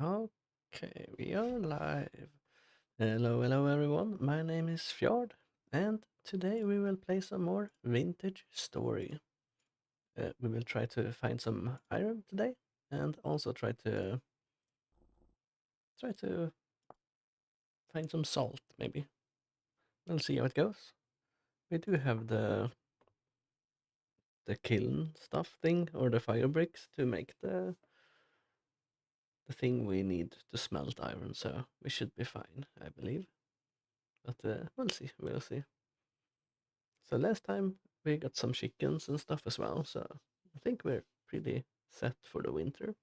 Okay, we are live. Hello everyone. My name is Fjord, and today we will play some more Vintage Story. We will try to find some iron today, and also try to find some salt. Maybe we'll see how it goes. We do have the kiln stuff thing or the fire bricks to make the thing we need to smelt iron, so we should be fine, I believe. But we'll see. We'll see. So last time we got some chickens and stuff as well, so I think we're pretty set for the winter.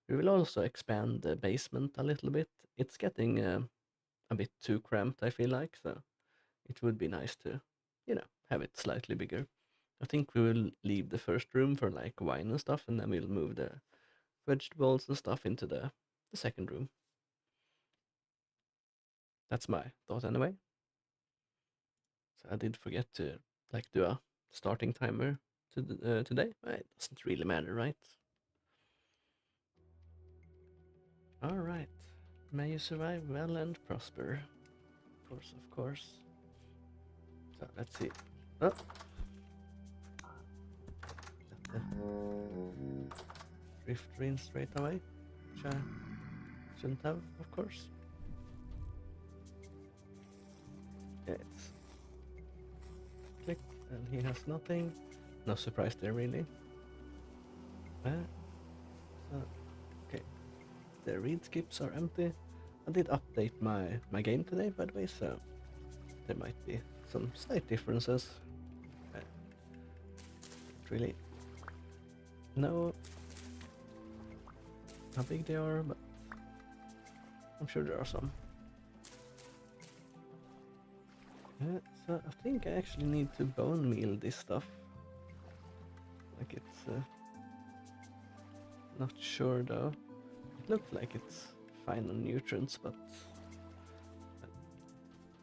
We will also expand the basement a little bit. It's getting a bit too cramped, I feel like, so it would be nice to, have it slightly bigger. I think we will leave the first room for like wine and stuff, and then we'll move the vegetables and stuff into the second room. That's my thought anyway. So I did forget to like do a starting timer today. It doesn't really matter, right? All right. May you survive well and prosper. Of course, of course. So let's see. Oh, got the drift ring straight away, which I shouldn't have, of course. Yeah, it's click, and he has nothing. No surprise there, really. So, okay, the read skips are empty. I did update my game today, by the way, so there might be some slight differences. I don't really know how big they are, but I'm sure there are some. So I think I actually need to bone meal this stuff. Like it's not sure though. It looks like it's fine on nutrients, but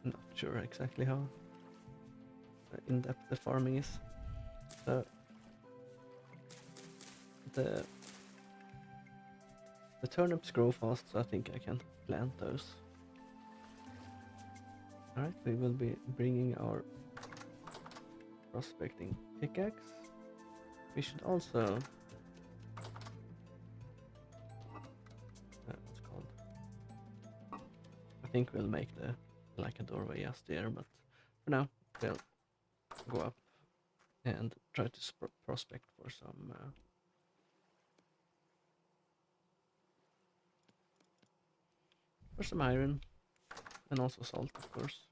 I'm not sure exactly how in-depth the farming is. So the the turnips grow fast, so I think I can plant those. All right, we will be bringing our prospecting pickaxe. We should also what's it called? I think we'll make the like a doorway just there, but for now we'll go up and try to prospect for some iron and also salt, of course.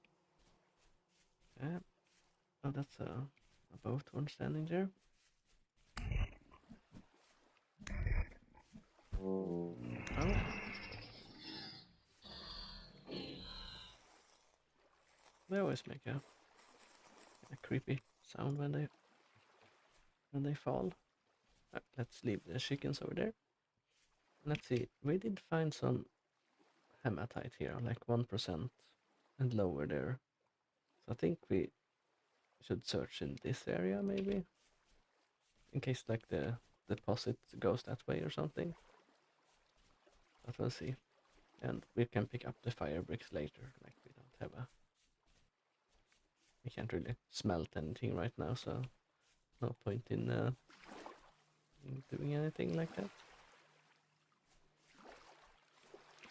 Yeah. Oh, that's a boat one standing there. Oh, they always make a creepy sound when they fall. Let's leave the chickens over there. Let's see. We did find some hematite here, like 1% and lower there. So I think we should search in this area maybe, in case like the deposit goes that way or something. But we'll see. And we can pick up the fire bricks later. Like we can't really smelt anything right now, so no point in doing anything like that.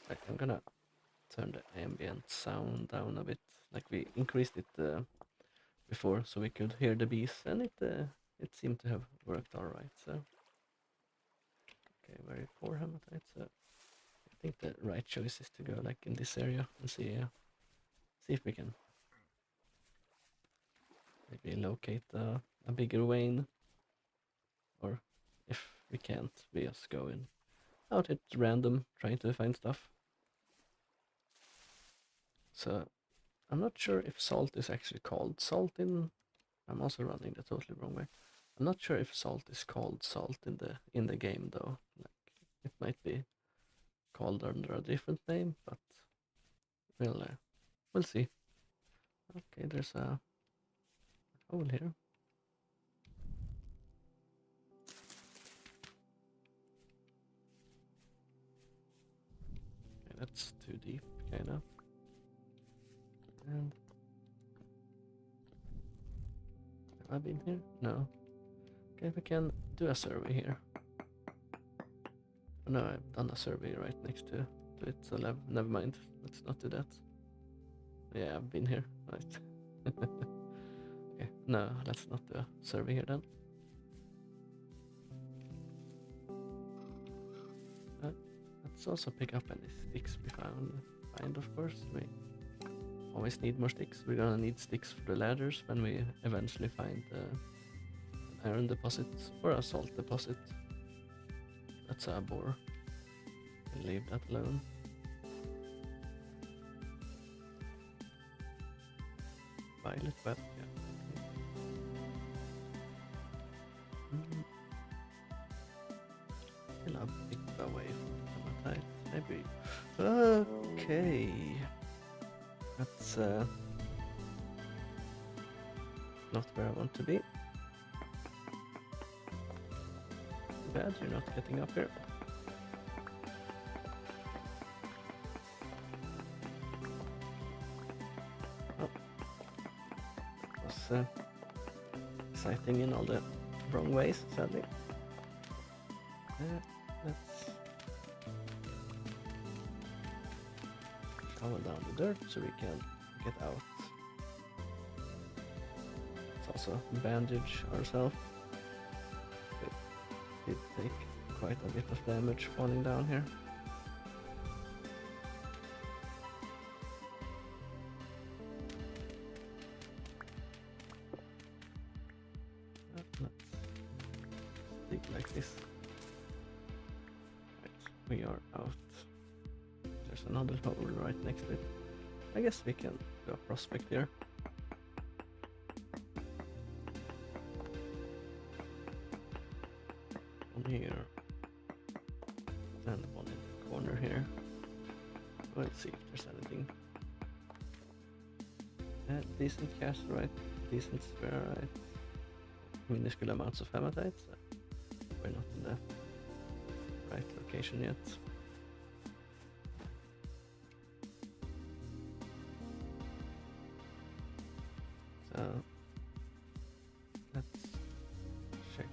Right, I'm gonna turn the ambient sound down a bit. Like we increased it before, so we could hear the bees, and it seemed to have worked all right. So okay, very poor hematite. So I think the right choice is to go like in this area and see if we can maybe locate a bigger vein, or if we can't, we just go in out at random trying to find stuff. So I'm not sure if salt is actually called salt in. I'm also running the totally wrong way. I'm not sure if salt is called salt in the game though. Like it might be called under a different name, but we'll see. Okay, there's a hole here. That's too deep, kind of. And have I been here? No. Okay, we can do a survey here. Oh, no, I've done a survey right next to it, so never mind. Let's not do that. Yeah, I've been here. Right. Okay, no, let's not do a survey here then. Let's also pick up any sticks we find, of course. We always need more sticks. We're gonna need sticks for the ladders when we eventually find an iron deposit or a salt deposit. That's a bore. We'll leave that alone. Violet web, yeah. Okay. Still a bit away from hematite, maybe. Okay. That's not where I want to be. Too bad you're not getting up here. Oh. It was exciting in all the wrong ways, sadly. Let's shovel down the dirt so we can get out. Let's also bandage ourselves. We did take quite a bit of damage falling down here. Let's dig like this. We are out. There's another hole right next to it. I guess we can do a prospect here. One here. And one in the corner here. Let's see if there's anything. Decent cash, right? Decent spare, right? Minuscule amounts of hematite. So we're not in the right location yet. So let's check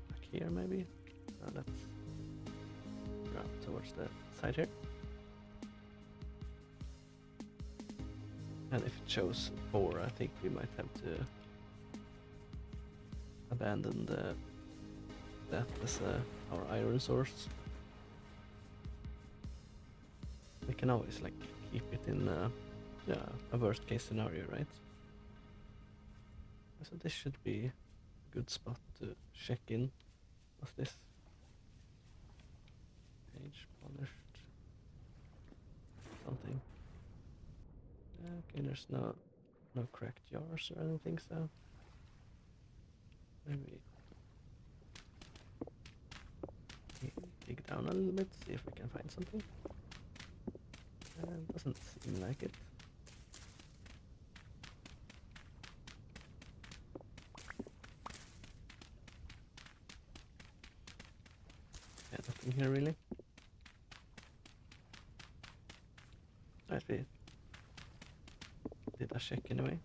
back here maybe. So let's run towards the side here. And if it shows 4, I think we might have to abandon that as our iron source. We can always like keep it in a worst case scenario, right? So this should be a good spot to check in. What's this? Page polished something. Okay, there's no cracked jars or anything, so maybe dig down a little bit, see if we can find something. Doesn't seem like it. Yeah, nothing here really. Right, we did a check anyway.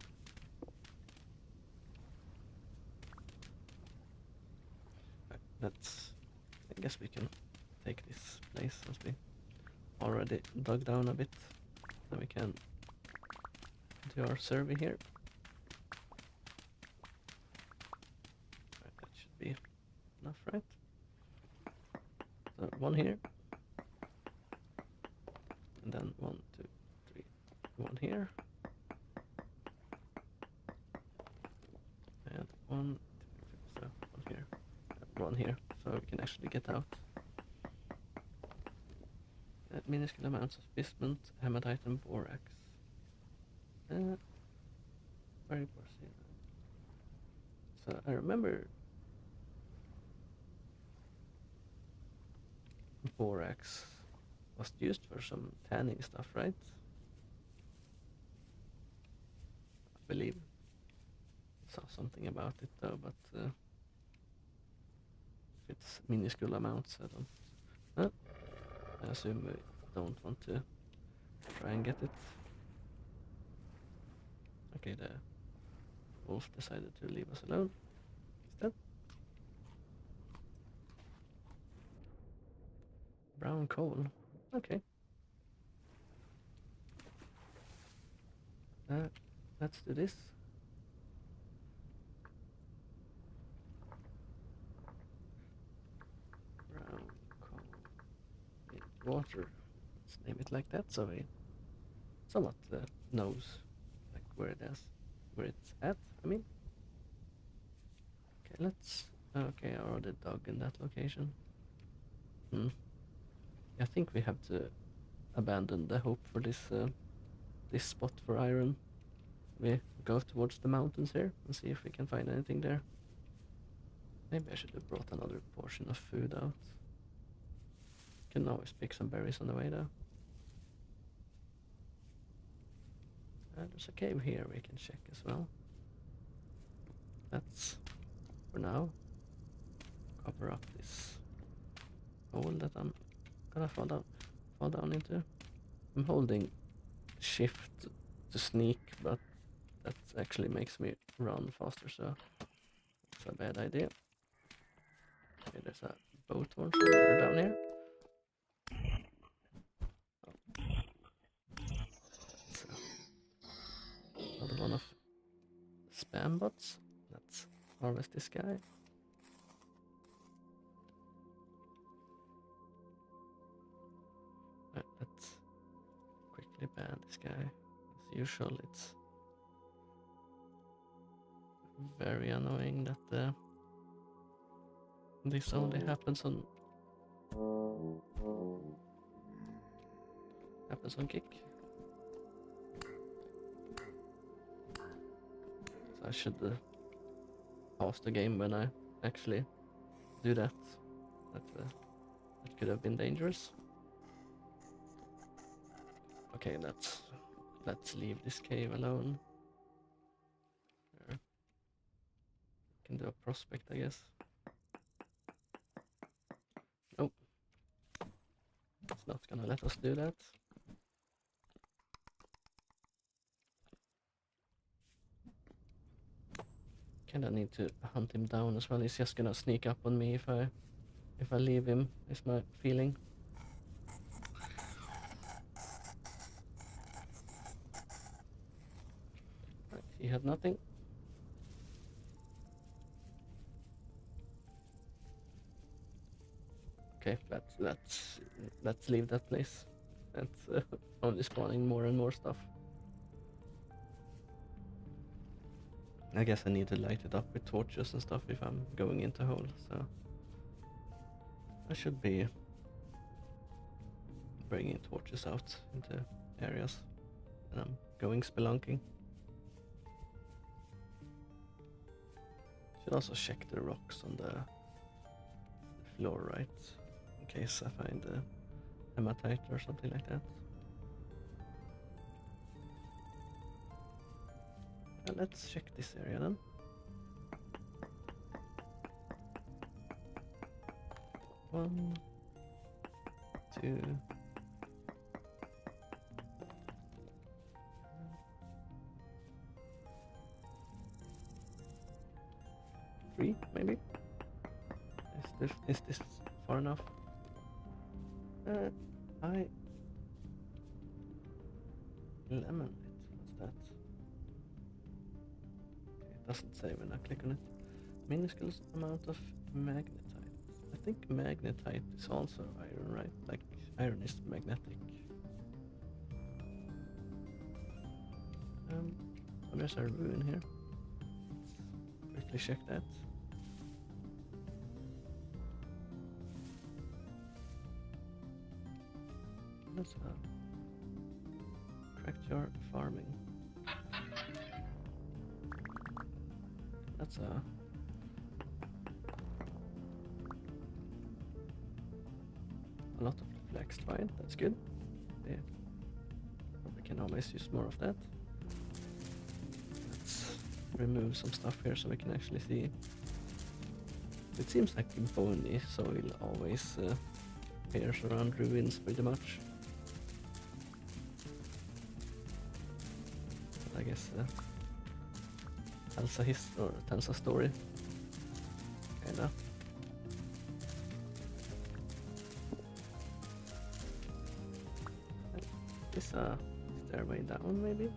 I guess we can take this place as we already dug down a bit. Then we can do our survey here. Right, that should be enough, right? So one here. And then 1, 2, 3, 1 here. And 1, 2, 3, so 1 here. And 1 here. So we can actually get out. Minuscule amounts of bismuth, hematite, and borax. Very porcine. So I remember borax was used for some tanning stuff, right? I believe. Saw something about it though, but if it's minuscule amounts, I don't Huh? I assume we don't want to try and get it. Okay, the wolf decided to leave us alone instead. Brown coal. Okay. Let's do this. Brown coal in water. Let's name it like that, so we somewhat knows like where it's at. I mean. Okay, let's. Okay, I already dug in that location. I think we have to abandon the hope for this spot for iron. We go towards the mountains here and see if we can find anything there. Maybe I should have brought another portion of food out. Can always pick some berries on the way though. There's a cave here we can check as well. Let's, for now, cover up this hole that I'm gonna fall down into. I'm holding shift to sneak, but that actually makes me run faster, so it's a bad idea. Okay, there's a boat horn somewhere down here. So, another one of spam bots. Let's harvest this guy. Let's quickly ban this guy. As usual, it's very annoying that this only happens on kick. So I should pause the game when I actually do that. That could have been dangerous. Okay, let's leave this cave alone. There. Can do a prospect, I guess. Nope. It's not gonna let us do that. Kinda need to hunt him down as well. He's just gonna sneak up on me if I leave him, is my feeling. Right, he had nothing. Okay, let's leave that place. That's only spawning more and more stuff. I guess I need to light it up with torches and stuff if I'm going into hole, so I should be bringing torches out into areas and I'm going spelunking. Should also check the rocks on the floor, right? In case I find hematite or something like that. Let's check this area then. One, two, three, maybe. Is this far enough? Lemon. What's that? Okay, it doesn't say when I click on it. Minuscule amount of magnetite. I think magnetite is also iron, right? Like iron is magnetic. Oh, there's a ruin here. Let's quickly check that. That's tracked your farming. That's a lot of flax twine. That's good. Yeah. We can always use more of that. Let's remove some stuff here so we can actually see. It seems like bony soil always appears around ruins pretty much. But I guess tells a story, kinda. Is a stairway down, maybe?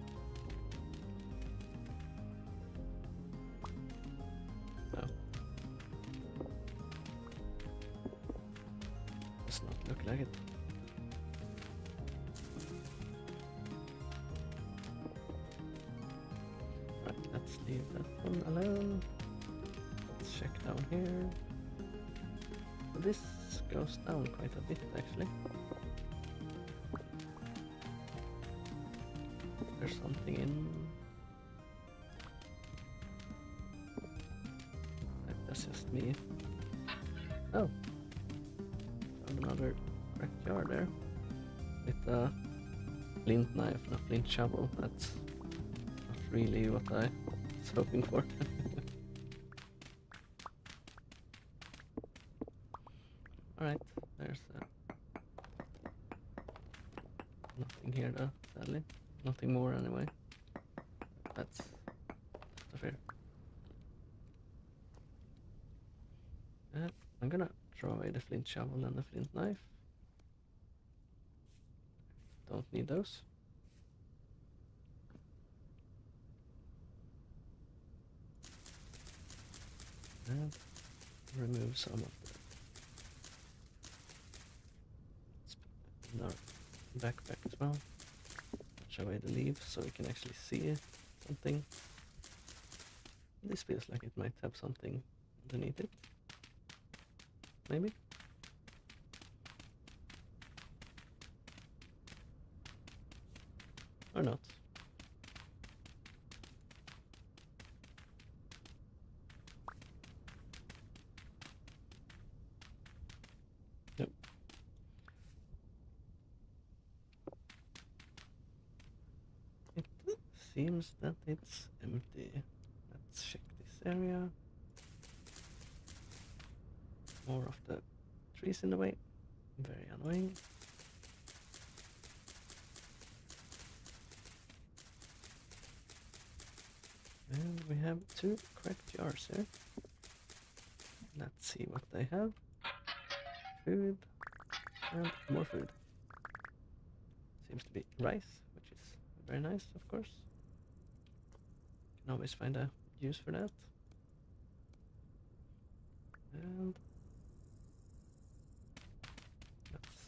No. Does not look like it. Right, let's leave that one alone. Let's check down here. So this goes down quite a bit, actually. There's something in. That's just me. Oh, found another cracked jar there with a flint knife and a flint shovel. That's not really what I was hoping for. Alright, there's nothing here though, sadly. Nothing more anyway. That's fair. I'm gonna throw away the flint shovel and the flint knife. Don't need those. And remove some of the in our backpack as well. Show away the leaves so we can actually see something. This feels like it might have something underneath it. Maybe? Or not. Nope. It seems that it's empty. Let's check this area. More of the trees in the way. Very annoying. And we have 2 cracked jars here. Let's see what they have. Food and more food. Seems to be rice, which is very nice, of course. Can always find a use for that. And let's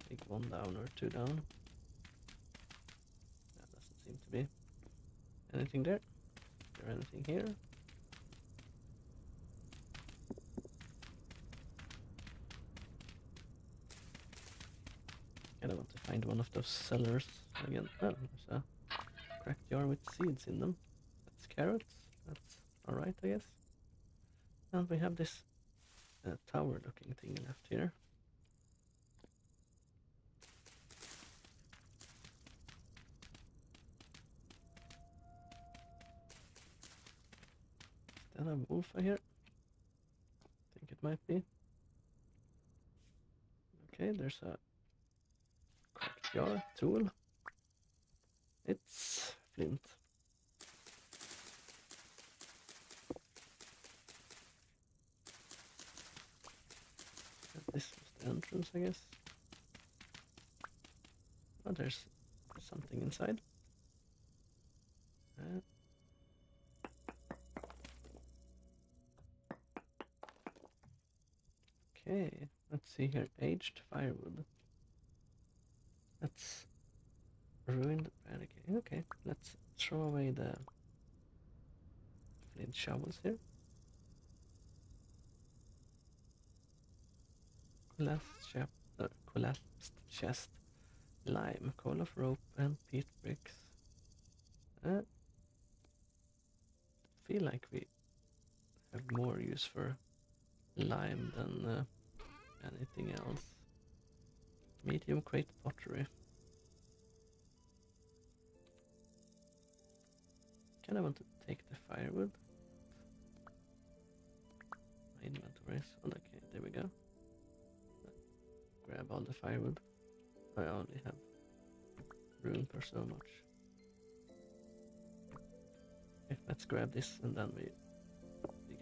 take 1 down or 2 down. That doesn't seem to be anything there. Is there anything here? I want to find one of those cellars again. Oh, there's a cracked jar with seeds in them. That's carrots. That's alright, I guess. And we have this tower looking thing left here. Is that a wolf here? I think it might be. Okay, there's a cracked jar tool. It's flint. And this was the entrance, I guess. Oh, there's something inside. Okay, let's see here. Aged firewood. That's ruined barricade. Okay, let's throw away the flint shovels here. Collapsed chest, lime, coil of rope, and peat bricks. Feel like we have more use for lime than anything else. Medium crate pottery. Kinda want to take the firewood. My inventory is okay, there we go. all the firewood. I only have room for so much. Okay, let's grab this and then we dig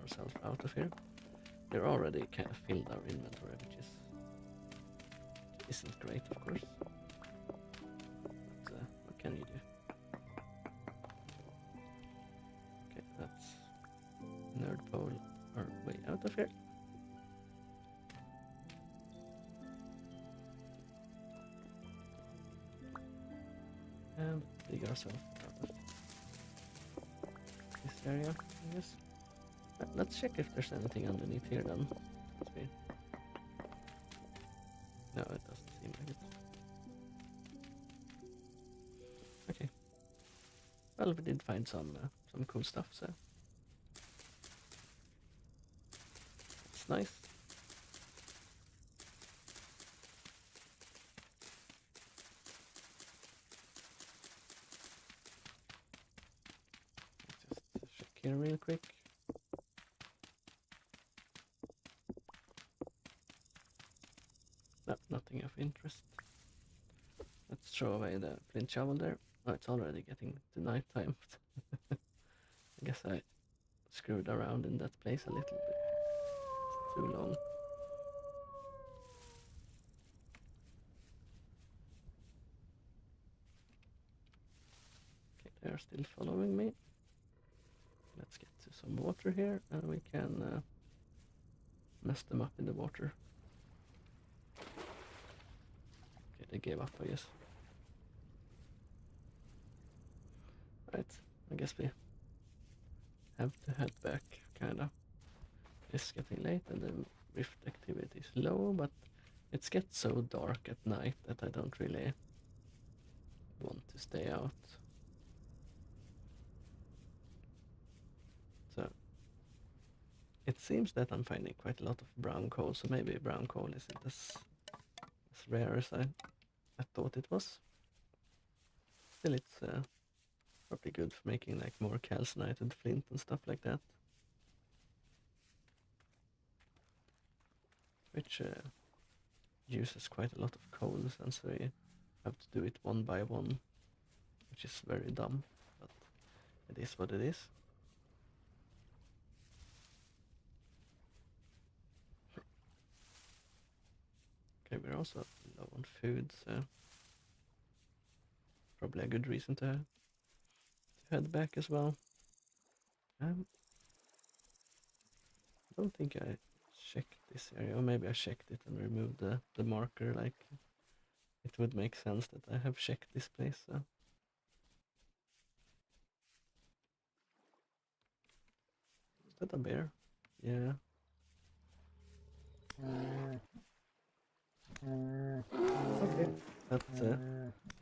ourselves out of here. We're already kind of filled our inventory, which isn't great, of course. But what can you do? Okay, that's Nerd Pole our way out of here. And dig ourselves out of this area, I guess. Let's check if there's anything underneath here then. Let's see. No, it doesn't seem like it. Okay. Well, we did find some cool stuff, so it's nice. Let's just check here real quick. No, nothing of interest. Let's throw away the flint shovel there. Oh, it's already getting to night time. I guess I screwed around in that place a little bit. It's too long. Okay, they're still following me. Let's get to some water here and we can mess them up in the water. Okay, they gave up, I guess. Right, I guess we have to head back, kinda. It's getting late and the rift activity is low, but it gets so dark at night that I don't really want to stay out. So it seems that I'm finding quite a lot of brown coal, so maybe brown coal isn't as rare as I thought it was. Still, it's probably good for making like more calcinated flint and stuff like that. Which uses quite a lot of coal, since we have to do it one by one, which is very dumb, but it is what it is. Okay, we're also low on food, so probably a good reason to head back as well. I don't think I checked this area, or maybe I checked it and removed the marker, like it would make sense that I have checked this place, so. Is that a bear? Yeah. Okay, that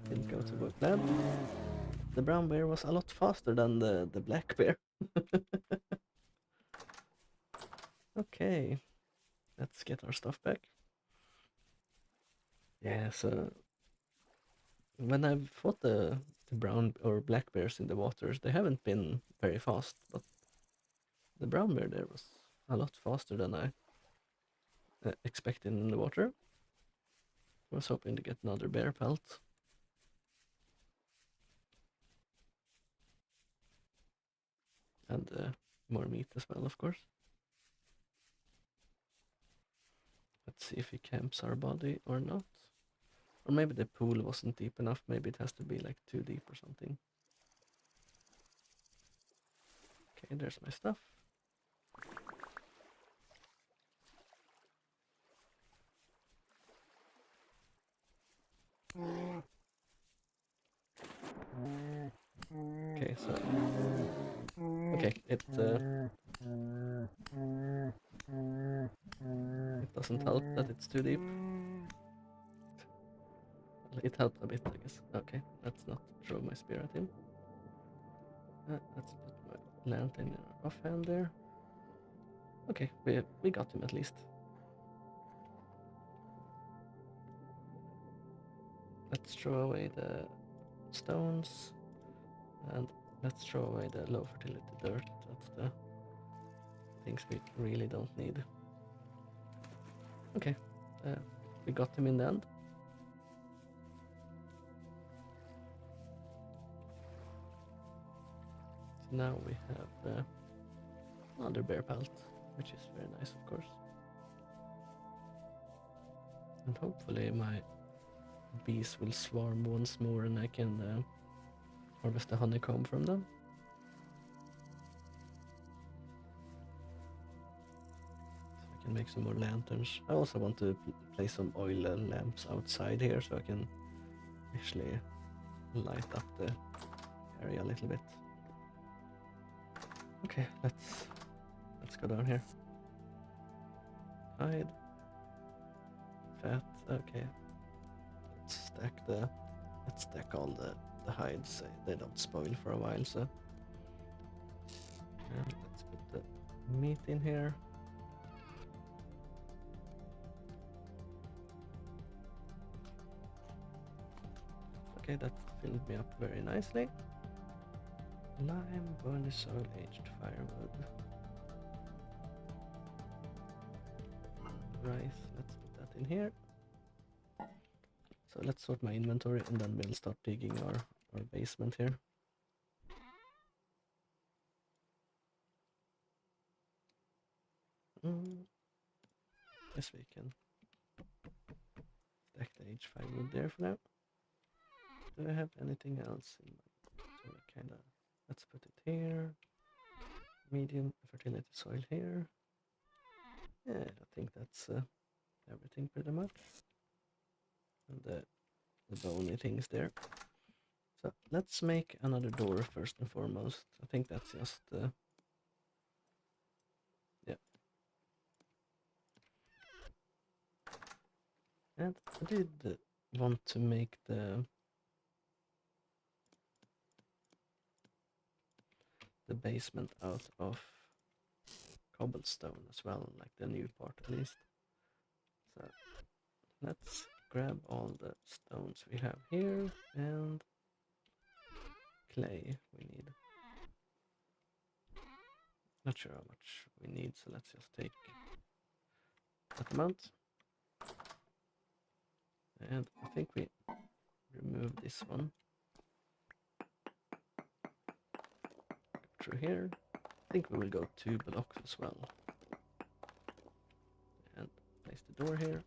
didn't go to plan. The brown bear was a lot faster than the black bear. Okay, let's get our stuff back. Yeah, so when I've fought the brown or black bears in the waters, they haven't been very fast, but the brown bear there was a lot faster than I expected in the water. I was hoping to get another bear pelt. And more meat as well, of course. Let's see if he camps our body or not. Or maybe the pool wasn't deep enough. Maybe it has to be like too deep or something. Okay, there's my stuff. Okay, so okay, it doesn't help that it's too deep. It helped a bit, I guess. Okay, let's not throw my spear at him. Let's put my lantern in our offhand there. Okay, we got him at least. Let's throw away the stones and let's throw away the low fertility dirt. That's the things we really don't need. Okay, we got him in the end. So now we have another bear pelt, which is very nice, of course. And hopefully my bees will swarm once more and I can harvest the honeycomb from them. So I can make some more lanterns. I also want to place some oil lamps outside here so I can actually light up the area a little bit. Okay, let's go down here. Hide. Fat, okay. Let's stack all the hides so they don't spoil for a while, so. And let's put the meat in here. Okay, that filled me up very nicely. Lime, burning soil, aged firewood. Rice, let's put that in here. So let's sort my inventory and then we'll start digging our basement here. Guess we can stack the H5 wood there for now. Do I have anything else in my inventory? Kinda. Let's put it here. Medium fertility soil here. Yeah, I think that's everything pretty much. And the bony things there. So let's make another door first and foremost. I think that's just yeah. And I did want to make the basement out of cobblestone as well, like the new part at least. So let's grab all the stones we have here and clay we need. Not sure how much we need, so let's just take that amount. And I think we remove this one. Through here. I think we will go 2 blocks as well. And place the door here.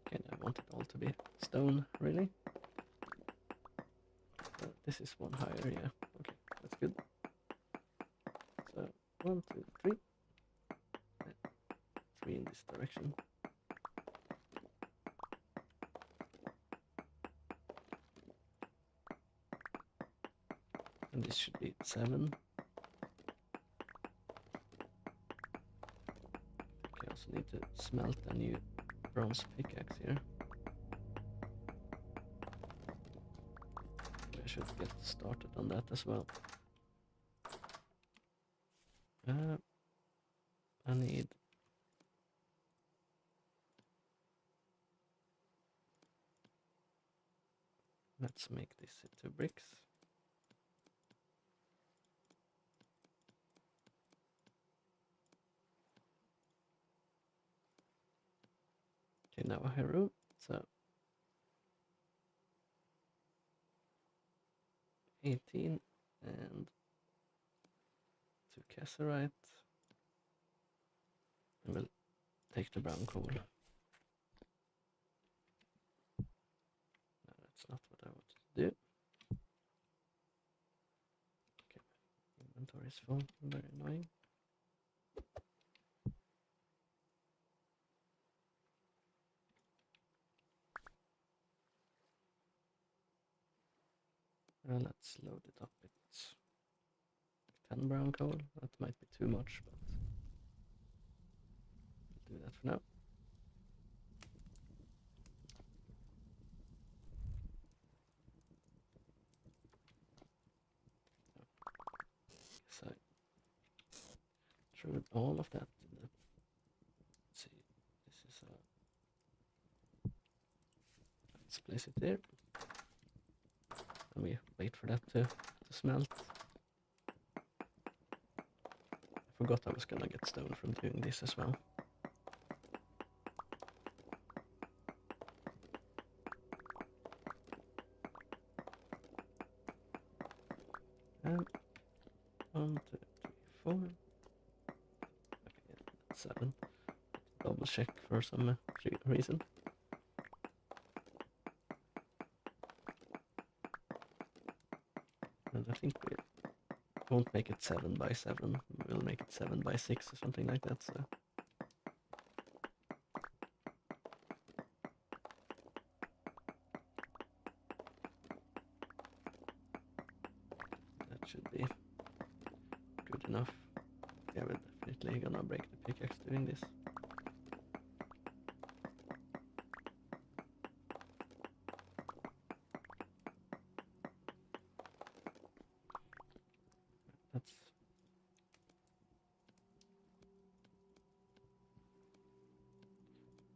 Okay, I want it all to be stone, really. This is one higher, yeah. Okay, that's good. So 1, 2, 3. 3 in this direction. And this should be 7. Okay, I also need to smelt a new bronze pickaxe here. I should get started on that as well. I need let's make this into bricks. Okay, now I have room, so 18 and 2 cassiterite. And we'll take the brown coal. No, that's not what I wanted to do. Okay, inventory is full, very annoying. Let's load it up with 10 brown coal. That might be too much, but we'll do that for now. So threw all of that in the, let's see, this is let's place it there. And we wait for that to smelt. forgot I was gonna get stone from doing this as well. And 1, 2, 3, 4. Okay, yeah, that's 7. Double check for some reason. And I think we won't make it 7 by 7. We'll make it 7 by 6 or something like that. So. That should be good enough. Yeah, we're definitely gonna break the pickaxe doing this.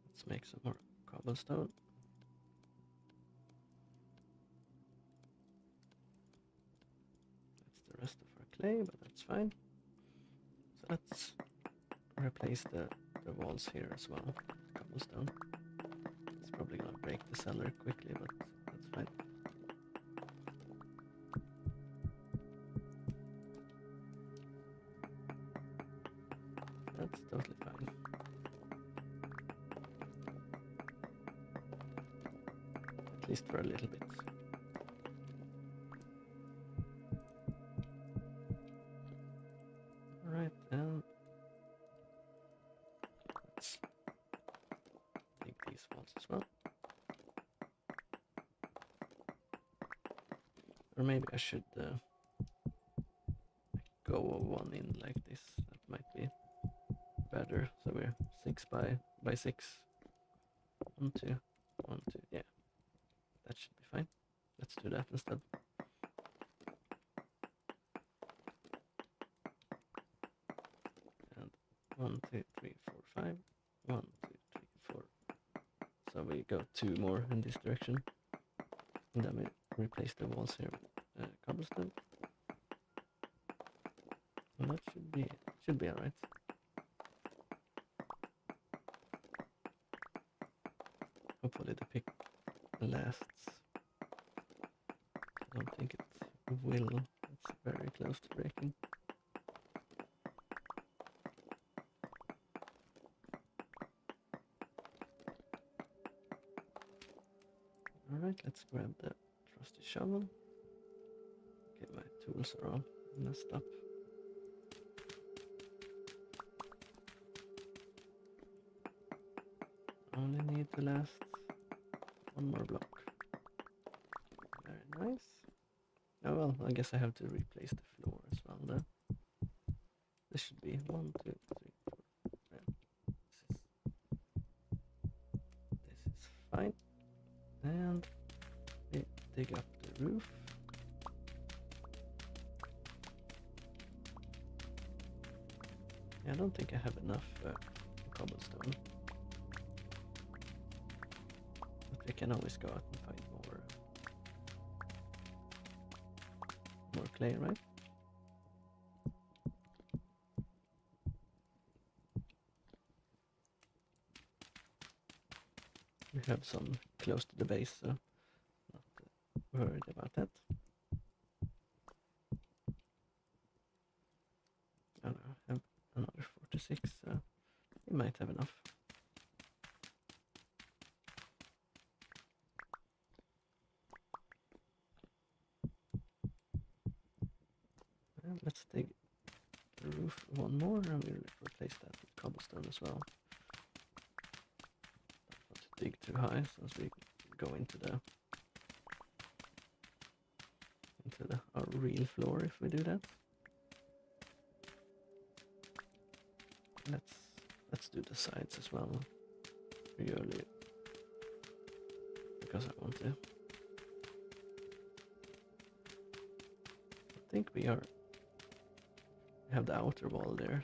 Let's make some more cobblestone. That's the rest of our clay, but that's fine. So let's replace the walls here as well with cobblestone. It's probably gonna break the cellar quickly, but that's fine. That's totally fine. At least for a little bit. Alright, and let's take these walls as well. Or maybe I should go one in like this. That might be better. So we're 6 by 6. 1, 2, 1, 2. Yeah, that should be fine. Let's do that instead. And 1, 2, 3, 4, 5. 1, 2, 3, 4. So we go 2 more in this direction, and then we replace the walls here with cobblestone. And that should be alright. Hopefully the pick lasts. I don't think it will. It's very close to breaking. Alright, let's grab the trusty shovel. Okay, my tools are all messed up. Only need to last 1 more block. Very nice. Oh well, I guess I have to replace the floor as well then. This should be 1, 2, 3, 4. Yeah. This is fine. And we dig up the roof. Yeah, I don't think I have enough cobblestone. But we can always go out and find more clay, right? We have some close to the base, so not worried about that. I don't know, I have another 46, so we might have enough. And let's dig the roof 1 more, and we'll replace that with cobblestone as well. Don't want to dig too high, since we go into our real floor if we do that. Let's do the sides as well, purely because I want to. I think we have the outer wall there,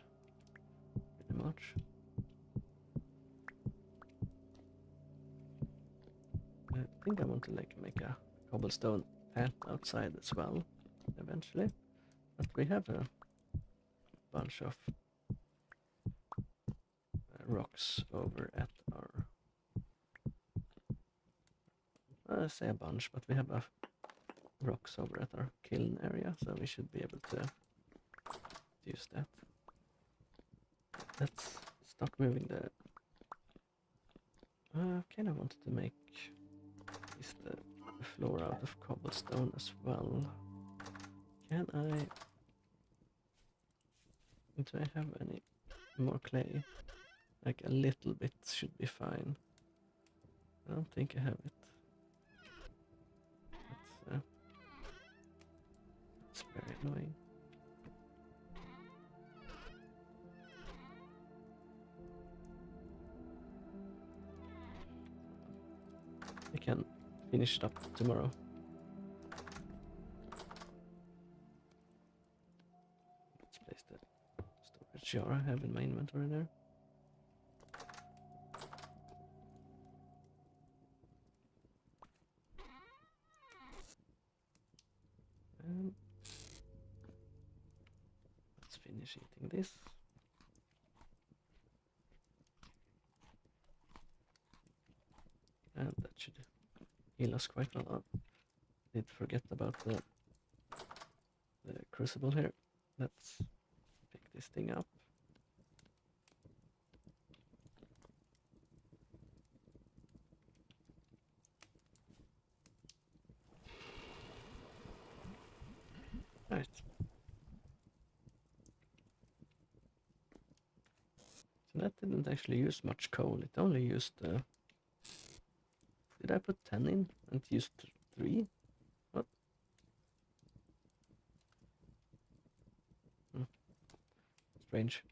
pretty much. I think I want to make a cobblestone path outside as well, eventually. But we have a bunch of rocks over at our... I say a bunch, but we have rocks over at our kiln area, so we should be able to use that. Let's start moving the... I kind of wanted to make the floor out of cobblestone as well. Can I... Do I have any more clay? Like a little bit should be fine. I don't think I have it. That's very annoying. I can finish it up tomorrow. Let's place the storage jar I have in my inventory there. And let's finish eating this. And that should heal us quite a lot. Did forget about the crucible here. Let's pick this thing up. Right. So that didn't actually use much coal. It only used... did I put 10 in and it used 3? What? Strange.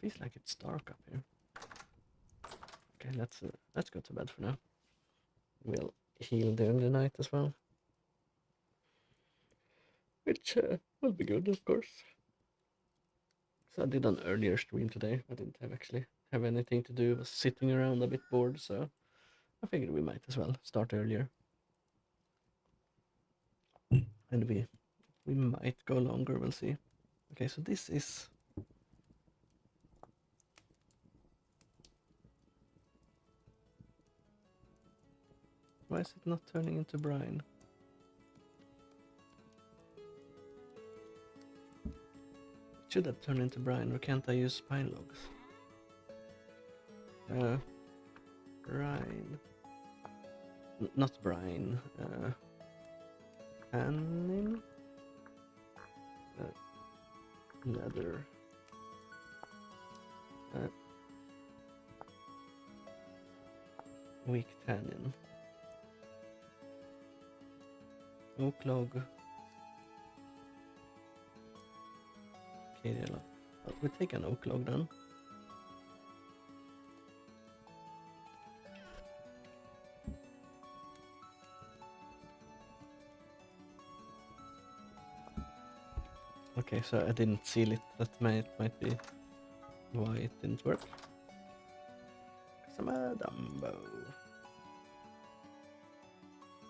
Feels like it's dark up here. Okay, let's go to bed for now. We'll heal during the night as well. Which will be good, of course. So I did an earlier stream today. I didn't actually have anything to do. I was sitting around a bit bored, so I figured we might as well start earlier. And we might go longer, we'll see. Okay, so this is... Why is it not turning into brine? It should have turned into brine, or can't I use pine logs? Brine... not brine, tannin? Leather... weak tannin. Oak log. Okay, we'll take an oak log then. Okay, so I didn't seal it. That might be why it didn't work. 'Cause I'm a Dumbo.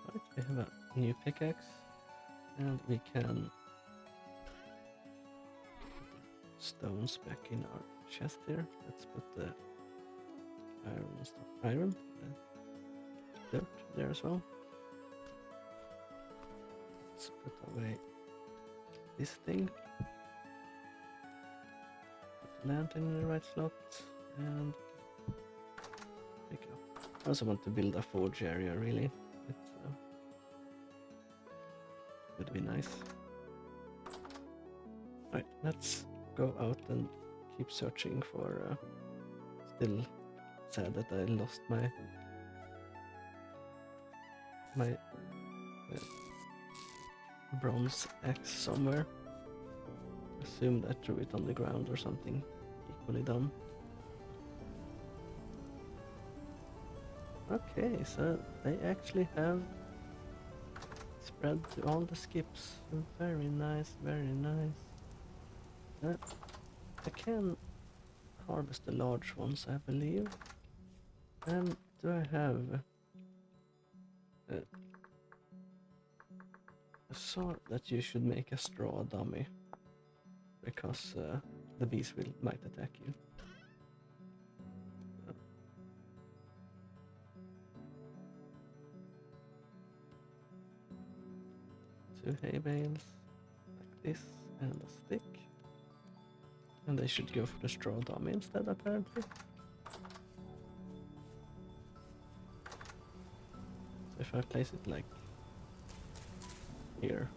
Right, we have a new pickaxe, and we can put the stones back in our chest here. Let's put the iron, the dirt there as well. Let's put away this thing. Put the lantern in the right slot, and pick it up. I also want to build a forge area, really. It would be nice. Right, let's go out and keep searching for... still sad that I lost my bronze axe somewhere. Assumed I threw it on the ground or something equally dumb. Okay, so they actually have spread to all the skips. Very nice, very nice. I can harvest the large ones, I believe. And do I have... I saw that you should make a straw dummy, because the bees might attack you. 2 hay bales, like this, and a stick. And they should go for the straw dummy instead, apparently. So if I place it like here,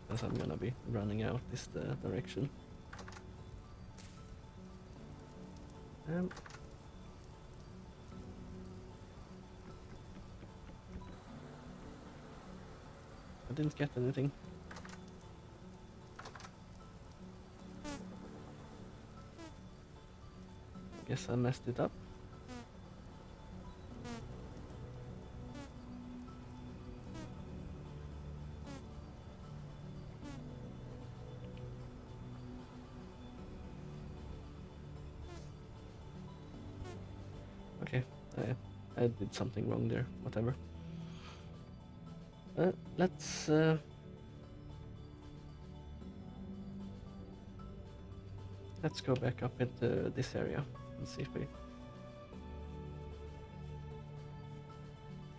because I'm gonna be running out this direction. I didn't get anything. I guess I messed it up. Okay, I did something wrong there, whatever. Let's go back up into this area and see if we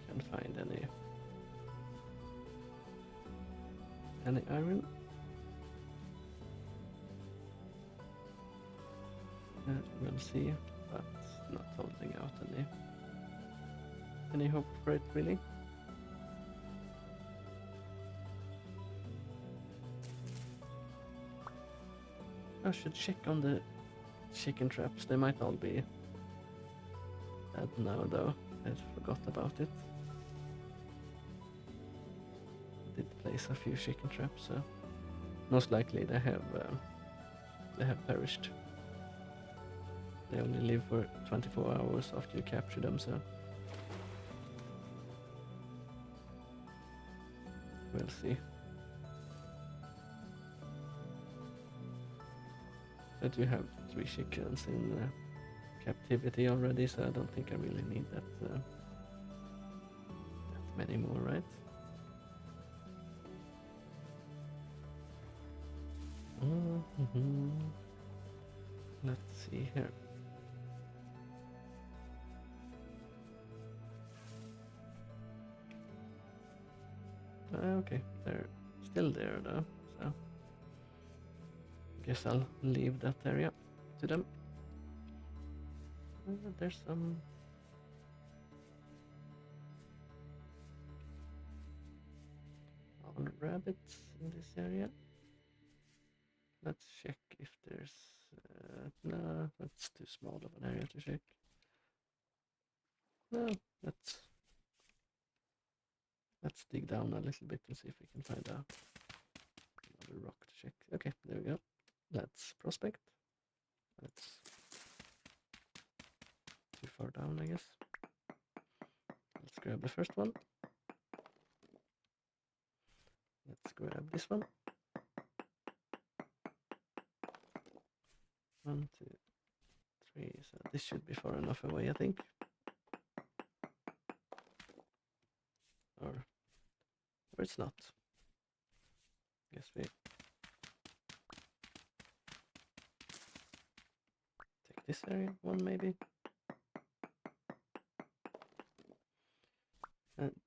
can find any iron. We'll see, but not holding out any hope for it really. I should check on the chicken traps. They might all be dead now though. I forgot about it. I did place a few chicken traps, so most likely they have perished. They only live for 24 hours after you capture them, so we'll see. But you have 3 chickens in captivity already, so I don't think I really need that many more, right? Let's see here. Okay, they're still there though, so guess I'll leave that area to them. There's some rabbits in this area. Let's check if there's no, that's too small of an area to check. No, let's dig down a little bit and see if we can find another rock to check. Okay, there we go. Let's prospect. That's too far down, I guess. Let's grab the first one. Let's grab this one. 1, 2, 3. So this should be far enough away, I think. Or it's not. Guess we take this area one maybe.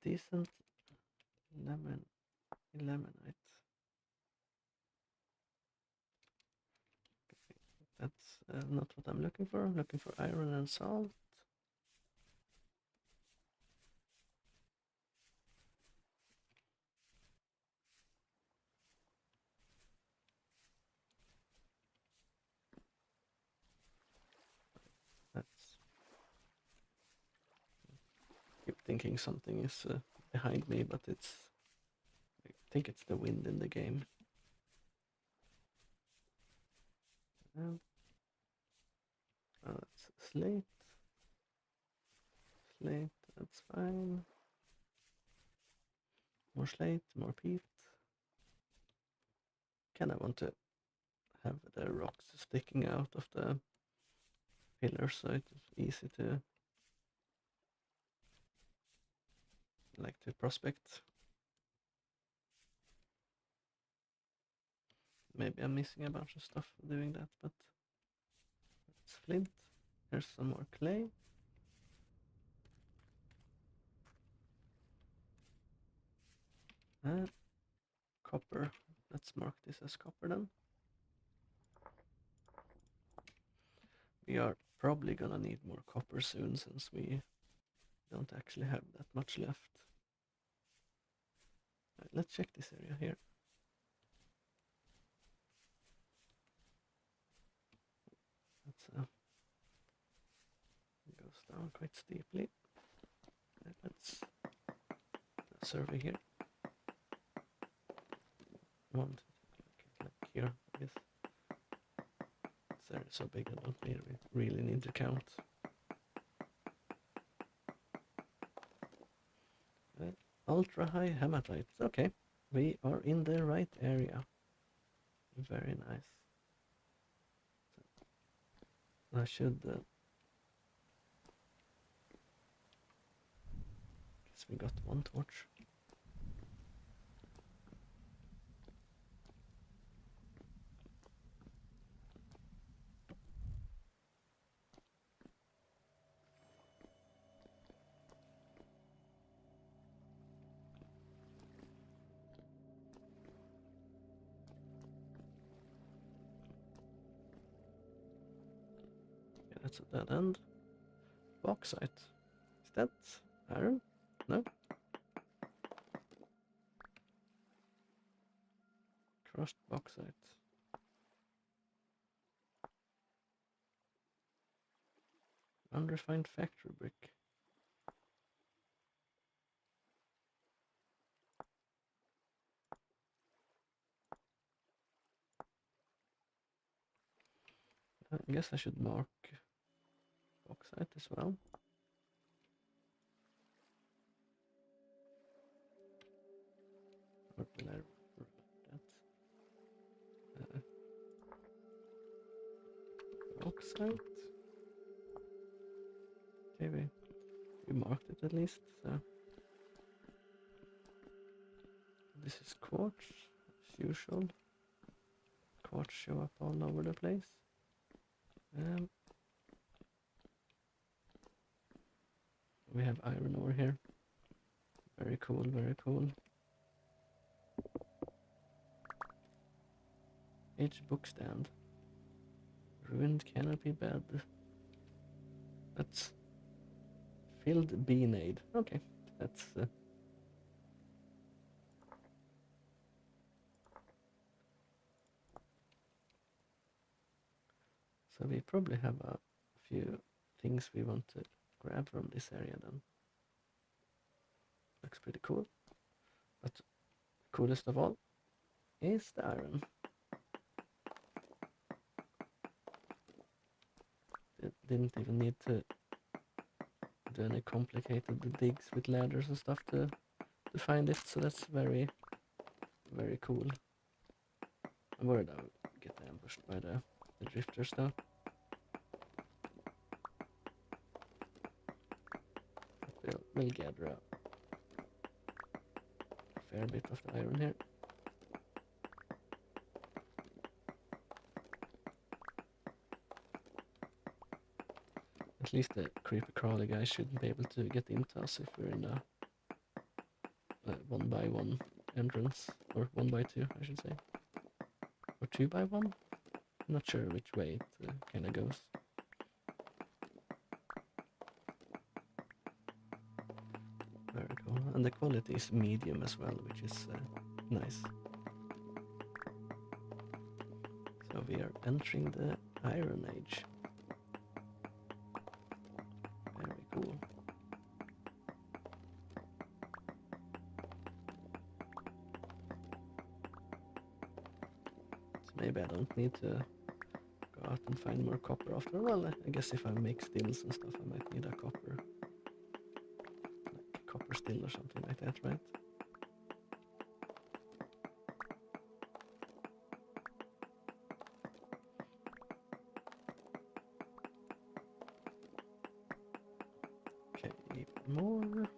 Decent lemonite. That's not what I'm looking for. I'm looking for iron and salt. That's. Keep thinking something is behind me, but I think it's the wind in the game. That's slate. Slate, that's fine. More slate, more peat. Kinda want to have the rocks sticking out of the pillars so it's easy to prospect. Maybe I'm missing a bunch of stuff doing that, but it's flint. Here's some more clay. copper. Let's mark this as copper then. We are probably gonna need more copper soon since we don't actually have that much left. Right, let's check this area here. That's it goes down quite steeply. Let's survey here. Want like here, I guess. This area is so big I don't really need to count. Ultra high hematite. Okay, we are in the right area. Very nice. I should. Guess we got one torch. Yeah, that's a dead end. Bauxite. Is that iron? No. Crushed bauxite. Unrefined factory brick. I guess I should mark bauxite as well. Or will I that? Bauxite. Okay, we marked it at least. So this is quartz, as usual. Quartz show up all over the place. We have iron ore here. Very cool, very cool. H book stand. Ruined canopy bed. That's filled beanade. Okay, that's so we probably have a few things we want to grab from this area then. Looks pretty cool. But coolest of all is the iron. Didn't even need to do any complicated digs with ladders and stuff to find it, so that's very, very cool. I'm worried I'll get ambushed by the drifters though. We'll gather a fair bit of the iron here. At least the creepy crawly guys shouldn't be able to get into us if we're in a 1x1 entrance, or 1x2 I should say, or 2x1. I'm not sure which way it kind of goes. Very cool, and the quality is medium as well, which is nice. So we are entering the Iron Age. Very cool. So maybe I don't need to go out and find more copper after. Well, I guess if I make stills and stuff, I might need a copper, like copper still or something like that, right? Okay, more.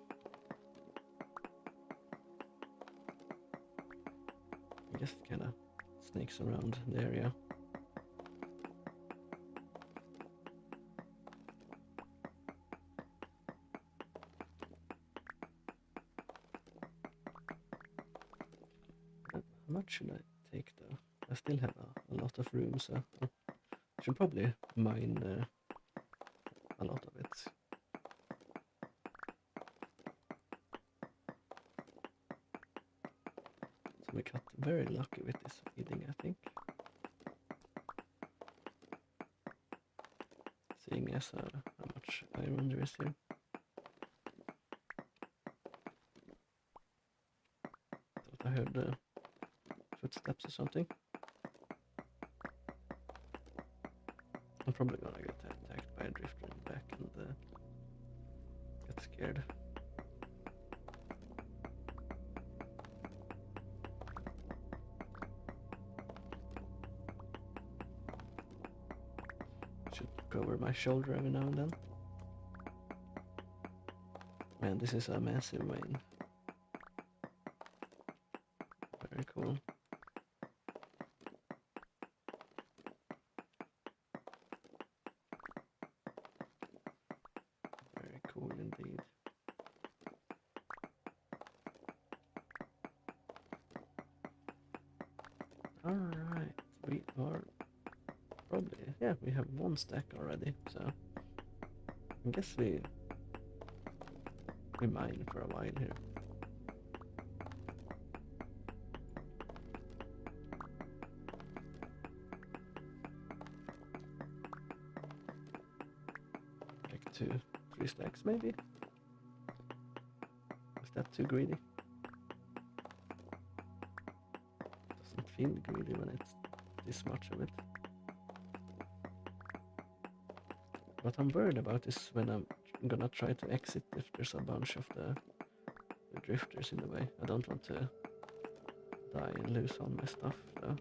I guess it kind of snakes around the area. much should I take though? I still have a lot of room, so I should probably mine a lot of it. So we got very lucky with this feeding, I think. Seeing as how much iron there is here. Thought I heard footsteps or something. I'm probably gonna get attacked by a drifter in the back and get scared. Should look over my shoulder every now and then. Man, this is a massive vein. Very cool. Very cool indeed. Alright, we are probably, yeah, we have one stack already, so I guess we mine for a while here. Like 2-3 stacks maybe? Is that too greedy? Doesn't feel greedy when it's this much of it. What I'm worried about is when I'm gonna try to exit if there's a bunch of the drifters in the way. I don't want to die and lose all my stuff though.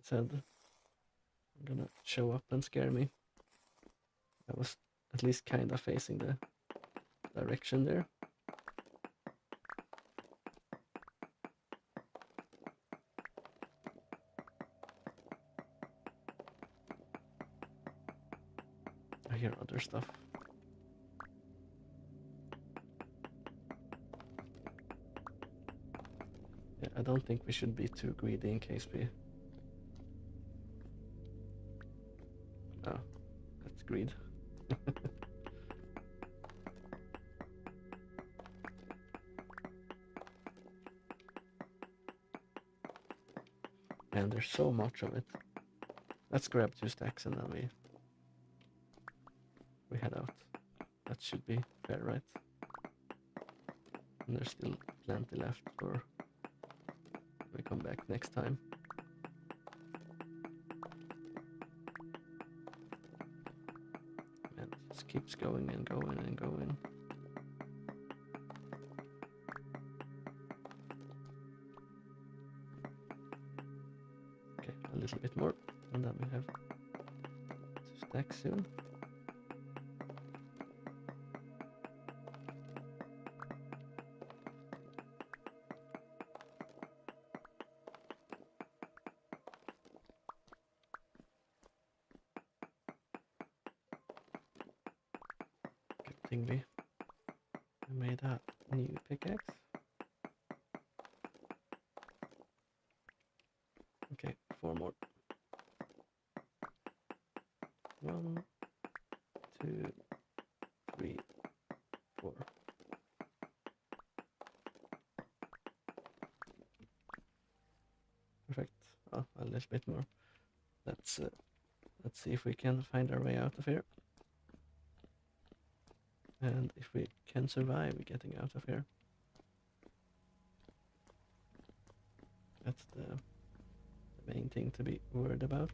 Said I'm gonna show up and scare me. I was at least kinda facing the direction there. I hear other stuff. Yeah, I don't think we should be too greedy in case we... Oh, that's greed. And there's so much of it. Let's grab 2 stacks and then we head out. That should be fair, right? And there's still plenty left for we come back next time. And it just keeps going and going and going. Okay, a little bit more, and then we have 2 stacks soon. Good thing we made a new pickaxe. Okay, 4 more. 1, 2, 3, 4. Perfect. Oh, a little bit more. Let's see if we can find our way out of here. And if we can survive getting out of here. That's the main thing to be worried about.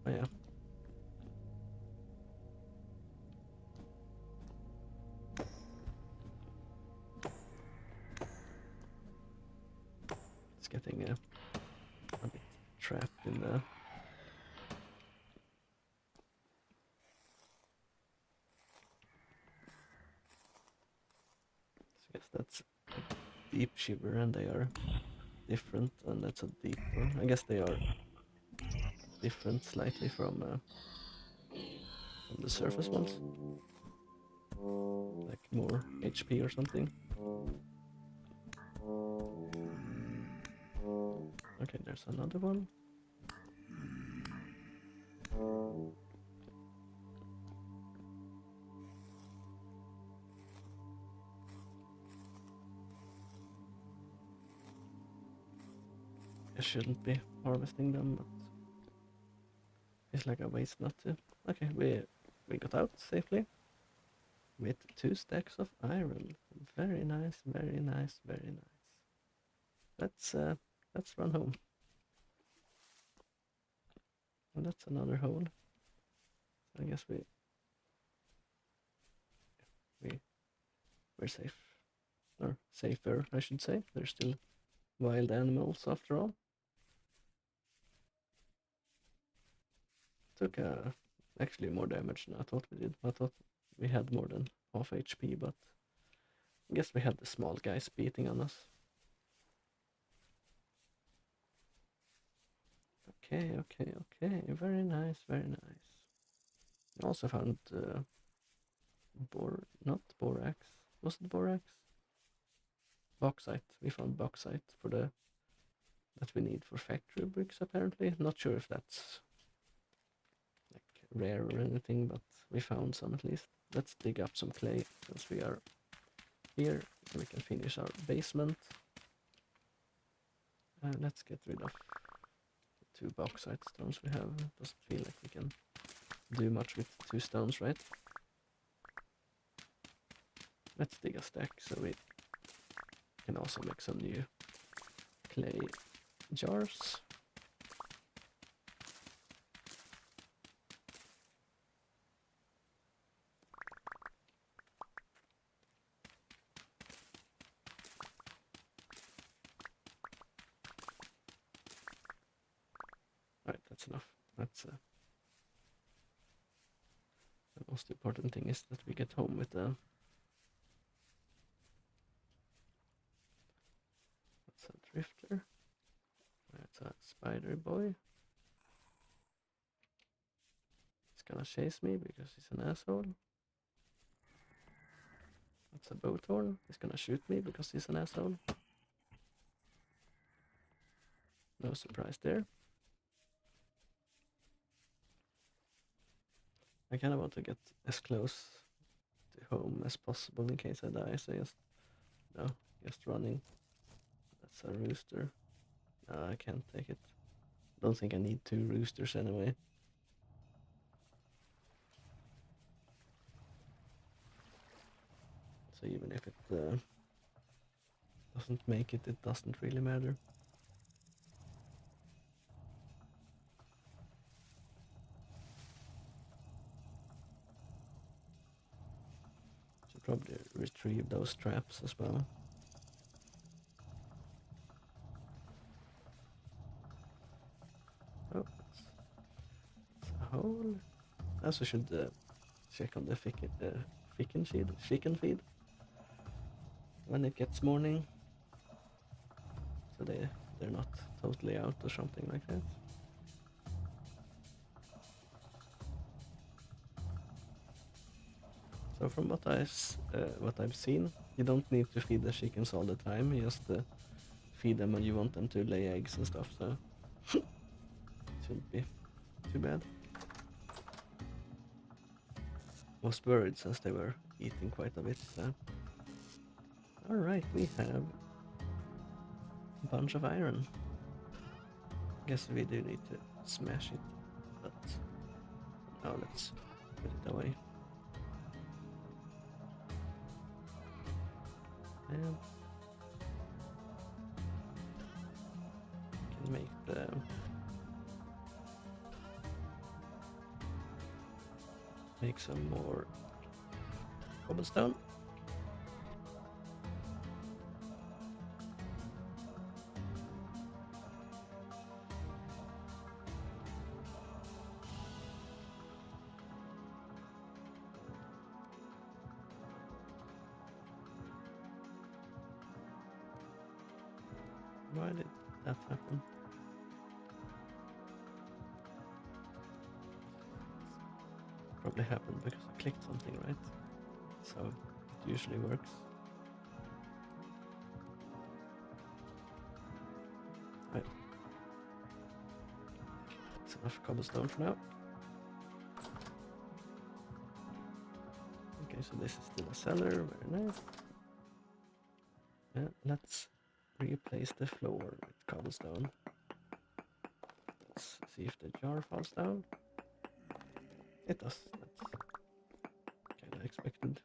Oh yeah. It's getting a bit trapped in the... Guess that's a deep shiver, and they are different, and that's a deeper. I guess they are different slightly from the surface ones, like more HP or something. Okay, there's another one. I shouldn't be harvesting them, but it's like a waste not to. Okay, we got out safely with 2 stacks of iron. Very nice, very nice, very nice. Let's run home. And that's another hole. So I guess we're safe. Or safer, I should say. There's still wild animals after all. Took actually more damage than I thought we did. I thought we had more than half HP, but I guess we had the small guys beating on us. Okay, okay, okay. Very nice, very nice. I also found not borax. Was it borax? Bauxite. We found bauxite for that we need for factory bricks apparently. Not sure if that's like rare or anything, but we found some at least. Let's dig up some clay since we are here so we can finish our basement. Let's get rid of the 2 bauxite stones we have. Doesn't feel like we can do much with 2 stones, right? Let's dig a stack so we can also make some new clay jars. Alright, that's enough. That's the most important thing is that we get home with the. That's a drifter. That's a spider boy. He's gonna chase me because he's an asshole. That's a bowthorn. He's gonna shoot me because he's an asshole. No surprise there. I kinda want to get as close to home as possible in case I die, so just running. That's a rooster. No, I can't take it. Don't think I need 2 roosters anyway. So even if it doesn't make it, it doesn't really matter. Should probably retrieve those traps as well. Oh, it's a hole. I also should check on the chicken feed when it gets morning, so they're not totally out or something like that. So from what I've seen, you don't need to feed the chickens all the time. You just feed them when you want them to lay eggs and stuff. So it shouldn't be too bad. Was worried since they were eating quite a bit. So. All right, we have a bunch of iron. Guess we do need to smash it, but now let's put it away. And can make some more cobblestone. Why did that happen? Probably happened because I clicked something, right? That's how it usually works. Right. That's enough cobblestone for now. Okay, so this is still a cellar, very nice. Yeah, let's replace the floor with cobblestone. Let's see if the jar falls down. It does. That's kinda expected,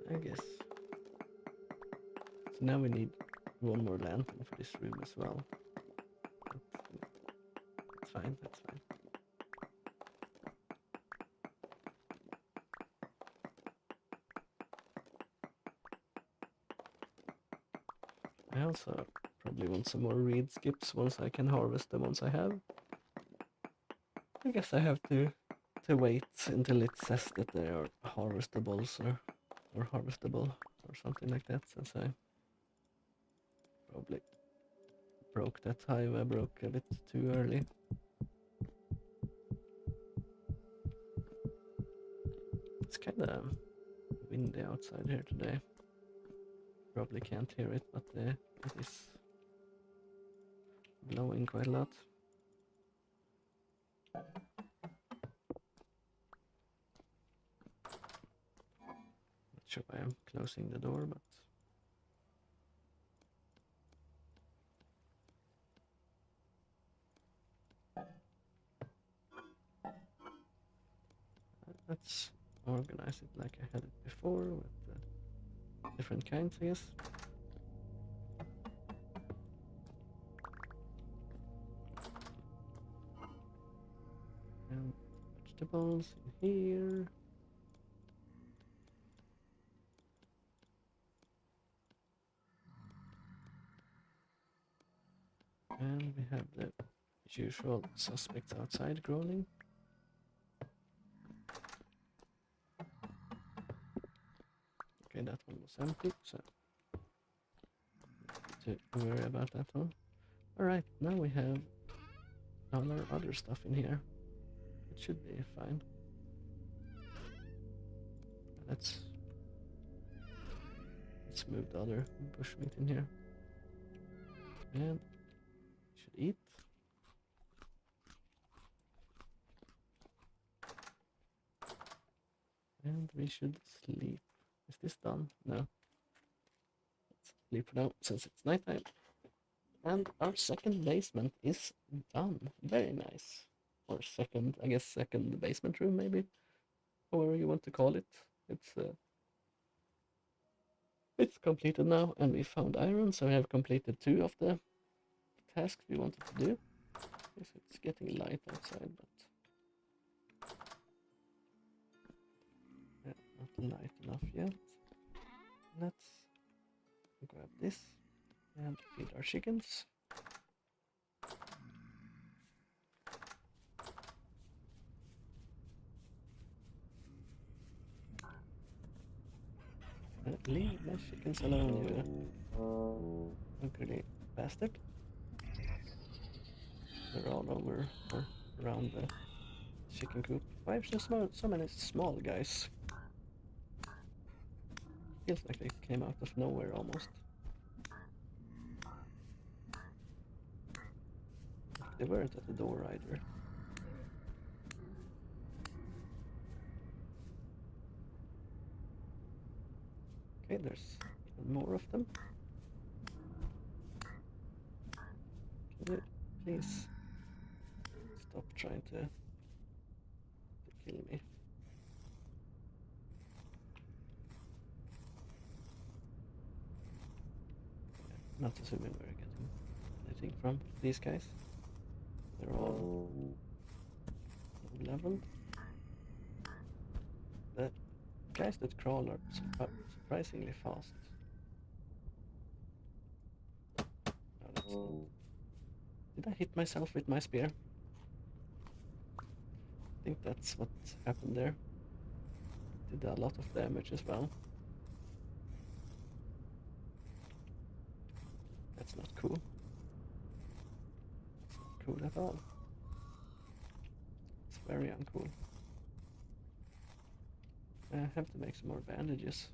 I guess. So now we need one more lantern for this room as well. But that's fine, that's fine. I also probably want some more reed skips once I can harvest the ones I have. I guess I have to wait until it says that they are harvestables or harvestable or something like that, since I probably broke that hive. I broke a bit too early. It's kinda windy outside here today. Probably can't hear it, but it is blowing quite a lot. Not sure why I'm closing the door, but let's organize it like I had it before with different kinds, I guess. And vegetables in here. And we have the usual suspects outside groaning. Okay, that one was empty, so not to worry about that one. Alright, now we have all our other stuff in here. It should be fine. Let's move the other bushmeat in here. And we should eat. And we should sleep. Is this done? No. Let's sleep for now, since it's nighttime. And our second basement is done. Very nice. Or second, I guess second basement room, maybe? However you want to call it. It's completed now, and we found iron, so we have completed 2 of the tasks we wanted to do. Yes, it's getting light outside, but yeah, not light enough yet. Let's grab this and feed our chickens. Leave my chickens alone, you ugly bastard. They're all over or around the chicken coop. Why is there so many small guys? Feels like they came out of nowhere almost. They weren't at the door either. Okay, there's even more of them. Can you please stop trying to kill me? Not assuming we're getting anything from these guys. They're all leveled. The guys that crawl are surprisingly fast. Oh, did I hit myself with my spear? I think that's what happened there. Did a lot of damage as well. cool. It's not cool at all. It's very uncool. I have to make some more bandages.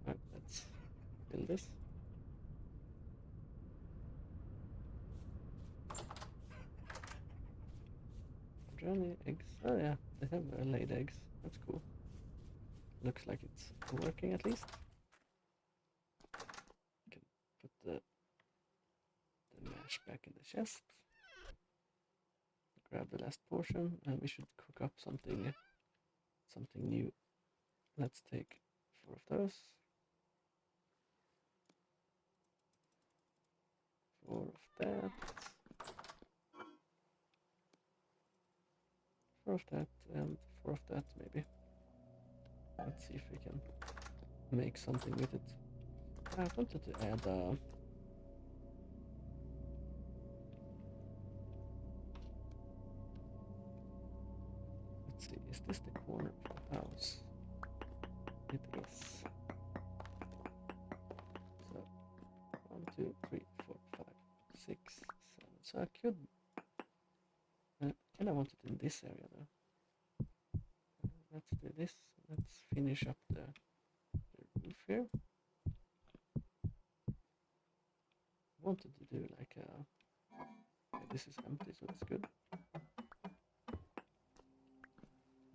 Alright, let's build this. Are there any eggs? Oh yeah, they have laid eggs. That's cool. Looks like it's working at least. Can put the mash back in the chest. Grab the last portion, and we should cook up something new. Let's take 4 of those. 4 of that. 4 of that, and 4 of that maybe. Let's see if we can make something with it. I wanted to add let's see, is this the corner of the house? It is. So 1, 2, 3, 4, 5, 6, 7. So I could and I want it in this area though. Let's do this. Let's finish up the roof here. I wanted to do like a... this is empty, so that's good.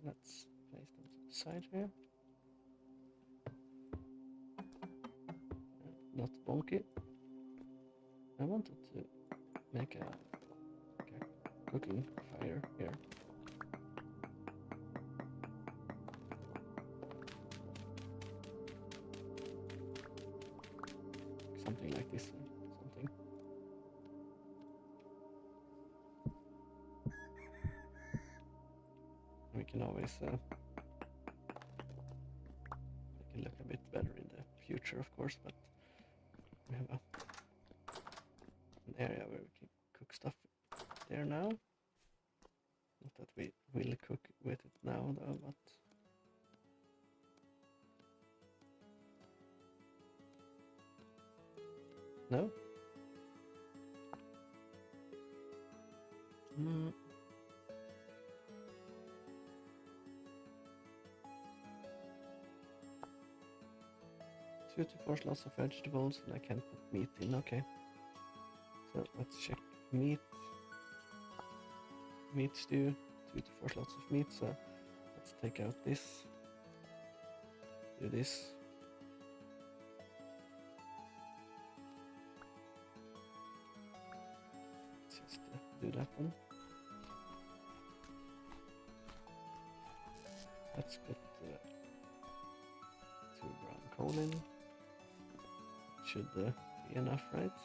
Let's place them to the side here. Not bonky. I wanted to make a cooking fire here. Something like this or something. We can always make it look a bit better in the future, of course, but we have an area where we can cook stuff there now. Not that we will cook with it now though, but no? 2 to 4 slots of vegetables, and I can't put meat in, okay. So let's check meat. Meat stew, 2 to 4 slots of meat, so let's take out this. Do this. Let's just do that one. Let's put 2 brown coal in. Should be enough, right?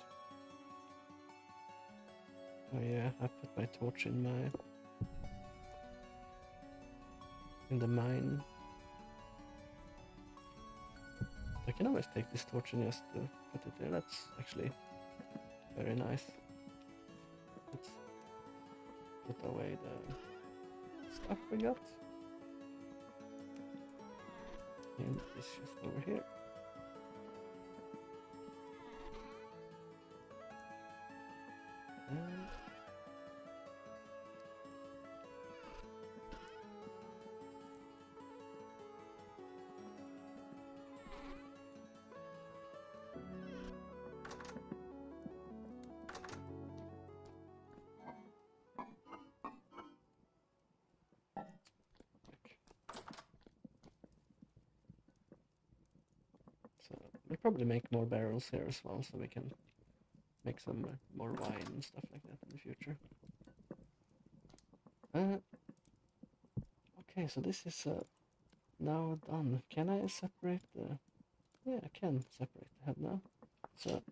Oh yeah, I put my torch in the mine. I can always take this torch and just put it there. That's actually very nice. Let's put away the stuff we got. And this just over here. So we'll probably make more barrels here as well, so we can make some more wine and stuff like that in the future. Okay, so this is now done. Can I separate the... Yeah, I can separate the head now. So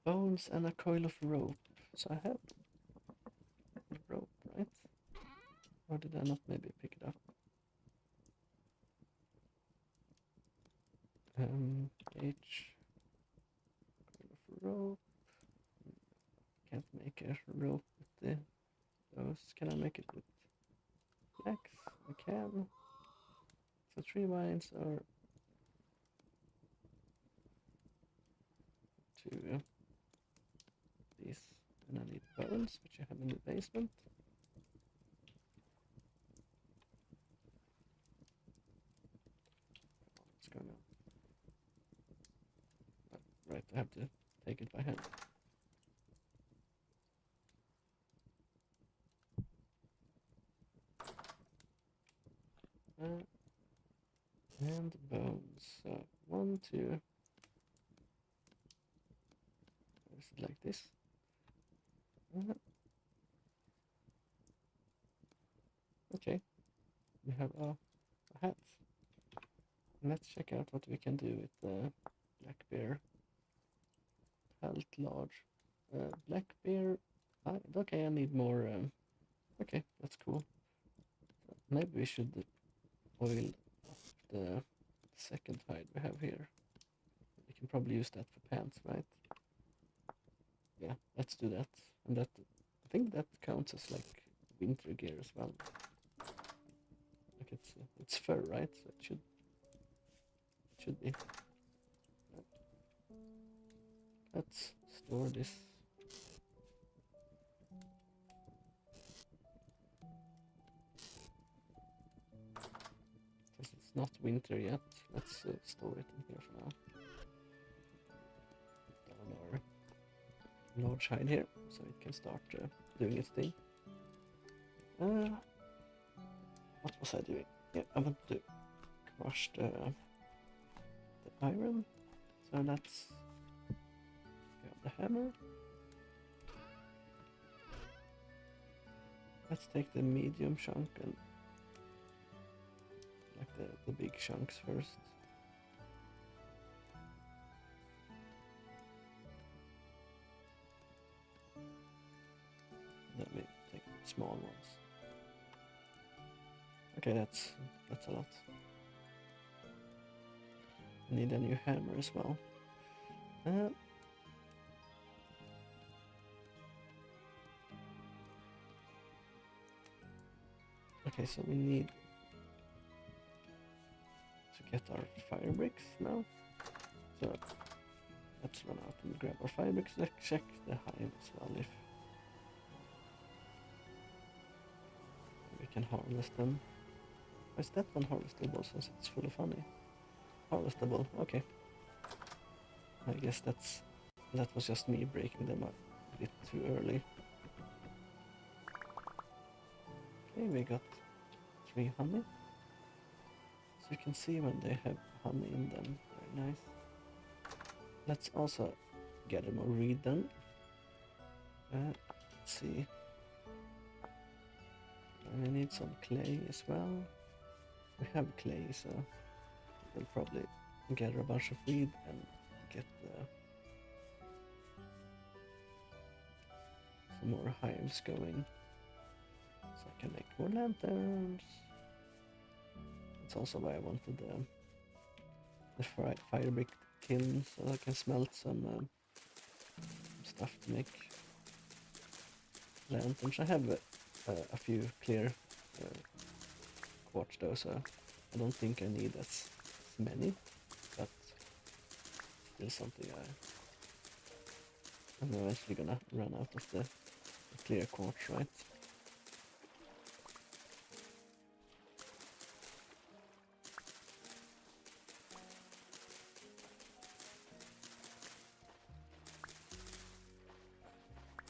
bones and a coil of rope. So I have rope, right? Or did I not maybe pick it up? H coil of rope. Can't make a rope with those. Can I make it with flax? I can. So 3 vines are to these, and I need bones, which I have in the basement. What's going on? Oh, right, I have to take it by hand. And bones. So 1, 2. Is it like this? Okay, we have a hat. Let's check out what we can do with the black bear. Health large. Black bear. Okay, I need more. Okay, that's cool. Maybe we should oil up the second hide we have here. We can probably use that for pants, right? Yeah, let's do that. And that, I think that counts as like winter gear as well. Like it's fur, right? So it should be. Let's store this. Since it's not winter yet, let's store it in here for now. Down our large hide here, so it can start doing its thing. What was I doing? Yeah, I want to crush the iron. So let's grab the hammer. Let's take the medium chunk and like the big chunks first. Then we take the small ones. Okay, that's a lot. I need a new hammer as well. Okay, so we need to get our fire bricks now. So let's run out and grab our fire bricks. Let's check the hive as well if we can harvest them. Is that one harvestable since it's full of honey? Harvestable, okay. I guess that was just me breaking them up a bit too early. Okay, we got 3 honey. So you can see when they have honey in them. Very nice. Let's also get more reed then. Let's see. And we need some clay as well. We have clay, so we'll probably gather a bunch of reed and get some more hives going. So I can make more lanterns. That's also why I wanted the fire brick kiln, so I can smelt some stuff to make lanterns. I have a few clear quartz though, so I don't think I need as many, but still something I'm eventually gonna run out of the clear quartz, right?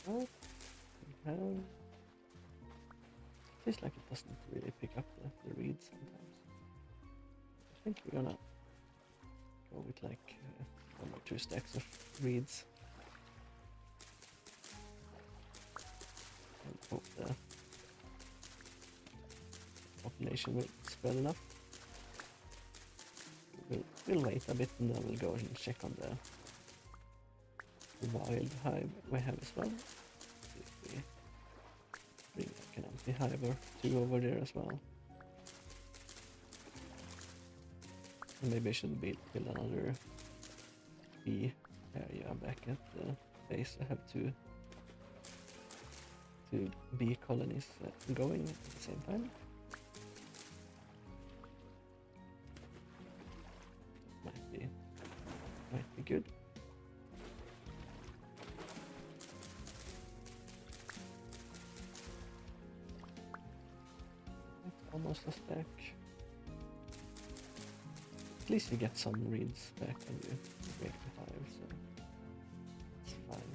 Oh, we have... Feels like it doesn't really pick up the reeds sometimes. I think we're gonna go with like 1 or 2 stacks of reeds. And hope the population will spread enough. We'll wait a bit and then we'll go and check on the wild hive we have as well. See if we bring like an empty hive or 2 over there as well. And maybe I should build another bee area back at the base. I have 2 bee colonies going at the same time. Might be good. almost a stack. At least you get some reeds back when you break the 5, so it's fine.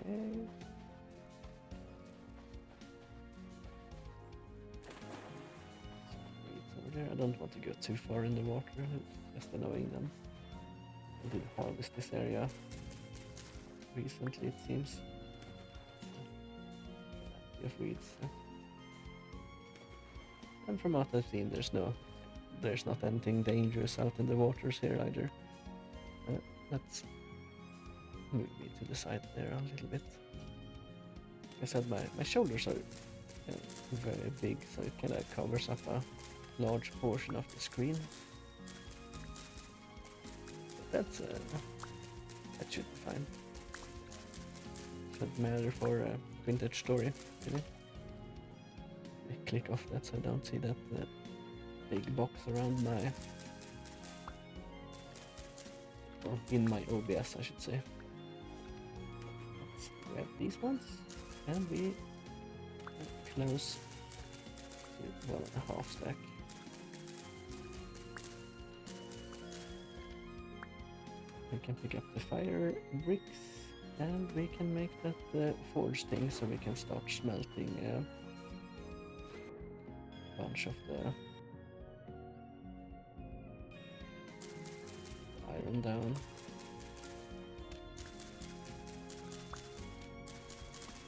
Okay. I don't want to go too far in the water, it's just annoying them. I did harvest this area recently, it seems. Plenty of weeds. And from what I've seen, there's not anything dangerous out in the waters here either. Let's move me to the side there a little bit. Like I said, my shoulders are very big, so it kind of covers up a large portion of the screen. But that should be fine. Shouldn't matter for a vintage story, really. I click off that so I don't see that big box around my, or in my OBS, I should say. Let's grab these ones, and we close to 1.5 stack. We can pick up the fire bricks, and we can make that forge thing so we can start smelting a bunch of the iron down.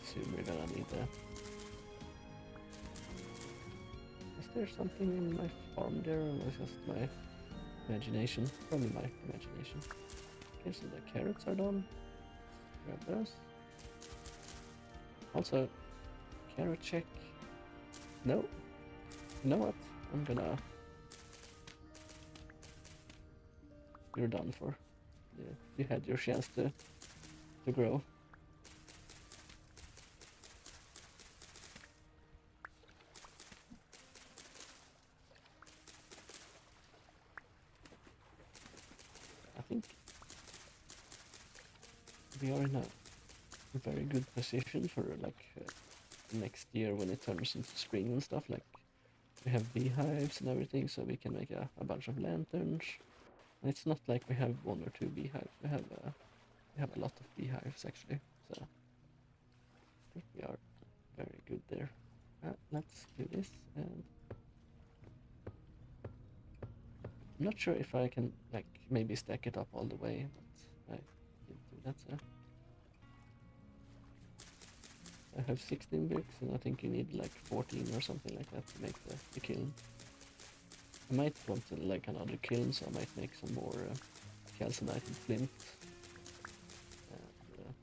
Soon we're gonna need that. Is there something in my farm there, or was it just my imagination? Probably my imagination. Okay, so the carrots are done. Grab those. Also, carrot check. No. You know what? I'm gonna... You're done for. Yeah, you had your chance to grow. I think we are in a very good position for like next year when it turns into spring and stuff. Like we have beehives and everything, so we can make a bunch of lanterns. And it's not like we have 1 or 2 beehives. We have a lot of beehives actually. So I think we are very good there. Let's do this, and I'm not sure if I can like maybe stack it up all the way, but I didn't do that. So I have 16 bricks, and I think you need like 14 or something like that to make the kiln. I might want to like another kiln, so I might make some more calcinite and flint. And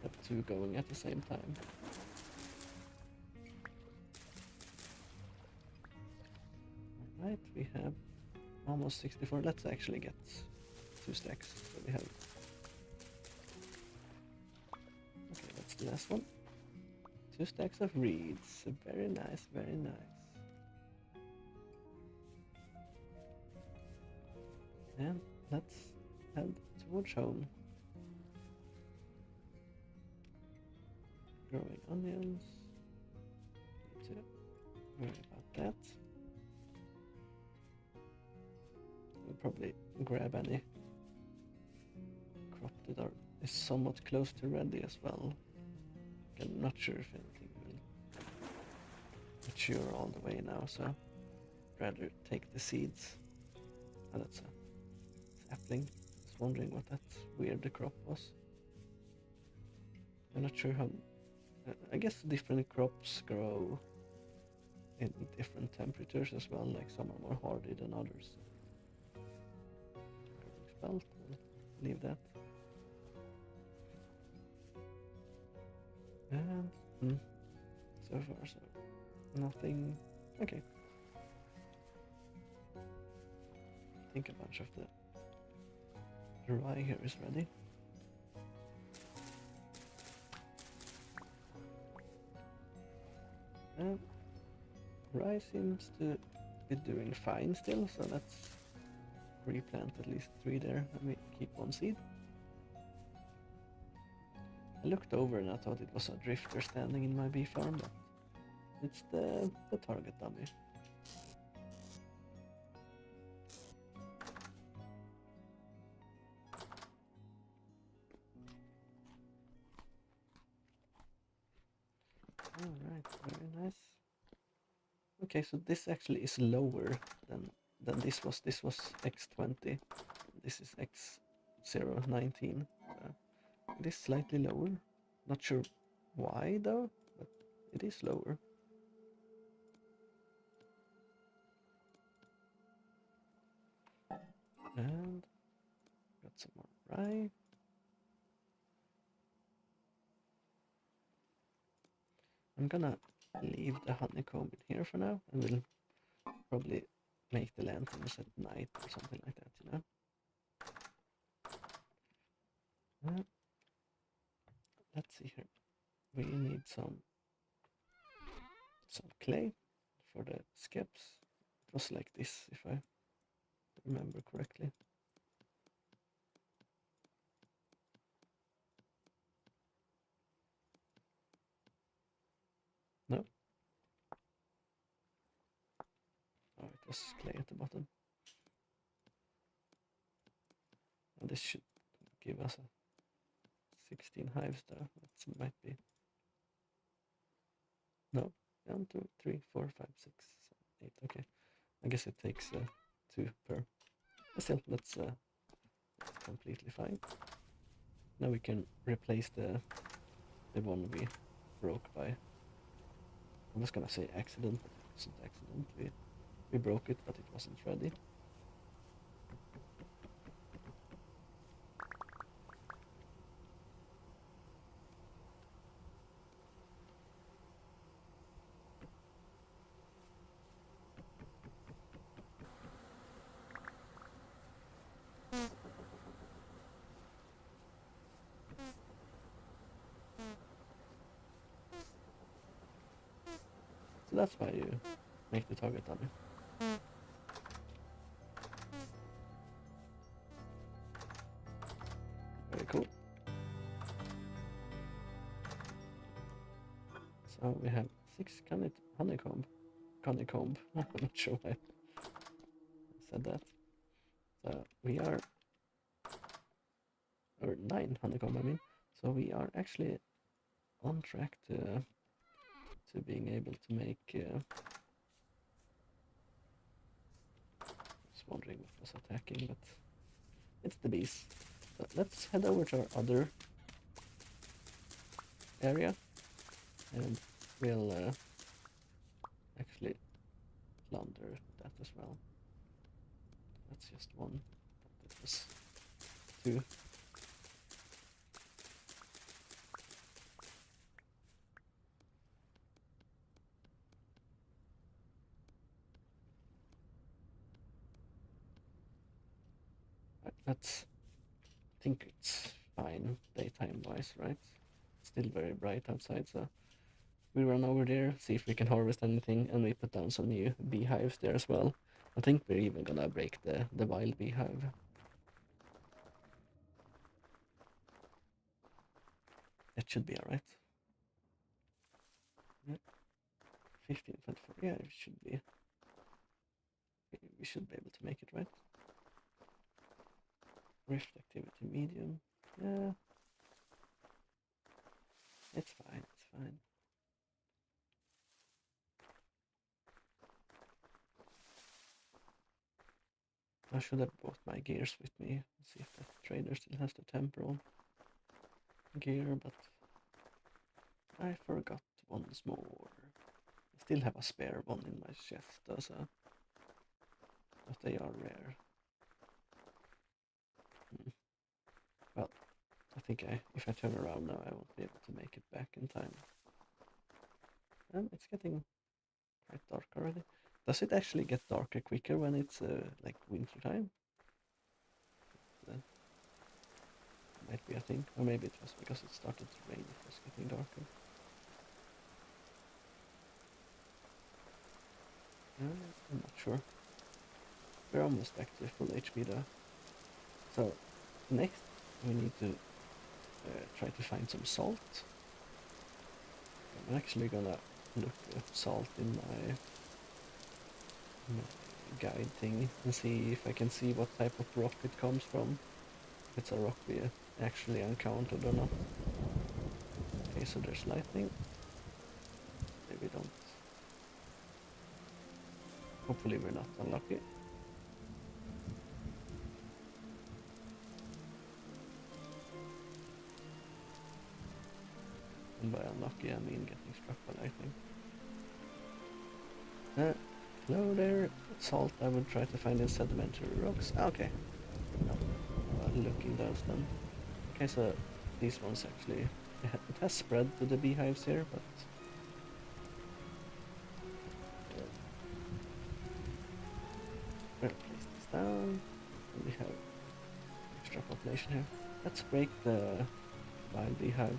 have 2 going at the same time. Alright, we have almost 64. Let's actually get 2 stacks. So we have... Okay, that's the last one. 2 stacks of reeds. Very nice, very nice. And let's head towards home. Growing onions. Need to worry about that. We'll probably grab any crop that is somewhat close to ready as well. I'm not sure if anything will mature all the way now, so I'd rather take the seeds. Oh, that's a sapling. I was wondering what that weird crop was. I'm not sure how... I guess different crops grow in different temperatures as well, like some are more hardy than others. Spelt, I'll leave that. And so far so nothing. Okay. I think a bunch of the rye here is ready. Rye seems to be doing fine still, so let's replant at least 3 there and we keep 1 seed. I looked over and I thought it was a drifter standing in my bee farm, but it's the target dummy. Alright, very nice. Okay, so this actually is lower than this was. This was X20. This is X019. It is slightly lower. Not sure why though, but it is lower. And got some more rye. I'm gonna leave the honeycomb in here for now, and we'll probably make the lanterns at night or something like that, you know? Let's see here. We need some clay for the skeps. It was like this, if I remember correctly. No? Oh, it was clay at the bottom. And this should give us a 16 hives though. That might be. No, 1, 2, 3, 4, 5, 6, 7, 8. Okay, I guess it takes 2 per. But still, that's completely fine. Now we can replace the one we broke by. I was gonna say accident, but it wasn't accident. We broke it, but it wasn't ready. So that's why you make the target dummy. Very cool. So we have 6 honeycomb. I'm not sure why I said that. So we are, or 9 honeycomb, I mean. So we are actually on track to being able to make. Just wondering what was attacking, but it's the bees. So let's head over to our other area, and we'll actually plunder that as well. That's just one. That was 2. Let's think it's fine daytime wise, right? It's still very bright outside, so we run over there, see if we can harvest anything, and we put down some new beehives there as well. I think we're even gonna break the wild beehive. That should be alright. 15, 24, yeah, it should be. We should be able to make it, right? Rift activity medium. Yeah. It's fine, it's fine. I should have brought my gears with me. Let's see if that trader still has the temporal gear, but I forgot once more. I still have a spare one in my chest, though, so but they are rare. Well, I think if I turn around now, I won't be able to make it back in time. And it's getting quite dark already. Does it actually get darker quicker when it's like winter time? That might be a thing, or maybe it was because it started to rain. It was getting darker. I'm not sure. We're almost back to full HP though. So next we need to try to find some salt. I'm actually gonna look up salt in my guide thing and see if I can see what type of rock it comes from. If it's a rock we actually encountered or not. Okay, so there's lightning. Maybe don't. Hopefully we're not unlucky. And by unlucky I mean getting struck by lightning. Hello there, salt I would try to find in sedimentary rocks. Okay. No. Looking those then. Okay, so these ones actually, it has spread to the beehives here, but we'll place this down. And we have extra population here. Let's break the wild beehive.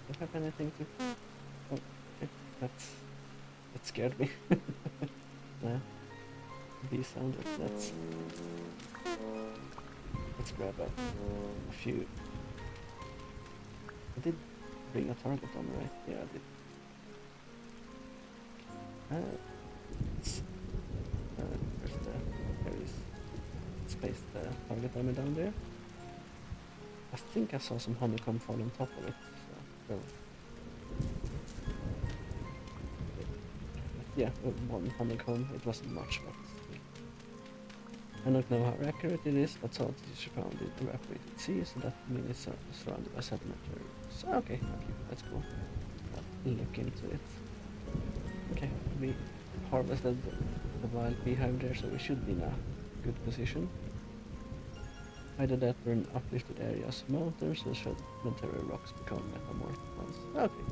Do I have anything to... Oh, okay. That scared me. Yeah. Bee sound, let's grab a few. I did bring a target on, right? Yeah, I did. Where's there is space the target armor down there. I think I saw some honeycomb fall on top of it, so yeah, one honeycomb, it wasn't much, but I don't know how accurate it is, but salt is found in evaporated sea, so that means it's surrounded by sedimentary. So okay, that's cool. I'll look into it. Okay, we harvested the wild beehive there, so we should be in a good position. Either that or in uplifted areas, mountains, or sedimentary rocks become metamorphic ones. Okay,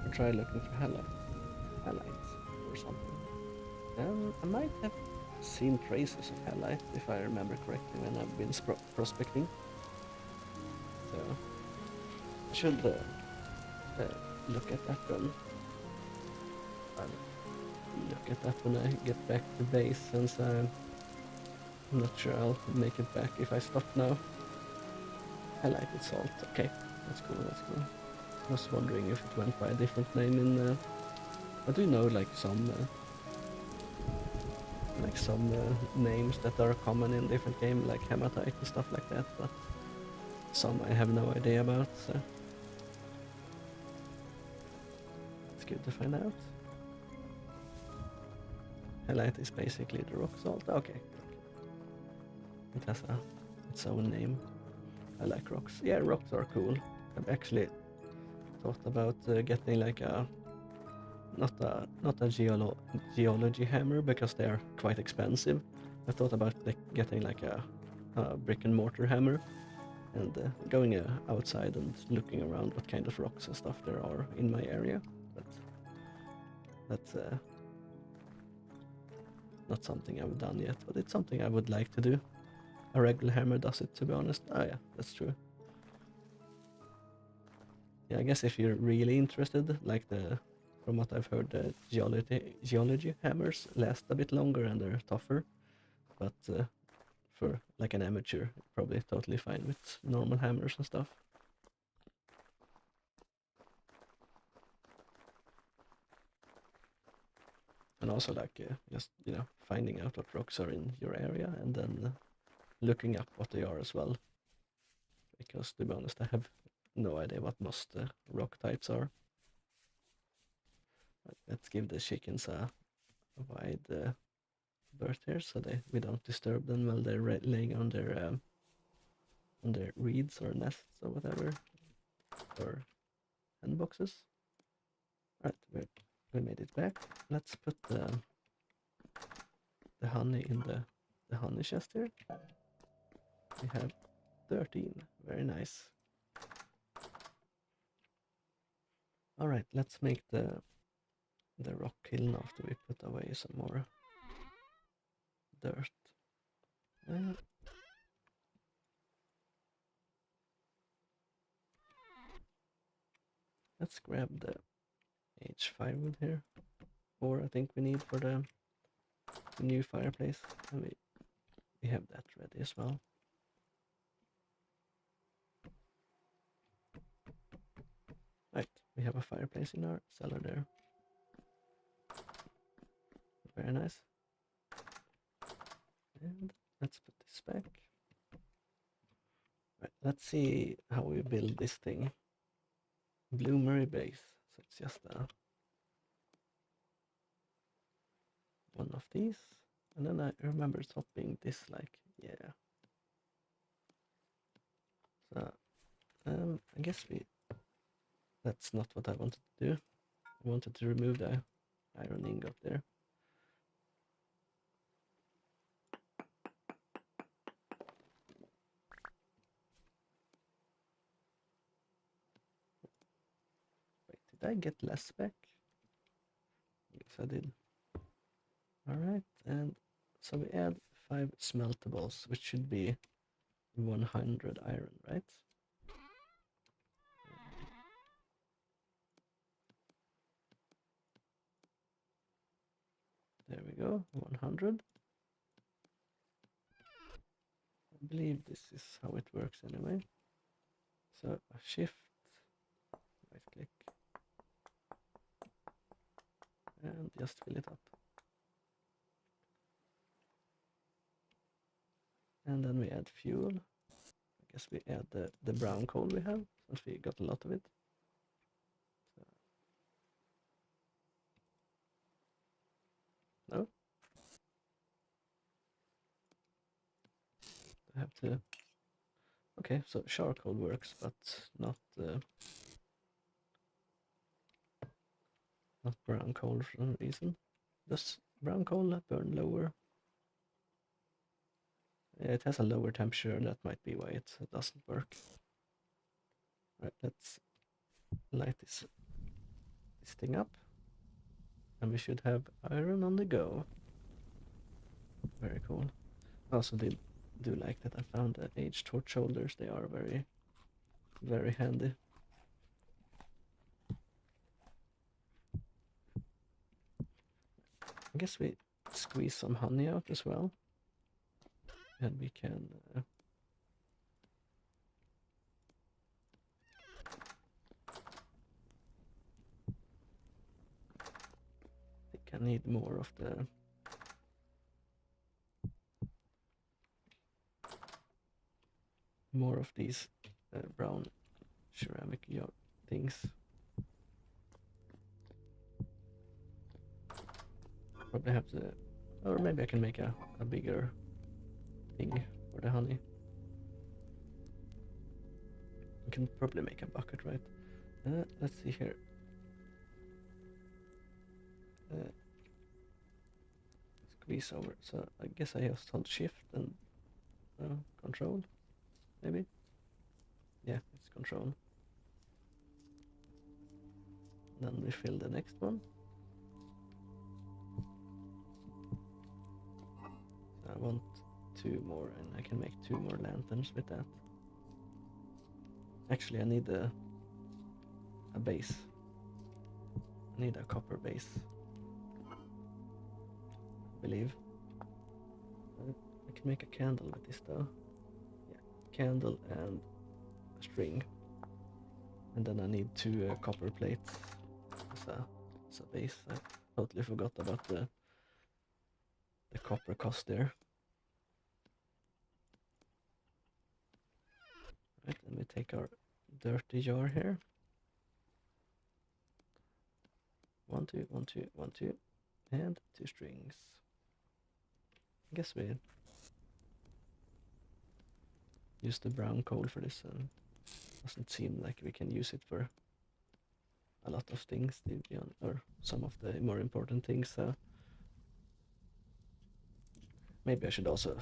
we'll try looking for halites or something. I might have seen traces of halite, if I remember correctly, when I've been prospecting. So I should look at that then. I'll look at that when I get back to base, since I'm not sure I'll make it back if I stop now. Highlighted salt. Okay, that's cool. I was wondering if it went by a different name in. I do know like some names that are common in different games, like hematite and stuff like that, but some I have no idea about, so it's good to find out. Halite is basically the rock salt. Okay. It has its own name. I like rocks. Yeah, rocks are cool. I've actually thought about getting like not a geology hammer, because they are quite expensive. I thought about getting like a brick and mortar hammer and going outside and looking around what kind of rocks and stuff there are in my area. But that's not something I've done yet, but it's something I would like to do. A regular hammer does it, to be honest. Oh yeah, that's true. Yeah, I guess if you're really interested, like from what I've heard, the geology hammers last a bit longer and they're tougher. But for like an amateur, probably totally fine with normal hammers and stuff. And also like just finding out what rocks are in your area and then looking up what they are as well. Because to be honest, I have no idea what most rock types are. But let's give the chickens a wide berth here, so we don't disturb them while they're laying on their reeds or nests or whatever, or hen boxes. Right, we made it back. Let's put the honey in the honey chest here. We have 13. Very nice. All right, let's make the rock kiln after we put away some more dirt. Let's grab the H5 wood here. 4 I think we need for the new fireplace. And we we have that ready as well. Right, we have a fireplace in our cellar there. Very nice. And let's put this back. Right, let's see how we build this thing. Bloomery base. So it's just one of these. And then I remember topping this like, yeah. So I guess that's not what I wanted to do. I wanted to remove the iron ingot there. Wait, did I get less back? Yes, I did. Alright, and so we add 5 smeltables, which should be 100 iron, right? There we go, 100. I believe this is how it works anyway. So a shift, right click, and just fill it up. And then we add fuel. I guess we add the brown coal we have, since we got a lot of it. So, no? I have to... Okay, so charcoal works, but not brown coal for some reason. Does brown coal burn lower? Yeah, it has a lower temperature, that might be why it doesn't work. Right, let's light this thing up. And we should have iron on the go. Very cool. I also do like that I found the aged torch holders. They are very, very handy. I guess we squeeze some honey out as well. And we can... I think I need more of the... more of these brown ceramic things. Probably have to... Or maybe I can make a bigger thing for the honey. I can probably make a bucket, right? Let's see here. Squeeze over. So I guess I just hold shift and control, maybe? Yeah, it's control. Then we fill the next one. I want 2 more, and I can make 2 more lanterns with that. Actually, I need a base. I need a copper base, I believe. I can make a candle with this though. Yeah, candle and a string. And then I need 2 copper plates as a base. I totally forgot about the copper cost there. Right, and we take our dirty jar here. 1, 2, 1, 2, 1, 2, and 2 strings. I guess we use the brown coal for this. Doesn't seem like we can use it for a lot of things, or some of the more important things. Maybe I should also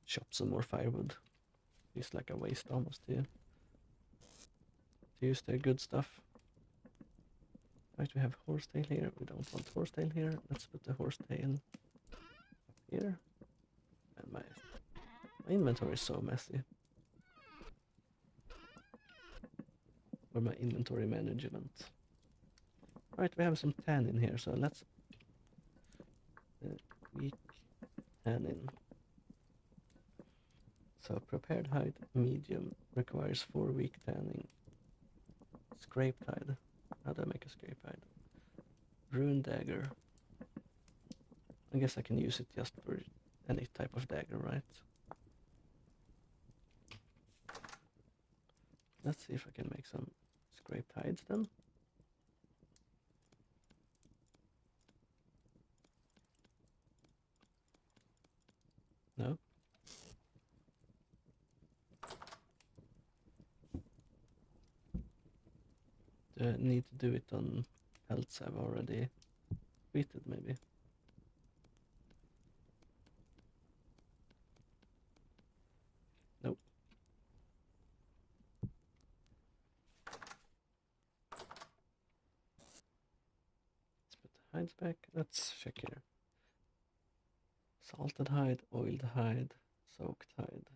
chop some more firewood. It's like a waste almost to use the good stuff. Right, we have horsetail here. We don't want horsetail here. Let's put the horsetail up here. And my inventory is so messy. Or my inventory management. Right, we have some tan in here, so let's weak tannin. So prepared hide, medium, requires 4 week tanning. Scraped hide. How do I make a scraped hide? Rune dagger. I guess I can use it just for any type of dagger, right? Let's see if I can make some scraped hides then. No? Do I need to do it on pelts I've already treated, maybe? Nope. Let's put the hides back. Let's check here. Salted hide, oiled hide, soaked hide.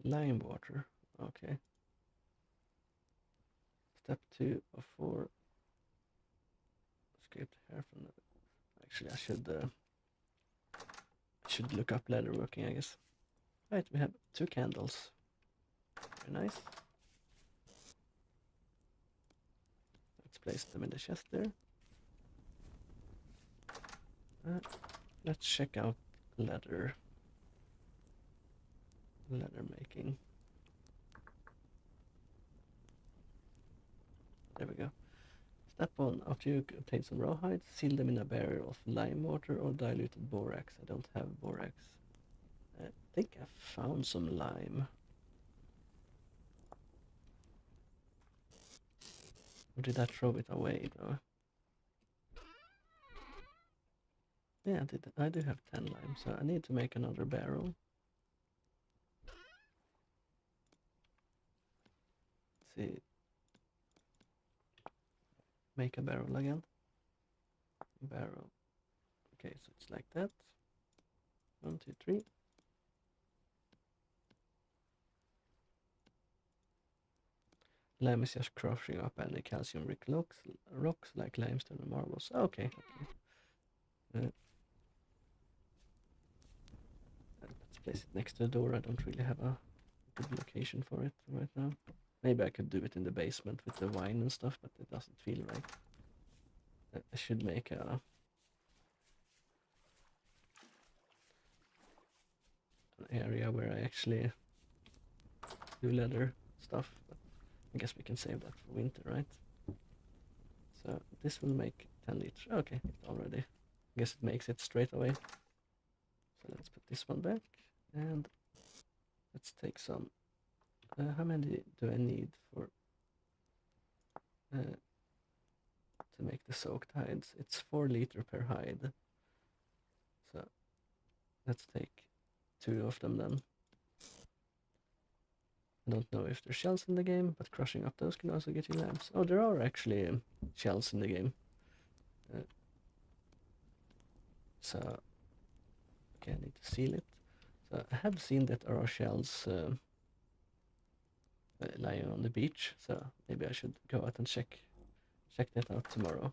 Lime water. Okay. Step 2 of 4. Scrape the hair from the... Actually, I should look up leather working, I guess. Right, we have 2 candles. Very nice. Let's place them in the chest there. Let's check out leather making. There we go. Step 1. After you obtain some rawhide, seal them in a barrel of lime water or diluted borax. I don't have borax. I think I found some lime. Or did I throw it away though? Yeah, I do have 10 lime, so I need to make another barrel. Let's see. Make a barrel again. Barrel. Okay, so it's like that. 1, 2, 3. Lime is just crushing up any calcium-rich rocks like limestone and marbles. Okay. Let's place it next to the door. I don't really have a good location for it right now. Maybe I could do it in the basement with the wine and stuff, but it doesn't feel right. I should make an area where I actually do leather stuff, but I guess we can save that for winter, right? So this will make 10 liters. Okay, it already. I guess it makes it straight away. So let's put this one back, and let's take some. How many do I need for to make the soaked hides? It's 4 liters per hide. So let's take 2 of them then. I don't know if there's shells in the game, but crushing up those can also get you lamps. Oh, there are actually shells in the game. So, okay, I need to seal it. So I have seen that there are shells lying on the beach, so maybe I should go out and check that out tomorrow.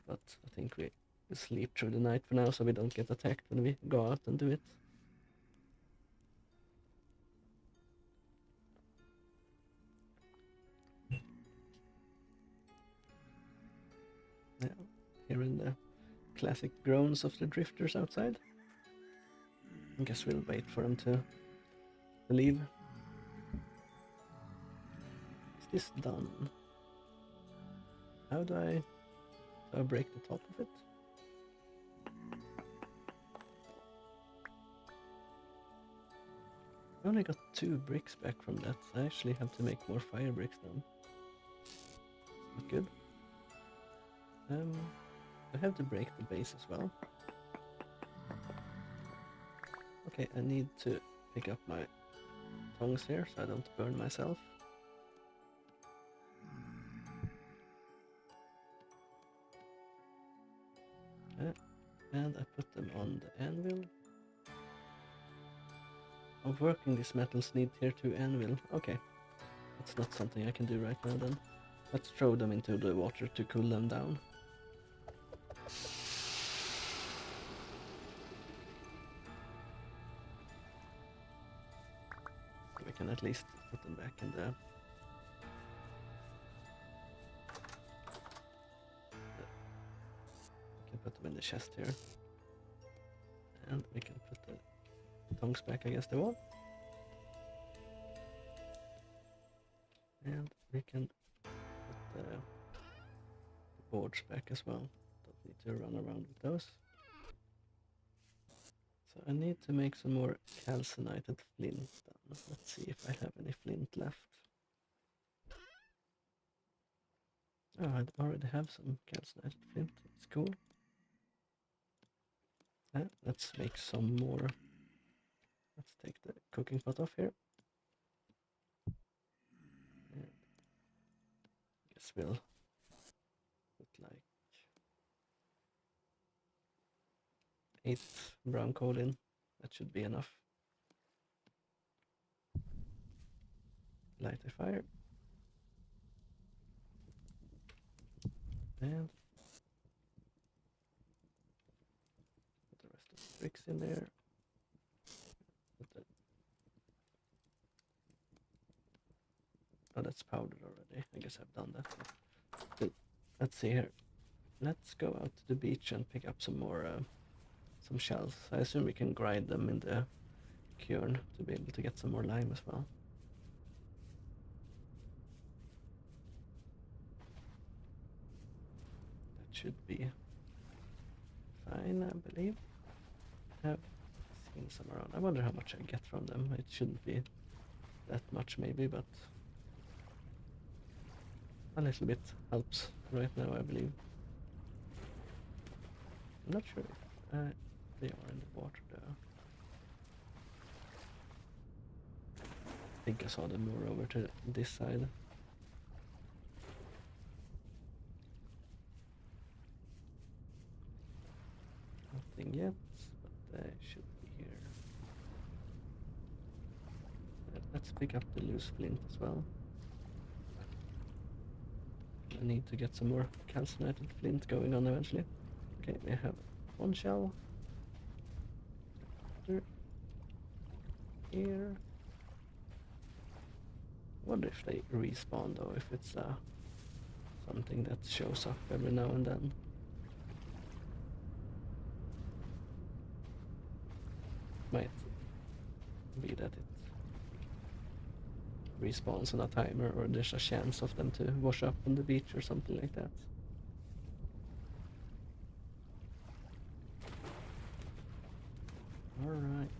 But I think we sleep through the night for now, so we don't get attacked when we go out and do it. Yeah, hearing the classic groans of the drifters outside. I guess we'll wait for them to leave. Is this done? How do I break the top of it? I only got 2 bricks back from that. I actually have to make more fire bricks now. Not good. I have to break the base as well. Okay, I need to pick up my tongs here so I don't burn myself. And I put them on the anvil. Of working these metals need tier 2 anvil. Okay, that's not something I can do right now then. Let's throw them into the water to cool them down. can at least put them back in the... We can put them in the chest here. And we can put the tongs back against the wall. And we can put the boards back as well. Don't need to run around with those. So I need to make some more calcinated flint then. Let's see if I have any flint left. Oh, I already have some calcinated flint. It's cool. Let's make some more. Let's take the cooking pot off here. And I guess we'll put like 8 brown coal in. That should be enough. Light a fire. And put the rest of the bricks in there. Oh, that's powdered already. I guess I've done that. But let's see here. Let's go out to the beach and pick up some more, some shells. I assume we can grind them in the kiln to be able to get some more lime as well. That should be fine, I believe. I've seen some around. I wonder how much I get from them. It shouldn't be that much maybe, but a little bit helps right now, I believe. I'm not sure if they are in the water though. I think I saw them more over to this side. Nothing yet, but they should be here. Let's pick up the loose flint as well. I need to get some more calcinated flint going on eventually. Okay, we have 1 shell. Here. Wonder if they respawn though, if it's something that shows up every now and then. Might be that it respawns on a timer, or there's a chance of them to wash up on the beach or something like that. Alright,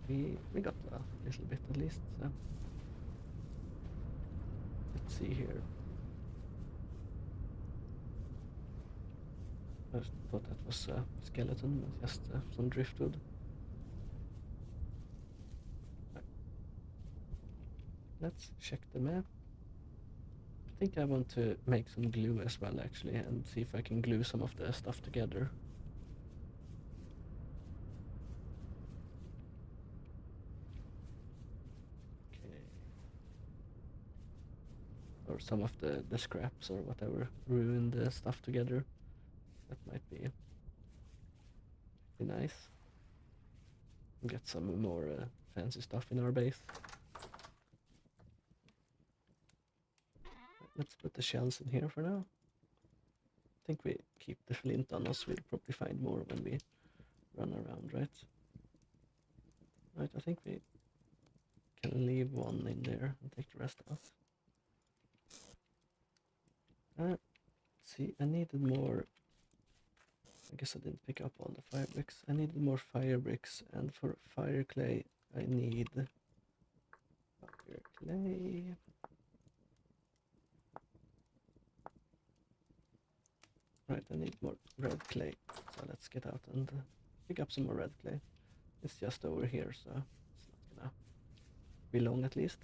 we got a little bit at least, so let's see here. I thought that was a skeleton, but just some driftwood. Let's check the map. I think I want to make some glue as well actually, and see if I can glue some of the stuff together. Okay. Or some of the scraps or whatever, ruin the stuff together. That might be nice. Get some more fancy stuff in our base. Let's put the shells in here for now. I think we keep the flint on us. We'll probably find more when we run around, right? Right, I think we can leave one in there and take the rest out. Let's see, I needed more. I guess I didn't pick up all the fire bricks. I needed more fire bricks, and for fire clay I need fire clay. Right, I need more red clay, so let's get out and pick up some more red clay. It's just over here, so it's not gonna be long at least.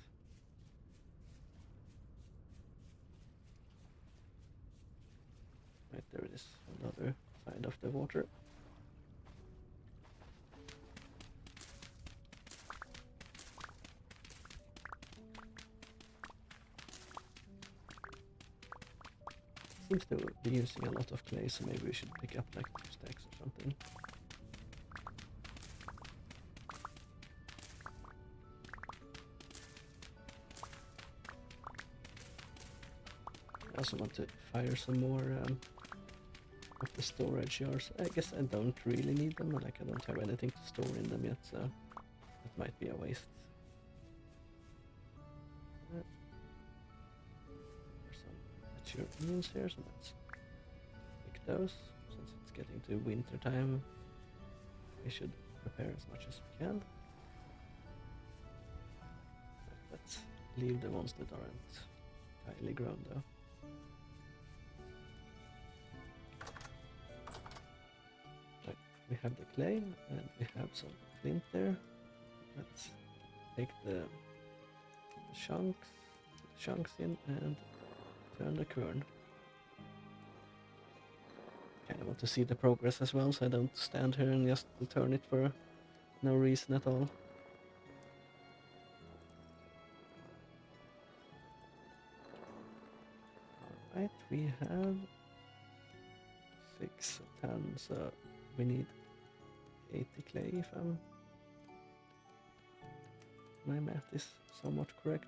Right, there it is, on the other side of the water. Seems to be using a lot of clay, so maybe we should pick up like 2 stacks or something. I also want to fire some more of the storage jars. I guess I don't really need them, like I don't have anything to store in them yet, so it might be a waste. There's some mature onions here, so let's pick those. Since it's getting to winter time, we should prepare as much as we can. Let's leave the ones that aren't highly grown though. Right, we have the clay and we have some flint there. Let's take the chunks in and turn the quern. Kind of want to see the progress as well, so I don't stand here and just turn it for no reason at all. Alright, we have 6, 10, so we need 80 clay if my math is somewhat correct.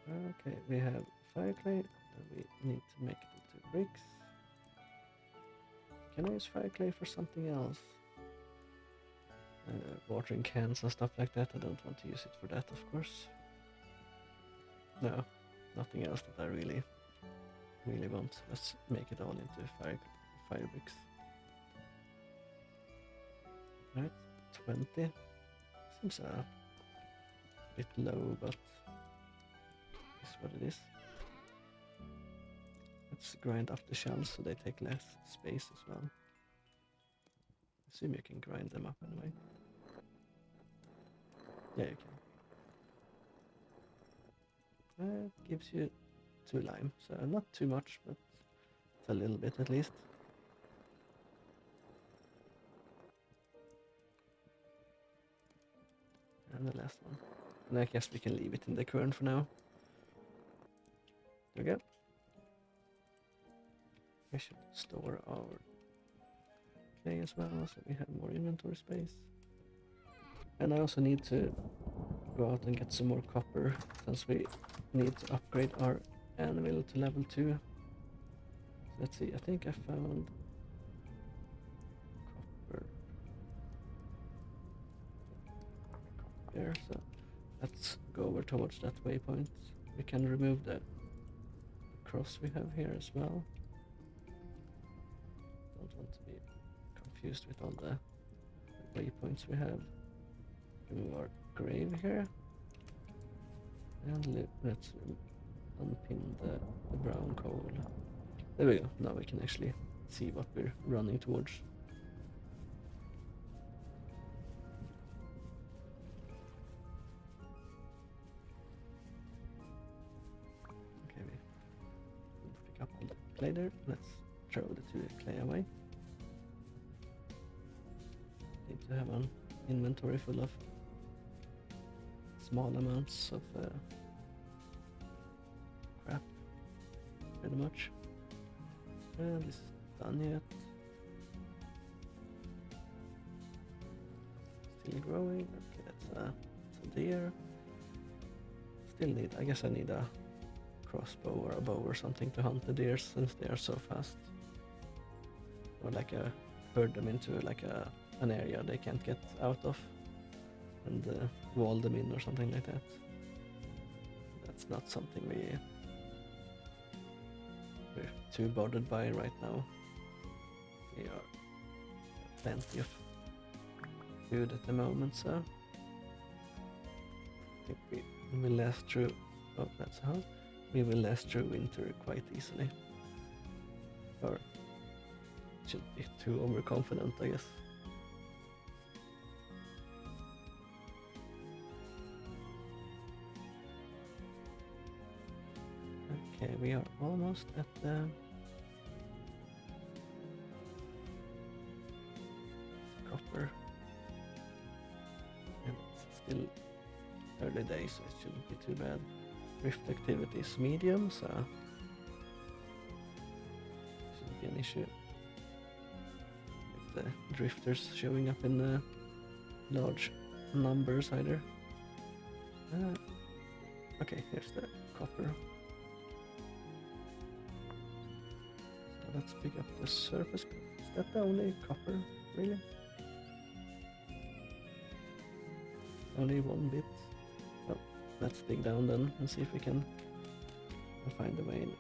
Okay, we have fire clay, and we need to make it into bricks. Can I use fire clay for something else? Watering cans and stuff like that. I don't want to use it for that, of course. No, nothing else that I really want. Let's make it all into fire bricks. Right, 20. Seems a bit low, but is what it is. Let's grind up the shells so they take less space as well. Assume you can grind them up anyway. Yeah, you can. It gives you 2 lime, so not too much, but it's a little bit at least. And the last one. And I guess we can leave it in the quern for now. There we go. We should store our clay as well, so we have more inventory space. And I also need to go out and get some more copper, since we need to upgrade our anvil to level 2. So let's see, I think I found copper there, so let's go over towards that waypoint. We can remove the cross we have here as well. Don't want to be confused with all the waypoints we have. Remove our grave here. And let's unpin the brown coal. There we go. Now we can actually see what we're running towards. Okay, we need to pick up all the clay there. Let's throw the 2 clay away. Need to have an inventory full of small amounts of crap, pretty much. And this is done yet. Still growing. Okay, that's a deer. Still need, I guess I need a crossbow or a bow or something to hunt the deer, since they are so fast. Or like herd them into like an area they can't get out of, and wall them in or something like that. That's not something we're too bothered by right now. We are plenty of food at the moment, so I think we will last through. Oh, that's how we will last through winter quite easily. Or shouldn't be too overconfident, I guess. Okay, we are almost at the copper, and it's still early days, so it shouldn't be too bad. Rift activity is medium, so shouldn't be an issue. With the drifters showing up in large numbers either. Okay, here's the copper. So let's pick up the surface. Is that the only copper, really? Only one bit. So let's dig down then and see if we can find a way in.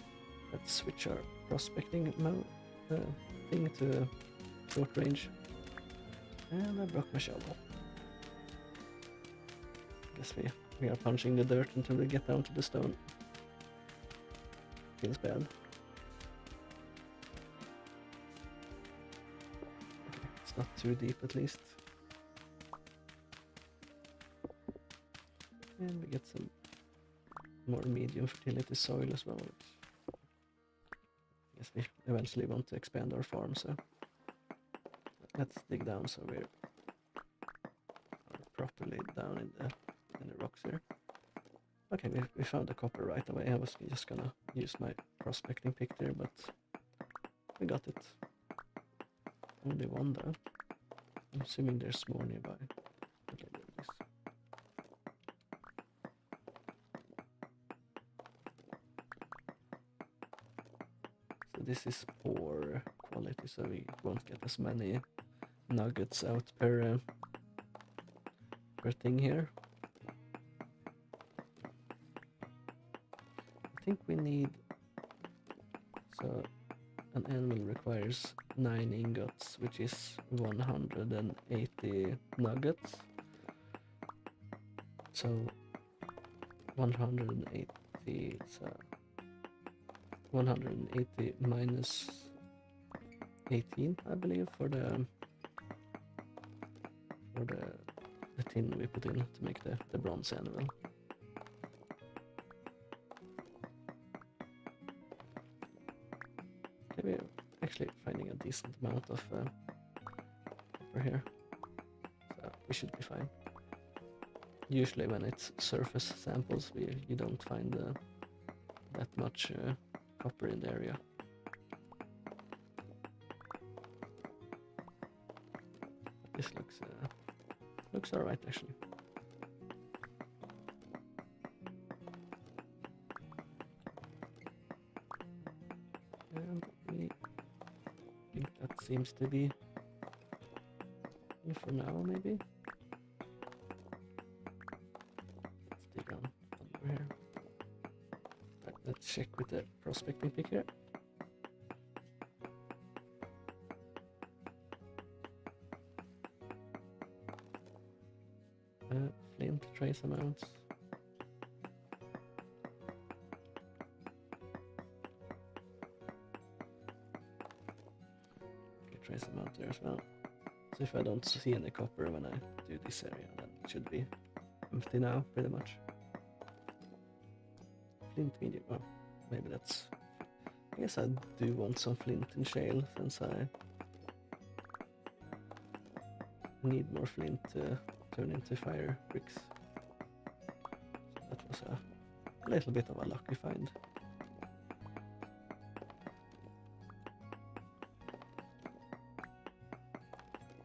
Let's switch our prospecting thing to short range. And I broke my shovel. Guess we are punching the dirt until we get down to the stone. Feels bad. Okay, it's not too deep at least. And we get some more medium fertility soil as well. I guess we eventually want to expand our farm, so let's dig down so we're properly down in the rocks here. Okay, we found the copper right away. I was just gonna use my prospecting pick there, but we got it. Only one though. I'm assuming there's more nearby. Okay, there it is. So this is poor quality, so we won't get as many nuggets out per thing here. I think we need, so an anvil requires 9 ingots, which is 180 nuggets. So 180, so 180 minus 18, I believe, for the tin we put in to make the bronze anvil. Okay, we're actually finding a decent amount of copper here, so we should be fine. Usually when it's surface samples, you don't find that much copper in the area. This looks alright actually. And we think that seems to be it for now, maybe. Let's dig on over here. Right, let's check with the prospecting pick here. Flint trace amounts. Okay, trace amount there as well. So if I don't see any copper when I do this area, then it should be empty now, pretty much. Flint medium, oh, maybe that's... I guess I do want some flint in shale, since I need more flint to turn into fire bricks. So that was a little bit of a lucky find.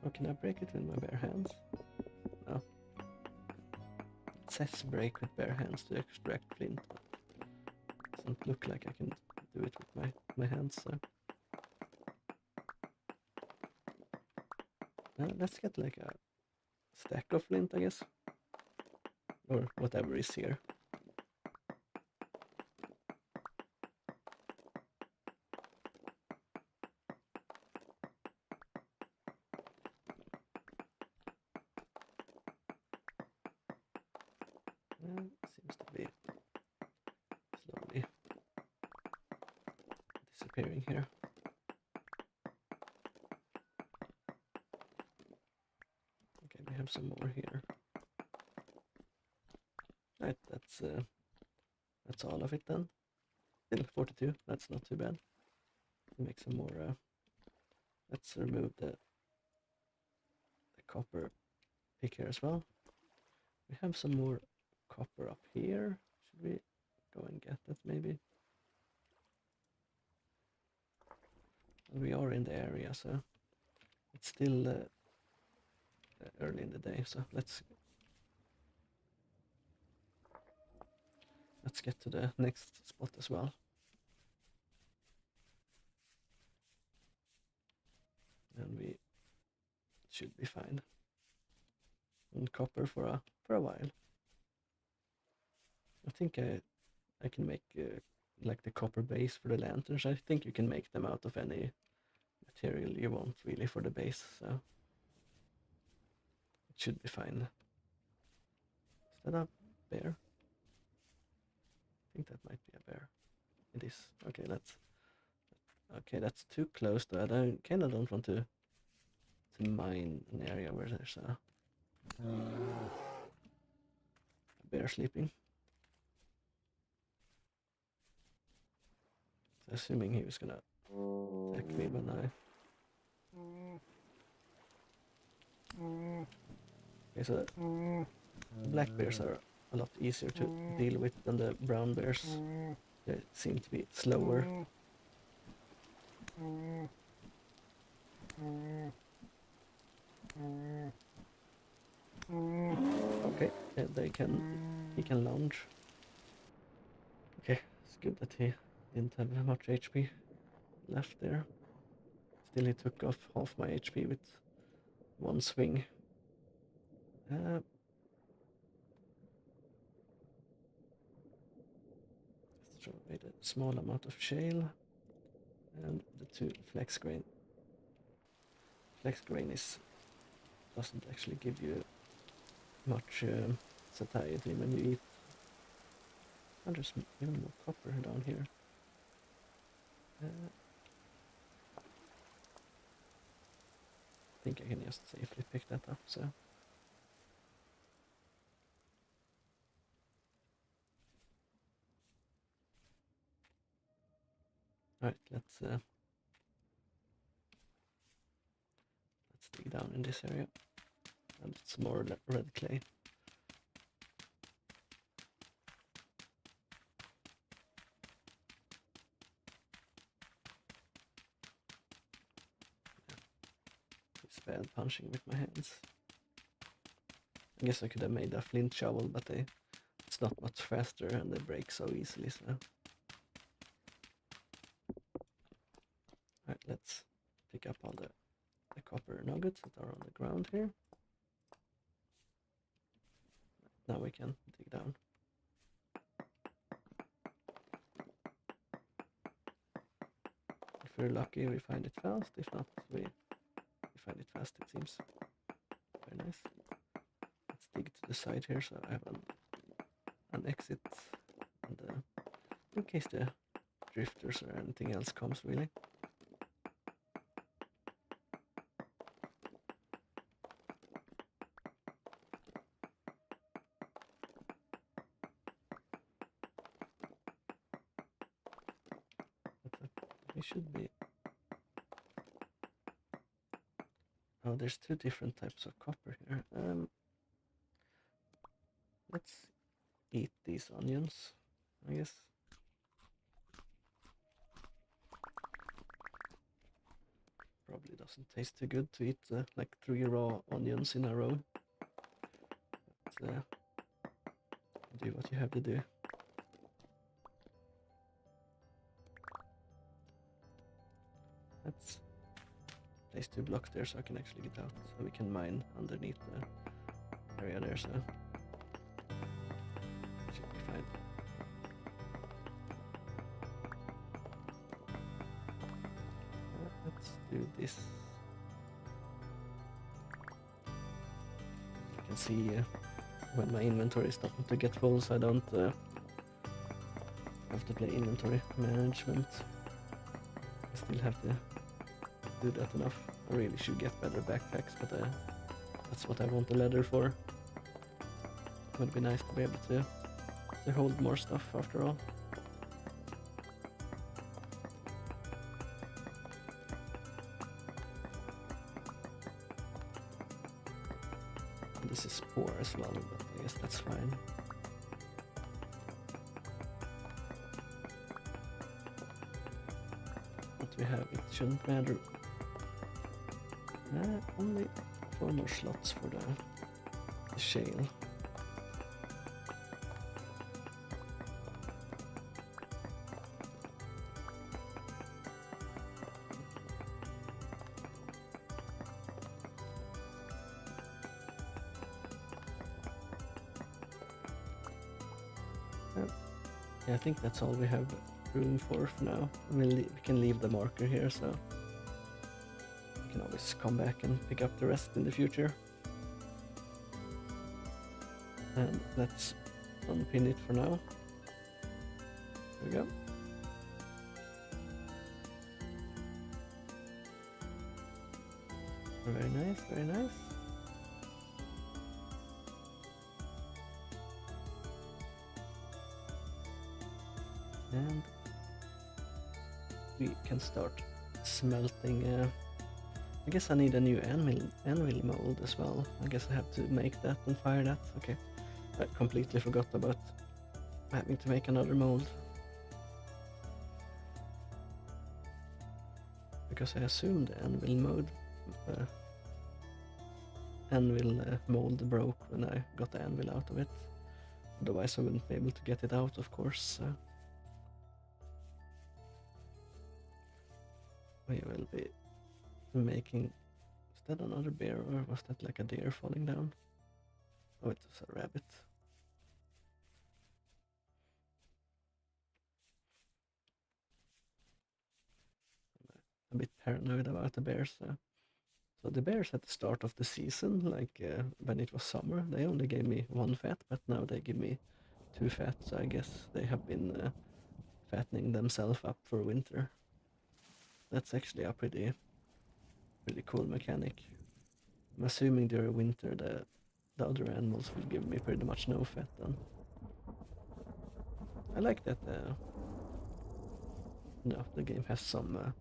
Or can I break it with my bare hands? No. It says break with bare hands to extract flint, but it doesn't look like I can do it with my hands, so... Let's get like a stack of flint, I guess. Or whatever is here. Seems to be slowly disappearing here. Okay, we have some more here. Right, that's all of it then. Still 42, that's not too bad. Make some more. Let's remove the copper pick here as well. We have some more copper up here. Should we go and get that maybe? We are in the area, so it's still early in the day, so let's let's get to the next spot as well. And we should be fine. And copper for a while. I think I can make like the copper base for the lanterns. I think you can make them out of any material you want really for the base, so it should be fine. Is that a bear? I think that might be a bear. It is. Okay, that's too close though. I kinda don't want to mine an area where there's a bear sleeping. So assuming he was gonna attack me when I... Okay, so the black bears are a lot easier to deal with than the brown bears. They seem to be slower. Okay, he can lounge. Okay, it's good that he didn't have much HP left there. Still, he took off half my HP with one swing. Let's throw away the small amount of shale and the 2 flex grain. Flex grain doesn't actually give you much satiety when you eat. Oh, there's even more copper down here. I think I can just safely pick that up, so... Alright, let's dig down in this area. And it's more red clay. It's bad punching with my hands. I guess I could have made a flint shovel, but it's not much faster and they break so easily, so... Alright, let's pick up all the copper nuggets that are on the ground here. Now we can dig down. If we're lucky, we find it fast. If not, we find it fast, it seems. Very nice. Let's dig to the side here so I have an exit and in case the drifters or anything else comes, really. It should be... Oh, there's 2 different types of copper here. Let's eat these onions, I guess. Probably doesn't taste too good to eat like 3 raw onions in a row. But do what you have to do. Let's place 2 blocks there so I can actually get out, so we can mine underneath the area there, so it should be fine. Let's do this. You can see when my inventory is starting to get full, so I don't have to play inventory management. I still have to do that enough. I really should get better backpacks, but that's what I want the leather for. It would be nice to be able to hold more stuff after all. And this is poor as well, but I guess that's fine. What we have, it shouldn't matter. Only 4 more slots for the shale. Yeah, I think that's all we have room for now. We can leave the marker here, so we can always come back and pick up the rest in the future. And let's unpin it for now. There we go. Very nice, very nice. And we can start smelting. I guess I need a new anvil mold as well. I guess I have to make that and fire that. Okay, I completely forgot about having to make another mold. Because I assumed the anvil mold broke when I got the anvil out of it. Otherwise I wouldn't be able to get it out, of course. We will be making... Is that another bear, or was that like a deer falling down? Oh, it was a rabbit. I'm a bit paranoid about the bears. So the bears at the start of the season, like when it was summer, they only gave me 1 fat, but now they give me 2 fat, so I guess they have been fattening themselves up for winter. That's actually a pretty cool mechanic. I'm assuming during winter the other animals will give me pretty much no fat then. I like that the game has some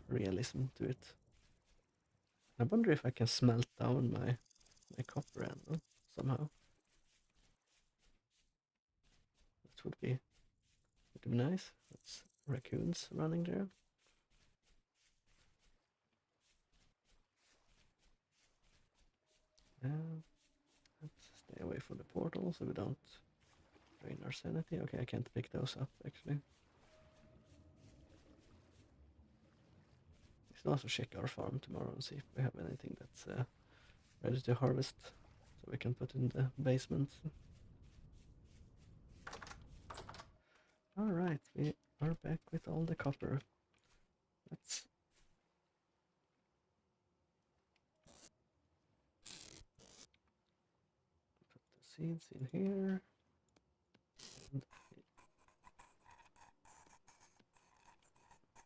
realism to it. I wonder if I can smelt down my copper anvil somehow. That would be nice. That's raccoons running there. Let's stay away from the portal so we don't drain our sanity. Okay, I can't pick those up actually. We should also check our farm tomorrow and see if we have anything that's ready to harvest, so we can put in the basement. Alright, we are back with all the copper. Let's put the seeds in here. And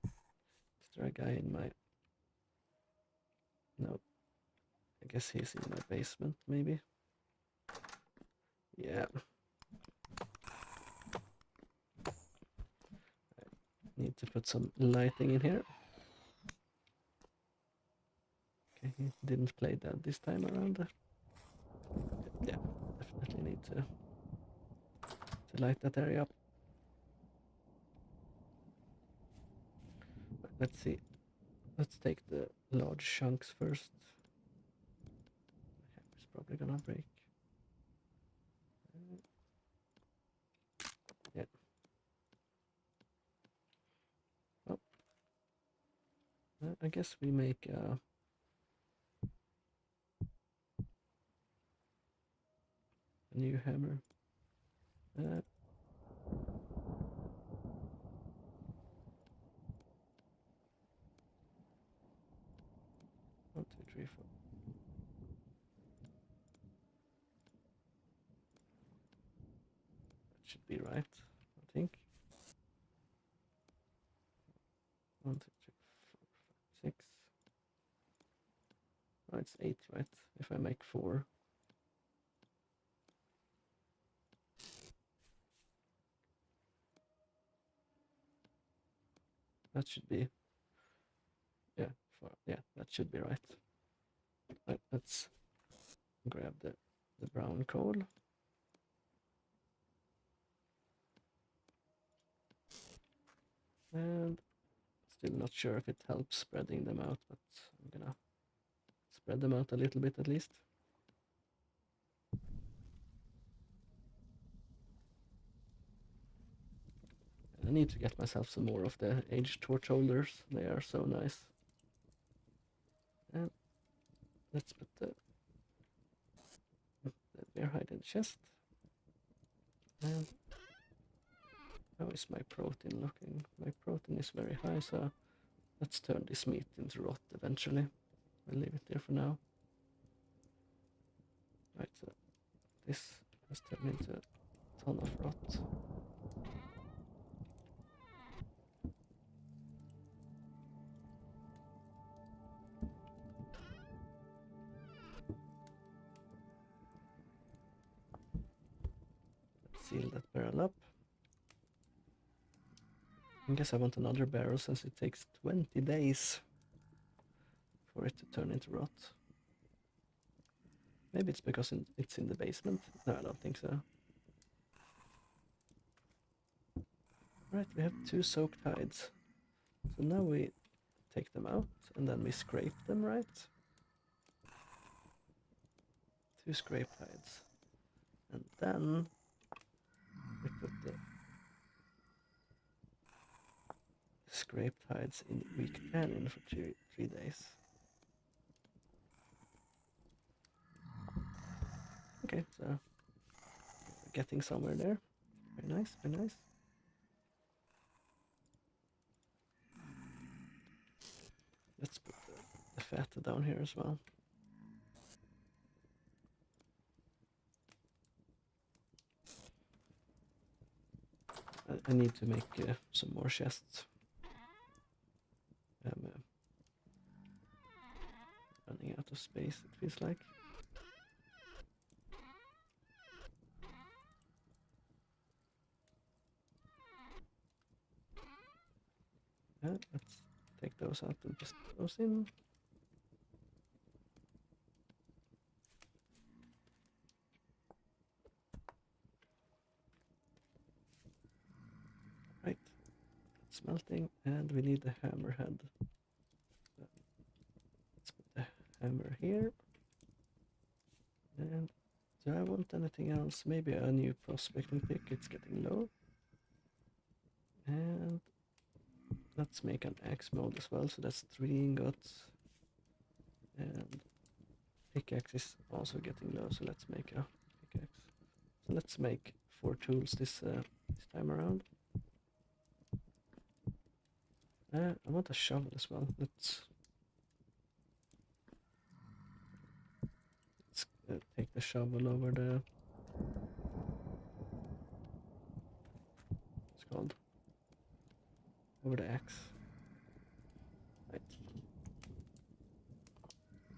is there a guy in my... No, I guess he's in my basement maybe. Yeah. I need to put some lighting in here. Okay, he didn't play that this time around. Yeah, definitely need to light that area up. But let's see. Let's take the large chunks first. My hammer's probably gonna break. Yeah. Well, I guess we make a new hammer. 1, 2, 3, 4. That should be right, I think. 1, 2, 3, 4, 5, 6. Oh, it's 8, right? If I make 4. That should be... Yeah, 4. Yeah, that should be right. Right, let's grab the brown coal. And still not sure if it helps spreading them out, but I'm gonna spread them out a little bit at least. I need to get myself some more of the aged torch holders. They are so nice. And let's put the bear hide in the chest. And How is my protein looking? My protein is very high, so let's turn this meat into rot eventually. I'll leave it there for now. Right, so this has turned into a ton of rot. Let's seal that barrel up. I guess I want another barrel since it takes 20 days for it to turn into rot. Maybe it's because it's in the basement. No, I don't think so. Right, we have 2 soaked hides. So now we take them out and then we scrape them, right? 2 scraped hides. And then we put the scraped hides in weak tannin for 3 days. Okay, so we're getting somewhere there. Very nice, very nice. Let's put the fat down here as well. I need to make some more chests. I'm running out of space, it feels like. Let's take those out and just put those in. Right, smelting, and we need the hammerhead. Let's put the hammer here. And do I want anything else? Maybe a new prospecting pick, it's getting low. And let's make an axe mold as well, so that's 3 ingots. And pickaxe is also getting low, so let's make a pickaxe. So let's make 4 tools this time around. I want a shovel as well. Let's take the shovel over the... What's it called? Over the axe. Right.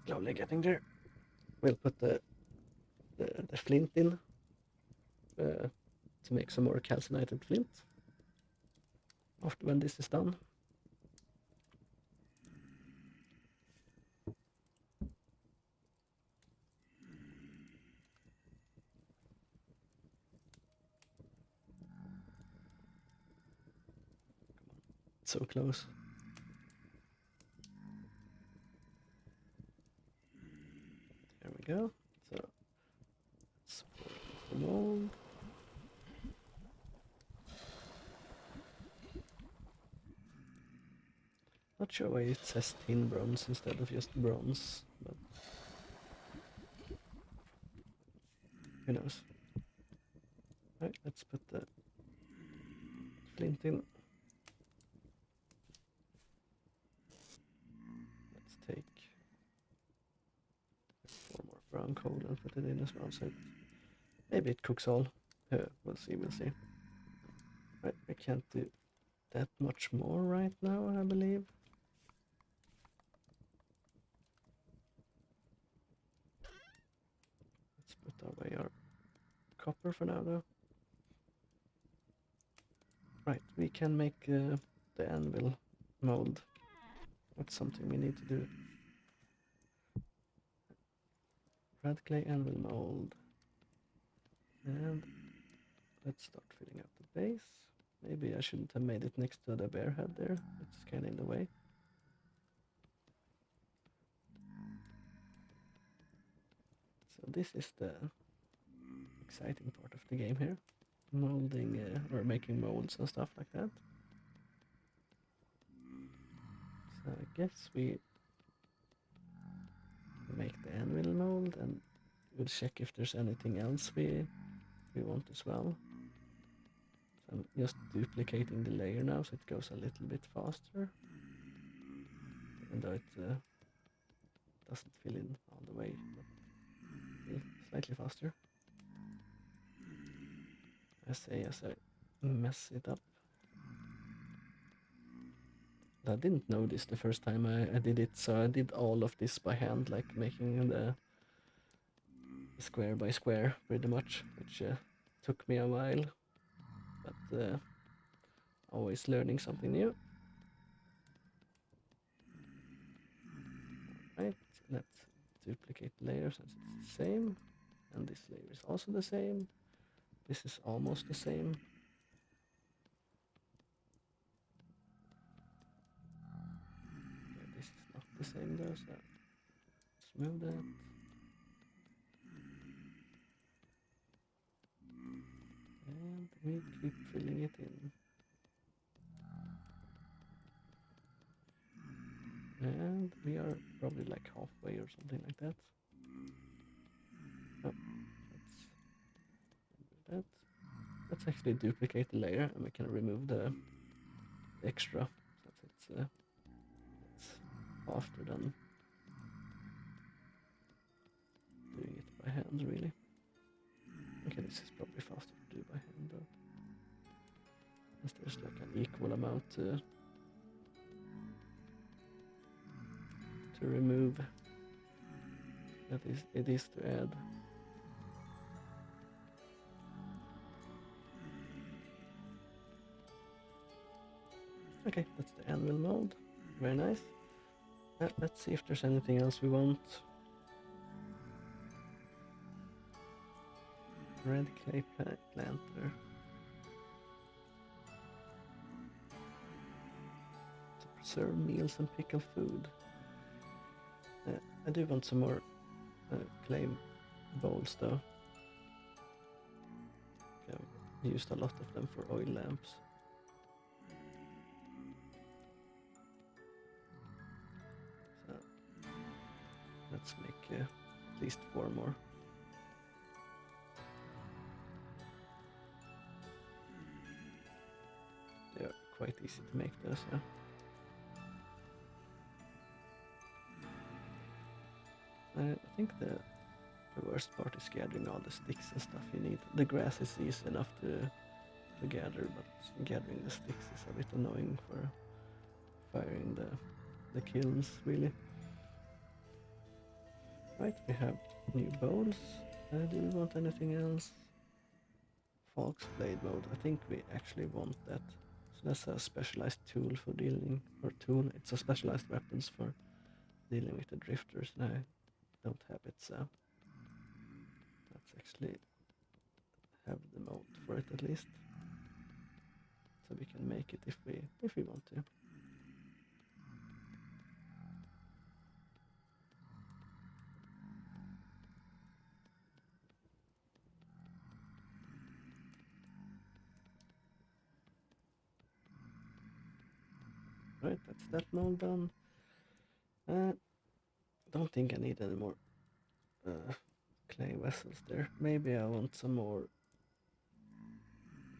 Slowly getting there. We'll put the flint in to make some more calcinated flint after when this is done. So close. There we go. So let's pour the mold. Not sure why it says tin bronze instead of just bronze, but who knows. Right, let's put the flint in. Let's take 4 more brown coal and put it in as well, so maybe it cooks all. We'll see, we'll see. Right, I can't do that much more right now, I believe. Let's put away our copper for now, though. Right, we can make the anvil mold. That's something we need to do. Red clay anvil mold. And let's start filling up the base. Maybe I shouldn't have made it next to the bear head there. It's kind of in the way. So this is the exciting part of the game here. Molding or making molds and stuff like that. So I guess we make the anvil mold and we'll check if there's anything else we want as well. So I'm just duplicating the layer now so it goes a little bit faster. Even though it doesn't fill in all the way, but still slightly faster. As I mess it up. I didn't know this the first time I did it, so I did all of this by hand, like making the square by square pretty much, which took me a while, but always learning something new. Right, let's duplicate the layer since it's the same, and this layer is also the same. This is almost the same. Okay, this is not the same though, so let's move that. And we keep filling it in. And we are probably like halfway or something like that. Oh, let's actually duplicate the layer, and we can remove the extra since it's faster than doing it by hand, really. Okay, this is probably faster to do by hand though, as there's like an equal amount to remove. That is, it is to add. Okay, that's the anvil mode. Very nice. Let's see if there's anything else we want. Red clay planter. To preserve meals and pickle food. I do want some more clay bowls though. I've used a lot of them for oil lamps. So let's make at least 4 more. They're quite easy to make those, yeah. I think the worst part is gathering all the sticks and stuff you need. The grass is easy enough to gather, but gathering the sticks is a bit annoying for firing the kilns, really. Right, we have new bowls. Do we want anything else? Falk's blade mode. I think we actually want that. So that's a specialized tool for dealing, or tool. It's a specialized weapons for dealing with the drifters, and I don't have it, so let's actually have the mode for it at least, so we can make it if we want to. Right, that's that mode done. Don't think I need any more clay vessels there. Maybe I want some more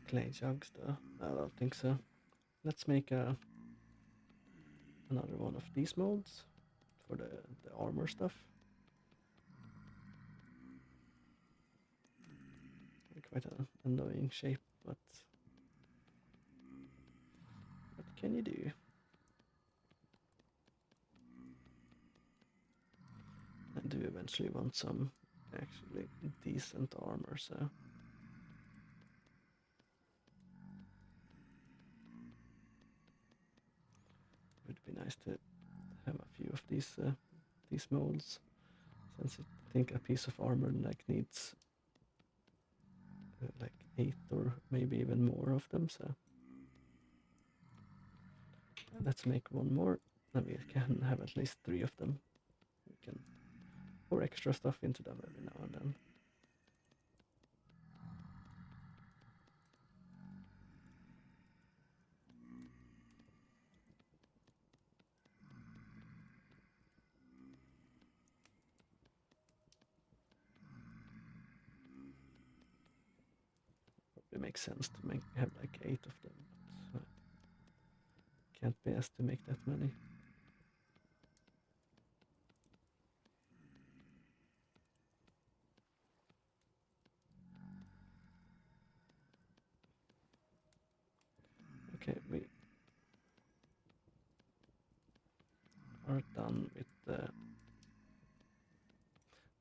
clay jugs though. I don't think so. Let's make another one of these modes for the armor stuff. Quite an annoying shape, but what can you do? I do eventually want some actually decent armor, so it would be nice to have a few of these molds, since I think a piece of armor like needs like 8 or maybe even more of them. So let's make one more, and we can have at least 3 of them. We can pour extra stuff into them every now and then. It makes sense to have like 8 of them, but can't be asked to make that many. Okay, we are done with the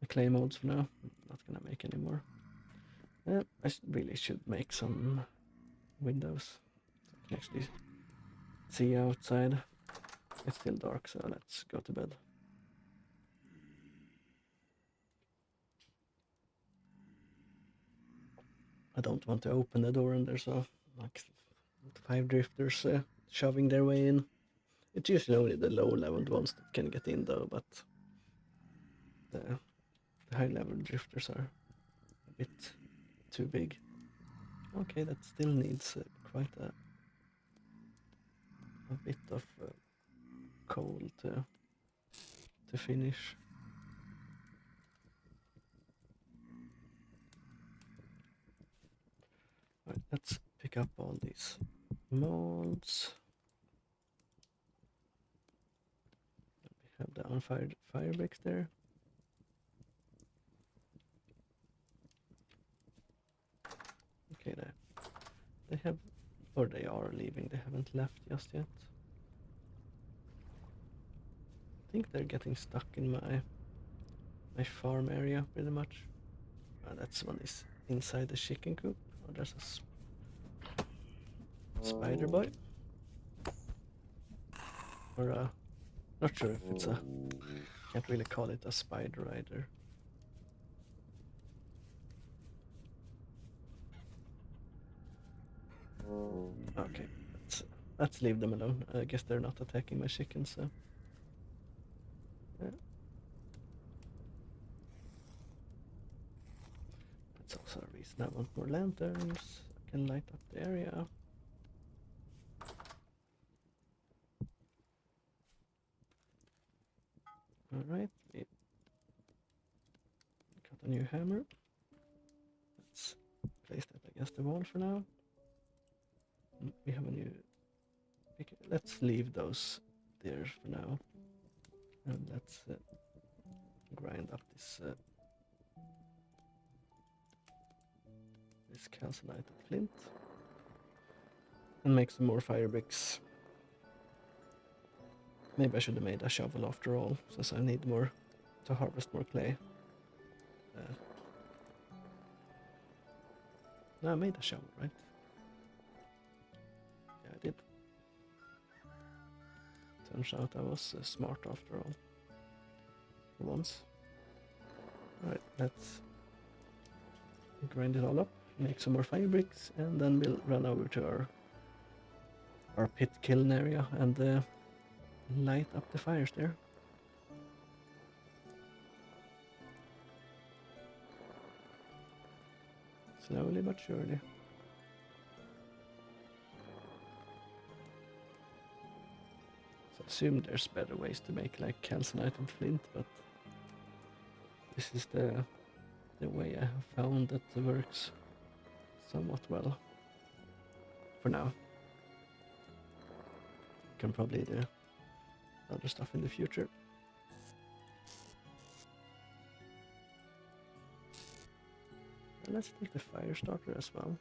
clay modes for now. I'm not gonna make any more. I really should make some windows so I can actually see outside. It's still dark, so let's go to bed. I don't want to open the door and there's like 5 drifters shoving their way in. It's usually only the low-leveled ones that can get in though, but the high-level drifters are a bit too big. Okay, that still needs quite a bit of coal to finish. Right, let's pick up all these molds. We have the unfired fire bricks there. Okay, they have, or they are leaving. They haven't left just yet. I think they're getting stuck in my farm area pretty much. That's one is inside the chicken coop. Oh, there's a spider boy. Or not sure if it's a, can't really call it a spider either. Okay, let's leave them alone. I guess they're not attacking my chickens, so. Yeah. That's also a reason I want more lanterns. I can light up the area. Alright, we got a new hammer. Let's place that against the wall for now. We have a new... Let's leave those there for now. And let's grind up this calcinite flint. And make some more fire bricks. Maybe I should have made a shovel after all, since I need more to harvest more clay. No, I made a shovel, right? Yeah, I did. Turns out I was smart after all. For once. Alright, let's grind it all up, make some more fire bricks, and then we'll run over to our pit kiln area and light up the fires there. Slowly but surely. So I assume there's better ways to make like calcinite and flint, but this is the way I have found that works somewhat well for now. Can probably do other stuff in the future. And let's take the fire starter as well.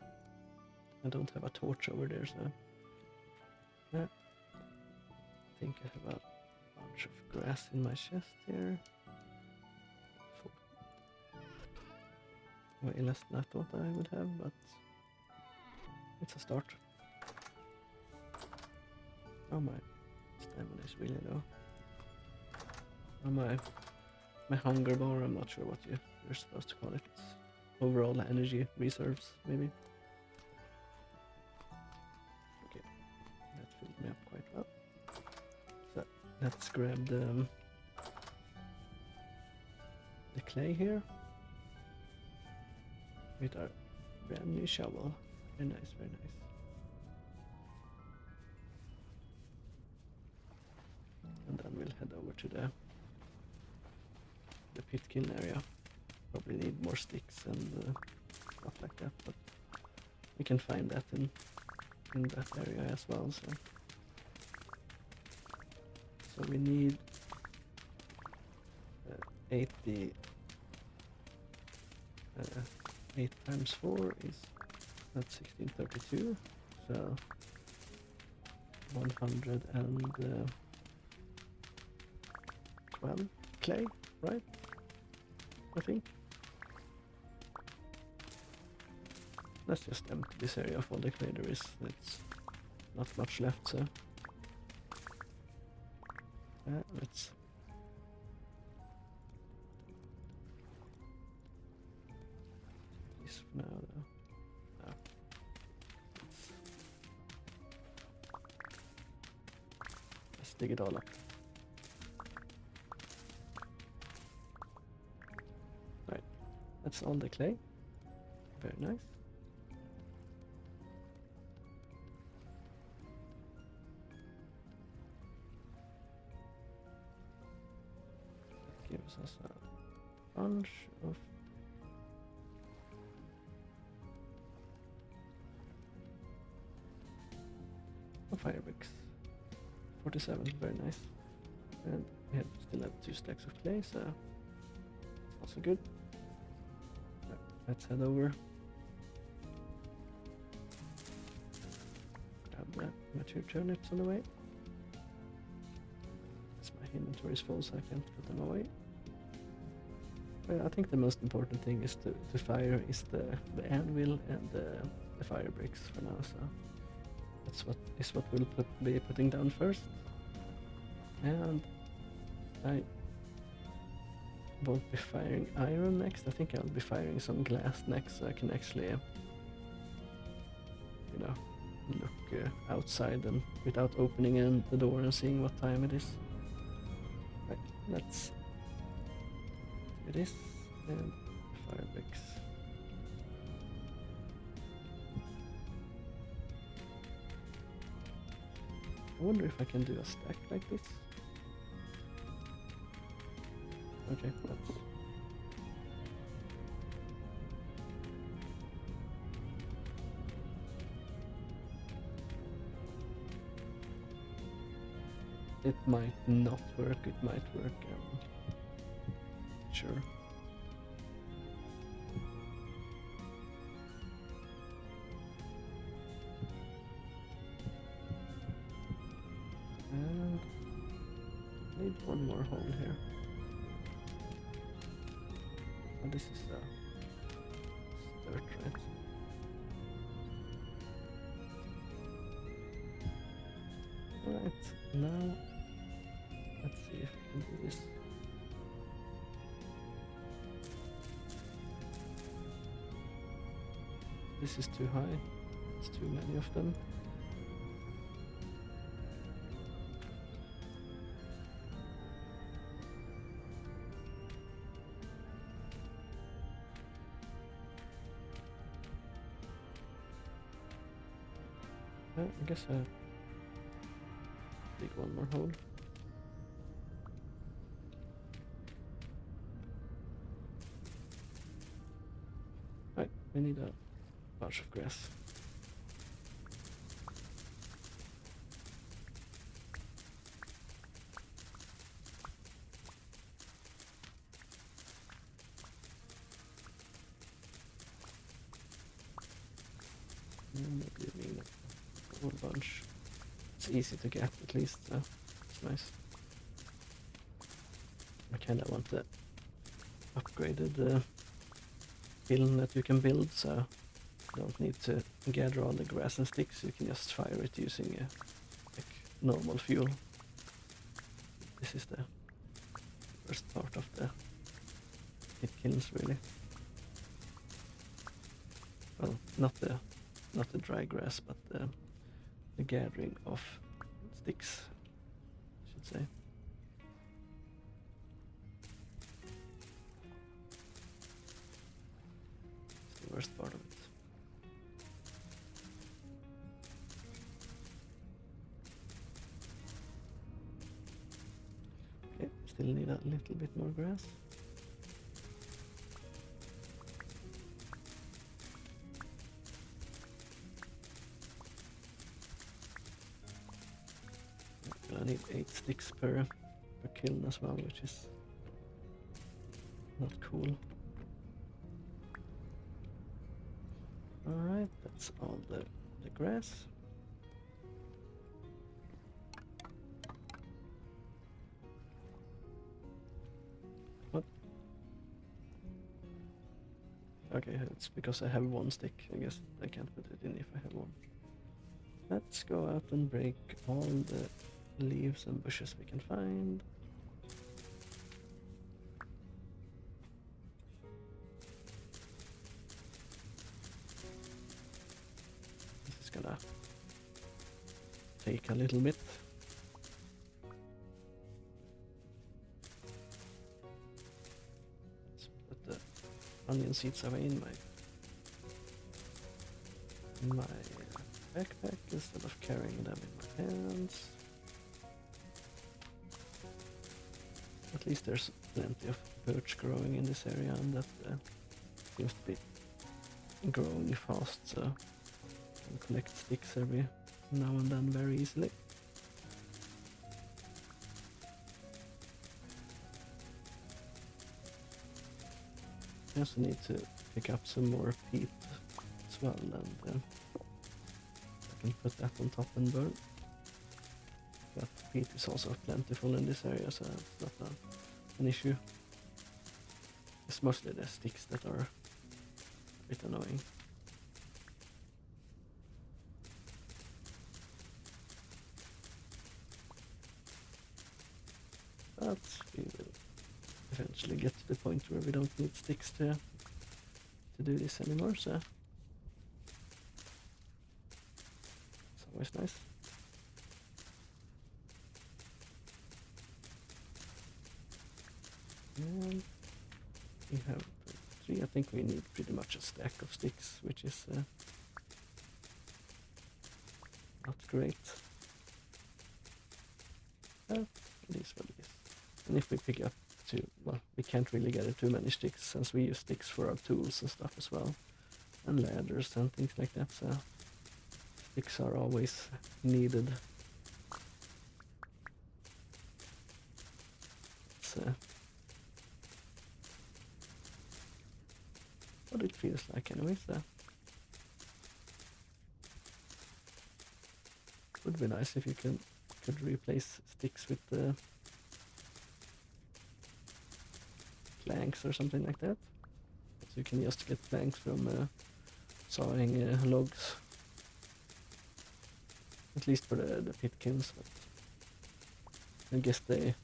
I don't have a torch over there, so yeah. I think I have a bunch of grass in my chest here. Way less than I thought I would have, but it's a start. Oh, my stamina is really low. Oh, my hunger bar, I'm not sure what you're supposed to call it. It's overall energy reserves, maybe. Okay, that filled me up quite well. So let's grab the clay here with our brand new shovel. Very nice, very nice. And then we'll head over to the pit kiln area. Probably need more sticks and stuff like that, but we can find that in that area as well. So we need 80. 8 times 4 is that's 1632. So 112 clay, right? I think. Let's just empty this area of all the clay there is. It's not much left, so let's this for now though. Let's dig it all up. Right, that's all the clay. Very nice. Gives us a bunch of fire bricks. 47, very nice. And we still have 2 stacks of clay, so it's also good. Let's head over. Grab the mature turnips on the way. My inventory is full, so I can't put them away. But I think the most important thing is to fire is the anvil and the fire bricks for now. So that's what we'll be putting down first. And I won't be firing iron next. I think I'll be firing some glass next, so I can actually, look outside and without opening the door and seeing what time it is. Right, let's do this and fire bricks. I wonder if I can do a stack like this. Okay, let's. It might not work, it might work, sure. And need one more hole here. Oh, this is dirt, right? Alright, now let's see if we can do this. This is too high. It's too many of them. I guess I'll dig one more hole. Right, we need a bunch of grass. And maybe we need a whole bunch. It's easy to get at least, so it's nice. I kinda want the upgraded kiln that you can build, so you don't need to gather all the grass and sticks. You can just fire it using like normal fuel. This is the first part of the kilns, really. Well, not the dry grass, but the gathering of sticks, I should say. It's the worst part of it. Okay, still need a little bit more grass. I need 8 sticks per kiln as well, which is not cool. Alright, that's all the grass. What? Okay, it's because I have 1 stick. I guess I can't put it in if I have 1. Let's go out and break all the leaves and bushes we can find. This is gonna take a little bit. Let's put the onion seeds away in my backpack instead of carrying them in my hands. At least there's plenty of birch growing in this area, and that seems to be growing fast, so I can collect sticks every now and then very easily. I also need to pick up some more peat as well, and I can put that on top and burn. But peat is also plentiful in this area, so it's not an issue. It's mostly the sticks that are a bit annoying. But we will eventually get to the point where we don't need sticks to do this anymore, so it's always nice. And we have 3. I think we need pretty much a stack of sticks, which is not great. But it is what it is. And if we pick up well, we can't really gather too many sticks since we use sticks for our tools and stuff as well, and ladders and things like that, so sticks are always needed. It's what it feels like anyway, so it would be nice if you could replace sticks with planks or something like that. So you can just get planks from sawing logs. At least for the pit kilns, but I guess they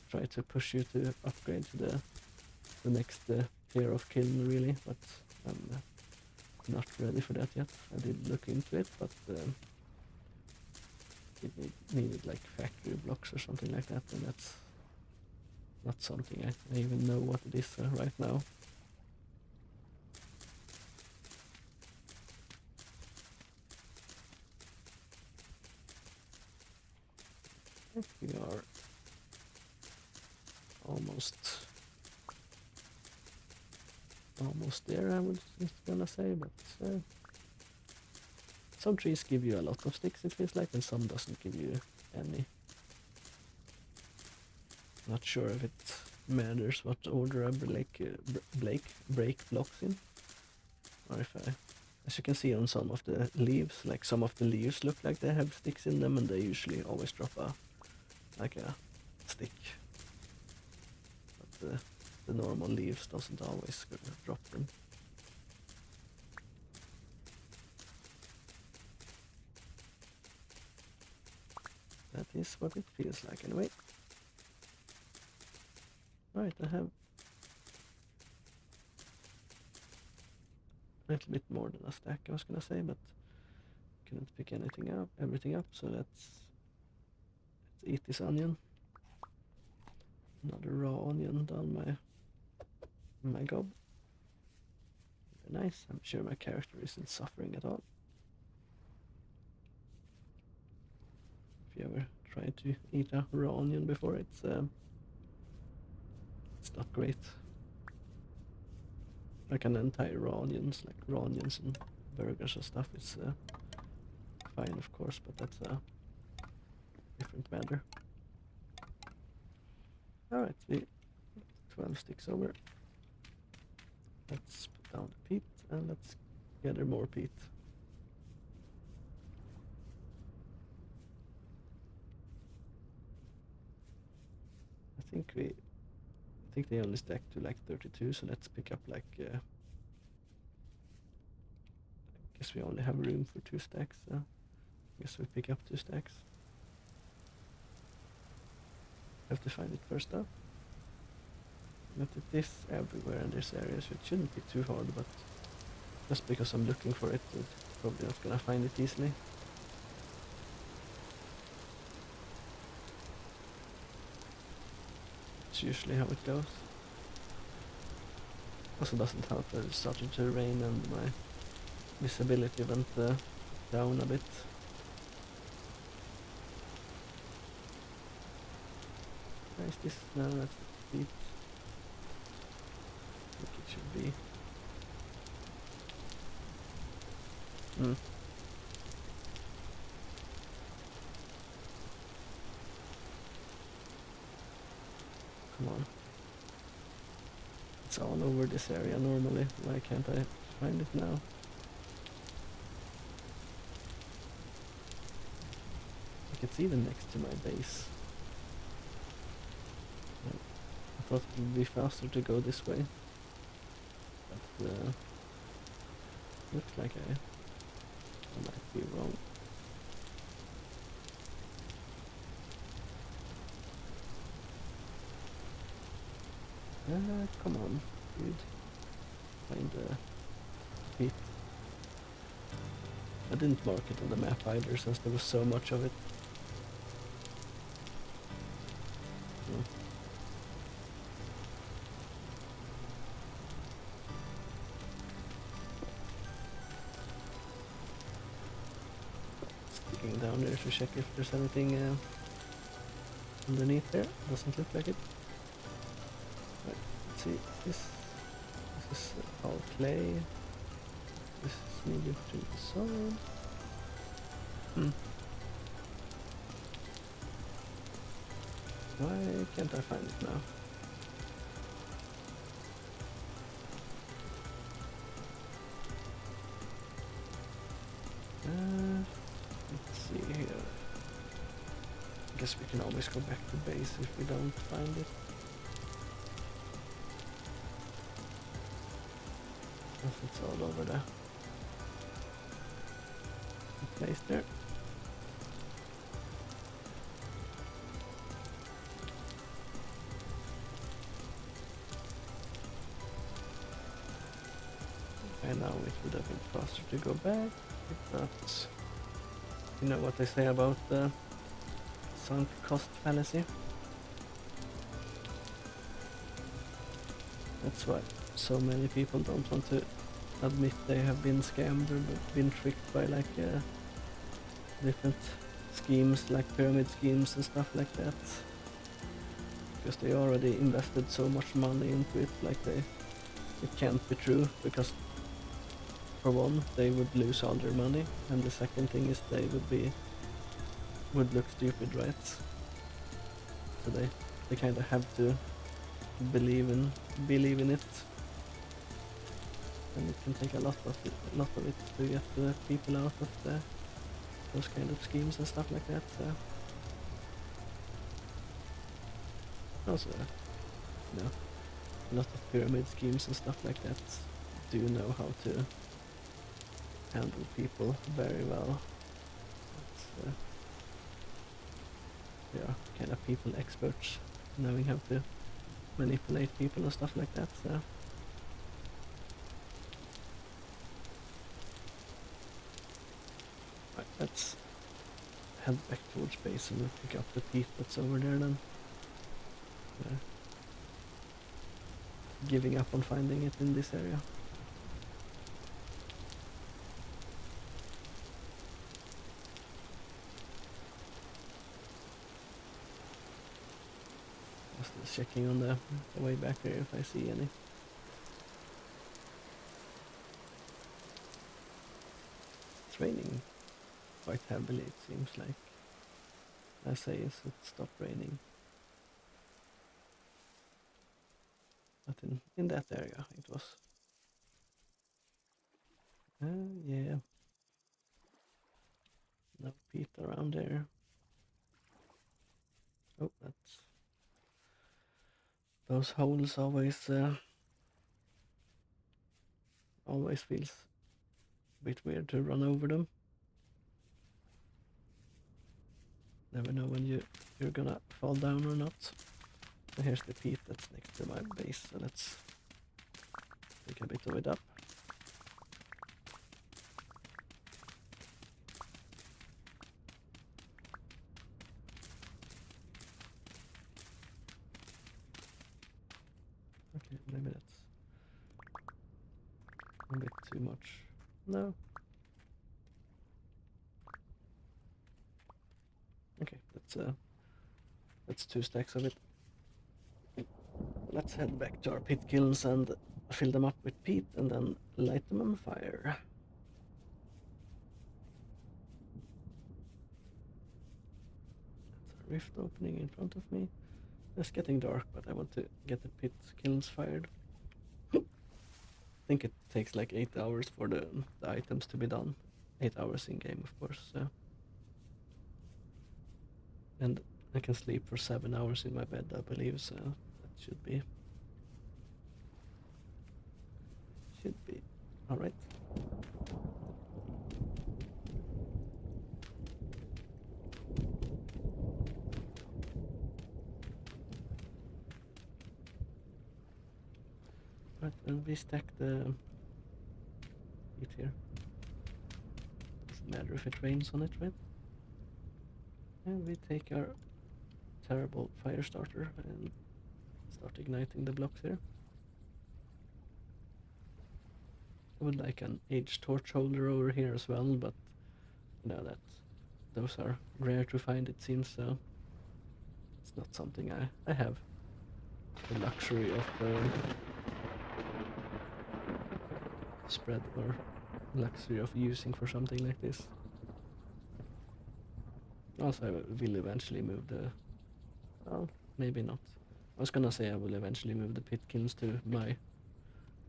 try to push you to upgrade to the next tier of kiln really, but I'm not ready for that yet. I did look into it, but it needed like factory blocks or something like that, and that's not something I even know what it is right now. I think we are almost there, I was just gonna say, but some trees give you a lot of sticks, it feels like, and some doesn't give you any. Not sure if it matters what order I break blocks in, or if as you can see on some of the leaves, like some of the leaves look like they have sticks in them, and they usually always drop a stick, but the normal leaves doesn't always drop them. That is what it feels like anyway. Right, I have a little bit more than a stack, I was gonna say, but couldn't pick everything up, so let's eat this onion. Another raw onion down my gob. Very nice. I'm sure my character isn't suffering at all. If you ever tried to eat a raw onion before, it's not great. Like an entire raw onions, like raw onions and burgers and stuff, is fine of course, but that's a different matter. Alright, we 12 sticks over. Let's put down the peat and let's gather more peat. I think they only stack to like 32, so let's pick up like I guess we only have room for 2 stacks, so I guess we pick up 2 stacks. Have to find it first though. But it is everywhere in this area, so it shouldn't be too hard, but just because I'm looking for it, I'm probably not gonna find it easily. It's usually how it goes. Also doesn't help that it started to rain and my visibility went down a bit. Where is this? No, that's the peat. I think it should be. Come on. It's all over this area normally. Why can't I find it now? Like it's even next to my base. I thought it would be faster to go this way. But looks like I might be wrong. Come on, dude. Find the peat. I didn't mark it on the map either since there was so much of it. Sticking down there to check if there's anything underneath there. Doesn't look like it. Right, let's see. This is all clay. This is medium between the solid. Why can't I find it now? Let's see here. I guess we can always go back to base if we don't find it. It's all over the place there. And now it would have been faster to go back, but you know what they say about the sunk cost fallacy? That's why so many people don't want to admit they have been scammed or been tricked by like different schemes like pyramid schemes and stuff like that, because they already invested so much money into it. Like it can't be true, because for one they would lose all their money, and the second thing is they would look stupid, right? So they kind of have to believe in it, and it can take a lot of it to get the people out of those kind of schemes and stuff like that. So also, you know, a lot of pyramid schemes and stuff like that do know how to handle people very well. They are kind of people experts, knowing how to manipulate people and stuff like that. So right, let's head back towards base and pick up the peat that's over there then. Giving up on finding it in this area. Just checking on the way back there if I see any. It's raining quite heavily, it seems like. I say it stopped raining. But in that area it was. Yeah. No peat around there. Oh, that's those holes always feels a bit weird to run over them. Never know when you're gonna fall down or not. So here's the peat that's next to my base, so let's take a bit of it up. Okay, maybe that's a bit too much. No. Okay, that's 2 stacks of it. Let's head back to our pit kilns and fill them up with peat and then light them on fire. That's a rift opening in front of me. It's getting dark, but I want to get the pit kilns fired. I think it takes like 8 hours for the items to be done. 8 hours in game, of course. So. And I can sleep for 7 hours in my bed, I believe. So that should be all right. Right, and we stack the heat here. Doesn't matter if it rains on it, right? And we take our terrible fire starter and start igniting the blocks here. I would like an age torch holder over here as well, but you know that those are rare to find, it seems, so it's not something I have the luxury of spread or luxury of using for something like this. Also, I will eventually move the... Well, maybe not. I was gonna say I will eventually move the pit kilns to my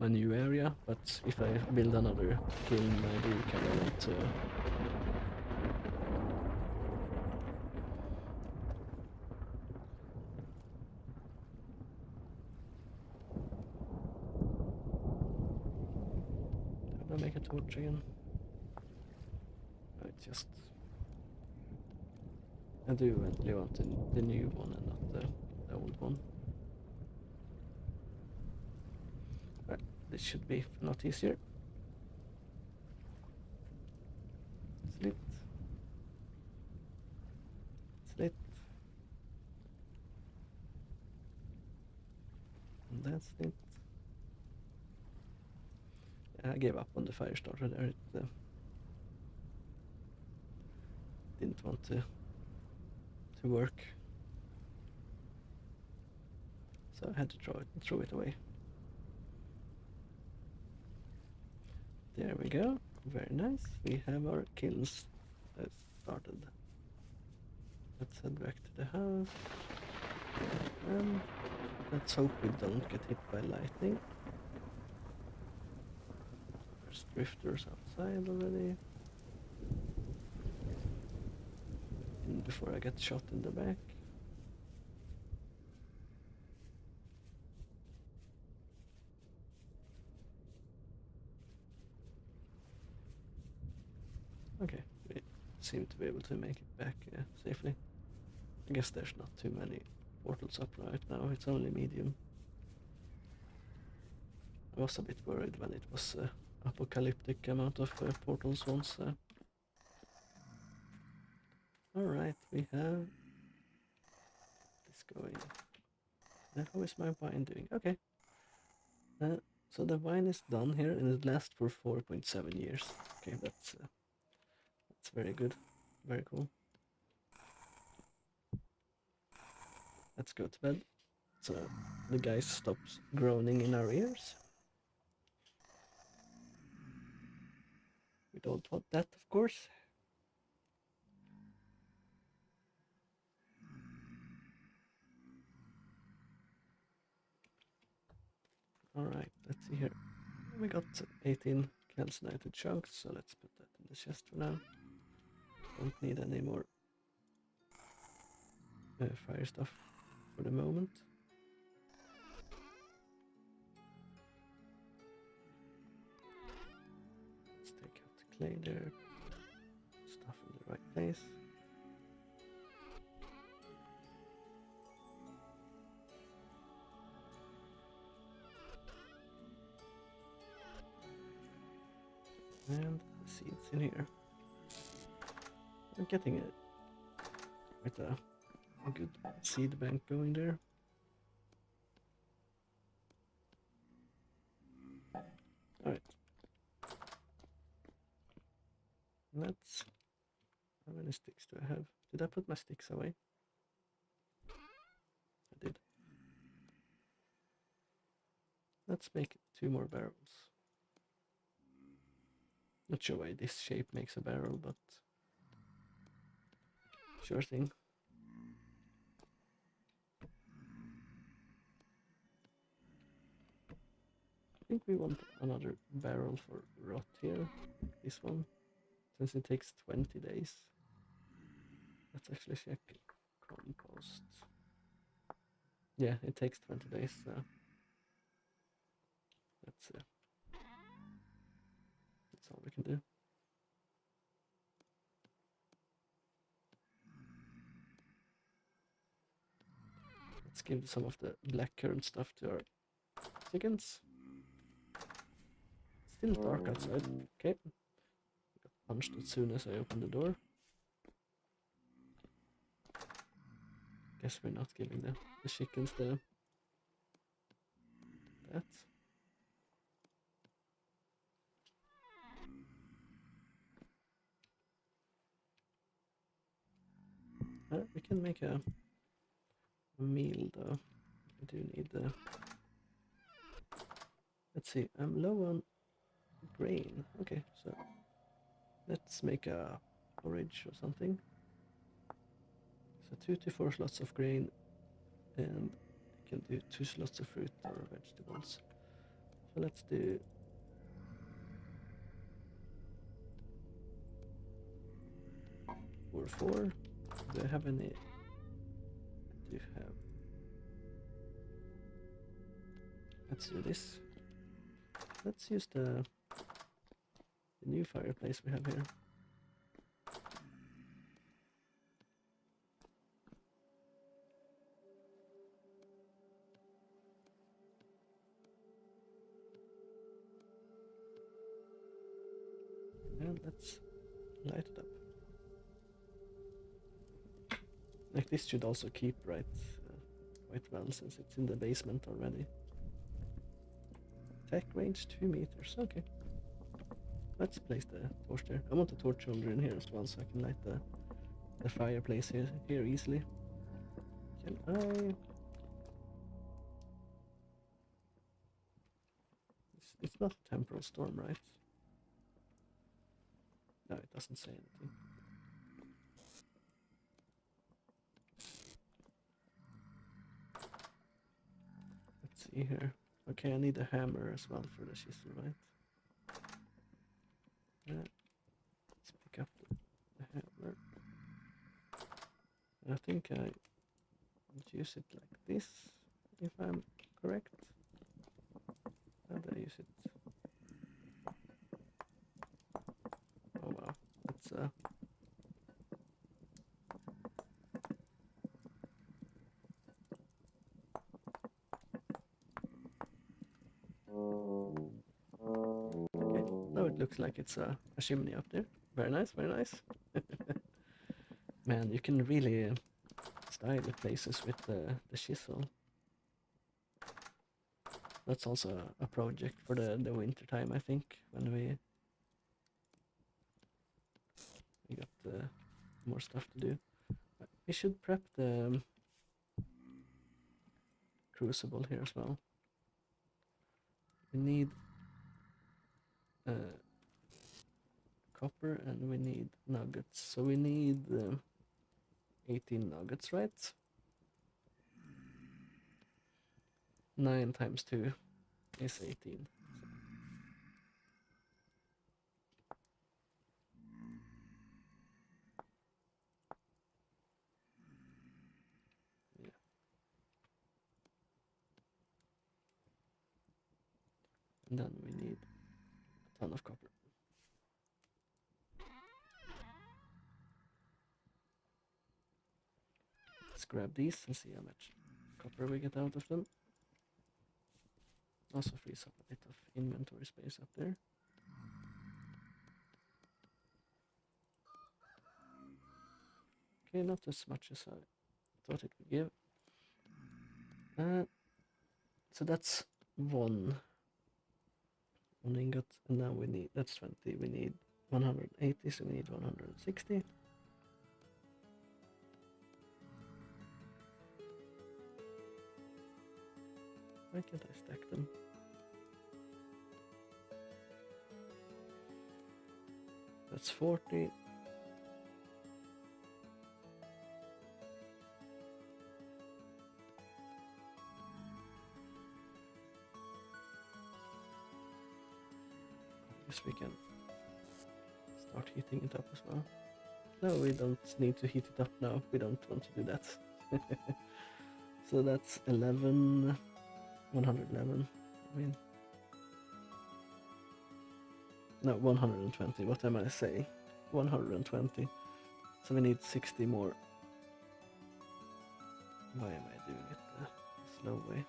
new area, but if I build another kiln, I do kind of want to... Did I make a torch again? No, it's just... I do eventually want the new one and not the old one. Right, this should be a lot easier. It's lit. It's lit. And that's lit. I gave up on the fire starter there. It didn't want to work. So I had to throw it away. There we go. Very nice. We have our kilns started. Let's head back to the house. And let's hope we don't get hit by lightning. There's drifters outside already. And before I get shot in the back. Okay, we seem to be able to make it back safely. I guess there's not too many portals up right now, it's only medium. I was a bit worried when it was apocalyptic amount of portals once. Alright, we have this going. How is my wine doing? Okay. So the wine is done here and it lasts for 4.7 years. Okay, that's very good. Very cool. Let's go to bed. So the guy stops groaning in our ears. We don't want that, of course. Alright, let's see here. We got 18 calcinated chunks, so let's put that in the chest for now. Don't need any more fire stuff for the moment. Let's take out the clay there, stuff in the right place. And the seeds in here. I'm getting quite a good seed bank going there. Alright. Let's... How many sticks do I have? Did I put my sticks away? I did. Let's make 2 more barrels. Not sure why this shape makes a barrel, but sure thing. I think we want another barrel for rot here. This one, since it takes 20 days. Let's actually check compost. Yeah, it takes 20 days. So that's all we can do. Let's give some of the blackcurrant stuff to our chickens. Still dark outside. Okay. Got punched as soon as I opened the door. Guess we're not giving the chickens that. We can make a meal though. I do need the... Let's see, I'm low on grain. Okay, so let's make a porridge or something. So 2 to 4 slots of grain, and I can do 2 slots of fruit or vegetables. So let's do... or 4. Do I have any? I do have... Let's do this. Let's use the new fireplace we have here. And let's light it up. Like this should also keep quite well since it's in the basement already. Attack range 2 meters, okay. Let's place the torch there. I want the torch holder in here as well so I can light the fireplace here easily. Can I... It's not a temporal storm, right? No, it doesn't say anything. Let's see here. Okay, I need a hammer as well for the chisel, right? Yeah. Let's pick up the hammer. I think I would use it like this, if I'm correct. How do I use it? Oh wow, it's okay, now it looks like it's a chimney up there. Very nice, very nice. Man, you can really style the places with the chisel. That's also a project for the winter time, I think, when we got more stuff to do. We should prep the crucible here as well. We need copper and we need nuggets. So we need 18 nuggets, right? 9 times 2. It's 18. Yeah. And then we need a ton of copper. Let's grab these and see how much copper we get out of them. Also frees up a bit of inventory space up there. Okay, not as much as I thought it would give. So that's one ingot, and now we need, that's 20, we need 180, so we need 160. Why can't I stack them? That's 40. I guess we can start heating it up as well. No, we don't need to heat it up now. We don't want to do that. So that's 11, 111. I mean, no, 120. What am I saying? 120. So we need 60 more. Why am I doing it the slow way?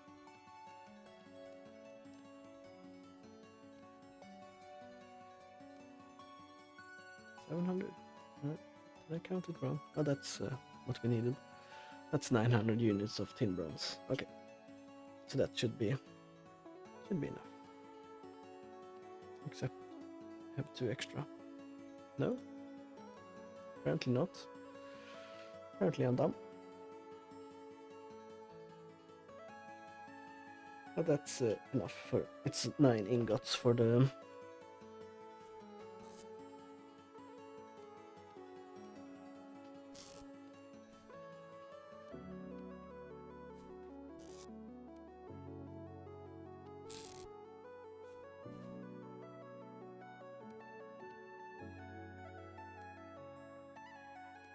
$700. Did I count it wrong? Oh, that's what we needed. That's 900 units of tin bronze. Okay, so that should be enough. Except I have 2 extra. No, apparently not. Apparently I'm dumb. But that's enough for, it's 9 ingots for the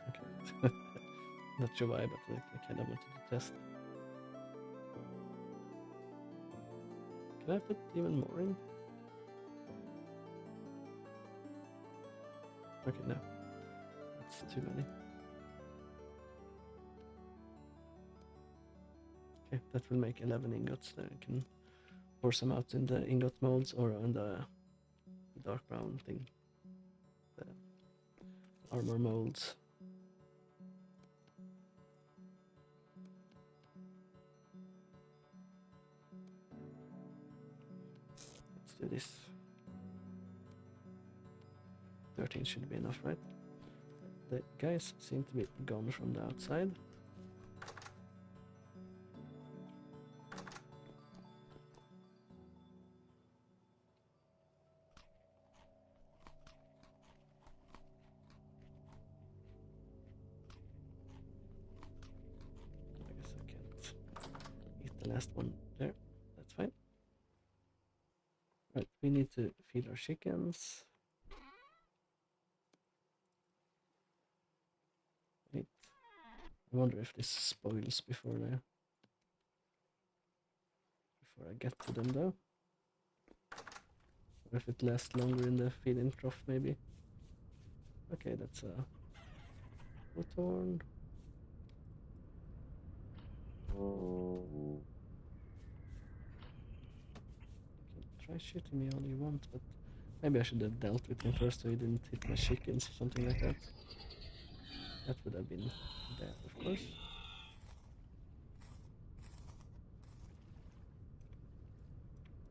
okay. Not sure why, but I kind of wanted to test. Can I put even more in? Okay, no. That's too many. Okay, that will make 11 ingots. Then I can pour some out in the ingot molds or on the dark brown thing. The armor molds. Let's do this. 13 should be enough, right? The guys seem to be gone from the outside. I guess I can't eat the last one there. That's fine. Right, we need to feed our chickens. Wait. I wonder if this spoils before I get to them though. Or if it lasts longer in the feeding trough maybe. Okay, that's a Woodthorn. Oh. You can try shooting me all you want, but maybe I should have dealt with him first so he didn't hit my chickens or something like that. That would have been bad, of course.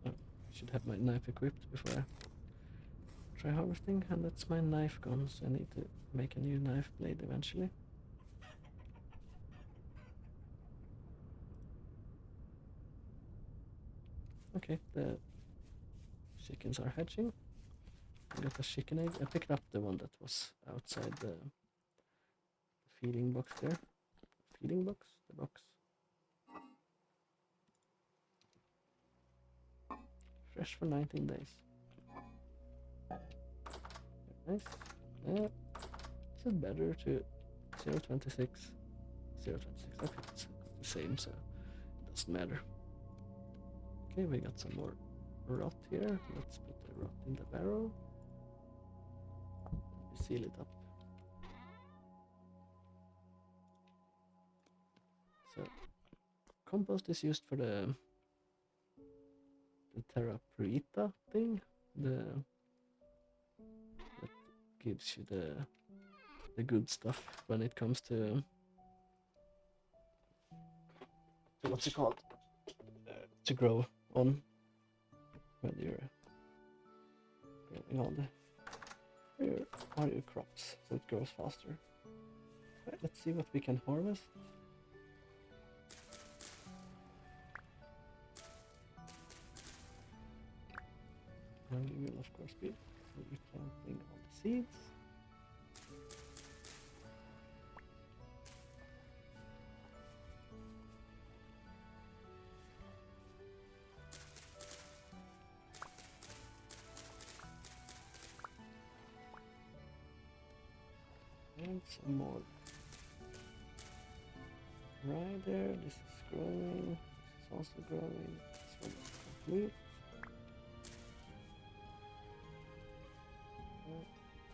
Oh, I should have my knife equipped before I try harvesting, and that's my knife gone, so I need to make a new knife blade eventually. Okay, the chickens are hatching. I got a chicken egg. I picked up the one that was outside the feeding box there. Feeding box? The box. Fresh for 19 days. Nice. Is it better to 0.26? 0.26. I think it's the same, so it doesn't matter. Okay, we got some more rot here. Let's put the rot in the barrel. We seal it up. So compost is used for the Terra Preta thing. That gives you the good stuff when it comes to what's it called? To grow on when you're growing all your crops, so it grows faster. Right, let's see what we can harvest. And we will of course be replanting all the seeds. And some more. Right there, this is growing, this is also growing, this one is complete.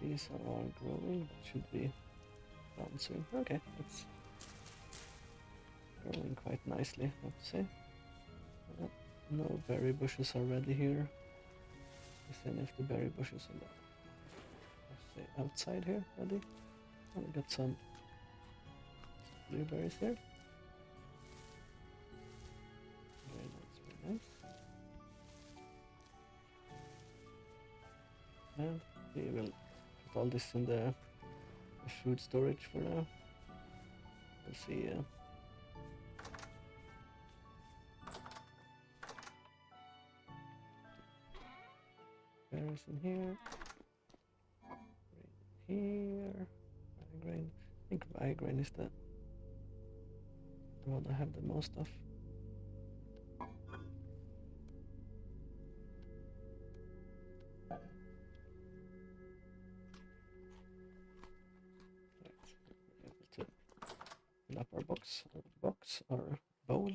These are all growing, but should be done soon. Okay, it's growing quite nicely, I have to say. No berry bushes are ready here. Is any of the berry bushes on the outside here ready? Oh, we got some blueberries here. Very nice, very nice. And we will put all this in the food storage for now. We'll see. Berries in here. Here. Grain. I think rye grain is the one I have the most of. Fill up our box or bowl.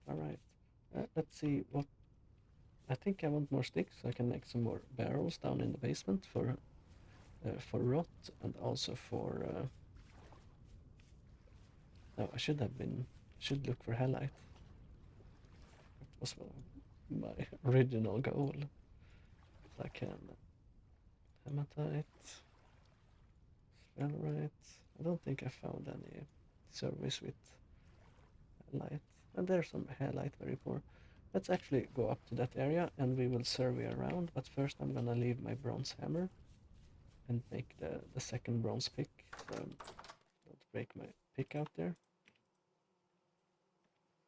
All right. Let's see what. I think I want more sticks, so I can make some more barrels down in the basement for rot and also for. No, I should look for halite. That was my original goal. So I can hematite, sphalerite. I don't think I found any service with halite. And there's some halite, very poor. Let's actually go up to that area and we will survey around. But first I'm gonna leave my bronze hammer and make the second bronze pick. So don't break my pick out there.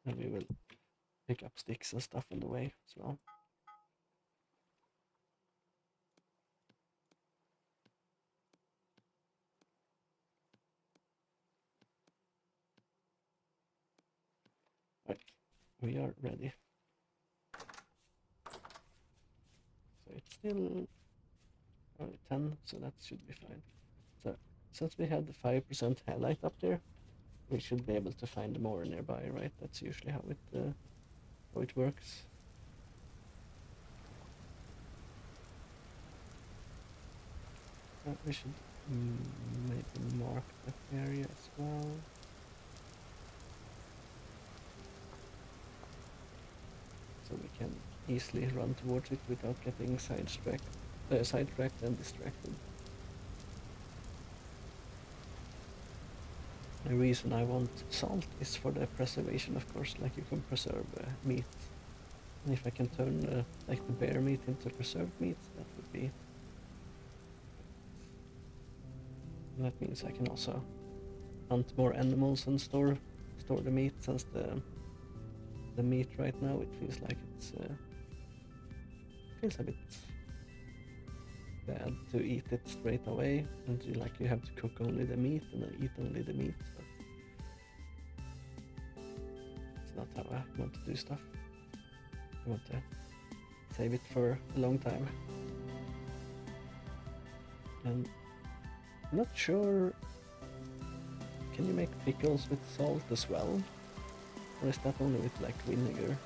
And we will pick up sticks and stuff on the way as well. Right, we are ready. So it's still only 10, so that should be fine. So since we had the 5% halite up there, we should be able to find more nearby, right? That's usually how it works. We should maybe mark that area as well. So we can easily run towards it without getting sidetracked and distracted. The reason I want salt is for the preservation, of course, like you can preserve meat. And if I can turn like the bear meat into preserved meat, that would be. And that means I can also hunt more animals and store the meat, since the meat right now it feels like it's feels a bit bad to eat it straight away, and you have to cook only the meat and then eat only the meat. But not how I want to do stuff. I want to save it for a long time. And I'm not sure, can you make pickles with salt as well? Or is that only with like vinegar?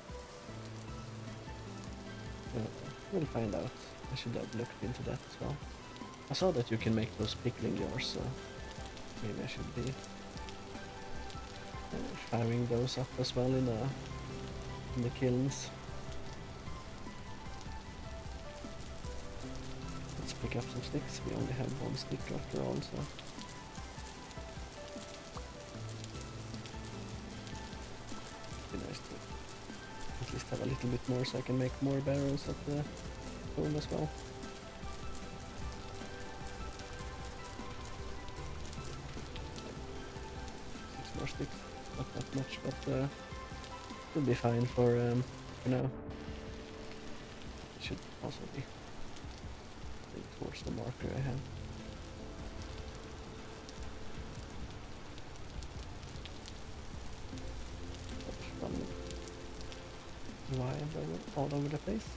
We'll find out. I should have looked into that as well. I saw that you can make those pickling jars, so maybe I should be firing those up as well in the kilns. Let's pick up some sticks. We only have one stick after all, so it'd be nice to at least have a little bit more so I can make more barrels at the home as well. 6 more sticks, not that much, but it'll be fine for now. It should also be towards the marker I have. Why am I all over the place?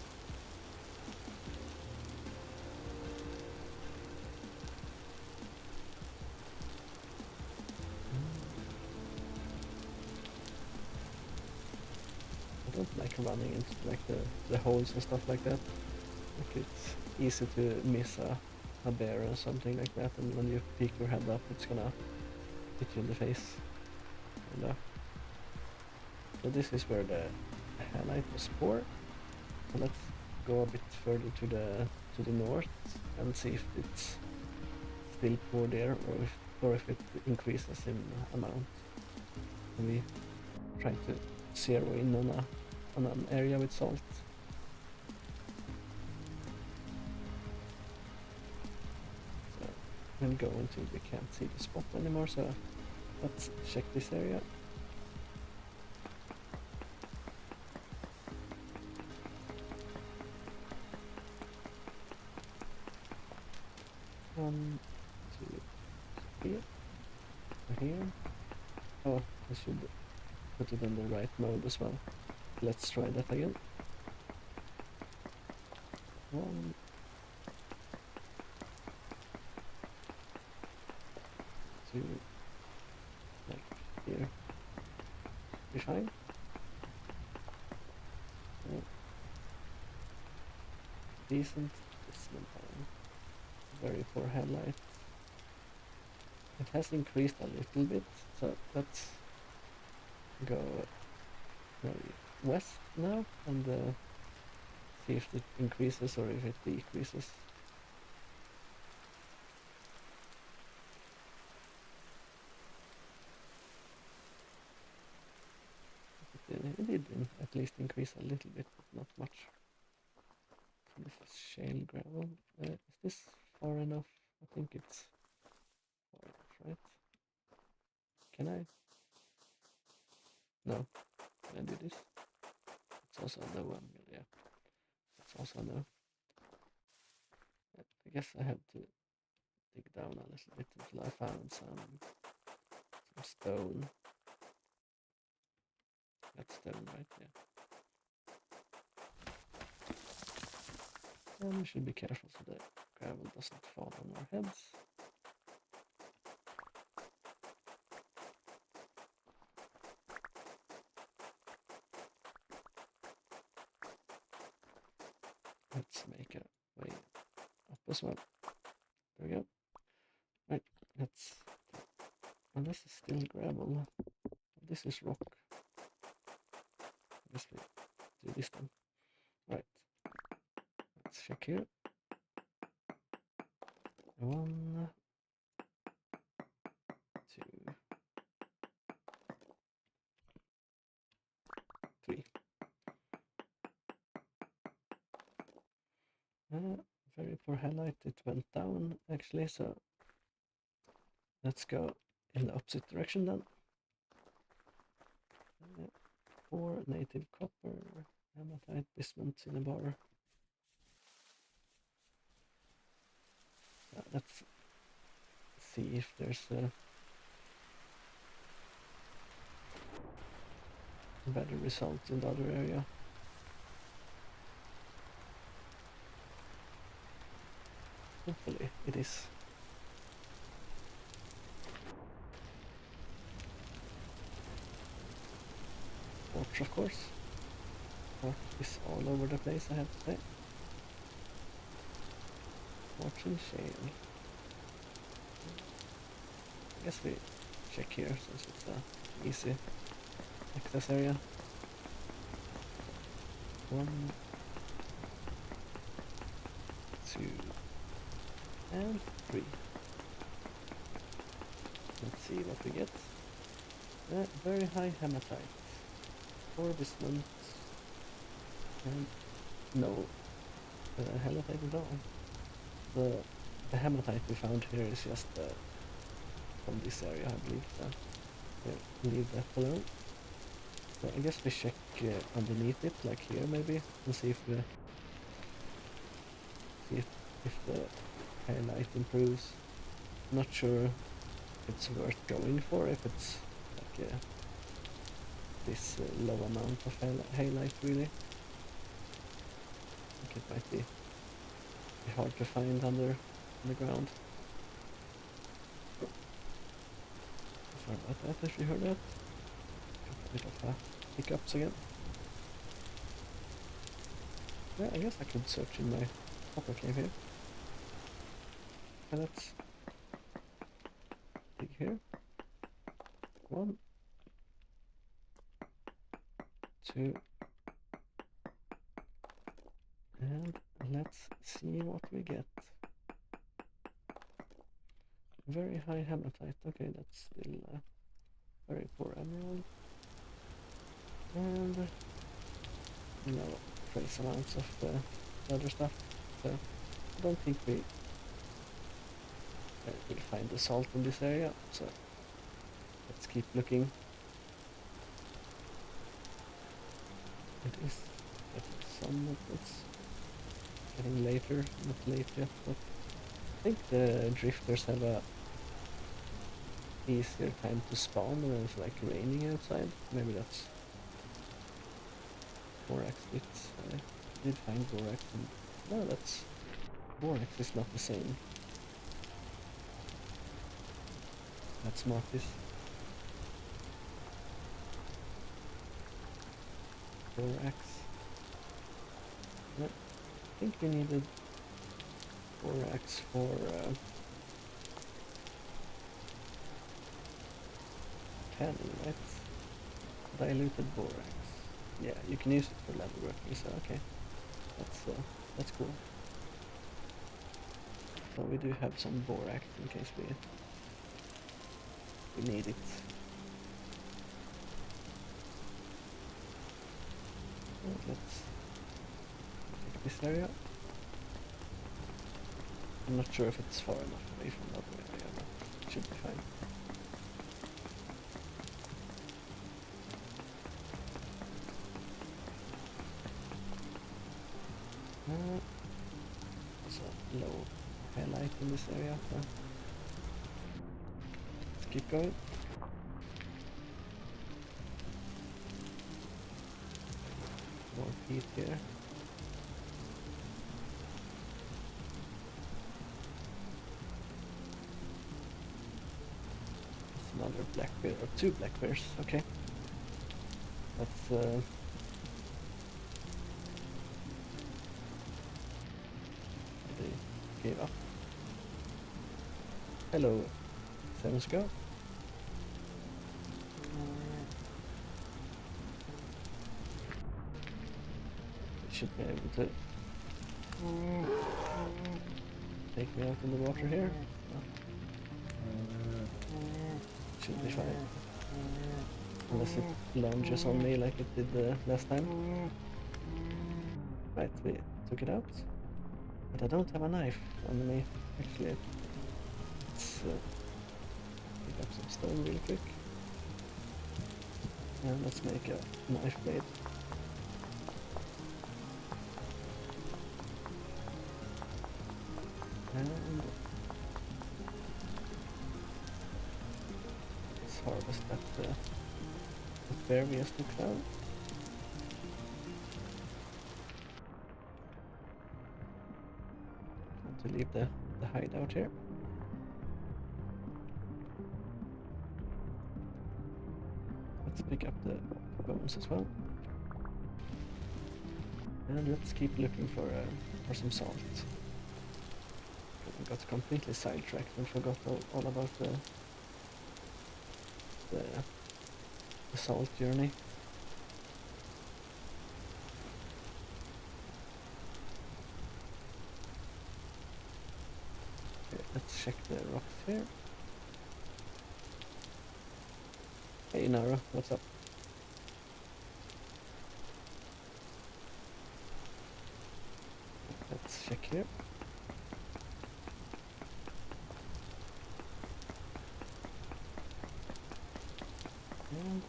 I don't like running into like the holes and stuff like that. Like it's easy to miss a bear or something like that, and when you peek your head up it's gonna hit you in the face. And, so this is where the halite was poured. So let's go a bit further to the north and see if it's still poured there, or if it increases in amount. And we try to zero in on an area with salt. So we'll go until we can't see the spot anymore. So let's check this area. To here. Oh, I should put it in the right mode as well. Let's try that again. 1, 2, like here. Be fine. Decent. Very poor headlight. It has increased a little bit, so let's go west now and see if it increases or if it decreases. It did at least increase a little bit, but not much. This is shale gravel. Is this far enough? I think it's far enough, right? Can I? No. Can I do this? It's also a no one, yeah. It's also a no. I guess I have to dig down a little bit until I found some stone. That's stone, right? Yeah. And we should be careful so the gravel doesn't fall on our heads. Let's make a way up as well. There we go. Right, let's... And this is still gravel. This is rock. I guess we do this then. Right. Let's check here. 1, 2, 3. Very poor highlight. It went down actually, so let's go in the opposite direction then. 4 native copper, hematite, bismuth, cinnabar. Let's see if there's better results in the other area. Hopefully it is. Torch, of course. Torch is all over the place, I have to say. Torch and shale. I guess we check here since it's a easy access area. 1, 2, and 3. Let's see what we get. Very high hematite. 4 bismuth. And no hematite at all. The hematite we found here is just from this area, I believe. So we'll leave that alone. So I guess we check underneath it, like here maybe, and see if the highlight improves. Not sure if it's worth going for, if it's like this low amount of highlight really. I think it might be hard to find under the ground. Sorry about that if you heard that. A bit of hiccups again. Yeah, I guess I could search in my copper cave here. And let's dig here. 1, 2, and let's see what we get. Very high hematite. Okay, that's still very poor emerald. And no trace amounts of other stuff. So I don't think we will find the salt in this area. So let's keep looking. It is getting some, it's getting later, not late yet, but I think the drifters have a easier time to spawn when it's like raining outside. Maybe that's borax bits. I did find borax, and no, that's borax is not the same. Let's mark this. Borax. No, I think we needed borax for canning, right? Diluted borax. Yeah, you can use it for leather working, so okay. That's cool. So we do have some borax in case we need it. Let's take this area. I'm not sure if it's far enough away from the other area, but it should be fine. There's a low highlight in this area, so let's keep going. More feet here. There's another black bear, or 2 black bears, okay. That's they gave up. Hello, Seven's go. Should be able to take me out in the water here. Should be fine. Unless it lunges on me like it did last time. Right, we took it out. But I don't have a knife on me, actually. Let's pick up some stone real quick. And let's make a knife blade. And let's harvest that bear we just took down. to leave the hideout here. Let's pick up the bones as well. And let's keep looking for some salt. We got completely sidetracked and forgot all about the salt journey. Okay, let's check the rocks here. Hey Nara, what's up? Let's check here. And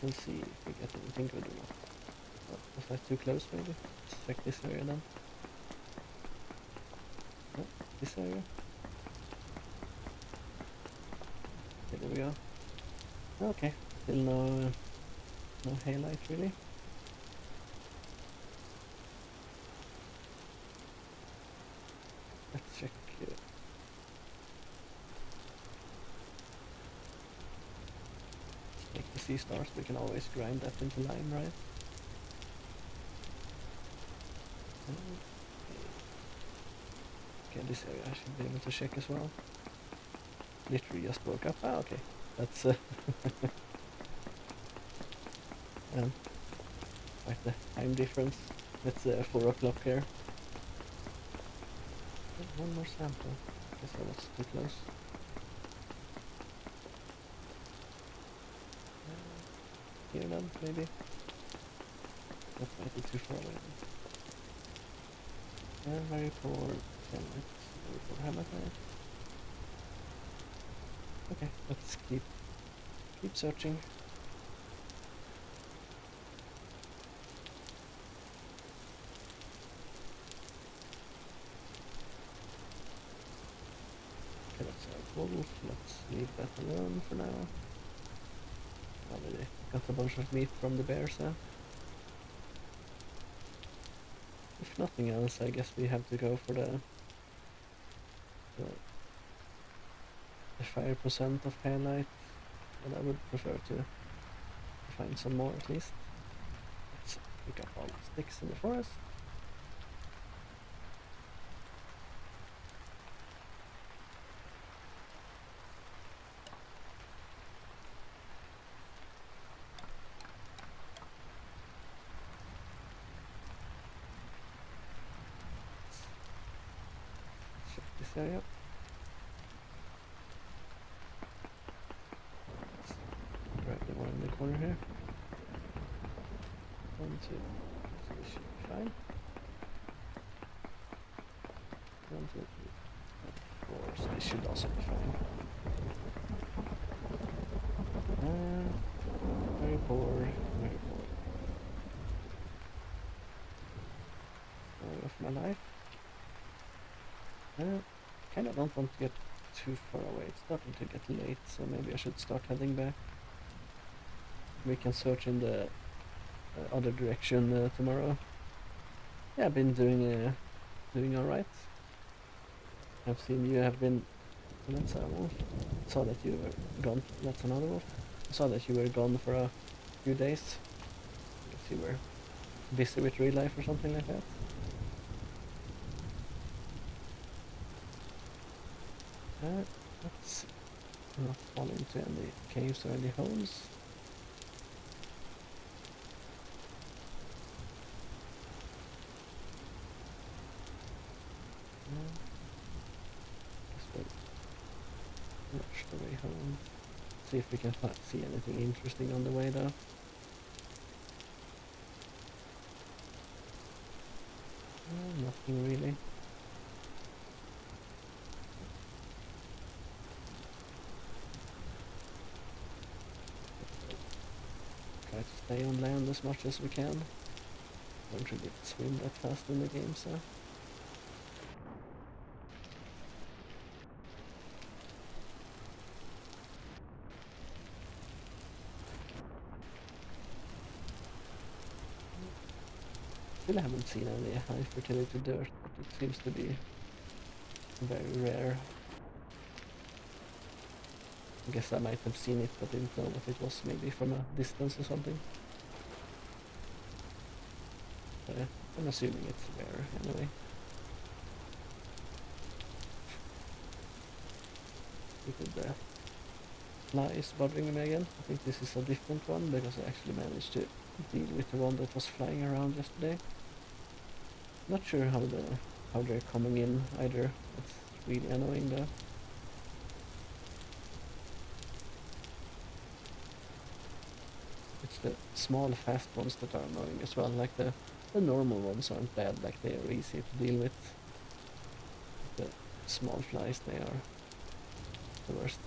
we'll see if we get anything good or not. Oh, was that too close maybe? Let's check this area then. No, this area. Okay, there we go. Okay, still no halite really. Let's check. Take the sea stars. We can always grind that into lime, right? Okay, this area I should be able to check as well. Literally just woke up. Ah, okay. That's quite the time difference. It's 4 o'clock here. One more sample. Guess I was too close. Here then, maybe. That might be too far away. Very poor hematite. Very poor hematite. Okay, let's keep searching. Okay, that's our wolf. Let's leave that alone for now. Already got a bunch of meat from the bears, huh? If nothing else, I guess we have to go for the 5% of halite, but I would prefer to find some more at least. Let's pick up all the sticks in the forest. Let's check this area. Grab the one in the corner here. 1, 2. So this should be fine. 1, 2, 3, 4. So this should also be fine. Very poor, very poor. Story of my life. Kind of don't want to get too far away. It's starting to get late, so maybe I should start heading back. We can search in the other direction tomorrow. Yeah, I've been doing alright. I've seen you have been. That's a wolf. Saw that you were gone. That's another wolf. I saw that you were gone for a few days. I guess you were busy with real life or something like that. Let's not fall into any caves or any holes. Guess we'll rush the way home. See if we can see anything interesting on the way though. Nothing really. Try to stay on land as much as we can. Don't really swim that fast in the game, so. Still still haven't seen any high fertility dirt, but it seems to be very rare. I guess I might have seen it, but didn't know what it was, maybe from a distance or something. But I'm assuming it's rare anyway. Look at the fly is bothering me again. I think this is a different one because I actually managed to deal with the one that was flying around yesterday. Not sure how they're coming in either. It's really annoying though. It's the small fast ones that are annoying as well. Like the normal ones aren't bad, like they are easy to deal with. The small flies, they are the worst.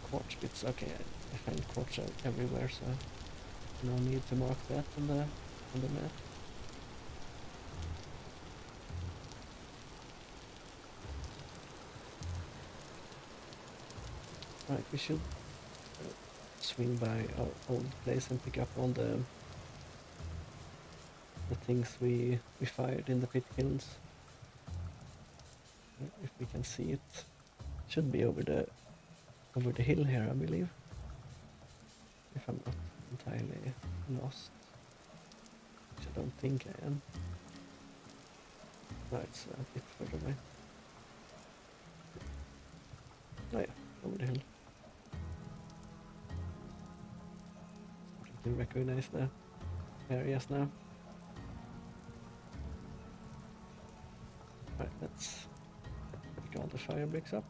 Quartz bits, okay, I find quartz everywhere, so no need to mark that on the map. Right, we should swing by our old place and pick up all the things we fired in the pit kilns. If we can see it, should be over the hill here, I believe. If I'm not entirely lost, which I don't think I am. No, it's a bit further away. Oh yeah, over the hill. Starting to recognize the areas now. Right, let's pick all the fire bricks up.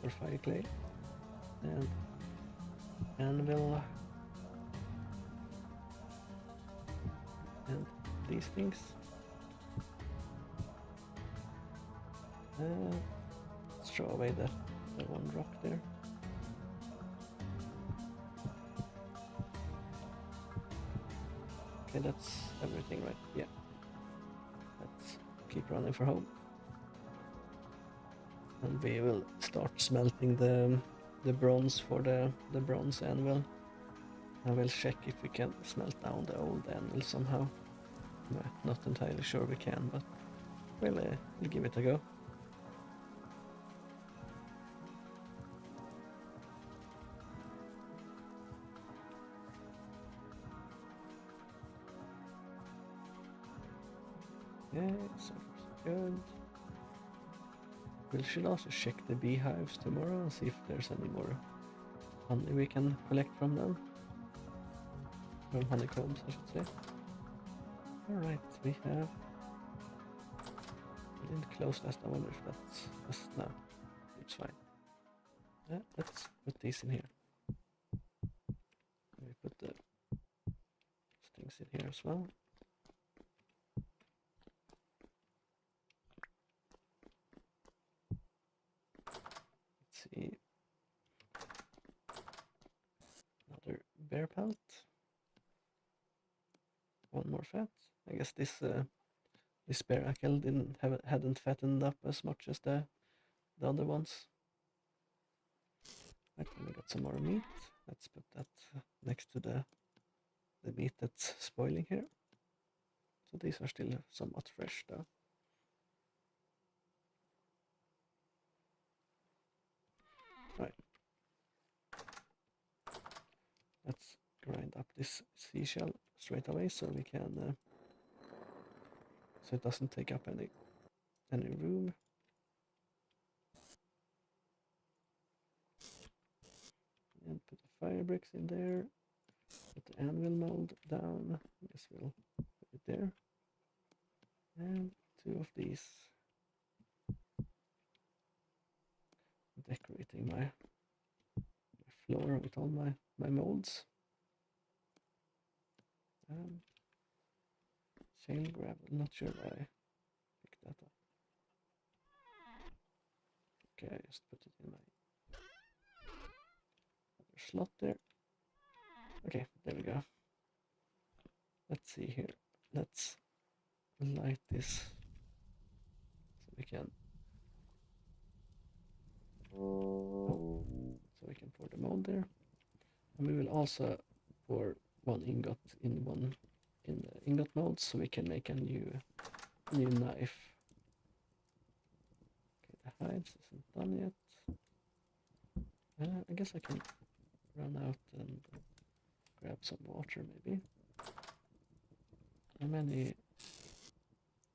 Or fire clay. And anvil. And these things. Let's throw away the one rock there. Okay, that's everything, right? Yeah. Let's keep running for home. And we will start smelting the bronze for the bronze anvil. I will check if we can smelt down the old anvil somehow. I'm not entirely sure we can, but we'll give it a go. Okay, so far so good. We should also check the beehives tomorrow and see if there's any more honey we can collect from them. From honeycombs, I should say. Alright, we have... We didn't close last, I wonder if that's just now. It's fine. Yeah, let's put these in here. We put the things in here as well. Let's see. Another bear pelt. One more fat. I guess this bear ackle hadn't fattened up as much as the other ones. Right, we got some more meat. Let's put that next to the meat that's spoiling here. So these are still somewhat fresh though. Right. Let's grind up this seashell straight away so we can so it doesn't take up any room. And put the fire bricks in there. Put the anvil mold down. I guess we'll put it there. And 2 of these. Decorating my floor with all my molds. Shale gravel, not sure why I picked that up. Okay, I just put it in my other slot there. Okay, there we go. Let's see here. Let's light this so we can pour the mold there. And we will also pour 1 ingot in one in the ingot molds so we can make a new knife. Okay, the hides isn't done yet. I guess I can run out and grab some water maybe. How many?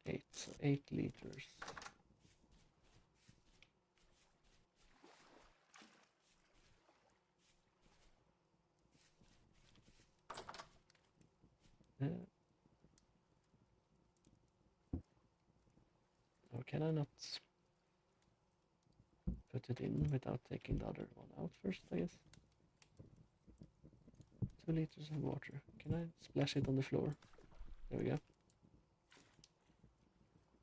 8, so 8 liters. Or can I not put it in without taking the other one out first, I guess? 2 liters of water. Can I splash it on the floor? There we go.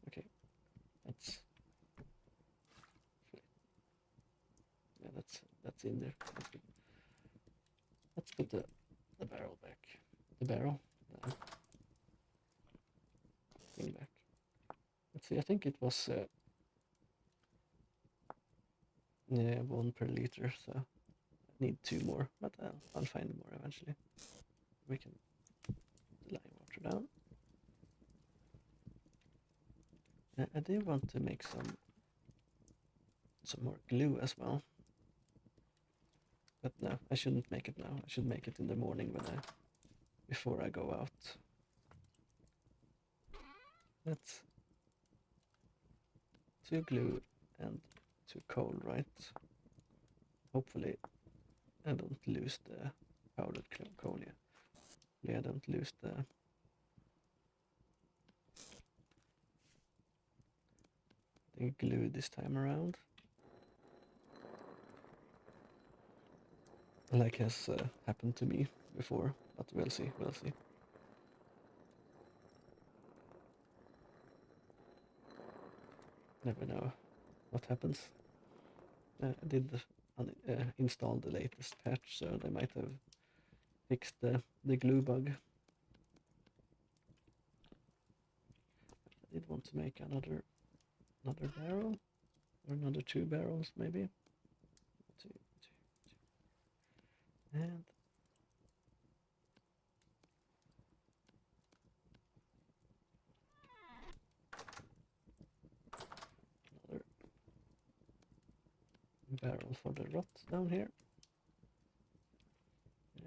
Okay, that's... Yeah, that's in there. That's good. Let's put the barrel back. The thing back. Let's see, I think it was... yeah, 1 per liter, so I need 2 more, but I'll find more eventually. We can put the lime water down. I do want to make some more glue as well. But no, I shouldn't make it now. I should make it in the morning before I go out. That's 2 glue and 2 coal, right? Hopefully I don't lose the powdered coal here. Hopefully I don't lose the glue this time around. Like has happened to me before, but we'll see. Never know what happens. I did install the latest patch, so they might have fixed the glue bug. I did want to make another barrel, or another 2 barrels maybe. Two. And another barrel for the rot down here.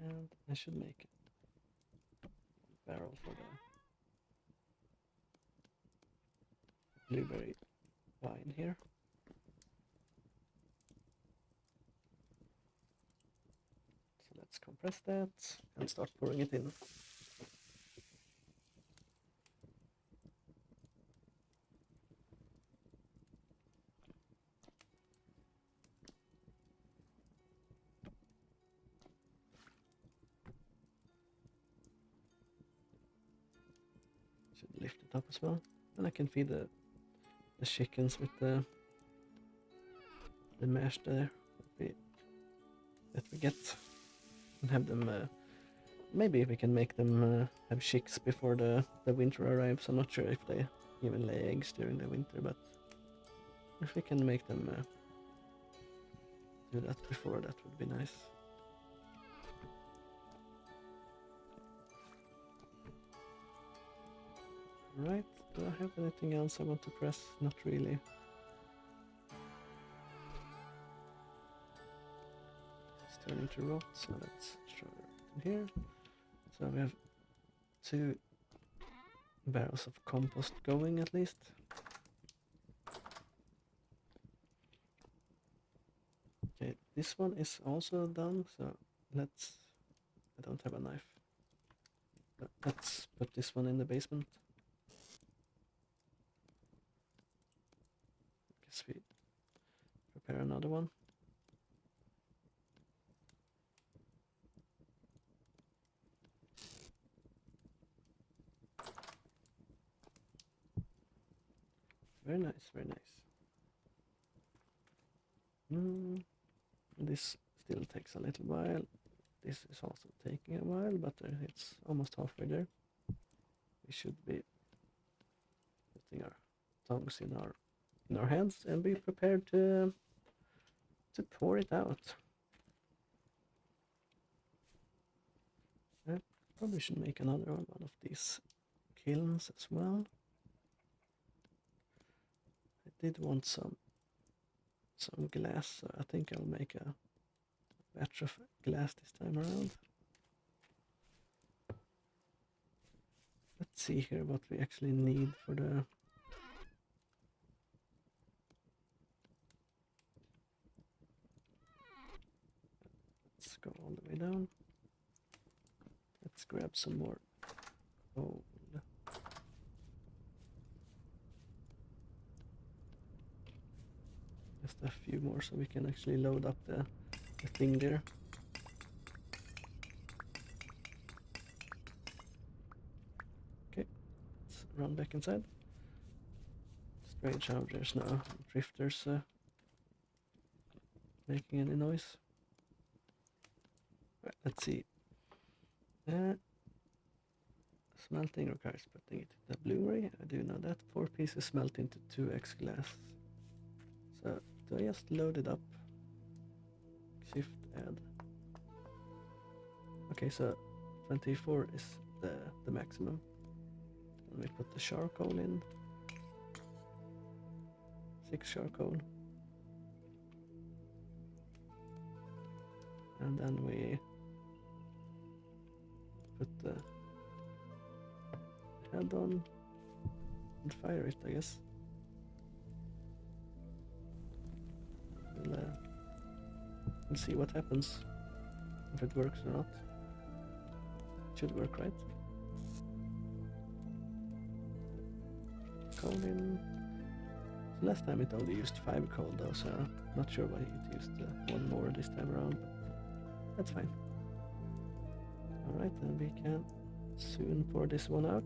And I should make a barrel for the blueberry wine here. So let's compress that and start pouring it in. Should lift it up as well. And I can feed the chickens with the mash there that we get, and have them maybe we can make them have chicks before the winter arrives. I'm not sure if they even lay eggs during the winter, but if we can make them do that before, that would be nice. Right, do I have anything else I want to press? Not really. It's turning to rot, so let's throw it in here. So we have 2 barrels of compost going at least. Okay, this one is also done, so I don't have a knife. But let's put this one in the basement. Guess we prepare another one. Very nice, very nice. This still takes a little while. This is also taking a while, but it's almost halfway there. We should be putting our tongues in our hands and be prepared to pour it out. Probably should make another one of these kilns as well. I did want some glass, so I think I'll make a batch of glass this time around. Let's see here what we actually need for the... Let's go all the way down. Let's grab some more gold. Just a few more so we can actually load up the thing there. Okay, let's run back inside. Strange how there's no drifters making any noise. Right, let's see. Smelting requires putting it in the Blu-ray. I do know that. 4 pieces smelt into 2x glass. So do I just load it up? Shift add. Okay, so 24 is the maximum. And we put the charcoal in. 6 charcoal. And then we put the head on and fire it, I guess. We'll see what happens, if it works or not. It should work, right? Coal in. So last time it only used 5 coal though, so not sure why it used 1 more this time around, but that's fine. Alright, then we can soon pour this one out.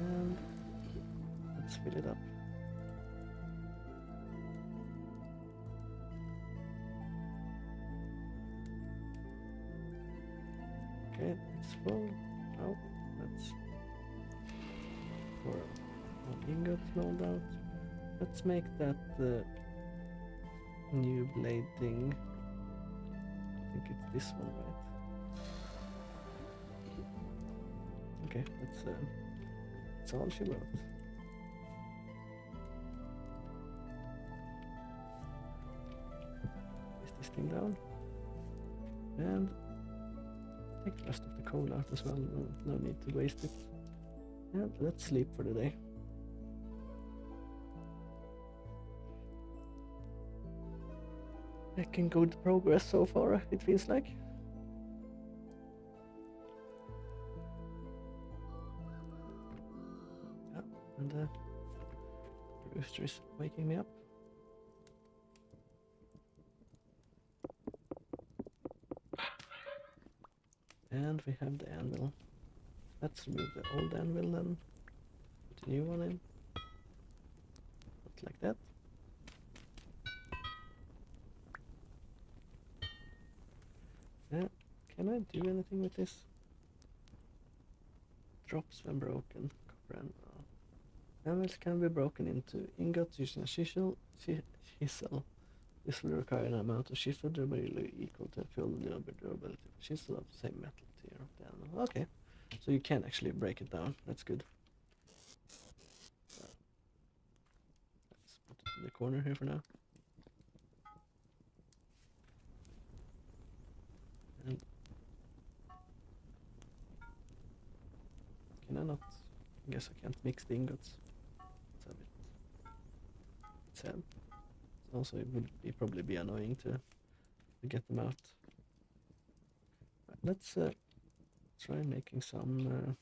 And let's fill it up. Okay, it's full. Now let's pour one ingot mold out. Let's make that new blade thing. I think it's this one, right? Okay, that's all she wrote. Place this thing down. And take the rest of the coal out as well. No need to waste it. And let's sleep for the day. Making good progress so far, it feels like. Yeah, and the rooster is waking me up. And we have the anvil. Let's remove the old anvil then. Put a new one in. Not like that. Can I do anything with this? Drops when broken. Copper and anvils can be broken into ingots using a chisel. This will require an amount of chisel durability equal to full durability of chisel of the same metal tier of the anvil. Okay, so you can actually break it down. That's good. Let's put it in the corner here for now. And can I not? I guess I can't mix the ingots. It's a bit sad. Also, it would probably be annoying to get them out. Right, let's try making some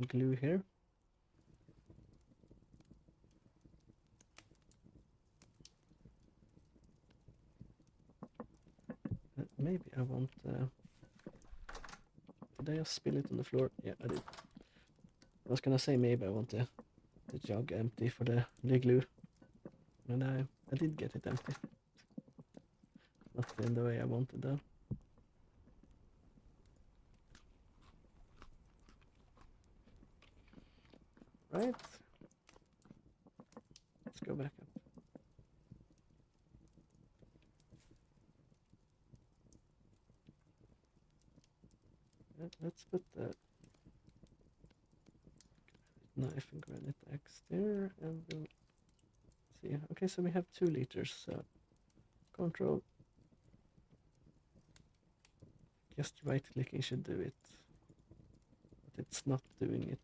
glue here. Maybe I want... did I just spill it on the floor? Yeah, I did. I was gonna say maybe I want the jug empty for the glue. And I did get it empty. Not in the way I wanted though. Right. Let's go back up. Let's put the knife and granite axe there, and we'll see. Okay, so we have 2 liters, so control. Just right clicking should do it, but it's not doing it.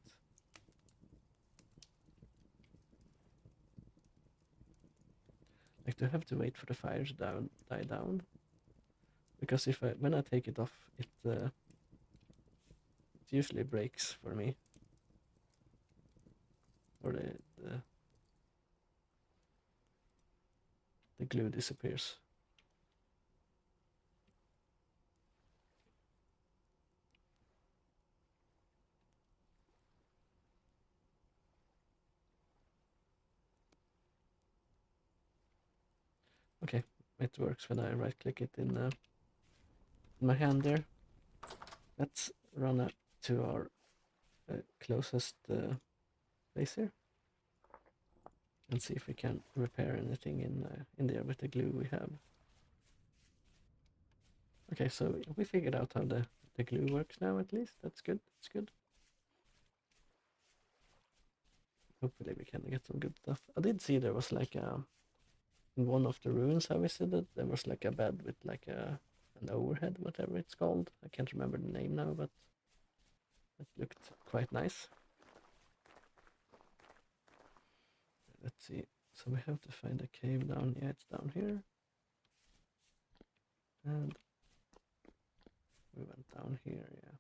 Like, do I have to wait for the fire to die down? Because when I take it off, it usually breaks for me, or the glue disappears. Okay, it works when I right click it in my hand there. Let's run up to our closest place here and see if we can repair anything in there with the glue we have. Okay, so we figured out how the glue works now, at least. That's good. That's good. Hopefully we can get some good stuff. I did see there was like in one of the ruins I visited, there was like a bed with like an overhead, whatever it's called. I can't remember the name now, but it looked quite nice. Let's see. So we have to find a cave down. Yeah, it's down here. And we went down here, yeah.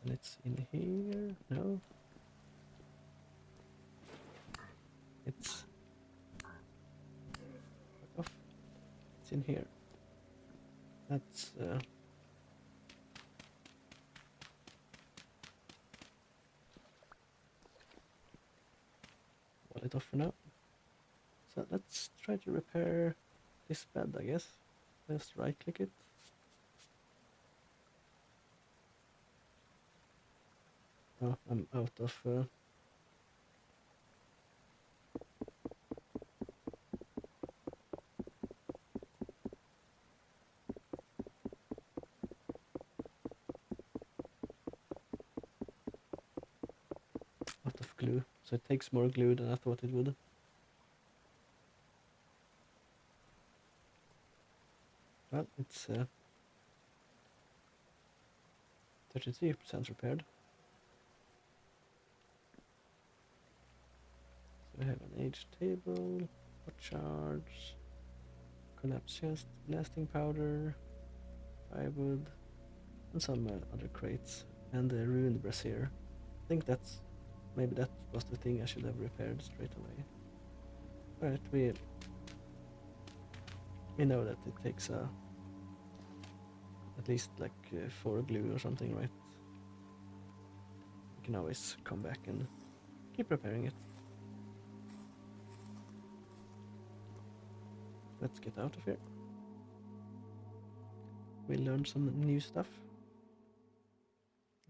And it's in here. No. It's off. It's in here. That's wall it off for now. So let's try to repair this bed, I guess. Just right click it. Oh, I'm out of glue, so it takes more glue than I thought it would. Well, it's 33% repaired. So we have an age table, hot shards, collapsed chest, blasting powder, firewood, and some other crates, and the ruined brazier. I think maybe that was the thing I should have repaired straight away. Alright, we know that it takes at least like 4 glue or something, right? We can always come back and keep repairing it. Let's get out of here. We learned some new stuff.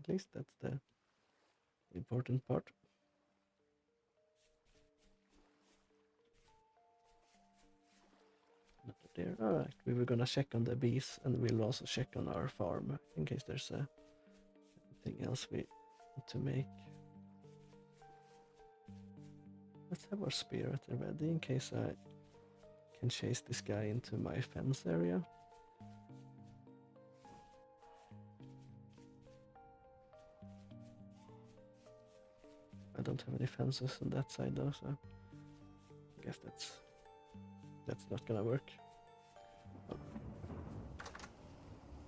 At least that's the important part. Not there. Alright, we were gonna check on the bees, and we'll also check on our farm in case there's anything else we want to make. Let's have our spear ready in case I can chase this guy into my fence area. I don't have any fences on that side though, so I guess that's not gonna work.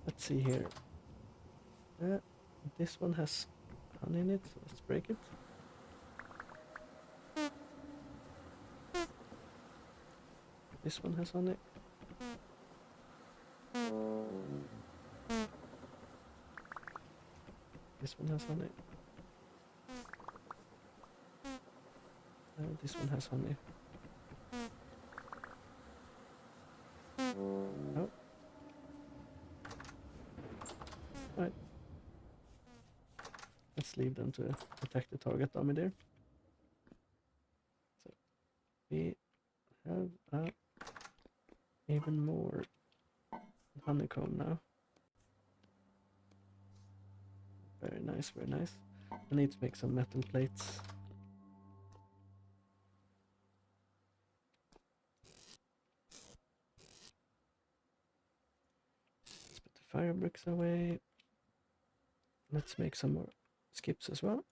Let's see here. This one has honey in it, so let's break it. This one has honey. This one has honey. This one has honey. Oh. Right. Let's leave them to attack the target dummy there. So we have even more honeycomb now. Very nice, very nice. I need to make some metal plates. Let's put the fire bricks away. Let's make some more skips as well.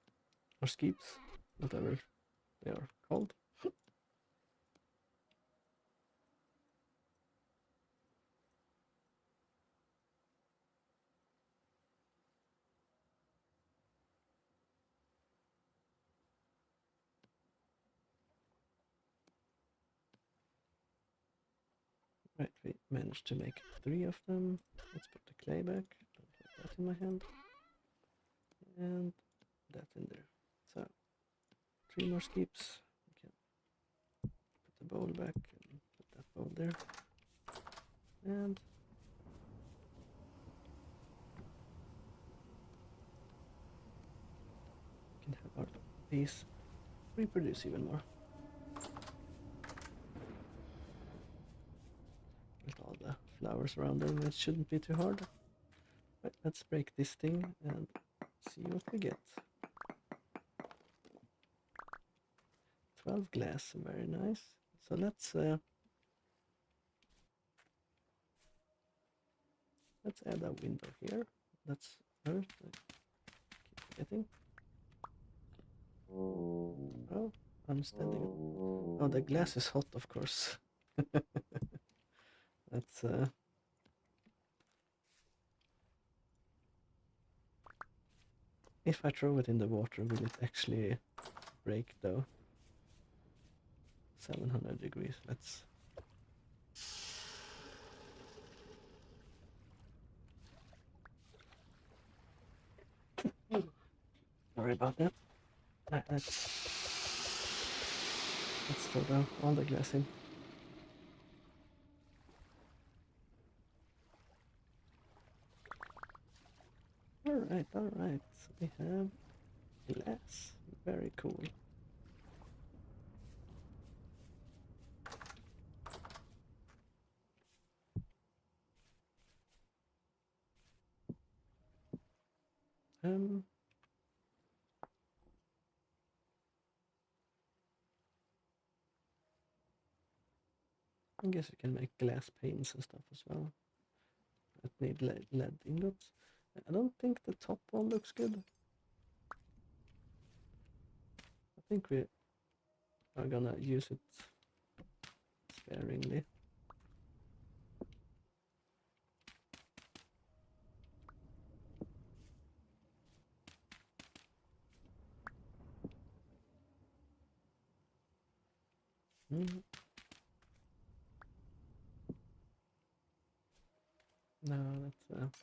Or skips, whatever they are called. Right, we managed to make 3 of them. Let's put the clay back. Don't have that in my hand. And that in there. So 3 more skips. We can put the bowl back and put that bowl there. And we can have our these reproduce even more. With all the flowers around them, it shouldn't be too hard. Right, let's break this thing and see what we get. 12 glass, very nice. So let's add a window here. That's earth. I keep forgetting. Oh, I'm standing. Oh, the glass is hot, of course. That's if I throw it in the water, will it actually break though? 700 degrees. Let's. Sorry about that. Let's throw down all the glass in. Alright, alright. So we have glass. Very cool. I guess you can make glass panes and stuff as well. That need lead ingots. I don't think the top one looks good. I think we are gonna use it sparingly. Mm. No, that's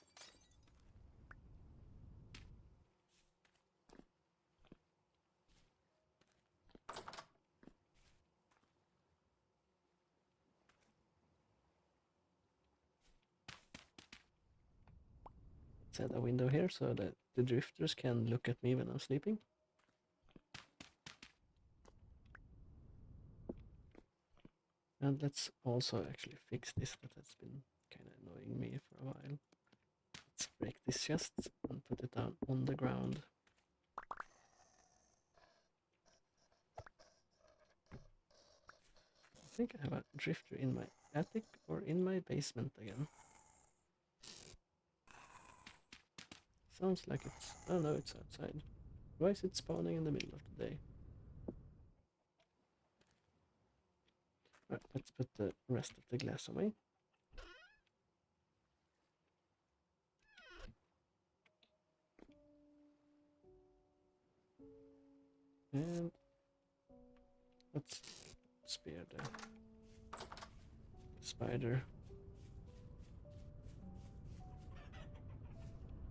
let's add a window here so that the drifters can look at me when I'm sleeping. And let's also actually fix this, that has been kind of annoying me for a while. Let's break this chest and put it down on the ground. I think I have a drifter in my attic or in my basement again. Sounds like it's... oh no, it's outside. Why is it spawning in the middle of the day? Right, let's put the rest of the glass away. And let's spare the spider.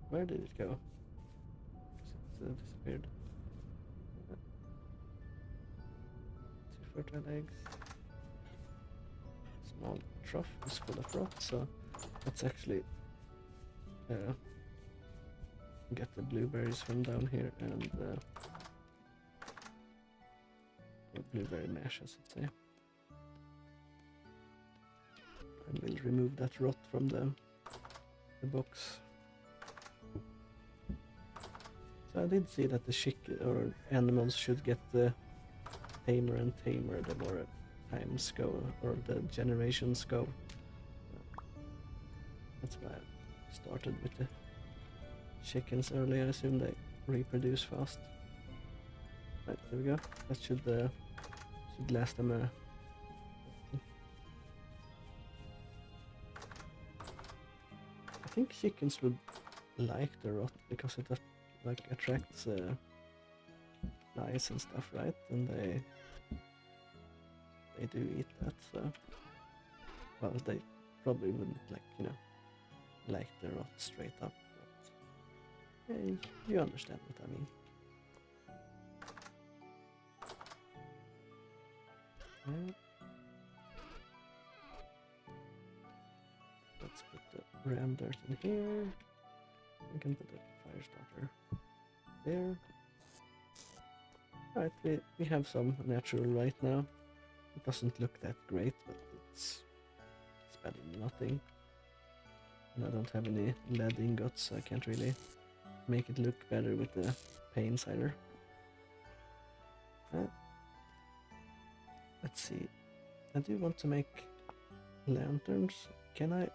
Where did it go? It disappeared. 2 fertile eggs. Small trough is full of rot, so let's actually get the blueberries from down here and blueberry mash, I should say. And we'll remove that rot from the the books. So I did see that the chicken or animals should get the tamer and tamer the more times go or the generations go. That's why I started with the chickens early. I assume they reproduce fast. Right, there we go. That should last them a. I think chickens would like the rot because it like attracts lice and stuff, right? And they do eat that. So, well, they probably wouldn't like the rot straight up. But yeah, you understand what I mean. Yeah. Let's put the ram dirt in here. We can put the fire starter there. Alright, we have some natural right now. It doesn't look that great, but it's better than nothing. And I don't have any lead ingots, so I can't really make it look better with the paints either. Let's see. I do want to make lanterns. Can I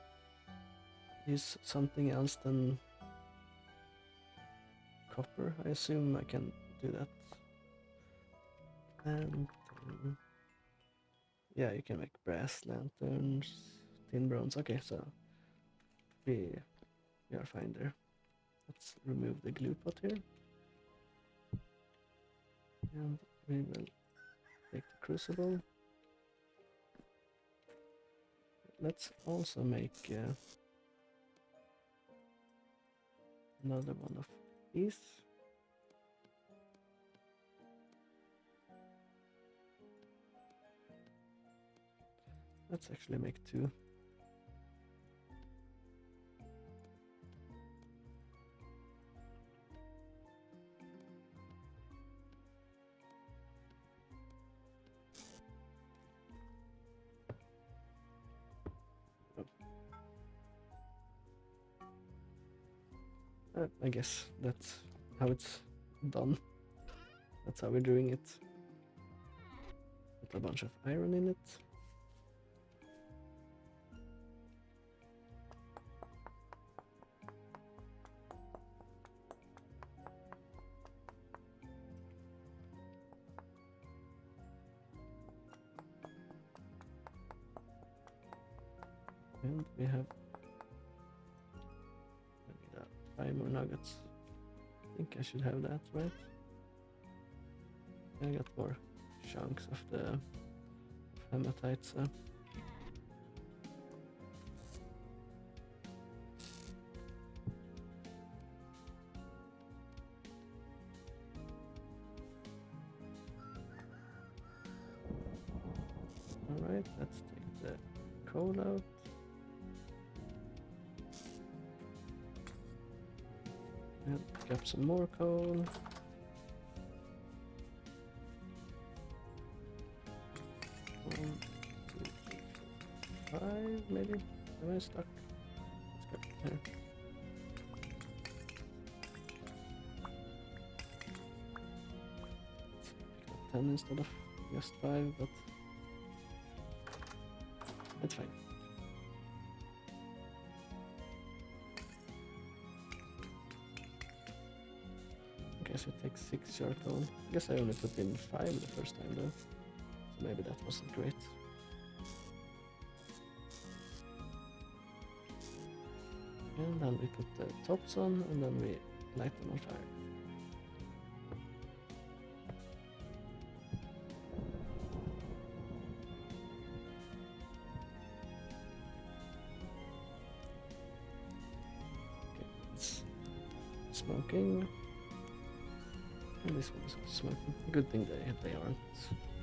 use something else than copper? I assume I can do that. And yeah, you can make brass lanterns, tin bronze. Okay, so we are fine there. Let's remove the glue pot here. And we will take the crucible. Let's also make another one of these. Let's actually make two. I guess that's how it's done. That's how we're doing it. Put a bunch of iron in it. And we have 5 more nuggets. I think I should have that, right? I got more chunks of the hematite, so. Alright, let's take the coal out. And pick up some more coal. 1, 2, 3, 4, 5, maybe? Am I stuck? Let's go there. Let's pick up 10 instead of just 5, but that's fine. I guess it takes 6 charcoal. I guess I only put in 5 the first time though, so maybe that wasn't great. And then we put the tops on, and then we light them on fire. Okay, it's smoking. And this one is also smoking. Good thing they aren't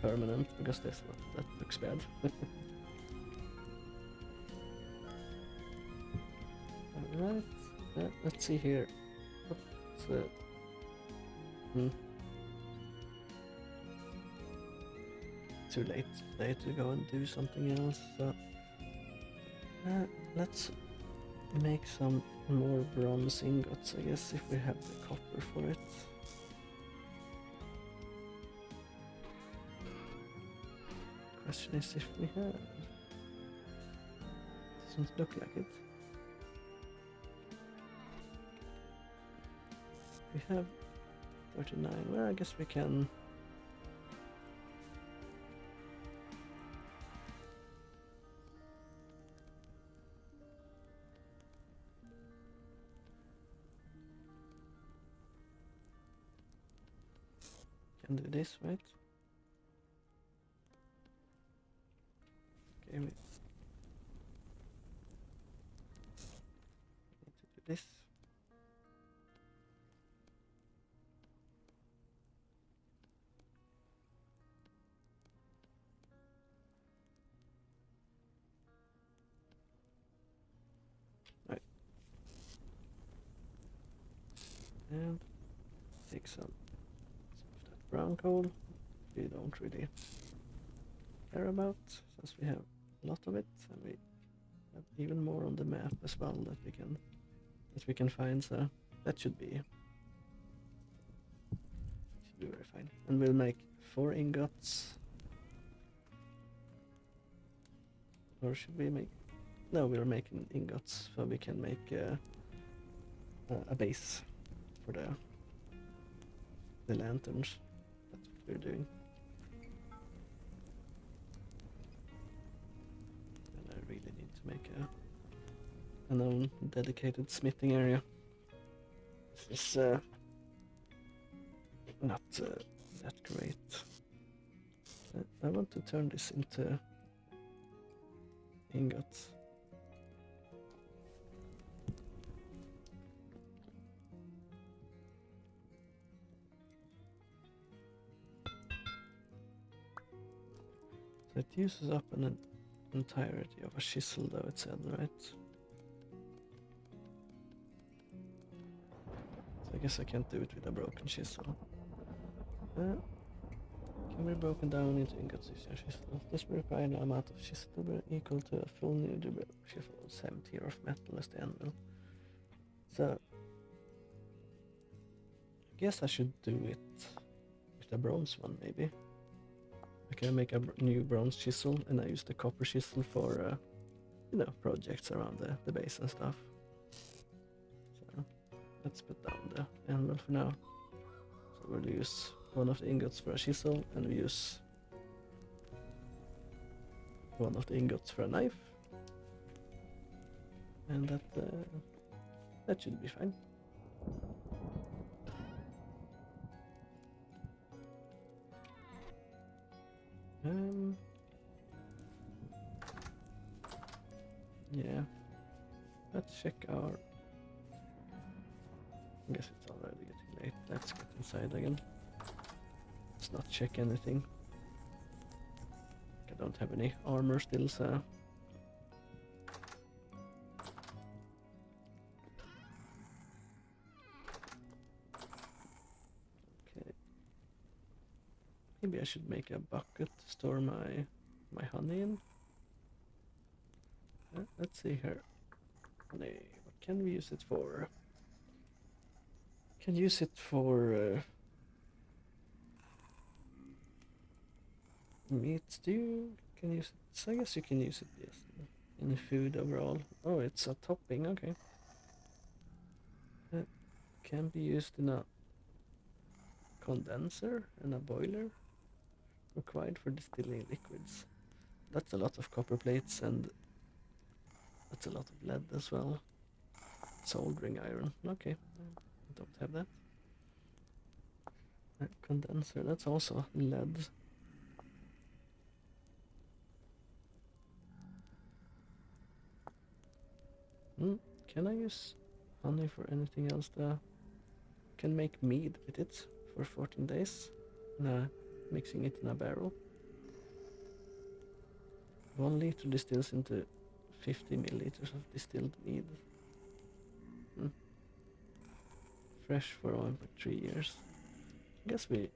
permanent, because that looks bad. Alright, let's see here. What's too late today to go and do something else, so let's make some more bronze ingots, I guess, if we have the copper for it. Question is if we have. Doesn't look like it. We have 39. Well, I guess we can. Can do this, right? Okay, we need to do this. Right. And take some of that brown coal. We don't really care about, since we have a lot of it, and we have even more on the map as well that we can find. So that should be very fine. And we'll make 4 ingots. Or should we make? No, we're making ingots, so we can make a base for the lanterns. That's what we're doing. And I really need to make an own dedicated smithing area. This is not that great. I want to turn this into ingots. So it uses up an entirety of a chisel, though, it said, right? So I guess I can't do it with a broken chisel. Can be broken down into ingots using a chisel. This will require an amount of chisel equal to a full new chisel of 7 tier of metal as the anvil. So I guess I should do it with a bronze one, maybe. I can make a new bronze chisel, and I use the copper chisel for, projects around the base and stuff. So let's put down the anvil for now. So we'll use one of the ingots for a chisel, and we use one of the ingots for a knife. And that should be fine. Yeah. Let's check our. I guess it's already getting late. Let's get inside again. Let's not check anything. I don't have any armor still, so. Okay. Maybe I should make a bucket to store my honey in. Let's see here. Honey, what can we use it for? Can use it for meat stew. Can use it. So I guess you can use it, yes, in food overall. Oh, it's a topping. Okay. It can be used in a condenser and a boiler required for distilling liquids. That's a lot of copper plates, and that's a lot of lead as well. Soldering iron. Okay, I don't have that. Condenser, that's also lead. Can I use honey for anything else though? Can make mead with it for 14 days. Mixing it in a barrel. 1 liter distills into 50 milliliters of distilled mead. Fresh for 1.3 years. I guess we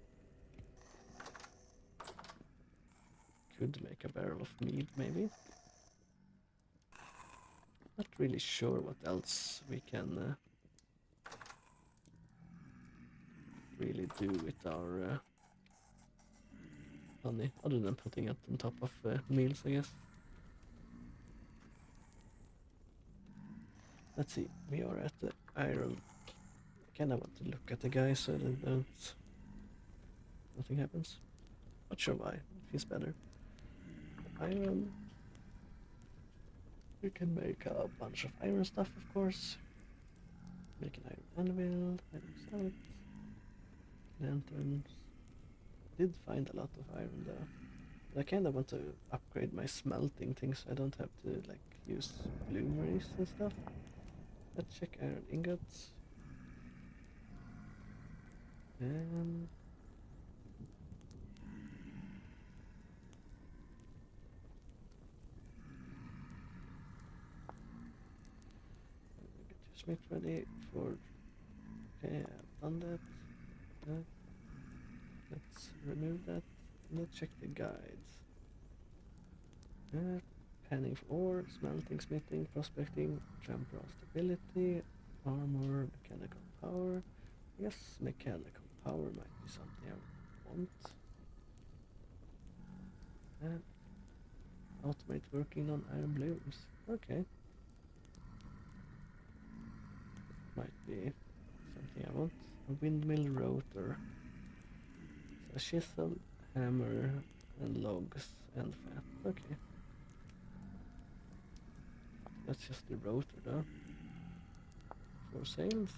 could make a barrel of mead, maybe. Not really sure what else we can really do with our honey, other than putting it on top of meals, I guess. Let's see, we are at the iron. I kinda want to look at the guy so that nothing happens. Not sure why, it feels better. Iron. We can make a bunch of iron stuff, of course. Make an iron anvil, iron salad, lanterns. Did find a lot of iron though. But I kinda want to upgrade my smelting things so I don't have to like use bloomeries and stuff. Let's check iron ingots. And get your smith ready for. Okay, I've done that. Let's remove that. Let's check the guides. Panning for ore, smelting, smithing, prospecting, temporal stability, armor, mechanical power. I guess mechanical power might be something I want. Automate working on iron blooms. Okay. Might be something I want. A windmill rotor. So a chisel, hammer, and logs and fat. Okay. That's just the rotor though. For sales.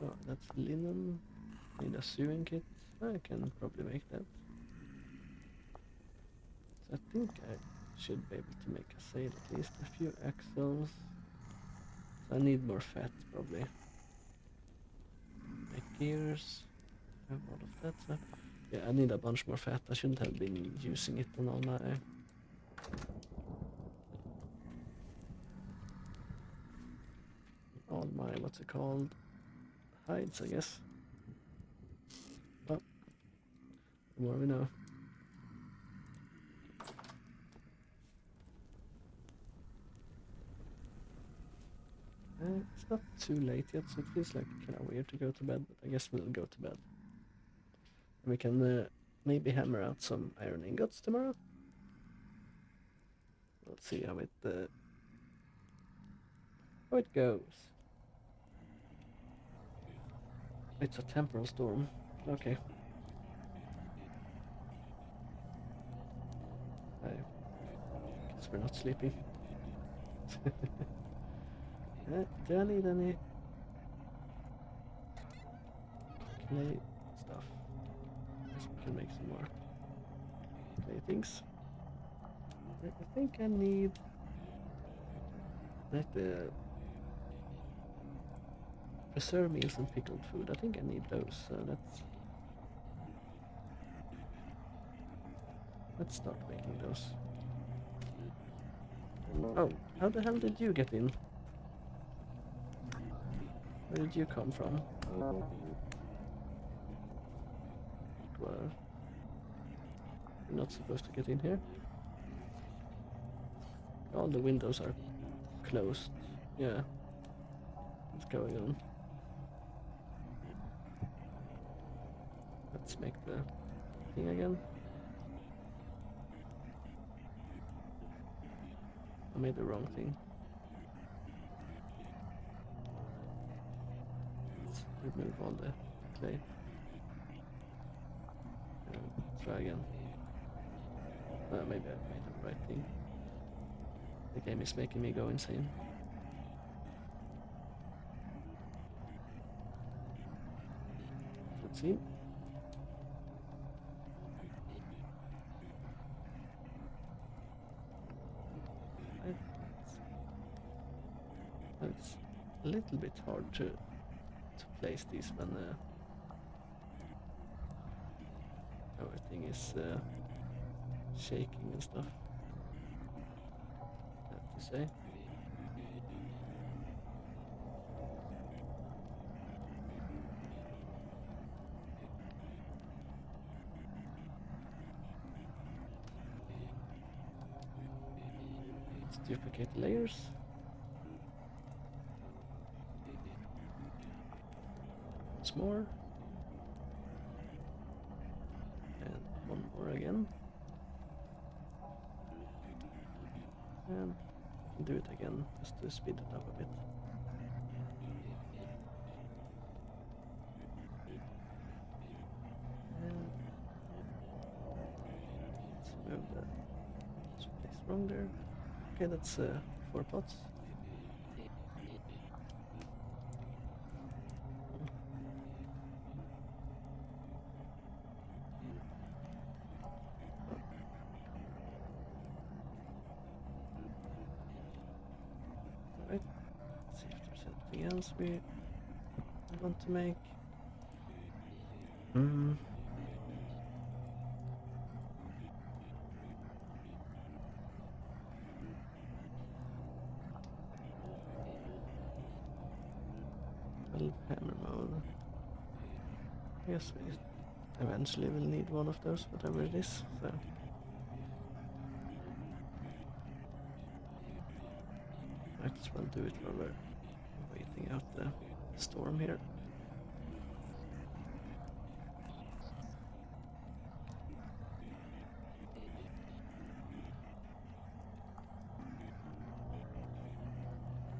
Oh, that's linen. Need a sewing kit. I can probably make that. So I think I should be able to make a sail at least. A few axles. So I need more fat probably. Make gears. I have all of that. So yeah, I need a bunch more fat. I shouldn't have been using it on all my what's it called? Hides, I guess. Well, the more we know. It's not too late yet, so it feels like kind of weird to go to bed, but I guess we'll go to bed. And we can maybe hammer out some iron ingots tomorrow. Let's see how it goes. It's a temporal storm. Okay. I guess we're not sleeping. Do I need any clay stuff? Guess we can make some more clay things. I think I need like the preserved meals and pickled food. I think I need those. So let's start making those. Oh, how the hell did you get in? Where did you come from? Well, you're not supposed to get in here. All the windows are closed. Yeah. What's going on? Let's make the thing again. I made the wrong thing. Let's remove all the clay. Try again. Maybe I made the right thing. The game is making me go insane. Let's see. It's a little bit hard to place these when everything is shaking and stuff. I have to say. Let's duplicate layers. once more. And one more again. And do it again, just to speed it up a bit. And let's move the space wrong there. Okay, that's 4 pots. Alright, let's see if there's anything else we want to make. Hammer mode. I guess we eventually will need one of those, whatever it is, so. Might as well do it while we're waiting out the storm here.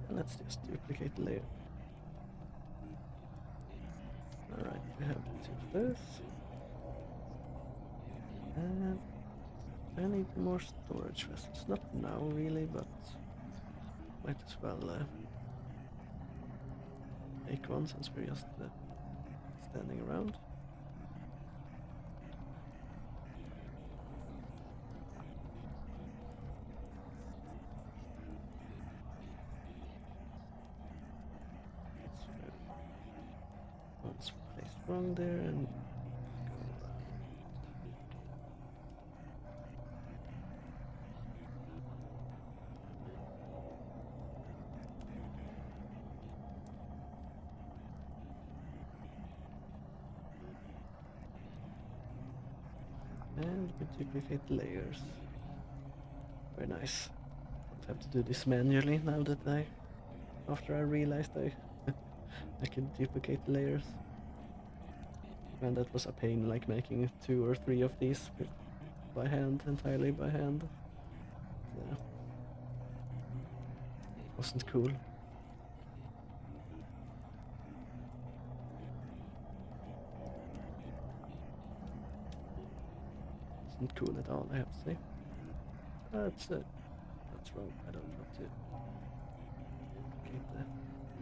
And let's just duplicate the layer. Alright, we have 2 of those. And I need more storage vessels. Not now really, but might as well make one since we're just standing around. Let's place wrong there and go around. And we duplicate the layers. Very nice. Don't have to do this manually now that after I realized I could duplicate the layers. And that was a pain, like making 2 or 3 of these by hand, entirely by hand. Yeah. Wasn't cool. Wasn't cool at all, I have to say. That's wrong. I don't want to keep the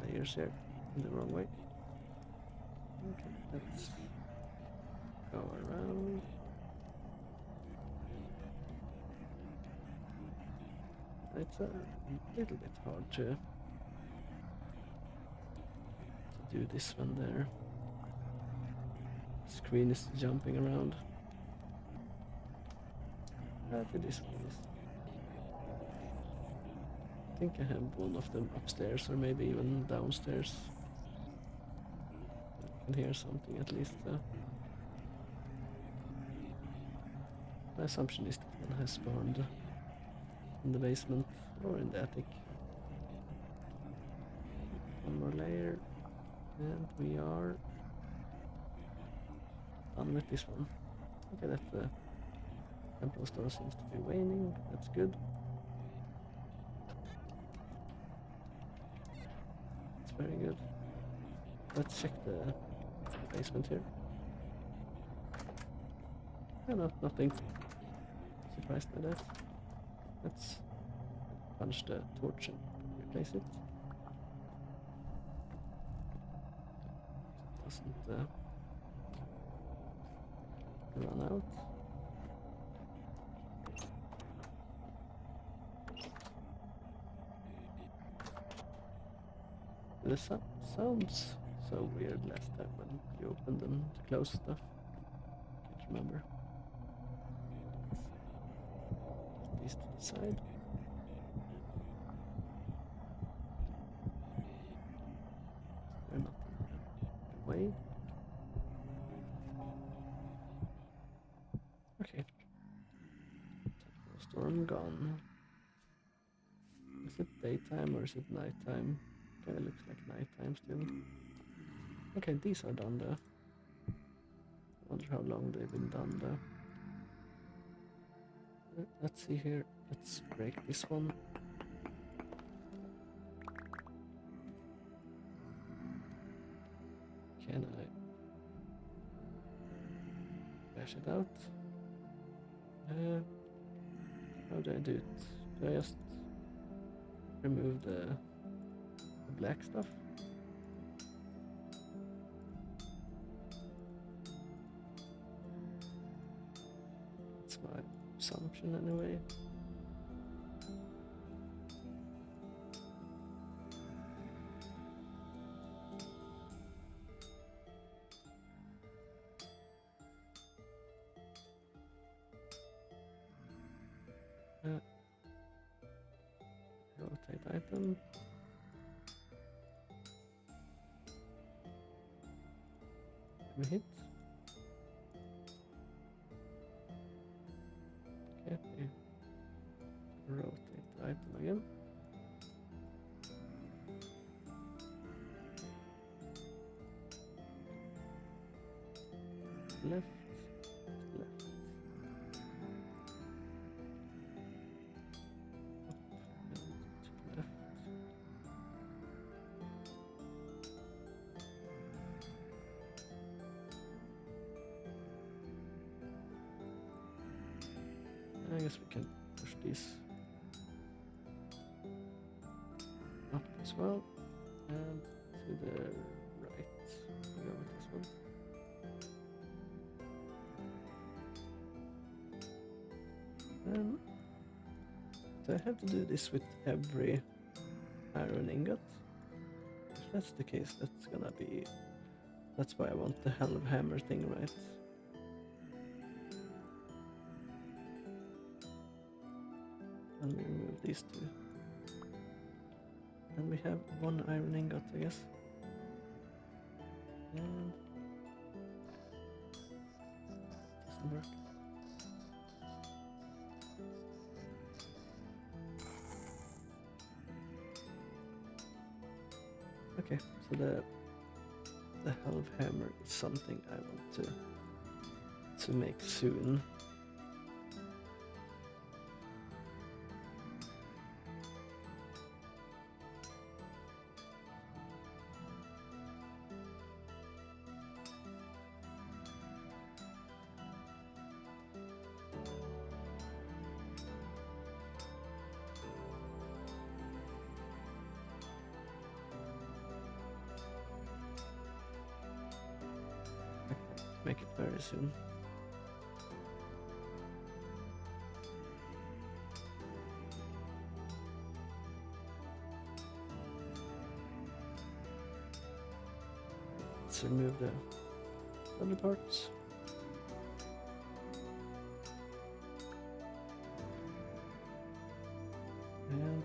layers here in the wrong way. Okay, let's go around. It's a little bit hard to do this one there. The screen is jumping around. To this one is. I think I have one of them upstairs or maybe even downstairs. I can hear something at least. My assumption is that one has spawned in the basement or in the attic. One more layer and we are done with this one. Okay, that the temporal store seems to be waning. That's good. It's very good. Let's check the basement here. Yeah, no, nothing. Surprised by that. Let's punch the torch and replace it. Doesn't run out. The sounds so weird last time when you opened them to close stuff. Can't remember. These to the side. They're not in the way. Okay. Storm gone. Is it daytime or is it nighttime? Kinda looks like nighttime still. Okay, these are done there. I wonder how long they've been done there. Let's see here. Let's break this one. Can I bash it out? How do I do it? Do I just remove the black stuff? That's my assumption anyway. Rotate item. We hit. Okay, rotate the item again. Left, left. Up and left. I guess we can push these up as well, and to the right. Go with this one. Do I have to do this with every iron ingot? If that's the case, that's gonna be... That's why I want the Hell of Hammer thing, right? And we remove these two. And we have one iron ingot, I guess. And... doesn't work. Okay, so the Hell of Hammer is something I want to make soon. Make it very soon. Let's remove the other parts. And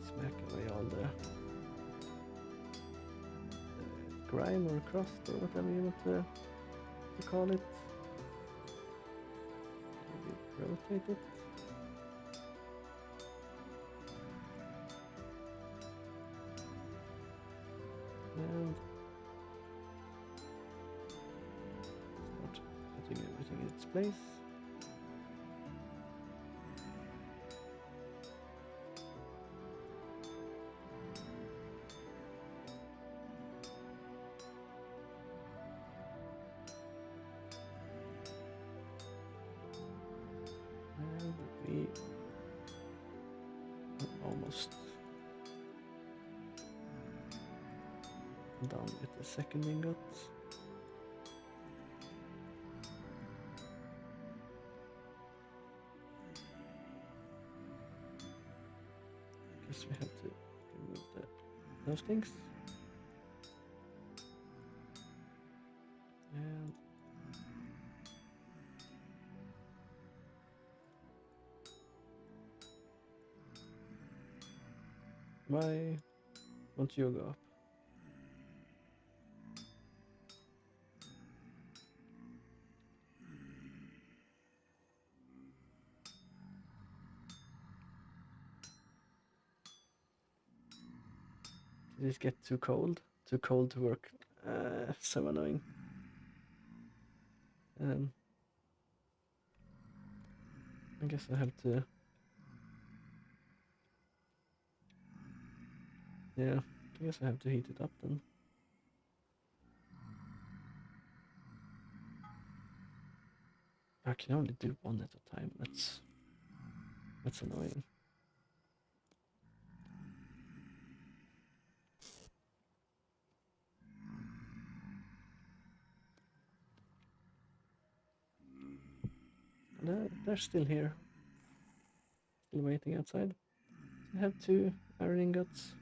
smack away all the grime or crust or whatever you want to call it. Maybe rotate it. And start putting everything in its place. And we are almost done with the second ingot. Guess we have to remove those things. And why won't you go up? These get too cold to work. So annoying. I guess I have to. Yeah, I guess I have to heat it up then. I can only do one at a time. That's annoying. They're still here. Still waiting outside. I have 2 iron ingots.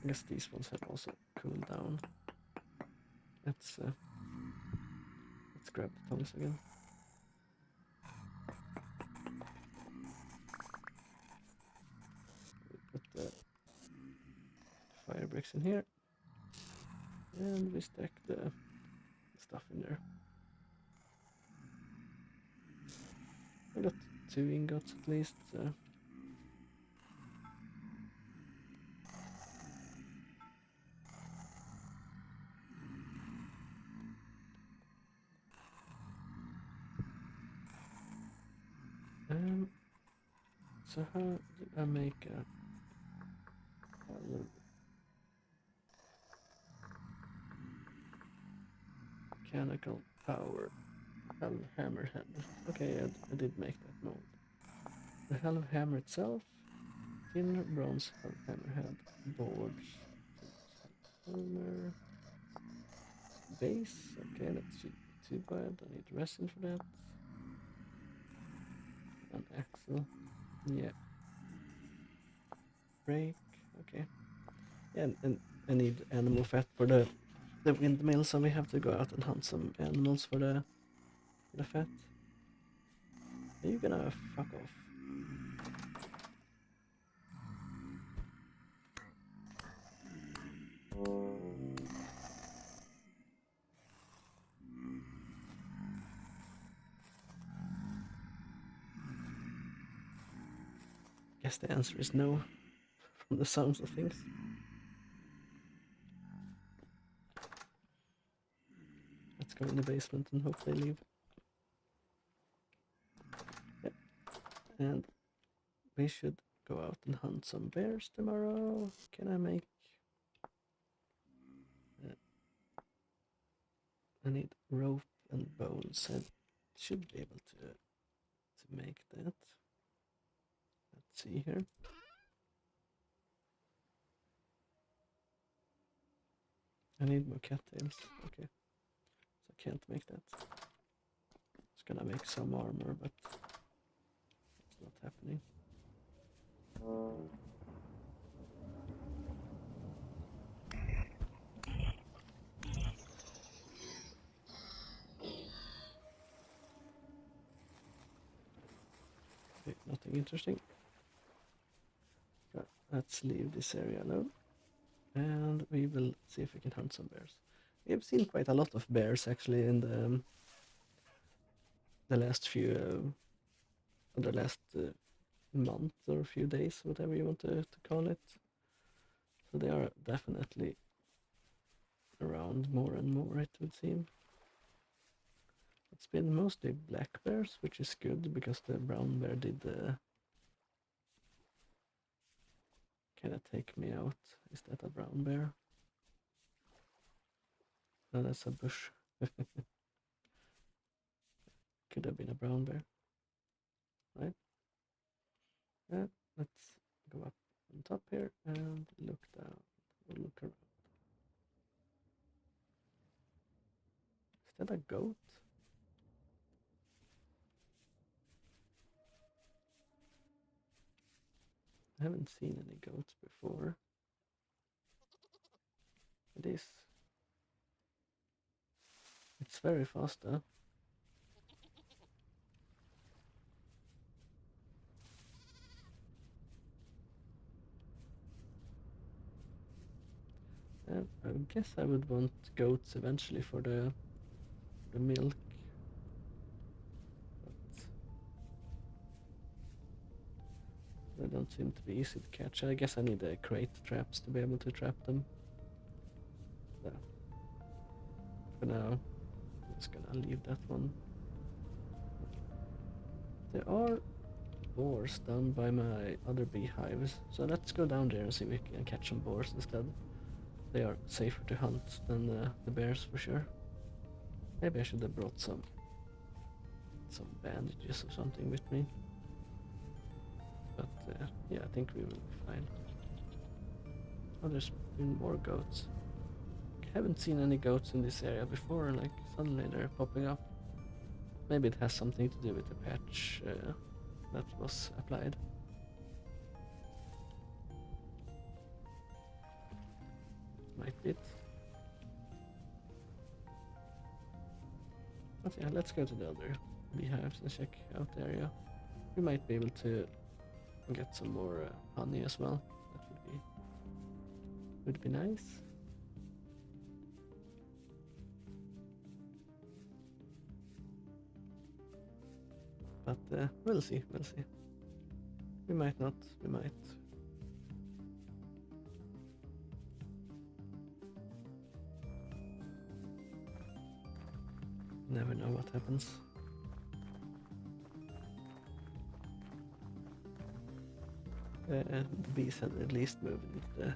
I guess these ones have also cooled down. Let's grab the tongs again. Put the fire bricks in here. And we stack the stuff in there. I got 2 ingots at least, so. So how did I make a mechanical power hammerhead? Okay, I did make that mold. The Hell Hammer itself, thin bronze hammerhead, boards, hammer, base. Okay, that shouldn't be too bad. I need resin for that. An axle. Yeah. Brake. Okay. Yeah, and I need animal fat for the windmill, so we have to go out and hunt some animals for the fat. Are you gonna fuck off? Guess the answer is no, from the sounds of things. Let's go in the basement and hope they leave. Yep. And we should go out and hunt some bears tomorrow. Can I make... I need rope and bones. I should be able to make that. Let's see here. I need more cattails. Okay. So I can't make that. It's gonna make some armor, but it's not happening. Okay, nothing interesting. Let's leave this area alone. And we will see if we can hunt some bears. We've seen quite a lot of bears actually in the last few, the last month or few days, whatever you want to call it. So they are definitely around more and more, it would seem. It's been mostly black bears, which is good because the brown bear did kind of take me out. Is that a brown bear? No, that's a bush. Could have been a brown bear, right? Let's go up on top here and look down. We'll look around. Is that a goat? I haven't seen any goats before. It is. It's very fast though. I guess I would want goats eventually for the milk. But I don't don't seem to be easy to catch. I guess I need the crate traps to be able to trap them. So, for now, I'm just gonna leave that one. There are boars down by my other beehives, so let's go down there and see if we can catch some boars instead. They are safer to hunt than the bears for sure. Maybe I should have brought some bandages or something with me. But yeah, I think we will be fine. Oh, there's been more goats. I haven't seen any goats in this area before, like suddenly they're popping up. Maybe it has something to do with the patch that was applied. Might be it. But yeah, let's go to the other beehives and check out the area. We might be able to get some more honey as well. That would be nice. But we'll see. We might not, we might. Never know what happens. The bees had at least moved into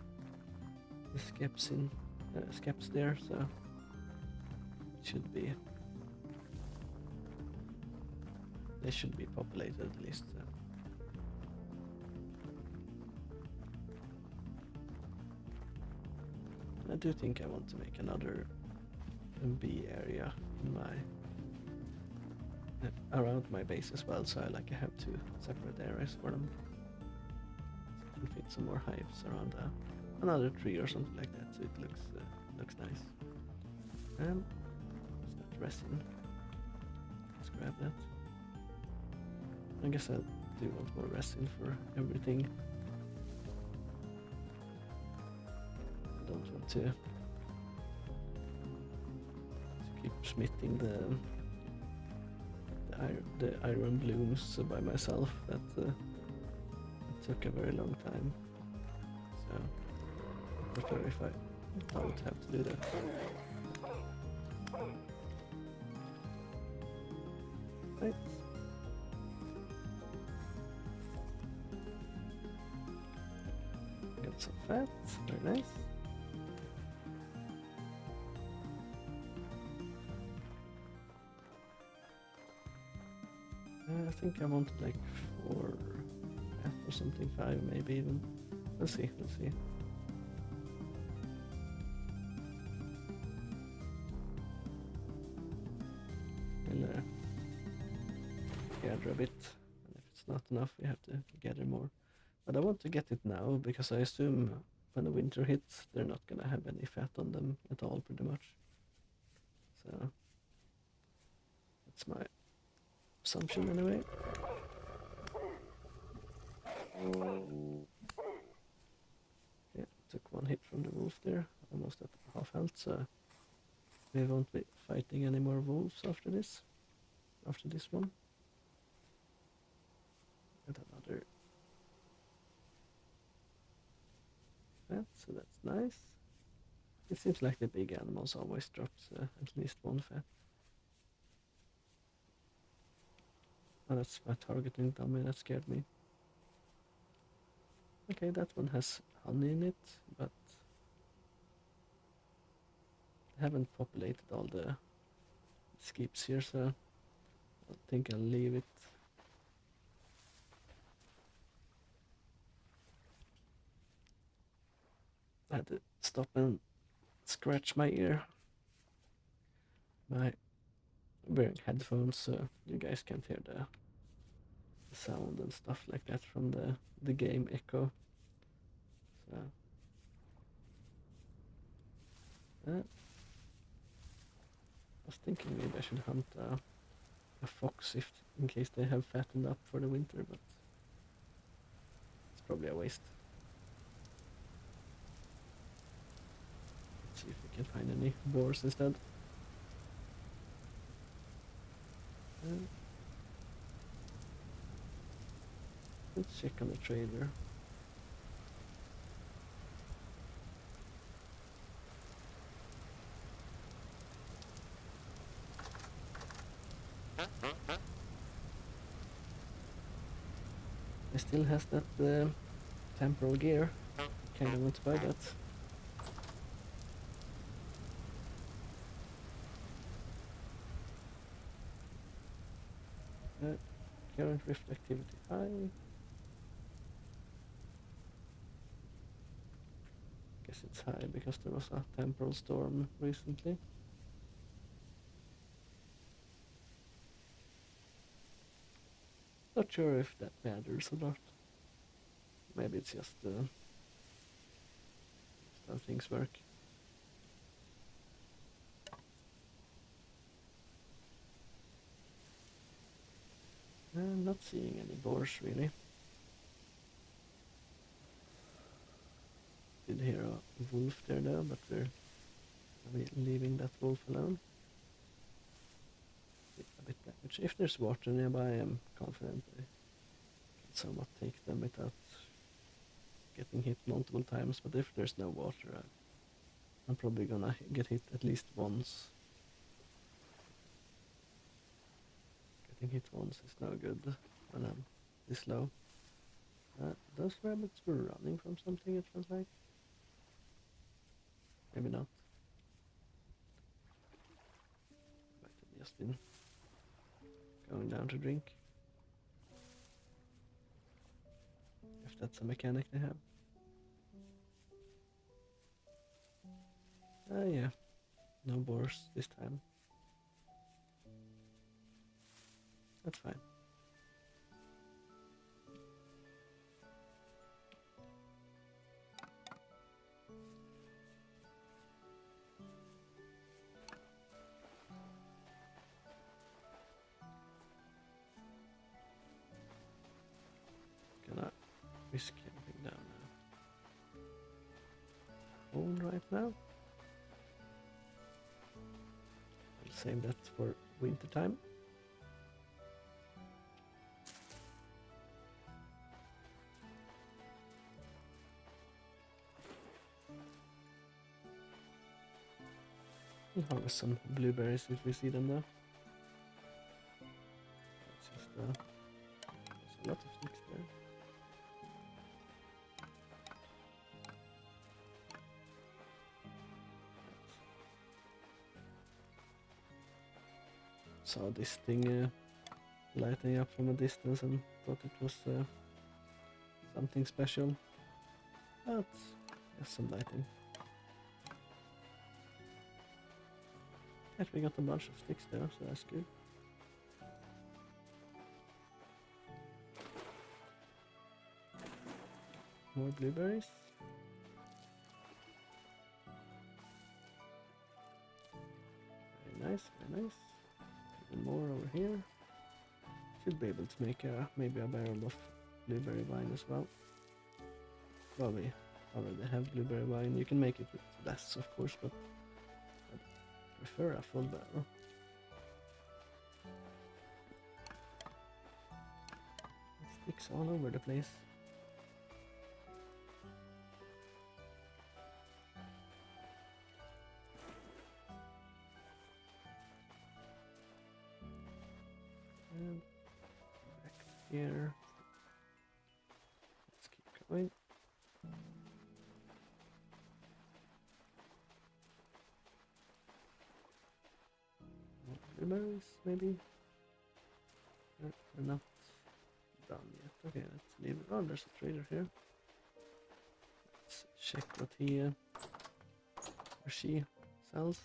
the skeps there, so it should be. They should be populated at least. I do think I want to make another bee area in my around my base as well, so I have two separate areas for them. So I can fit some more hives around another tree or something like that, so it looks nice. What's that resin? Let's grab that. I guess I do want more resin for everything. I don't want to keep smithing the iron blooms by myself. That took a very long time. So I prefer if I don't have to do that. Right. Got some fat, very nice. I think I wanted like 4 fat or something, 5 maybe even. We'll see. We'll gather a bit, and if it's not enough we have to gather more. But I want to get it now, because I assume when the winter hits, they're not gonna have any fat on them at all, pretty much. So that's my assumption anyway. Yeah, took one hit from the wolf there, almost at half health, so we won't be fighting any more wolves after this one. And another fat, so that's nice. It seems like the big animals always drops at least 1 fat. Oh, that's my targeting dummy, that scared me. Okay, that one has honey in it, but I haven't populated all the skips here, so I think I'll leave it. I had to stop and scratch my ear. I'm wearing headphones, so you guys can't hear the sound and stuff like that from the game echo. So I was thinking maybe I should hunt a fox in case they have fattened up for the winter, but it's probably a waste. Let's see if we can find any boars instead. Let's check on the trader. He still has that temporal gear. Kinda want to buy that. Current reflectivity high. Guess it's high because there was a temporal storm recently. Not sure if that matters or not. Maybe it's just how things work. I'm not seeing any boars really. Did hear a wolf there though, but we're leaving that wolf alone. Did a bit damage. If there's water nearby, I'm confident I can somewhat take them without getting hit multiple times. But if there's no water, I'm probably gonna get hit at least once. Getting hit once is no good when I'm this low. Those rabbits were running from something, it felt like. Maybe not. Might have just been going down to drink. If that's a mechanic they have. Yeah. No boars this time. That's fine. Gonna risk camping down a hole right now. I'll save that for winter time. We'll harvest some blueberries if we see them now. It's just there's a lot of sticks there. Saw this thing lighting up from a distance and thought it was something special. But yes, some lighting. Yes, we got a bunch of sticks there, so that's good. More blueberries. Very nice, very nice. Even more over here. Should be able to make maybe a barrel of blueberry wine as well. Well, we already have blueberry wine. You can make it with less, of course, but I prefer a full barrel. Sticks all over the place. And back here. Let's keep going. More blueberries, maybe? We're not done yet. Okay, let's leave it. Oh, there's a trader here. Let's check what he or she sells.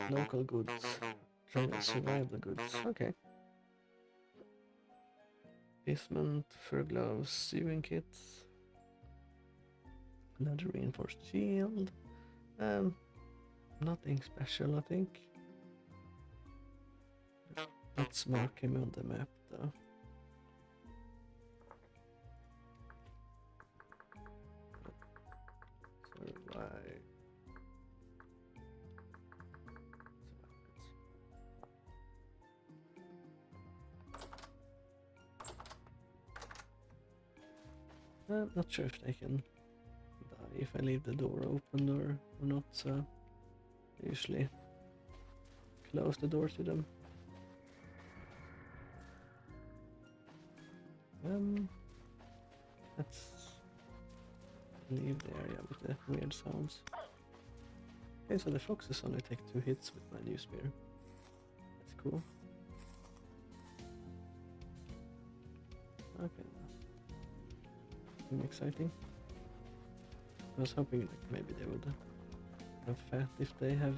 Local goods. Trader survival goods. Okay. Basement, fur gloves, sewing kits, leather reinforced shield. Nothing special, I think. Let's mark him on the map, though. Survive. I'm not sure if they can die if I leave the door open or not, so I usually close the door to them. Let's leave the area with the weird sounds. Okay, so the foxes only take 2 hits with my new spear. That's cool. Okay, exciting. I was hoping like maybe they would have fat if they have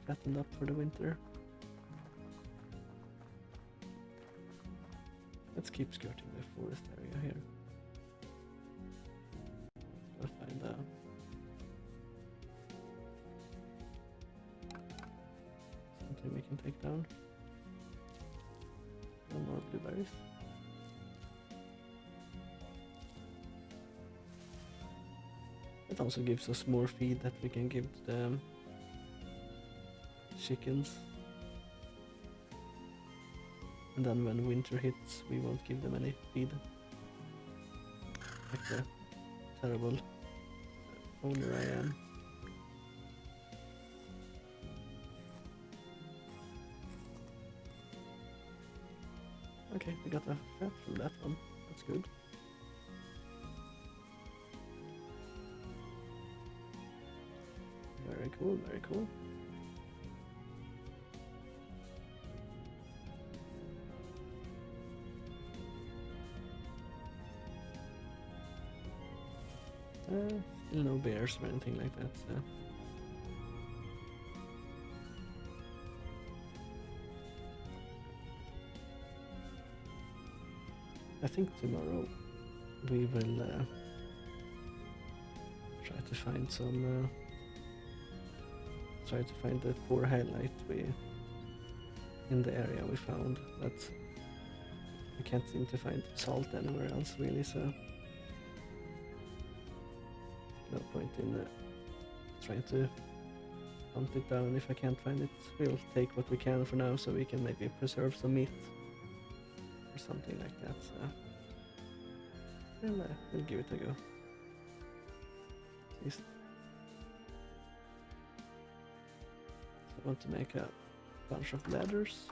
fattened up for the winter. Let's keep skirting the forest area here. I'll find something we can take down. No more blueberries. It also gives us more feed that we can give to the chickens. And then when winter hits, we won't give them any feed. Like the terrible owner I am. Okay, we got a fat from that one. That's good. Very cool, very cool. Still no bears or anything like that, so. I think tomorrow we will try to find some try to find the poor highlight in the area we found, but we can't seem to find salt anywhere else really, so no point in trying to hunt it down. If I can't find it, we'll take what we can for now, so we can maybe preserve some meat or something like that. So we'll give it a go. At least I want to make a bunch of ladders.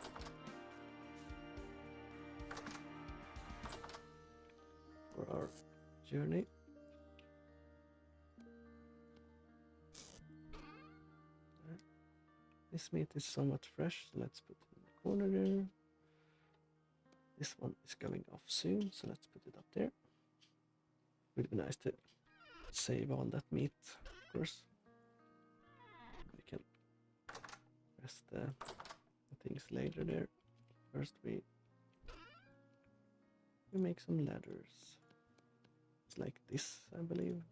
For our journey. This meat is somewhat fresh, so let's put it in the corner there. This one is going off soon, so let's put it up there. Would be nice to save all that meat, of course. We can rest the things later there. First we make some ladders. It's like this, I believe.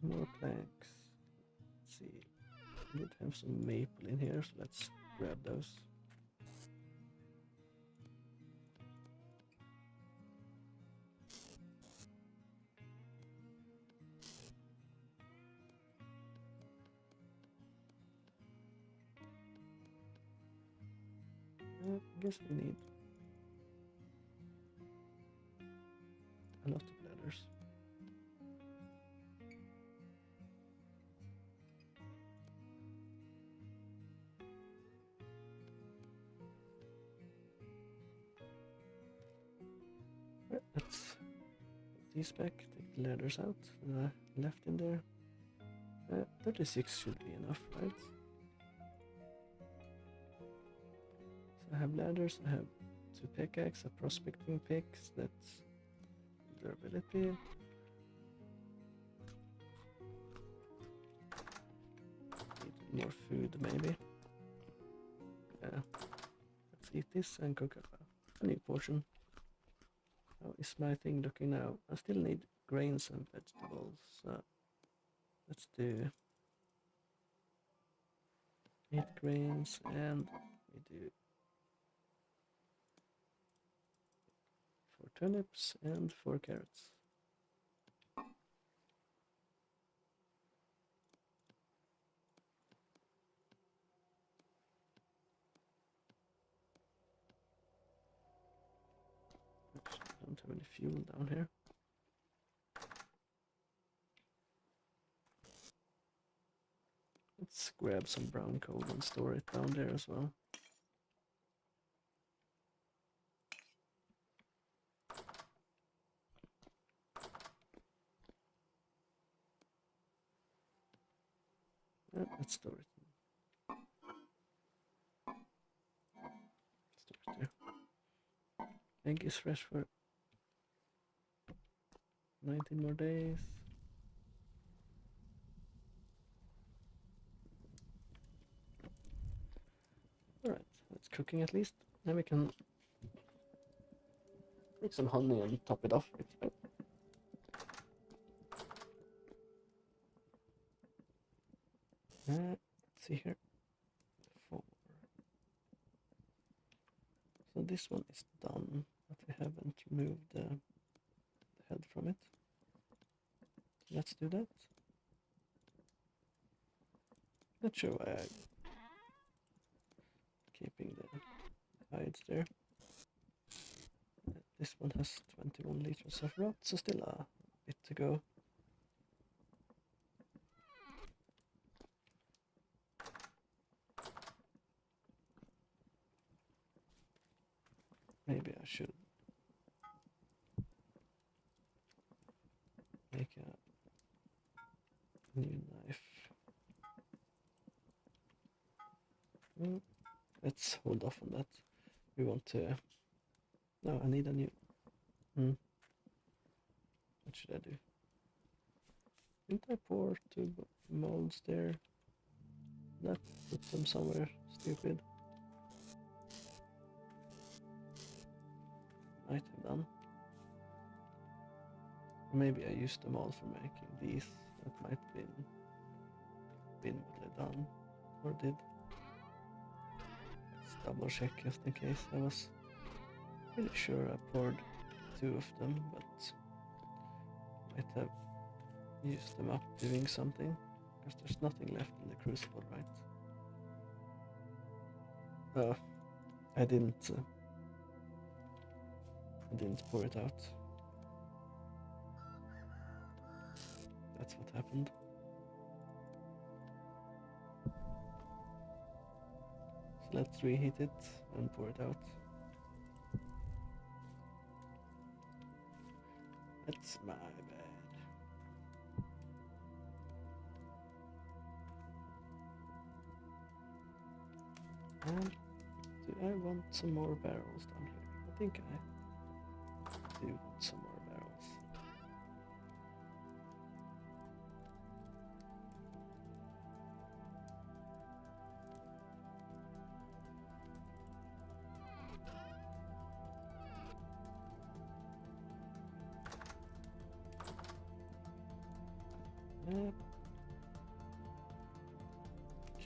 More planks. Let's see. We would have some maple in here, so let's grab those. I guess we need a lot of ladders. Let's put these back, take the ladders out, left in there. 36 should be enough, right? So I have ladders, I have 2 pickaxes, a prospecting picks, that's durability. Need more food maybe. Yeah. Let's eat this and cook up a new portion. How is my thing looking now? I still need grains and vegetables, so let's do 8 grains and we do 4 turnips and 4 carrots. fuel down here. Let's grab some brown coal and store it down there as well. Let's store it. Store it there. Egg is fresh for 19 more days. Alright, that's cooking at least. Then we can make some honey and top it off with it. Let's see here. 4. So this one is done, but we haven't removed the head from it. Let's do that. Not sure why I'm keeping the hides there. This one has 21 liters of rot, so still a bit to go. Maybe I should make a new knife. Let's hold off on that. We want to... No, I need a new... What should I do? Didn't I pour 2 molds there? That put them somewhere stupid. Might have done. Maybe I used them all for making these. That might have been what I done or did. Let's double check just in case. I was pretty sure I poured 2 of them, but might have used them up doing something, because there's nothing left in the crucible, right? I didn't pour it out. That's what happened. So let's reheat it and pour it out. That's my bad. And do I want some more barrels down here? I think I do want some more barrels.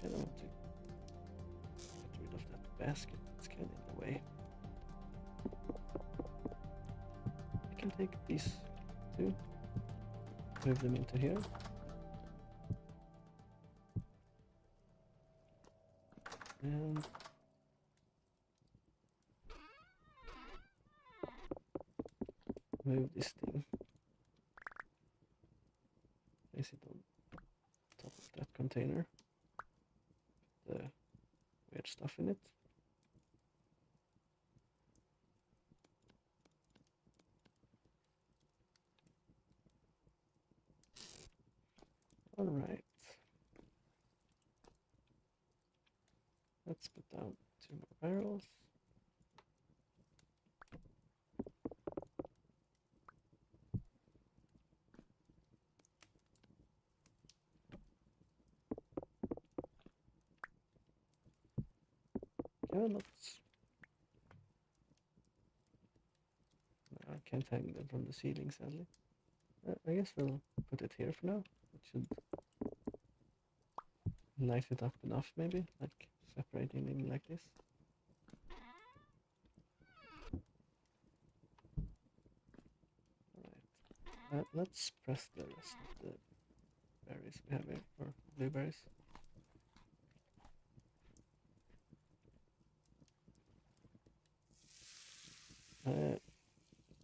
I don't want to get rid of that basket. It's kind of in the way. I can take these 2, move them into here. And move this thing. Place it on top of that container. The weird stuff in it. All right. Let's put down 2 more barrels. Let's... I can't hang them from the ceiling, sadly. I guess we'll put it here for now. It should light it up enough, maybe, like separating them like this. Alright, let's press the rest of the berries we have here, or blueberries.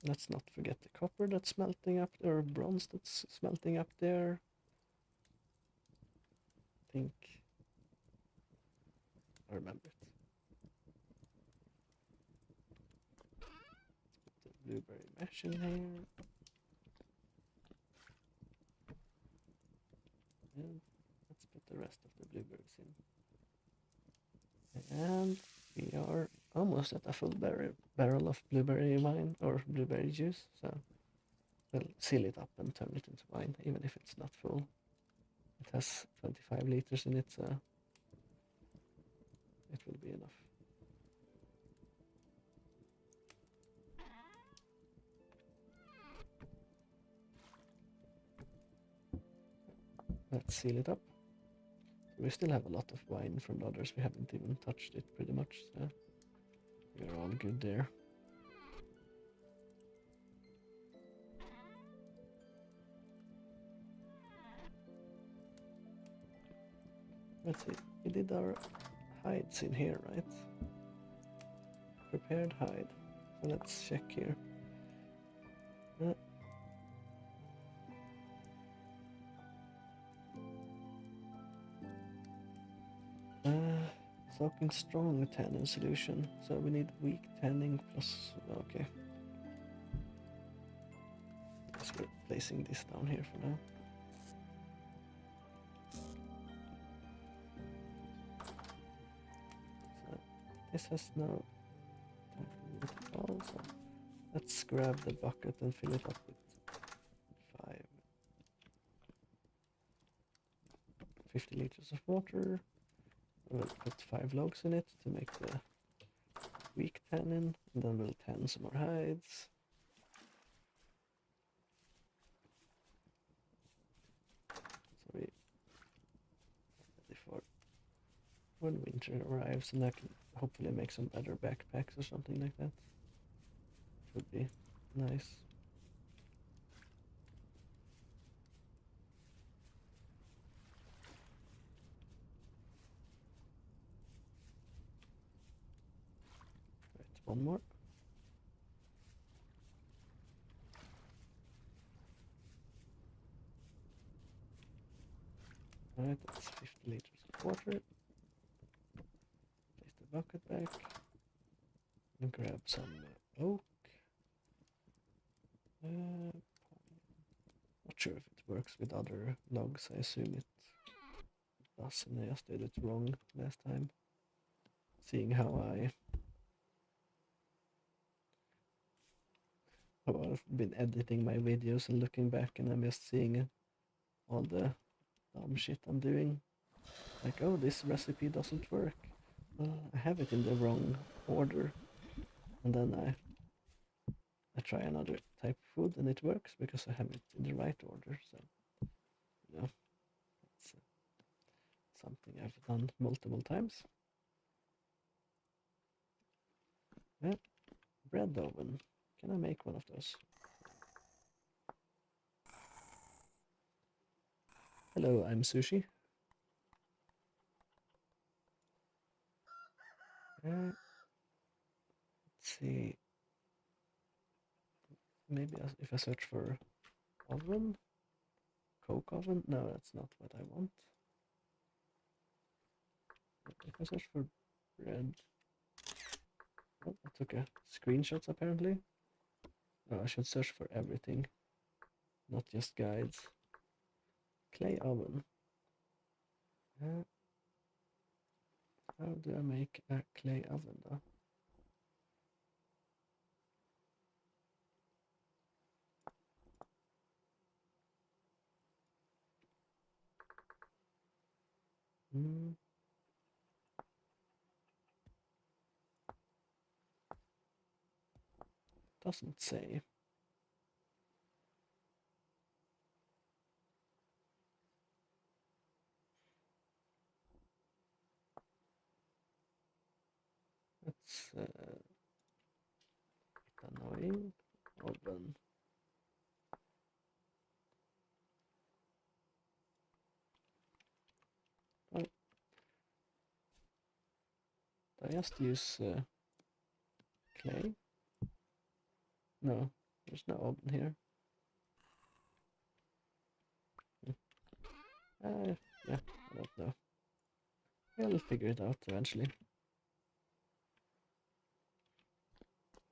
Let's not forget the copper that's smelting up, or bronze that's smelting up there. I think I remember it. Put the blueberry mesh in here. And let's put the rest of the blueberries in. And we are almost at a full barrel of blueberry wine or blueberry juice. So we'll seal it up and turn it into wine, even if it's not full. It has 25 liters in it, so it will be enough. Let's seal it up. We still have a lot of wine from the others. We haven't even touched it pretty much, so we're all good there. Let's see. We did our hides in here, right? Prepared hide. So let's check here. Soaking strong tannin solution. So we need weak tanning plus. Okay. Guess we're placing this down here for now. So this has no tannin at all. So let's grab the bucket and fill it up with 50 liters of water. We'll put 5 logs in it to make the weak tannin, and then we'll tan some more hides. So we ready for when winter arrives, and I can hopefully make some better backpacks or something like that. Would be nice. Right, one more. Alright, that's 50 liters of water. Place the bucket back. And grab some oak. Not sure if it works with other logs. I assume it does, and I just did it wrong last time. Seeing how I've been editing my videos and looking back, and I'm just seeing all the dumb shit I'm doing. Like, oh, this recipe doesn't work. Well, I have it in the wrong order. And then I try another type of food and it works because I have it in the right order. So, you know, it's something I've done multiple times. Yeah, bread oven. Can I make one of those? Hello, I'm Sushi. Let's see. Maybe if I search for oven, Coke oven. No, that's not what I want. If I search for bread. Oh, I took a screenshots apparently. Oh, I should search for everything, not just guides. Clay oven. How do I make a clay oven though? Doesn't say. That's annoying. Oven. Oh, I just use clay? No. There's no oven here. Yeah, I don't know. We'll figure it out eventually.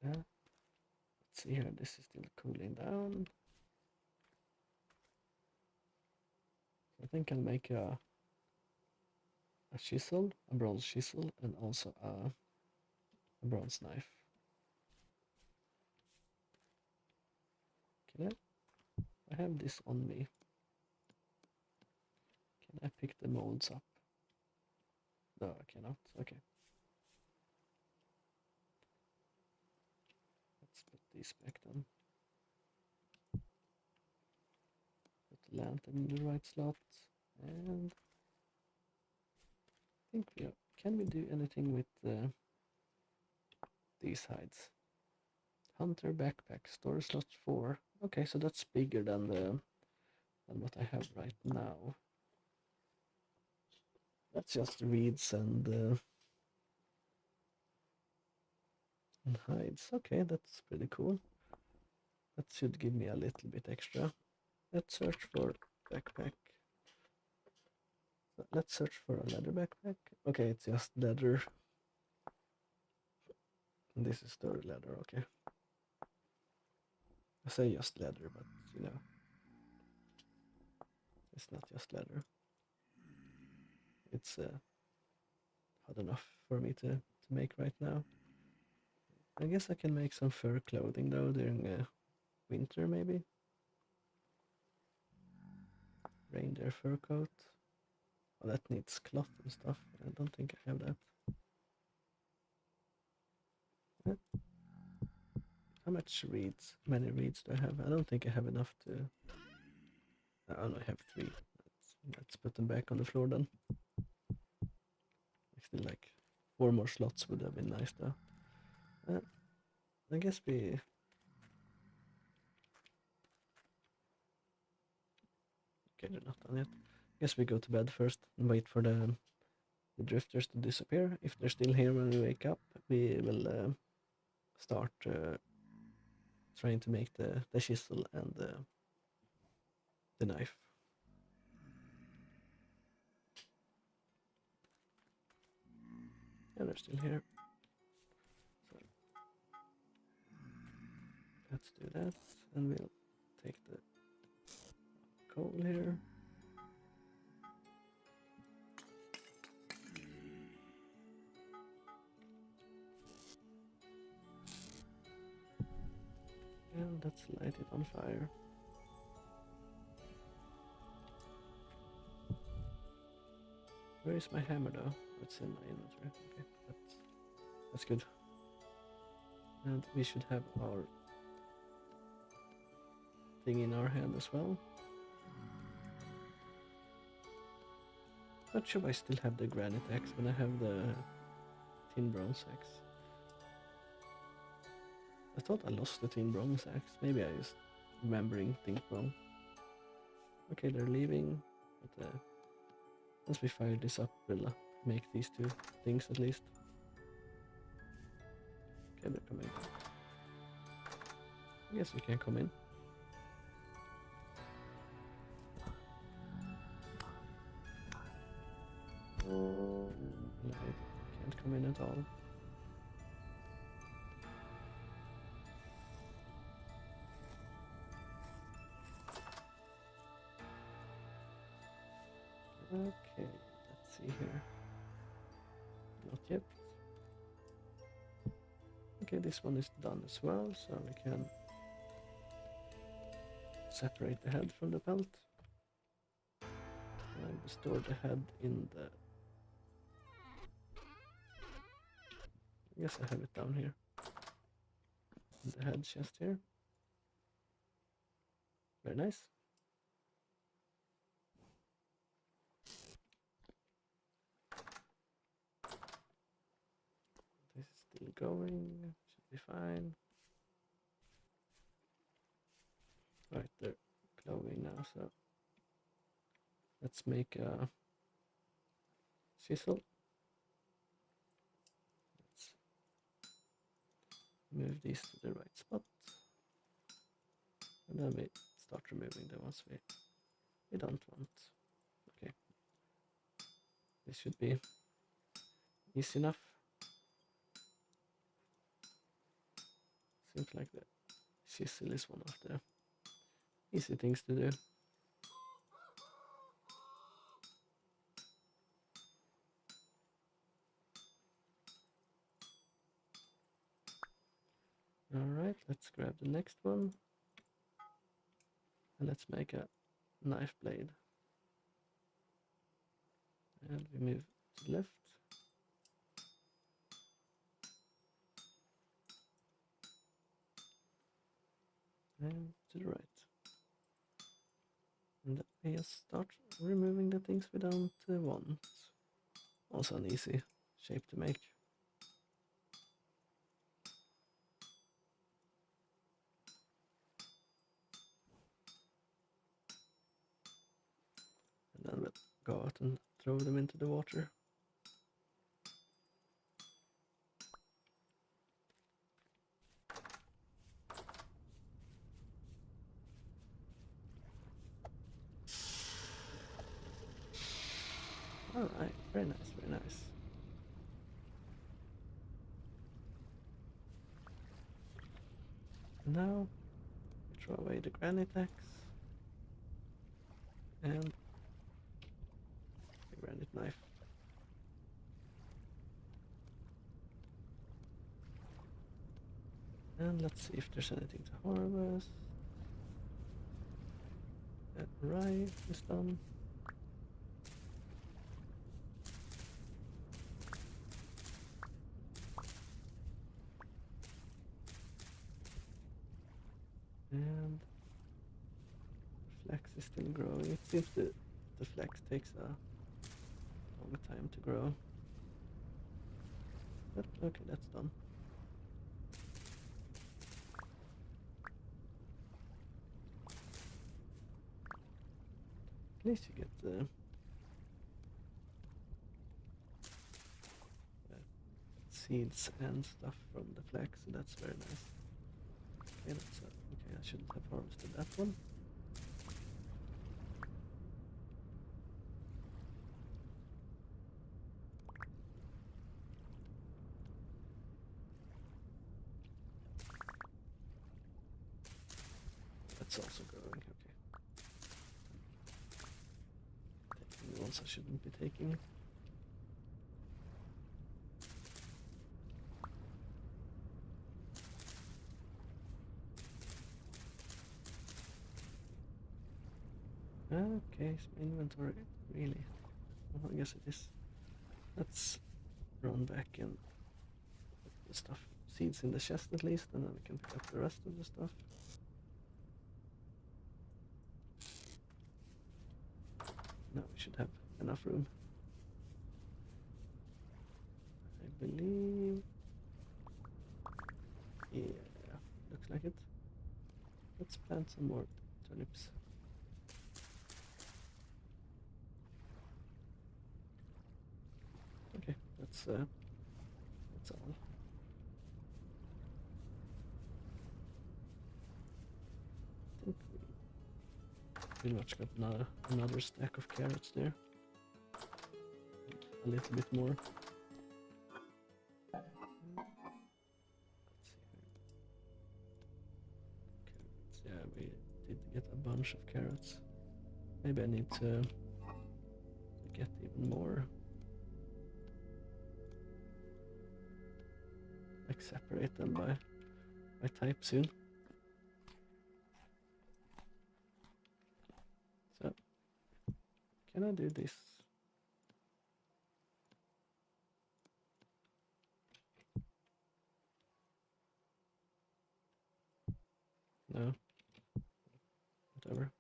Yeah. Let's see here. This is still cooling down. I think I'll make a chisel, a bronze chisel, and also a bronze knife. Can I have this on me? Can I pick the molds up? No, I cannot. Okay. Let's put these back then. Put the lantern in the right slot. And I think can we do anything with these hides? Hunter backpack, storage slot 4. Okay, so that's bigger than what I have right now. That's just reeds and hides. Okay, that's pretty cool. That should give me a little bit extra. Let's search for backpack. Let's search for a leather backpack. Okay, it's just leather. And this is sturdy leather, okay. I say just leather, but you know, it's not just leather. It's hard enough for me to make right now. I guess I can make some fur clothing though during winter maybe. Reindeer fur coat. Oh, that needs cloth and stuff. I don't think I have that. How much reeds? Many reeds do I have? I don't think I have enough to. I only have 3. Let's put them back on the floor then. Still, like 4 more slots would have been nice though. I guess we. Okay, they're not done yet. Guess we go to bed first and wait for the drifters to disappear. If they're still here when we wake up, we will start trying to make the chisel and the knife. Yeah, they're still here. So let's do that, and we'll take the coal here. And let's light it on fire. Where is my hammer though? It's in my inventory. Okay, that's good. And we should have our thing in our hand as well. Not sure I still have the granite axe when I have the tin bronze axe. I thought I lost the tin bronze axe. Maybe I just remembering things wrong. Okay, they're leaving. But once we fire this up, we'll make these 2 things at least. Okay, they're coming. I guess we can come in. No, I can't come in at all. Okay, let's see here. Not yet. Okay, this one is done as well, so we can separate the head from the pelt. And store the head in the... I guess I have it down here. In the head chest here. Very nice. This is still going. Should be fine. Right, they're glowing now, so let's make a chisel. Let's move these to the right spot. And then we start removing the ones we don't want. Okay. This should be easy enough. Seems like the chisel is one of the easy things to do. Alright, let's grab the next one. And let's make a knife blade. And we move to the left. And to the right. And then we just start removing the things we don't want. Also an easy shape to make. And then we'll go out and throw them into the water. Alright, very nice, very nice. And now we throw away the granite axe and the granite knife. And let's see if there's anything to harvest. That rye is done. And flax is still growing. It seems the flax takes a long time to grow. But okay, that's done. At least you get the seeds and stuff from the flax, so that's very nice. Okay, that's okay. I shouldn't have harvested that one. That's also growing. Okay. Taking the ones I shouldn't be taking. Okay, so inventory, really? Well, I guess it is. Let's run back and put the stuff, seeds in the chest at least, and then we can pick up the rest of the stuff. Now we should have enough room. I believe. Yeah, looks like it. Let's plant some more turnips. Okay, that's all. I think we pretty much got another stack of carrots there. A little bit more. Let's see here. Carrots. Yeah, we did get a bunch of carrots. Maybe I need to get even more. Like separate them by type soon. So can I do this? No. Whatever.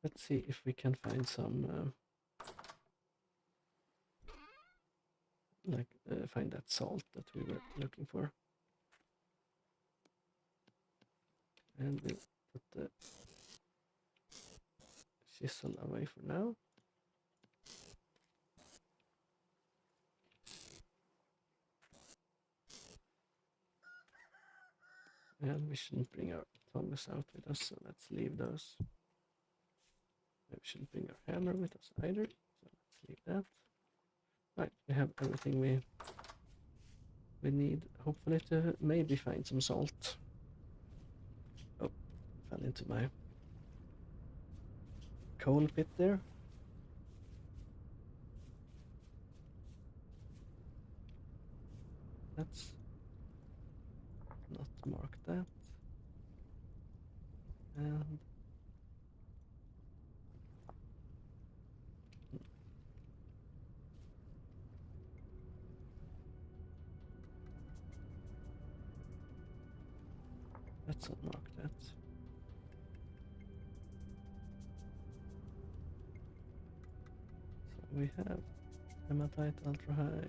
Let's see if we can find some find that salt that we were looking for. And we'll put the chisel away for now. And we shouldn't bring our tongs out with us, so let's leave those. Maybe we shouldn't bring our hammer with us either, so let's leave that. Right, we have everything we need, hopefully, to maybe find some salt. Oh, fell into my coal pit there. Let's not mark that. And let's unmark that. So we have hematite, ultra high,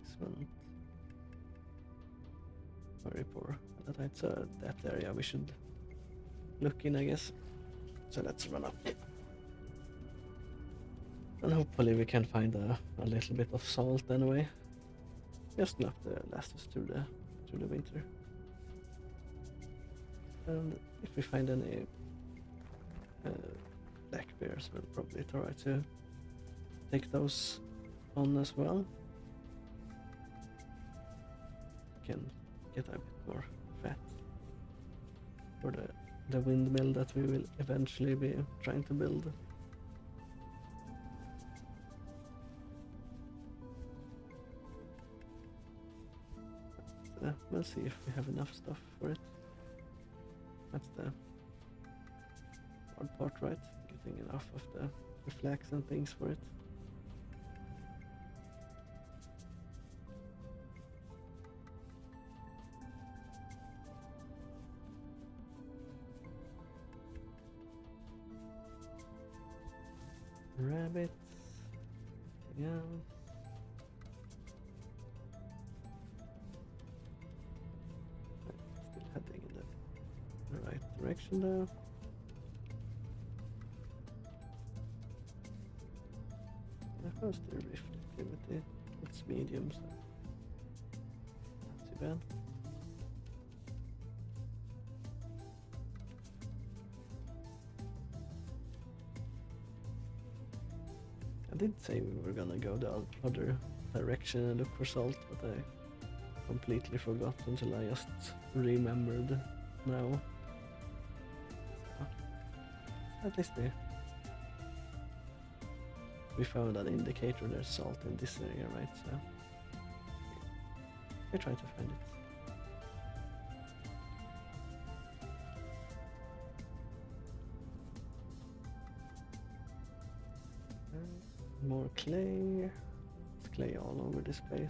excellent, very poor hematite. So that area we should look in, I guess. So let's run up. And hopefully we can find a little bit of salt anyway. Just enough to last us through the winter. And if we find any black bears, we'll probably try to take those on as well. Can get a bit more fat for the windmill that we will eventually be trying to build. We'll see if we have enough stuff for it. That's the hard part, right? Getting enough of the flax and things for it. Rabbits. Anything else? Still heading in the right direction though. How's the rift activity? It's medium, so not too bad. I did say we were gonna go the other direction and look for salt, but I completely forgot until I just remembered now. So, at least we found an indicator there's salt in this area, right? So we try to find it. More clay. There's clay all over this place.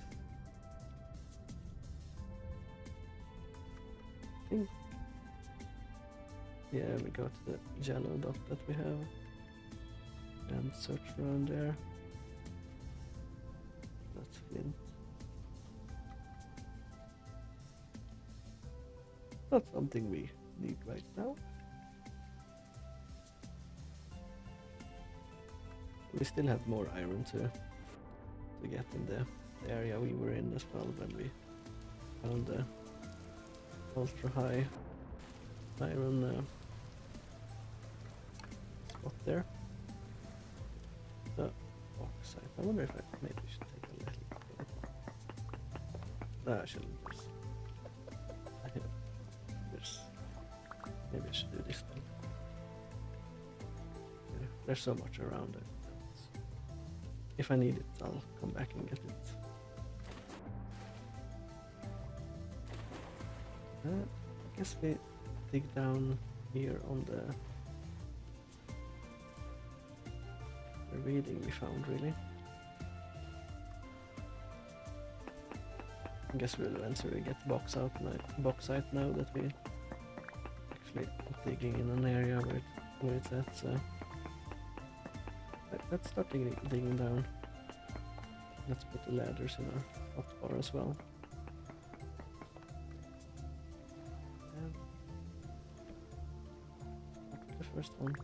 I think. Yeah, we go to the yellow dot that we have and search around there. That's flint. Not something we need right now. We still have more iron to get in the area we were in as well when we found the ultra high iron spot there. The bauxite. I wonder if I maybe should take a little bit of it. No, I shouldn't. Maybe I should do this then. Yeah, there's so much around it. If I need it, I'll come back and get it. I guess we dig down here on the reading we found, really. I guess we'll eventually get bauxite now that we actually digging in an area where it's at. So let's start digging down. Let's put the ladders in our hotbar as well. And start with the first one.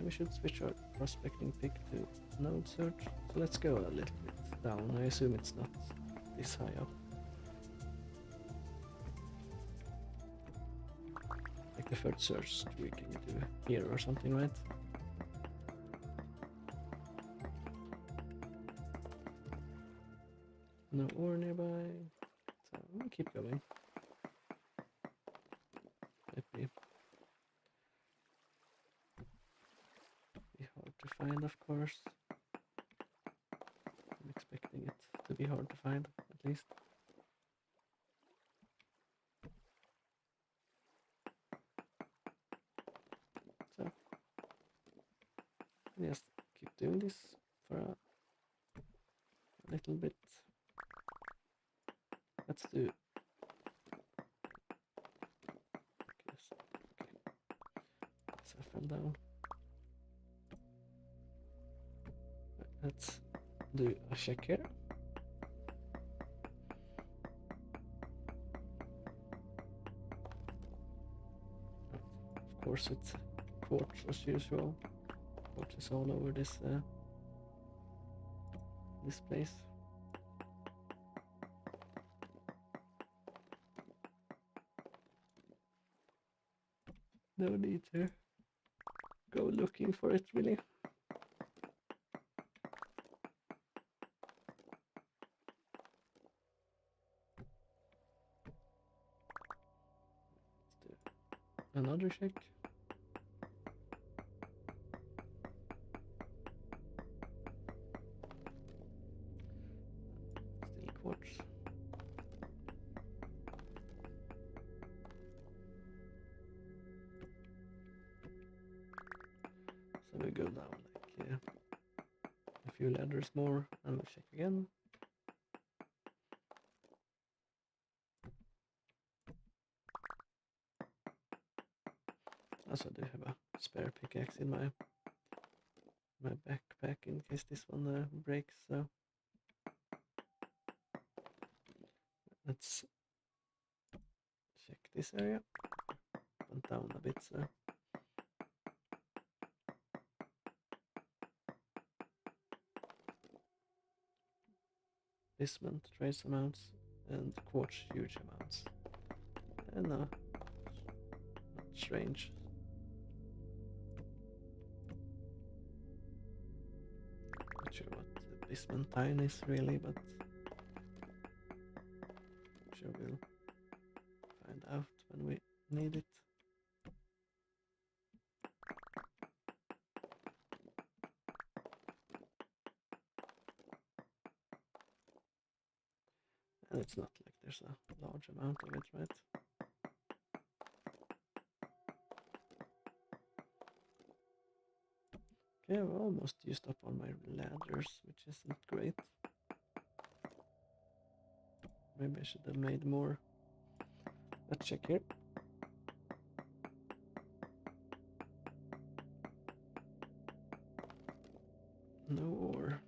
We should switch our prospecting pick to node search. So let's go a little bit down. I assume it's not this high up. deferred search we can do here or something, right? No ore nearby, so we'll keep going. Might be hard to find, of course. I'm expecting it to be hard to find, at least. So, I'll just keep doing this for a little bit. Let's do. Yes. Okay. So I fell down. Let's do a check here. Of course, it's quartz as usual. Quartz is all over this place. No need to go looking for it, really. Let's do another check. Still quartz. So we go down like a few ladders more and we'll check again. Also, I do have a spare pickaxe in my backpack in case this one breaks. So let's check this area. Went down a bit, so bismuth trace amounts and quartz huge amounts. And not strange. Not sure what bismuthine is really, but I'm sure we'll find out when we need it. And it's not like there's a large amount of it, right? Okay, I've almost used up all my ladders, which isn't great. Maybe I should have made more. Let's check here. No ore.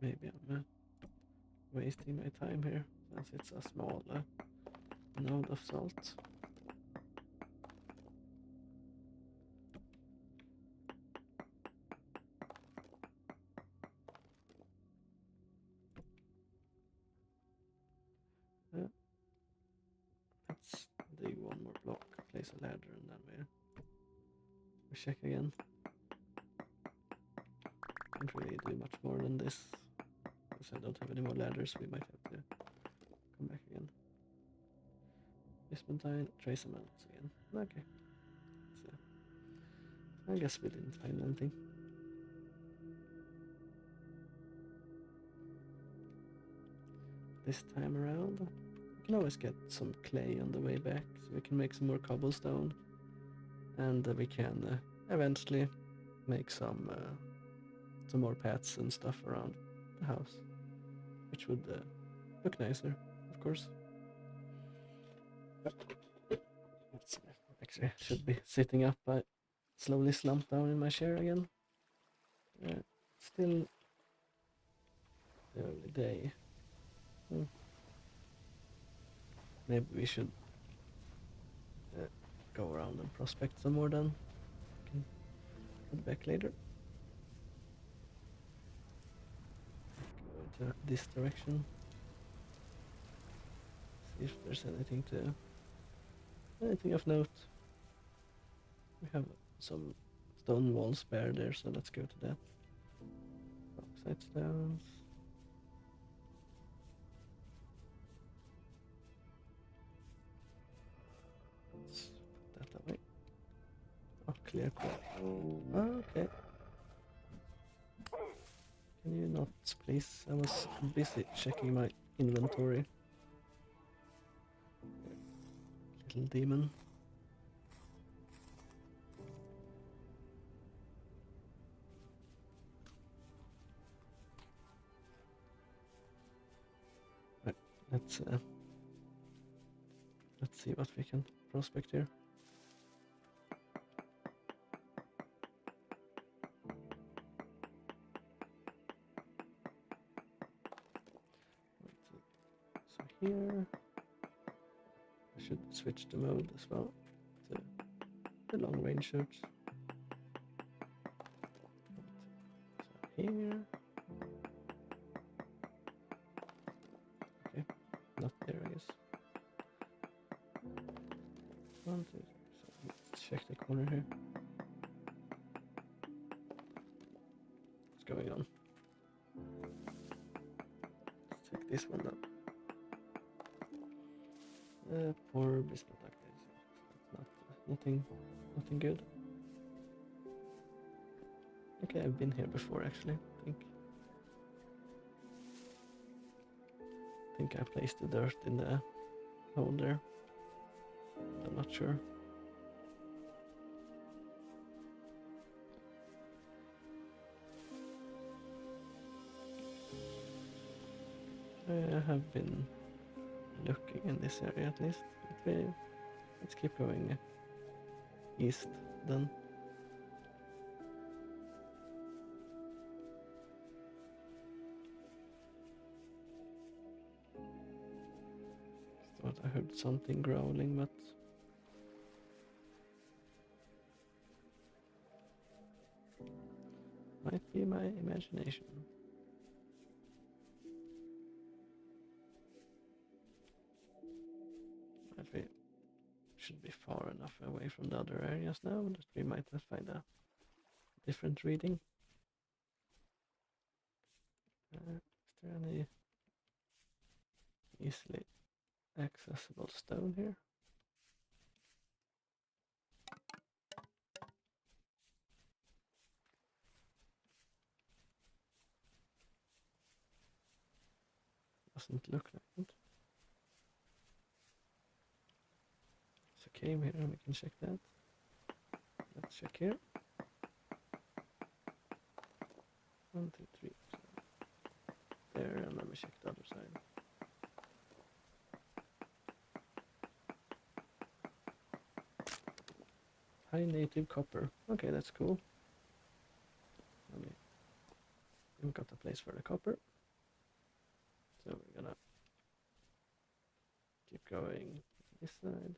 Maybe I'm wasting my time here since it's a small node of salt. Let's dig one more block, place a ladder, and then we check again. Can't really do much more than this because I don't have any more ladders. We might have to come back again. Bismuthine, trace amounts again. Okay. So I guess we didn't find anything. This time around, we can always get some clay on the way back, so we can make some more cobblestone, and we can eventually make some more paths and stuff around the house, which would look nicer, of course. Actually, I should be sitting up. I slowly slumped down in my chair again. Still early day. Maybe we should go around and prospect some more then. Can Head back later. Go into this direction. See if there's anything of note. We have some stone walls spare there, so let's go to that. Bauxite stones. Let's put that away. Oh, clear. Okay. Can you not, please? I was busy checking my inventory. Little demon. Right, let's see what we can prospect here. So here, I should switch the mode as well to the long range shoots. So here, okay, not there, I guess. 1, 2, 3. So let's check the corner here. What's going on? Let's take this one down. Poor bismuth oxide. So that's nothing good. Okay, I've been here before actually. I think I placed the dirt in the hole there. I'm not sure. I have been looking in this area at least. Let's keep going east then. Thought I heard something growling, but might be my imagination. But we should be far enough away from the other areas now that we might find a different reading. Is there any easily accessible stone here? Doesn't look like it. It's a cave here, we can check that. Let's check here. 1, 2, 3. There, and then we check the other side. High native copper. Okay, that's cool. We've got a place for the copper. So we're gonna keep going this side.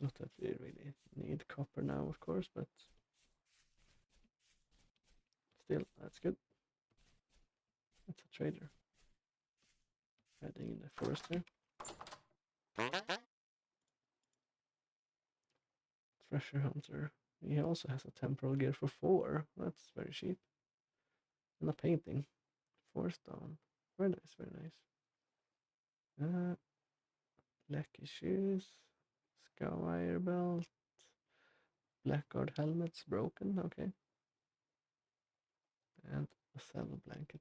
Not that we really need copper now, of course, but still, that's good. That's a trader. Hiding in the forest here. Treasure hunter. He also has a temporal gear for 4. That's very cheap. And a painting. 4 stone. Very nice, very nice. Lucky shoes. Skywire belt. Blackguard helmet's broken, okay. And a saddle blanket.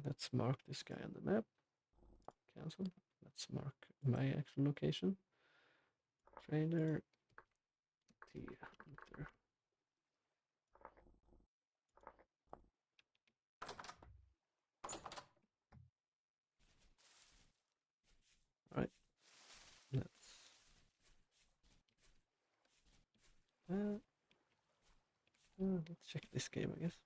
Let's mark this guy on the map. Cancel. Let's mark my actual location. Trader T Hunter. Alright. Let's check this game, I guess.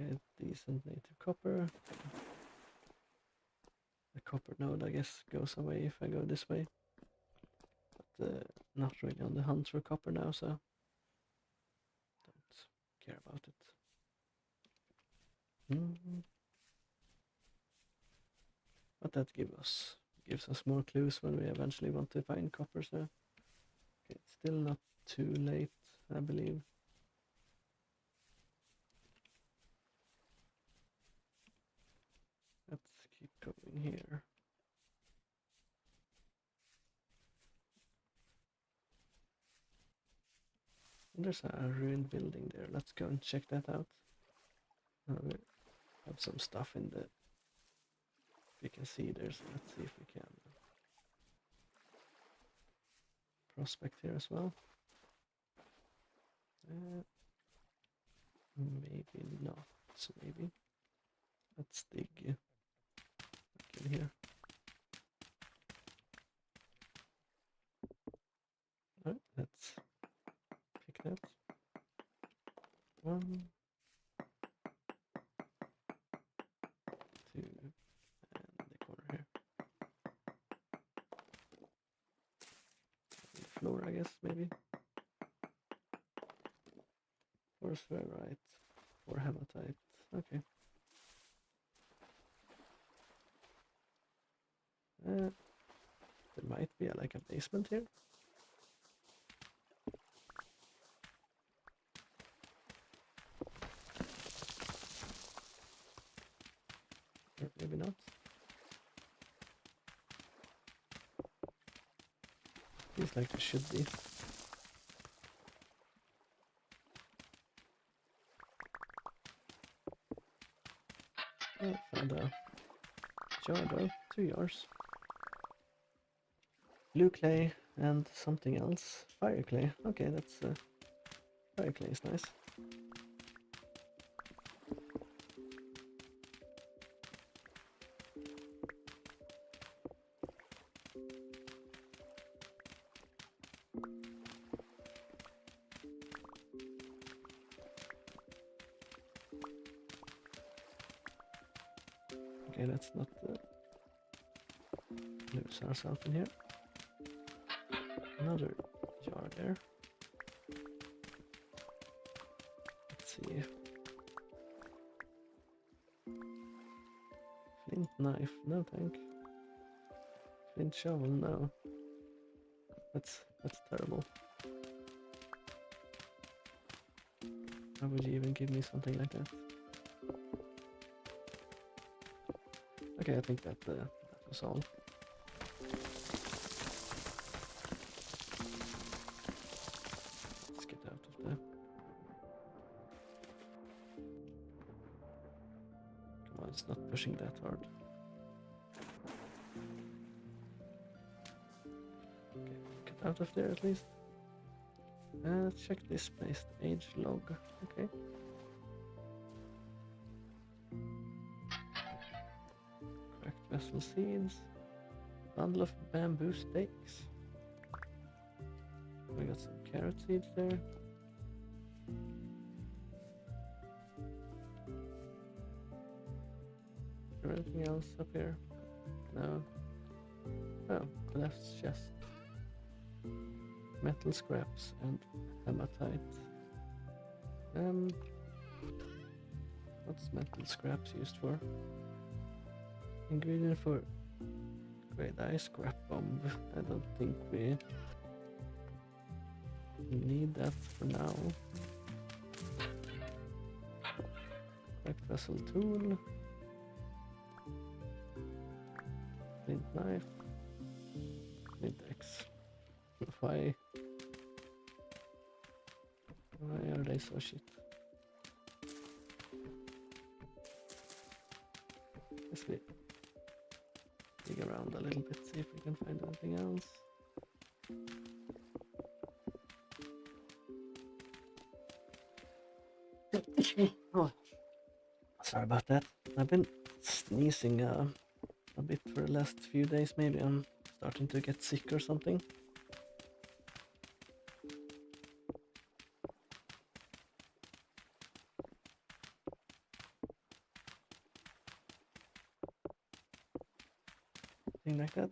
Okay, decent native copper. The copper node, I guess, goes away if I go this way. But not really on the hunt for copper now, so don't care about it. But that gives us more clues when we eventually want to find copper, so okay, it's still not too late, I believe. Let's keep going here. There's a ruined building there. Let's go and check that out. We have some stuff in the... We can see there's... Let's see if we can prospect here as well. Maybe not. Maybe. Let's dig back in here. Alright, let's pick that. One, two, and the corner here. And the floor, I guess, maybe. Or ferrite, or hematite. Okay. There might be like a basement here. Or maybe not. Feels like there should be. Oh, found a jar though. 2 jars. Blue clay and something else. Fire clay. Okay, that's fire clay is nice. Okay, let's not lose ourselves in here. Another jar there. Let's see. Flint knife, no thank. Flint shovel, no. That's terrible. Why would you even give me something like that? Okay, I think that was all. Let's get out of there. Come on, it's not pushing that hard. Okay, get out of there at least. Let's check this place, the age log. Okay. Cracked vessel seeds. Bundle of bamboo stakes. We got some carrot seeds there. Is there anything else up here? No. Oh, left chest. Metal scraps and hematite. What's metal scraps used for? Ingredient for great ice scrap bomb. I don't think we need that for now. Cracked vessel tool. Flint knife. Flint axe. Why are they so shit? Let's dig around a little bit, see if we can find anything else. Oh, sorry about that. I've been sneezing a bit for the last few days. Maybe I'm starting to get sick or something. anything like that.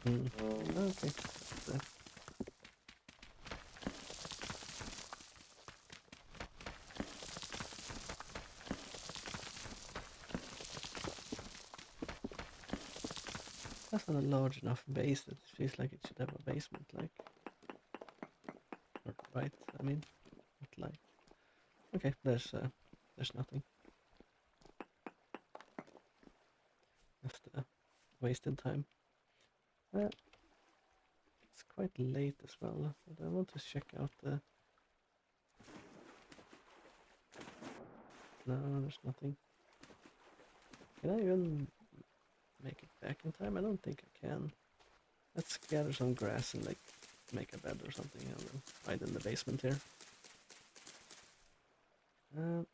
Okay. So, that's not a large enough base that it feels like it should have a basement, like. Or right, I mean, not like. Okay, there's nothing. Just wasted time. It's quite late as well, but I want to check out the. No, there's nothing. Can I even make it back in time? I don't think I can. Let's gather some grass and like make a bed or something and then hide in the basement here. Let's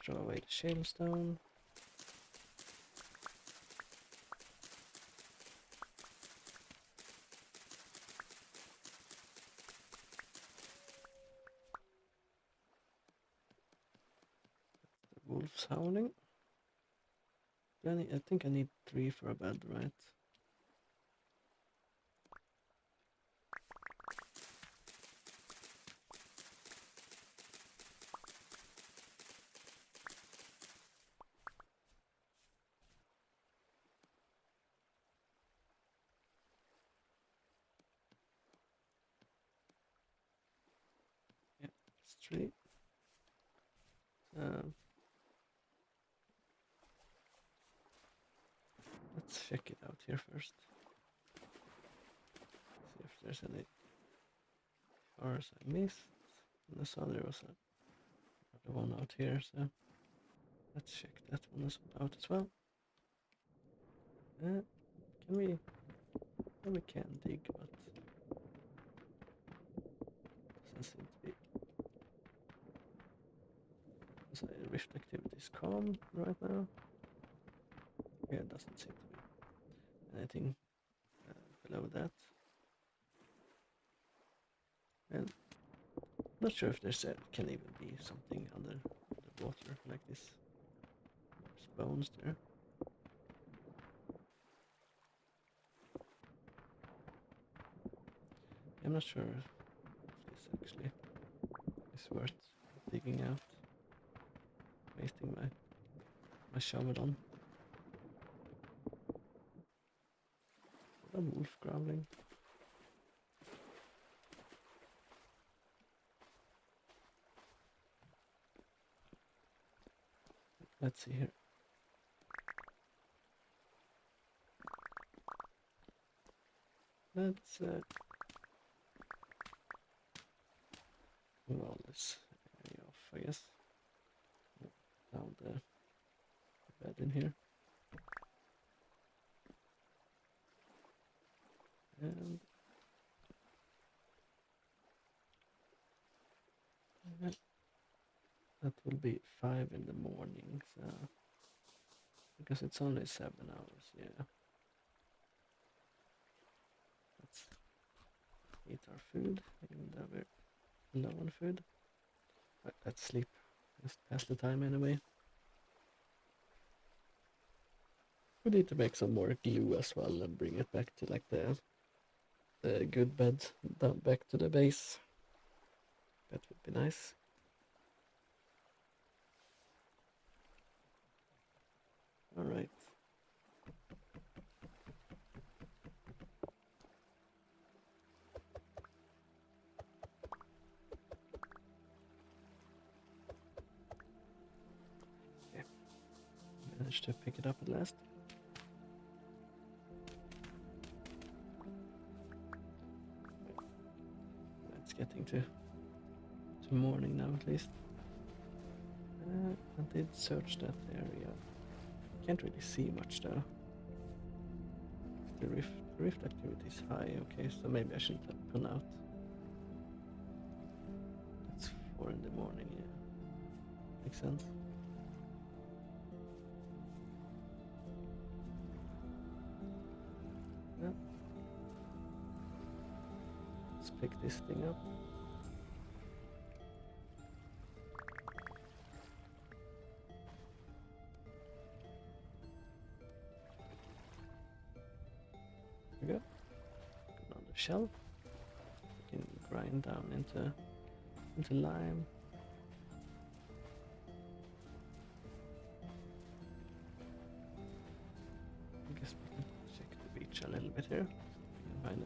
throw away the shale stone. The wolves howling. I think I need 3 for a bed, right? Yeah, it's 3. Let's check it out here first. See if there's any cars I missed. And I saw there was another one out here, so let's check that one out as well. Can we? Well, we can dig, but doesn't seem to be. So rift activity is calm right now. Yeah, it doesn't seem to be anything below that. And not sure if there's can even be something under the water like this. There's bones there. I'm not sure if this actually is worth digging out. Wasting my shovel on. A wolf growling. Let's see here. Let's well, this area off, I guess. Down the bed in here. And that will be 5 in the morning, so because it's only 7 hours, yeah. Let's eat our food, even though we're low on food. But let's sleep, just pass the time anyway. We need to make some more glue as well and bring it back to like the good bed down back to the base. That would be nice. All right. Okay. Managed to pick it up at last. It's getting to morning now at least. I did search that area. Can't really see much though. The rift activity is high. Okay, so maybe I shouldn't have gone out. It's 4 in the morning. Yeah, makes sense. Yeah. Let's pick this thing up. shell. We can grind down into lime. I guess we can check the beach a little bit here. If we can find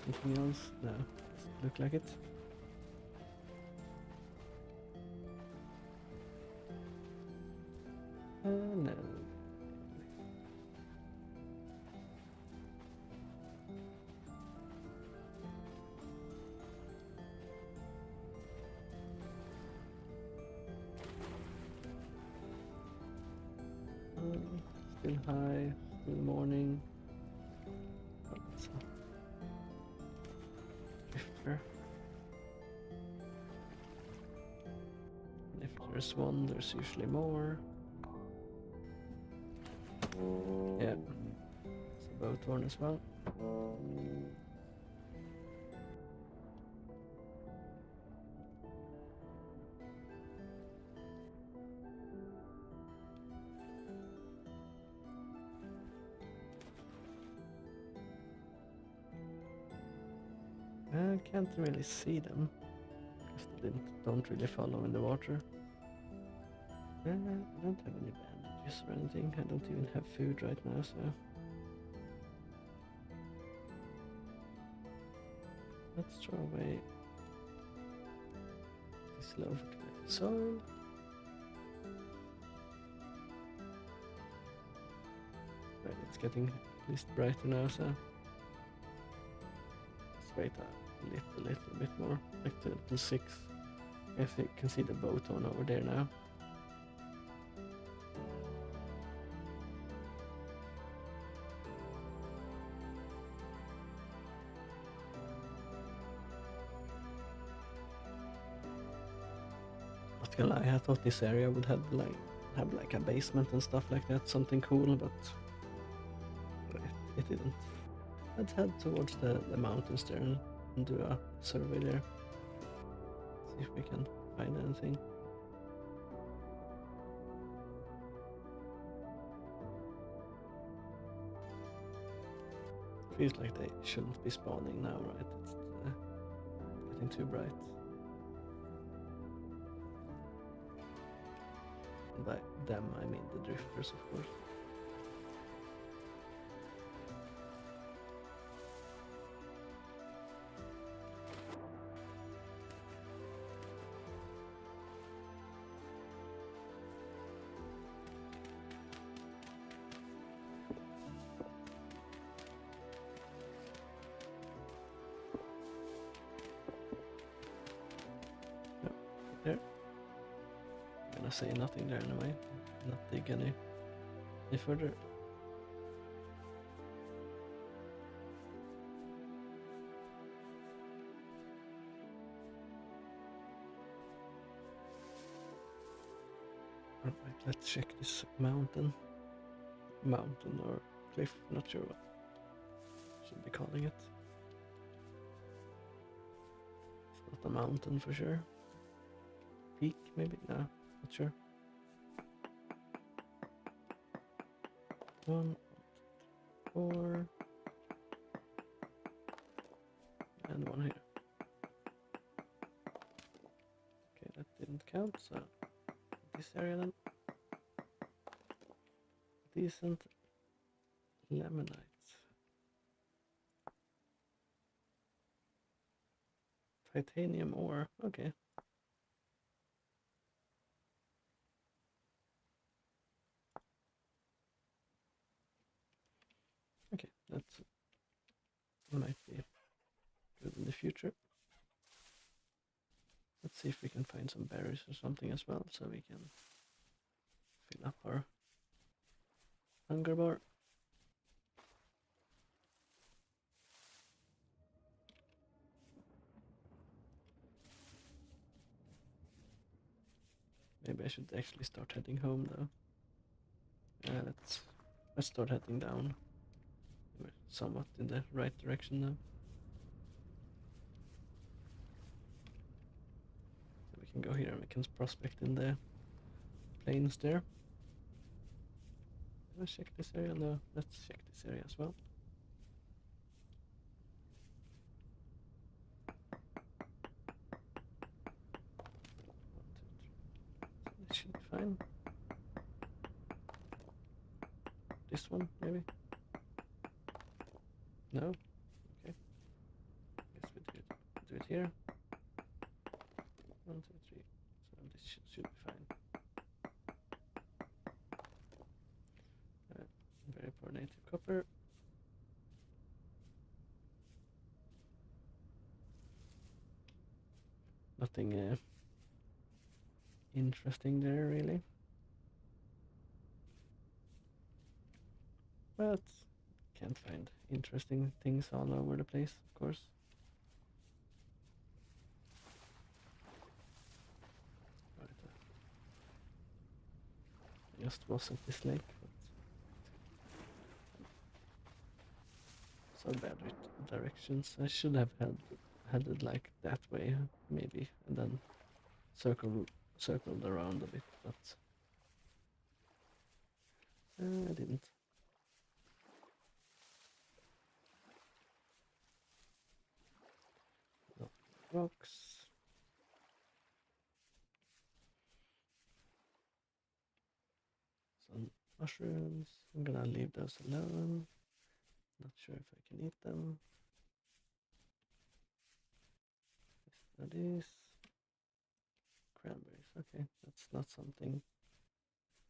anything else. No, doesn't look like it. No. Still high, still morning. Let's drifter. And if there's one, there's usually more. Yeah, it's a boat horn as well. I can't really see them because they don't really follow in the water. I don't have any bandages or anything. I don't even have food right now, so let's throw away this low fertility soil. Right, it's getting at least brighter now, so let's wait a little bit more, like to 6. Yes, you can see the boat on over there now. Not gonna lie, I thought this area would have like a basement and stuff like that, something cool, but it didn't. Let's head towards the mountains there and do a survey there. See if we can find anything. Feels like they shouldn't be spawning now, right? It's getting too bright. And by them, I mean the drifters, of course. There. I'm gonna say nothing there anyway. Not dig any further. Alright, let's check this mountain or cliff, not sure what should be calling it. It's not a mountain for sure. Peak maybe? No, not sure. 1, 4, and 1 here. Okay, that didn't count, so this area then. Decent lemonite. Titanium ore, okay. Okay, that might be good in the future. Let's see if we can find some berries or something as well, so we can fill up our hunger bar. Maybe I should actually start heading home though. Let's start heading down. We're somewhat in the right direction now. So we can go here and we can prospect in the plains there. Did I check this area? No, let's check this area as well. should be fine. This one, maybe? No? Okay. Guess we do it here. 1, 2, 3. So this should be fine. Very poor native copper. Nothing interesting there, really. But can't find interesting things all over the place, of course. Right, just wasn't this lake, but so bad with directions. I should have headed like that way, maybe, and then circled around a bit, but I didn't. No rocks. Some mushrooms. I'm gonna leave those alone. Not sure if I can eat them. These cranberries. Okay, that's not something.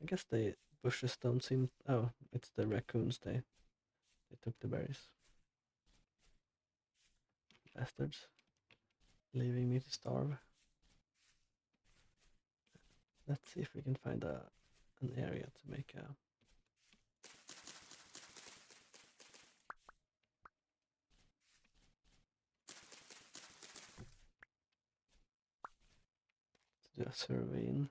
I guess the bushes don't seem. Oh, it's the raccoons. They took the berries. Bastards. Leaving me to starve. Let's see if we can find an area to make a. To do a survey in.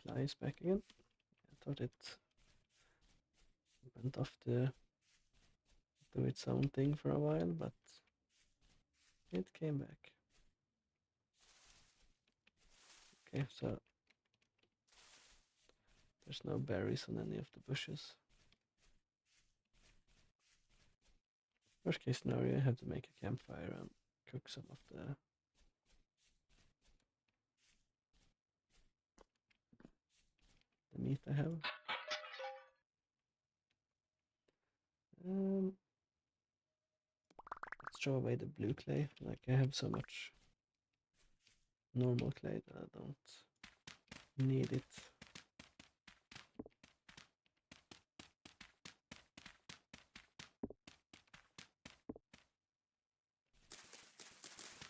Flies back again. I thought it went off to do its own thing for a while, but it came back. Okay, so there's no berries on any of the bushes. Worst case scenario, I have to make a campfire and cook some of the meat I have. Let's throw away the blue clay. Like, I have so much normal clay that I don't need it.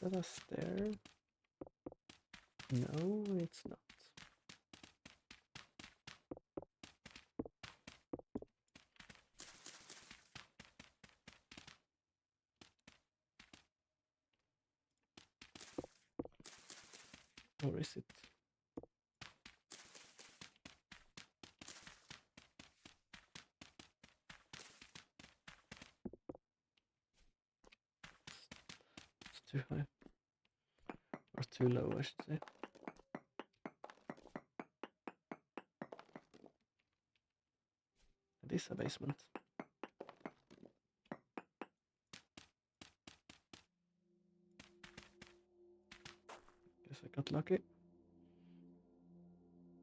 Is that a stair? No, it's not. Or is it? It's too high. Or too low, I should say. It is a basement. Guess I got lucky.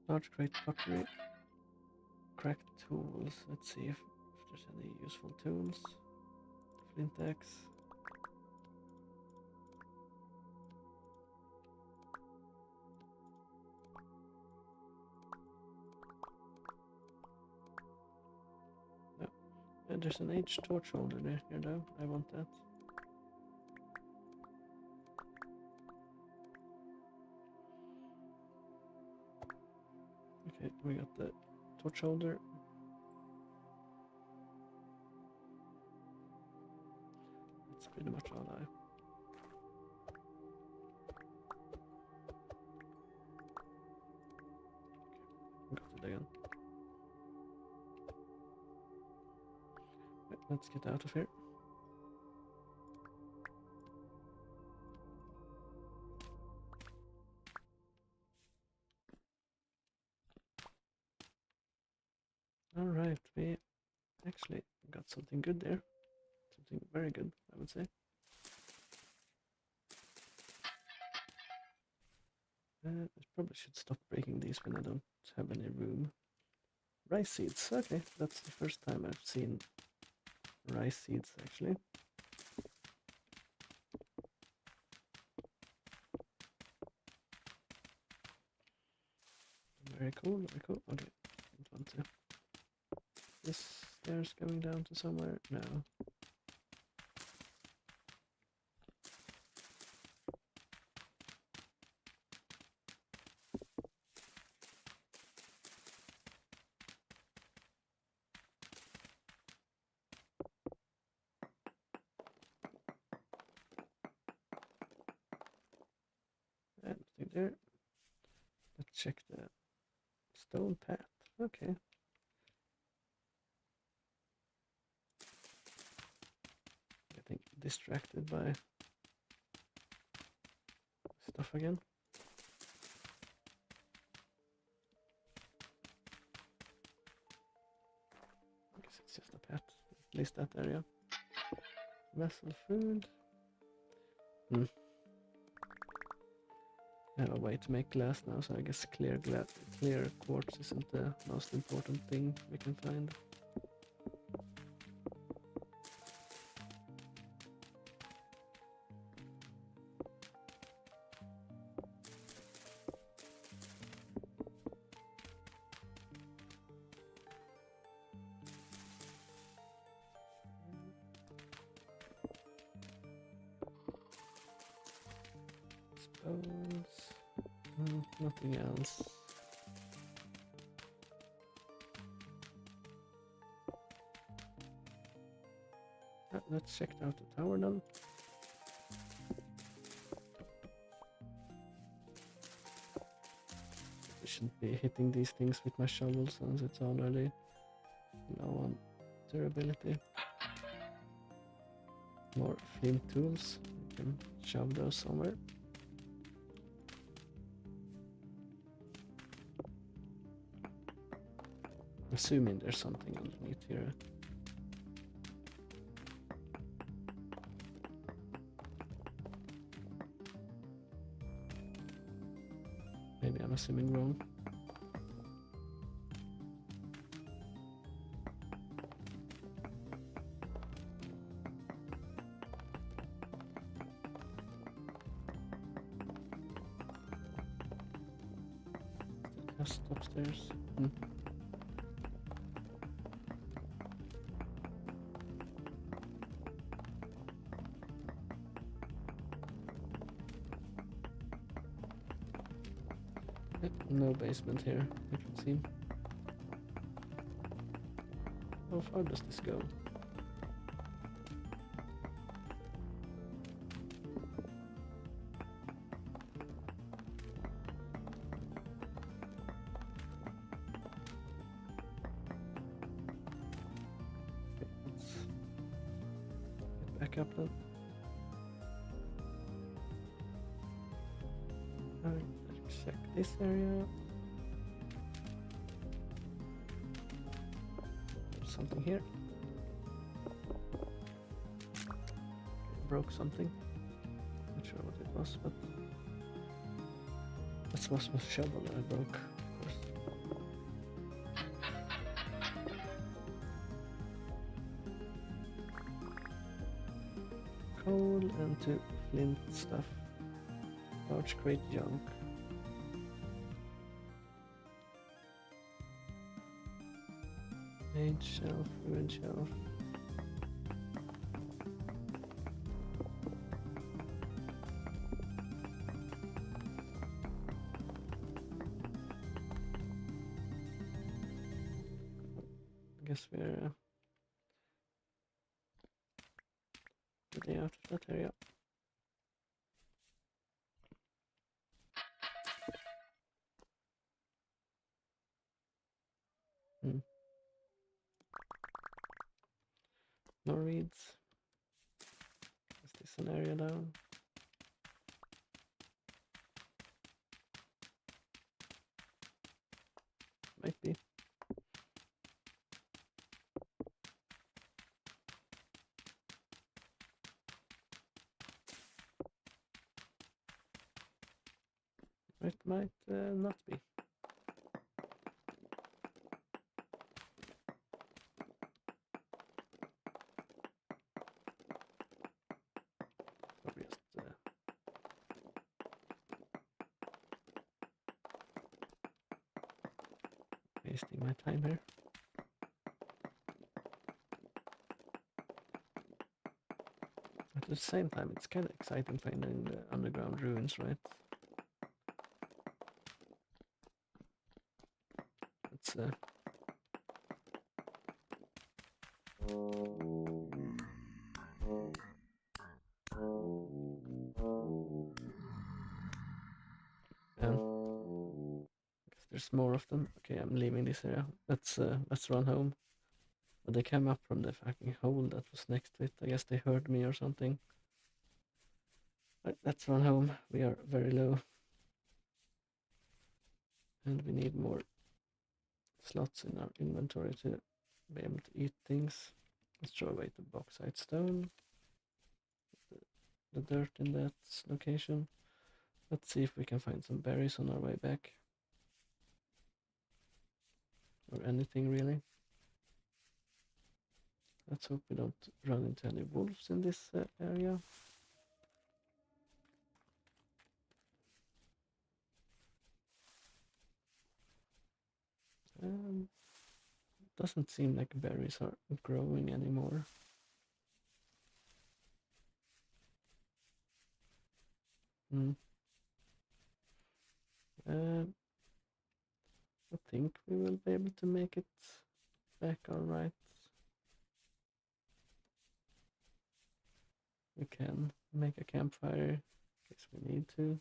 Large crate pottery. Cracked tools. Let's see if there's any useful tools. Flint axe. There's an aged torch holder there, here though. I want that. Okay, we got the torch holder. That's pretty much all I. Okay, got it again. Right, let's get out of here. Alright, we actually got something good there. Something very good, I would say. I probably should stop breaking these when I don't have any room. Rice seeds. Okay, that's the first time I've seen rice seeds actually. Very cool, very cool. Okay, don't want to. This stairs going down to somewhere? No. Nothing there. Let's check the stone path. Okay. Getting distracted by stuff again. I guess it's just a path. At least that area. Vessel food. I have a way to make glass now, so I guess clear quartz isn't the most important thing we can find. Bones. Nothing else. Let's check out the tower then. I shouldn't be hitting these things with my shovel since it's already low on durability. More flint tools. You can shove those somewhere. Assuming there's something underneath here. Maybe I'm assuming wrong. Just upstairs. No basement here, I can see. How far does this go? Let's get back up then. Check this area. There's something here. Broke something. Not sure what it was, but that was my shovel that I broke, of course. Coal and 2 flint stuff. Large crate junk. Mage shelf, ruined shelf. I guess we're getting out of that area. No reeds. Is this an area down? Might be. It might not be. Probably just wasting my time here. At the same time, it's kind of exciting finding the underground ruins, right? It's and I guess there's more of them. Okay, I'm leaving this area. Let's run home. But they came up from the fucking hole that was next to it. I guess they heard me or something. Right, let's run home. We are very low. And we need more slots in our inventory to be able to eat things. Let's throw away the bauxite stone. The dirt in that location. Let's see if we can find some berries on our way back. Or anything really. Let's hope we don't run into any wolves in this area. Doesn't seem like berries are growing anymore. I think we will be able to make it back all right. We can make a campfire in case we need to,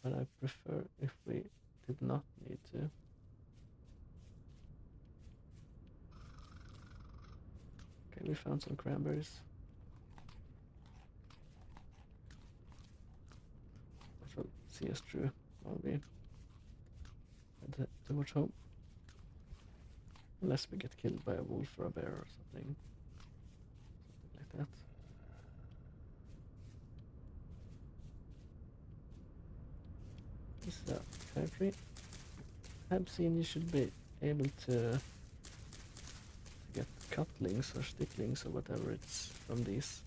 but I prefer if we did not need to. Okay, we found some cranberries. That will see us through while we head towards home. Unless we get killed by a wolf or a bear or something. Something like that. This is a fair tree. I've seen you should be able to get cutlings or sticklings or whatever it's from these.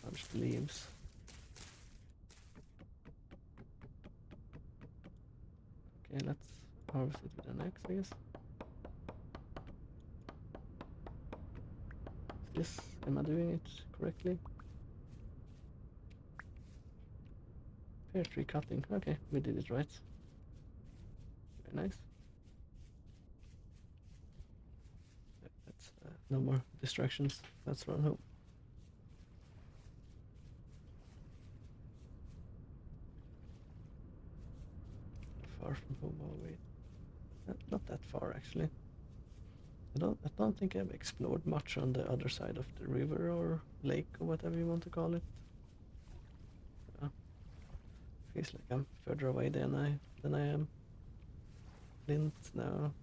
Bunch of leaves. Okay, let's harvest it with an axe, I guess. Am I doing it correctly? Pear tree cutting. Okay, we did it right. Very nice. That's no more distractions. Let's run home. Far from home, are we? Not that far, actually. I don't think I've explored much on the other side of the river or lake or whatever you want to call it. Feels like I'm further away than I am. Flint now.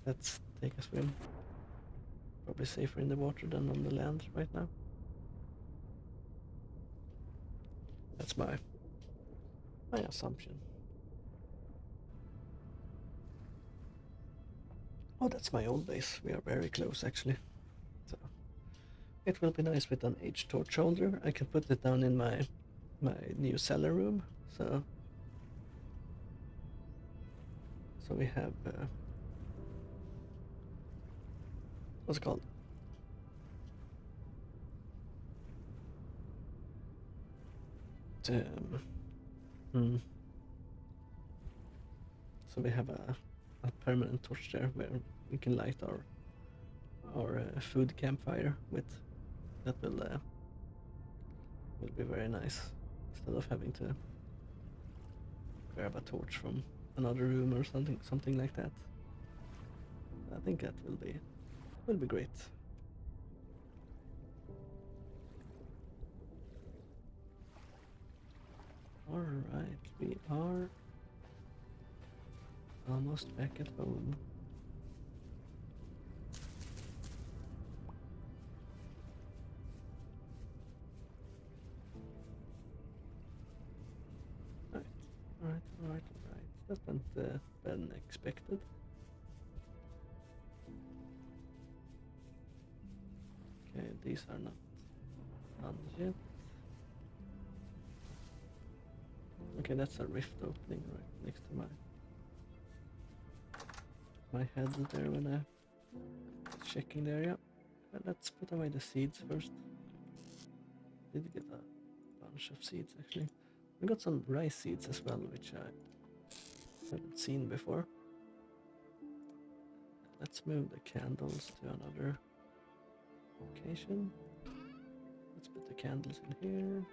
Let's take a swim. Probably safer in the water than on the land right now. That's my assumption. Oh, that's my old base. We are very close, actually. So it will be nice with an H-torch holder. I can put it down in my new cellar room. So we have what's it called? So we have a permanent torch there where we can light our food campfire with. That will be very nice instead of having to grab a torch from another room or something like that. I think that will be great. All right, we are almost back at home. went better than expected. Okay, these are not done yet. Okay, that's a rift opening right next to my head there when I was checking the area. Let's put away the seeds first. Did get a bunch of seeds actually. We got some rice seeds as well, which I haven't seen before. Let's move the candles to another location. Let's put the candles in here.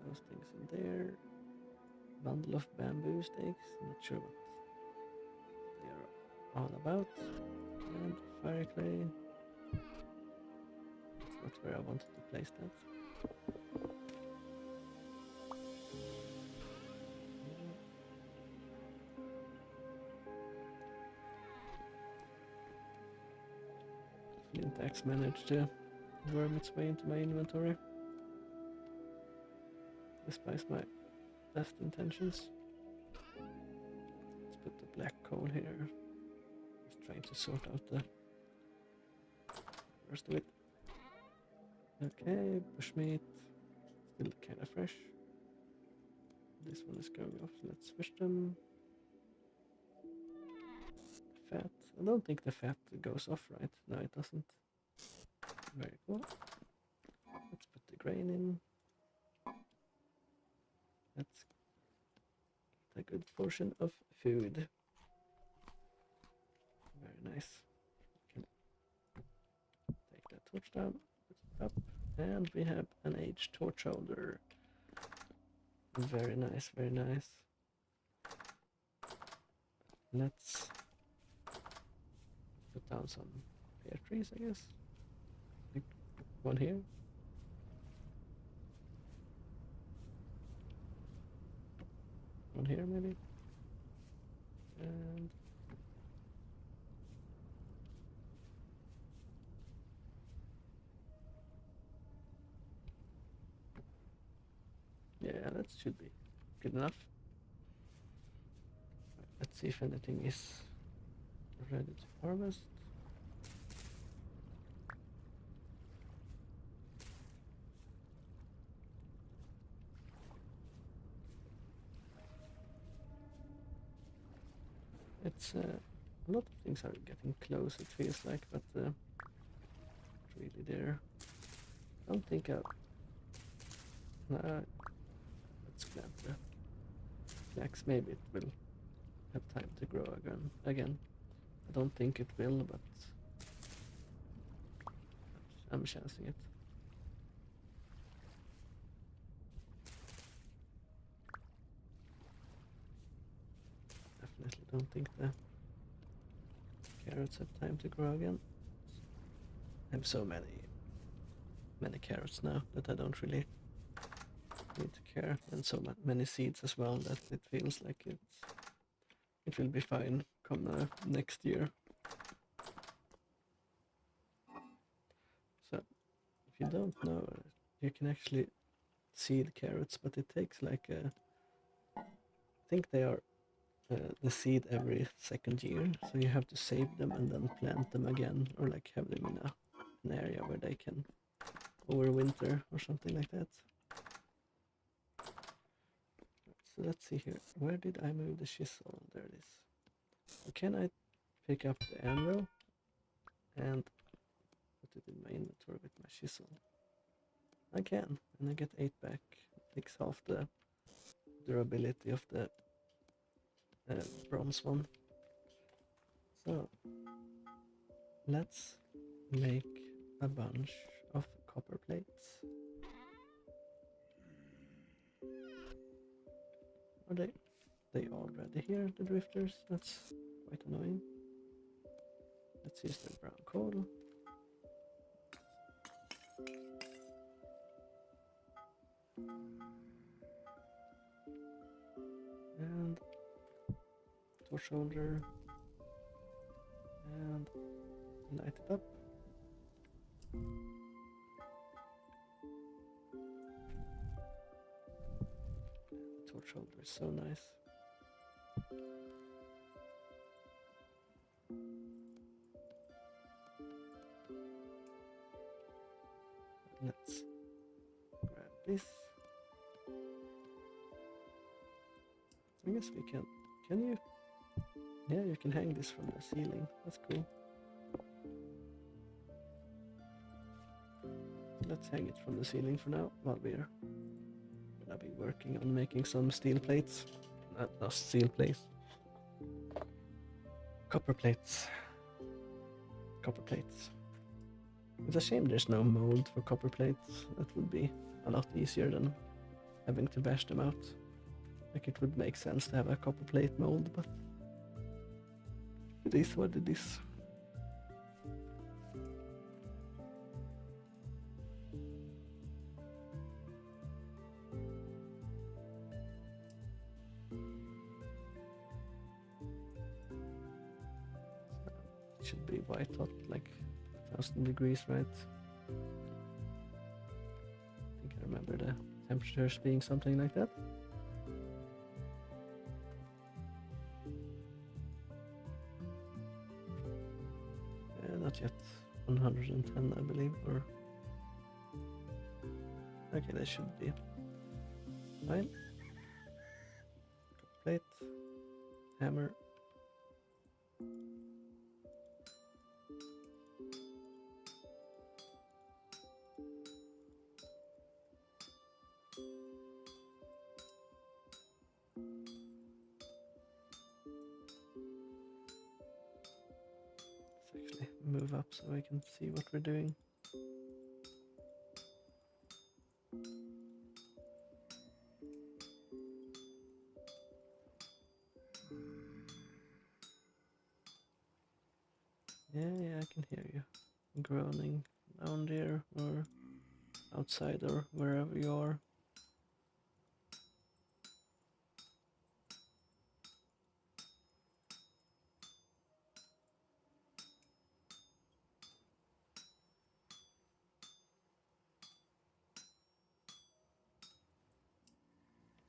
Those things in there. Bundle of bamboo stakes. Not sure what they are all about. And fire clay. That's not where I wanted to place that. Flint axe managed to worm its way into my inventory, despite my best intentions. Let's put the black coal here. Just trying to sort out the rest of it. Okay, bushmeat, still kind of fresh. This one is going off, so let's switch them. Fat. I don't think the fat goes off right. No, it doesn't. Very cool. Let's put the grain in. That's a good portion of food. Very nice. Can take that torch down, put it up, and we have an aged torch holder. Very nice, very nice. Let's put down some pear trees, I guess. Like one here. One here, maybe. And yeah, that should be good enough. Let's see if anything is ready to harvest. It's a lot of things are getting close, it feels like, but not really there. I don't think I'll... let's plant the flax. Maybe it will have time to grow again. I don't think it will, but I'm chancing it. Definitely don't think the carrots have time to grow again. I have so many carrots now that I don't really need to care, and so many seeds as well that it feels like it will be fine come next year. So if you don't know, you can actually seed carrots, but it takes like I think they are the seed every second year, so you have to save them and then plant them again, or like have them in an area where they can overwinter or something like that. So let's see here. Where did I move the chisel? There it is. So can I pick up the anvil and put it in my inventory with my chisel? I can, and I get 8 back. It takes half the durability of the bronze one. So let's make a bunch of copper plates. Are they already here, the drifters? That's quite annoying. Let's use the brown coal. And torch holder. And light it up. Torch controller is so nice. Let's grab this. I guess we can. Can you? Yeah, you can hang this from the ceiling. That's cool. Let's hang it from the ceiling for now while we're gonna be working on making some steel plates. Not steel plates. Copper plates. Copper plates. It's a shame there's no mold for copper plates. That would be a lot easier than having to bash them out. Like it would make sense to have a copper plate mold, but it is what it is. It should be white hot, like 1000 degrees, right? I think I remember the temperatures being something like that. Not yet. 110, I believe, or okay, that should be fine. Plate, hammer. Let's actually move up so I can see what we're doing. Yeah, I can hear you groaning down there or outside or wherever you are.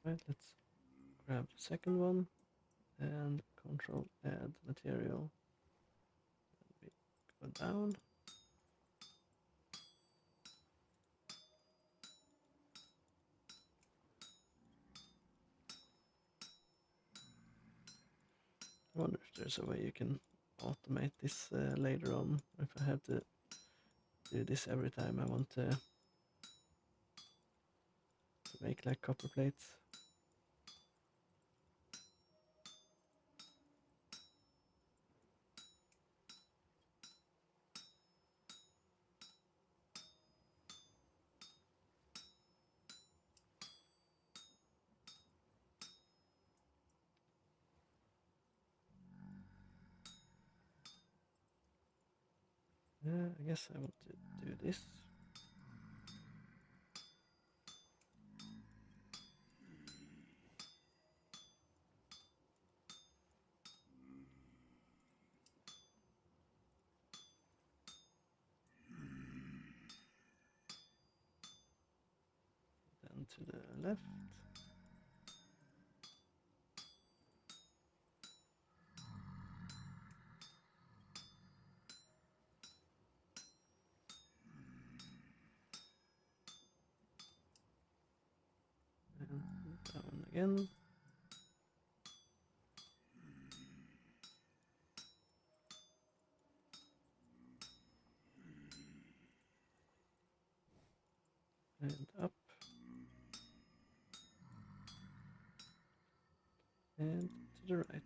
Right, let's grab the second one and control add material. And we go down. I wonder if there's a way you can automate this later on, if I have to do this every time I want to make like copper plates. I guess I want to do this. Then to the left. And down again. And up. And to the right.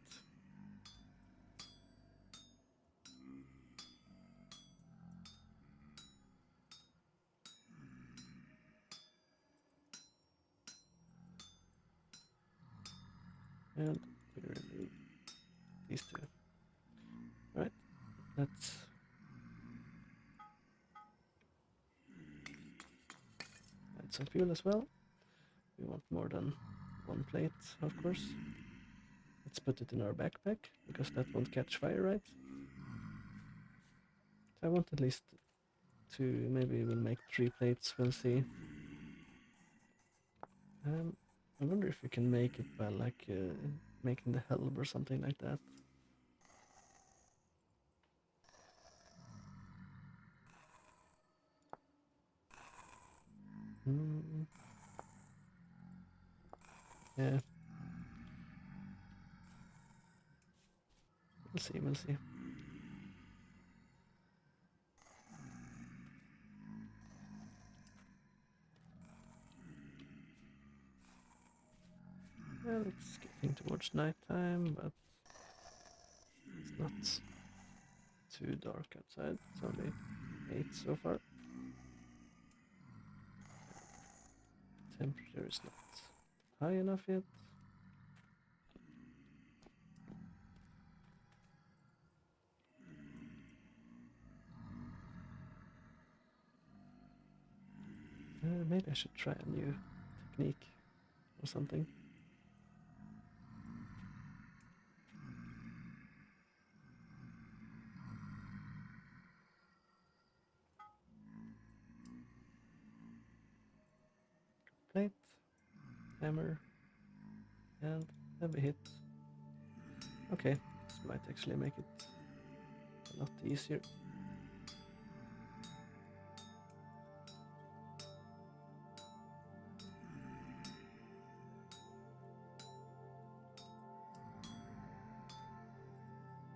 And we remove these two. Right, let's add some fuel as well. We want more than one plate, of course. Let's put it in our backpack, because that won't catch fire, right? So I want at least two, maybe we'll make 3 plates, we'll see. I wonder if you can make it by like making the helm or something like that. Mm. Yeah. We'll see, we'll see. Well, it's getting towards nighttime, but it's not too dark outside. It's only 8 so far. Temperature is not high enough yet. Maybe I should try a new technique or something. Plate, hammer, and heavy hit. Okay, this might actually make it a lot easier.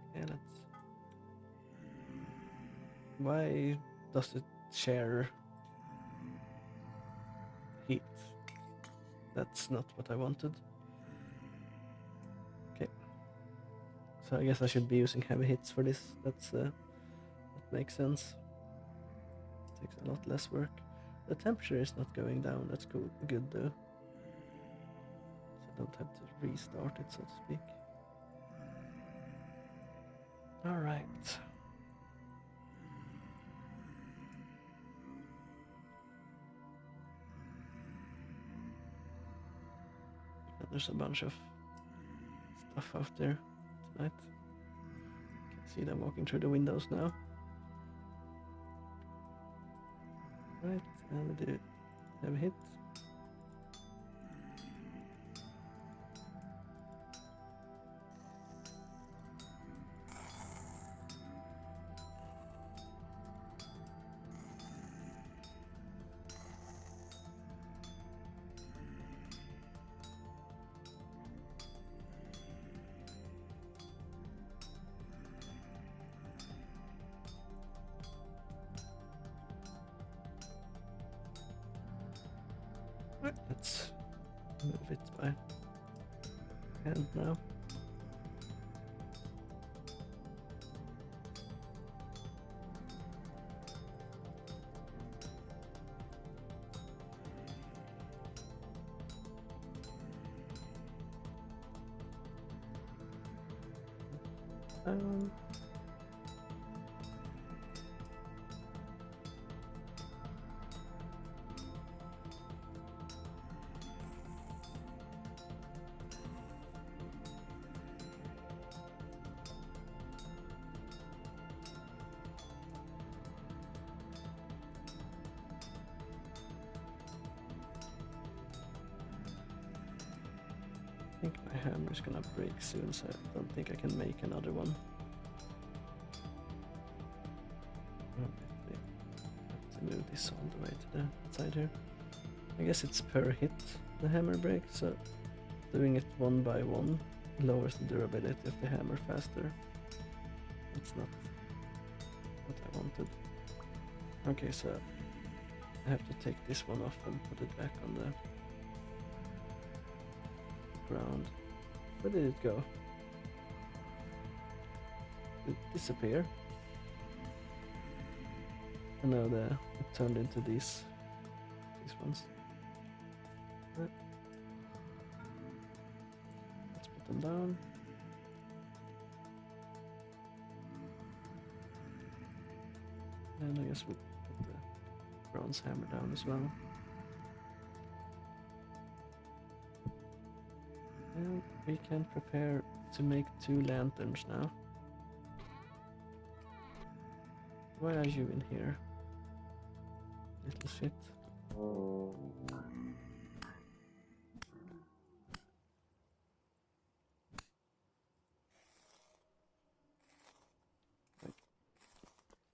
Okay, let's. Why does it share heat? That's not what I wanted. Okay. So I guess I should be using heavy hits for this. That makes sense. Takes a lot less work. The temperature is not going down. That's good though. So I don't have to restart it, so to speak. All right. And there's a bunch of stuff out there tonight. Can see them walking through the windows now. Right, and we do have a hit. Right, let's move it by hand now. Um, I think my hammer is gonna break soon, so I don't think I can make another one. Have to move this all the way to the side here. I guess it's per hit the hammer break, so doing it one by one lowers the durability of the hammer faster. It's not what I wanted. Okay, so I have to take this one off and put it back on the ground. Where did it go? Did it disappear? And now it turned into these ones. Let's put them down. And I guess we'll put the bronze hammer down as well. And we can prepare to make 2 lanterns now. Why are you in here? Little shit.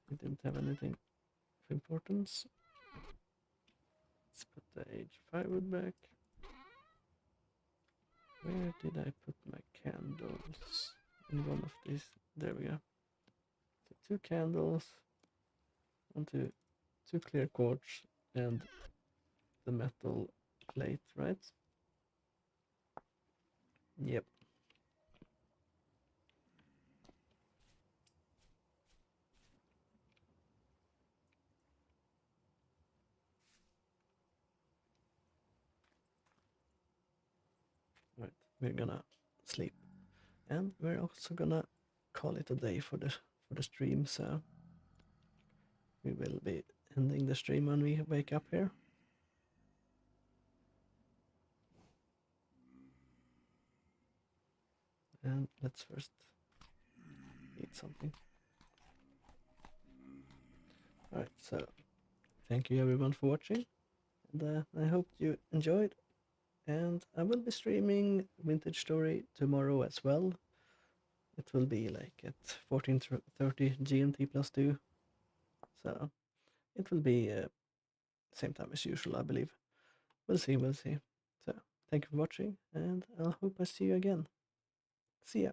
We didn't have anything of importance. Let's put the age firewood back. Where did I put my candles? In one of these. There we go. So 2 candles onto 2 clear quartz and the metal plate, right? Yep. Right, we're gonna sleep, and we're also gonna call it a day for the stream. So we will be ending the stream when we wake up here. And let's first eat something. Alright, so thank you everyone for watching, and I hope you enjoyed. And I will be streaming Vintage Story tomorrow as well. It will be like at 14:30 GMT plus 2. So it will be same time as usual, I believe. We'll see, we'll see. So thank you for watching, and I hope I see you again. See ya.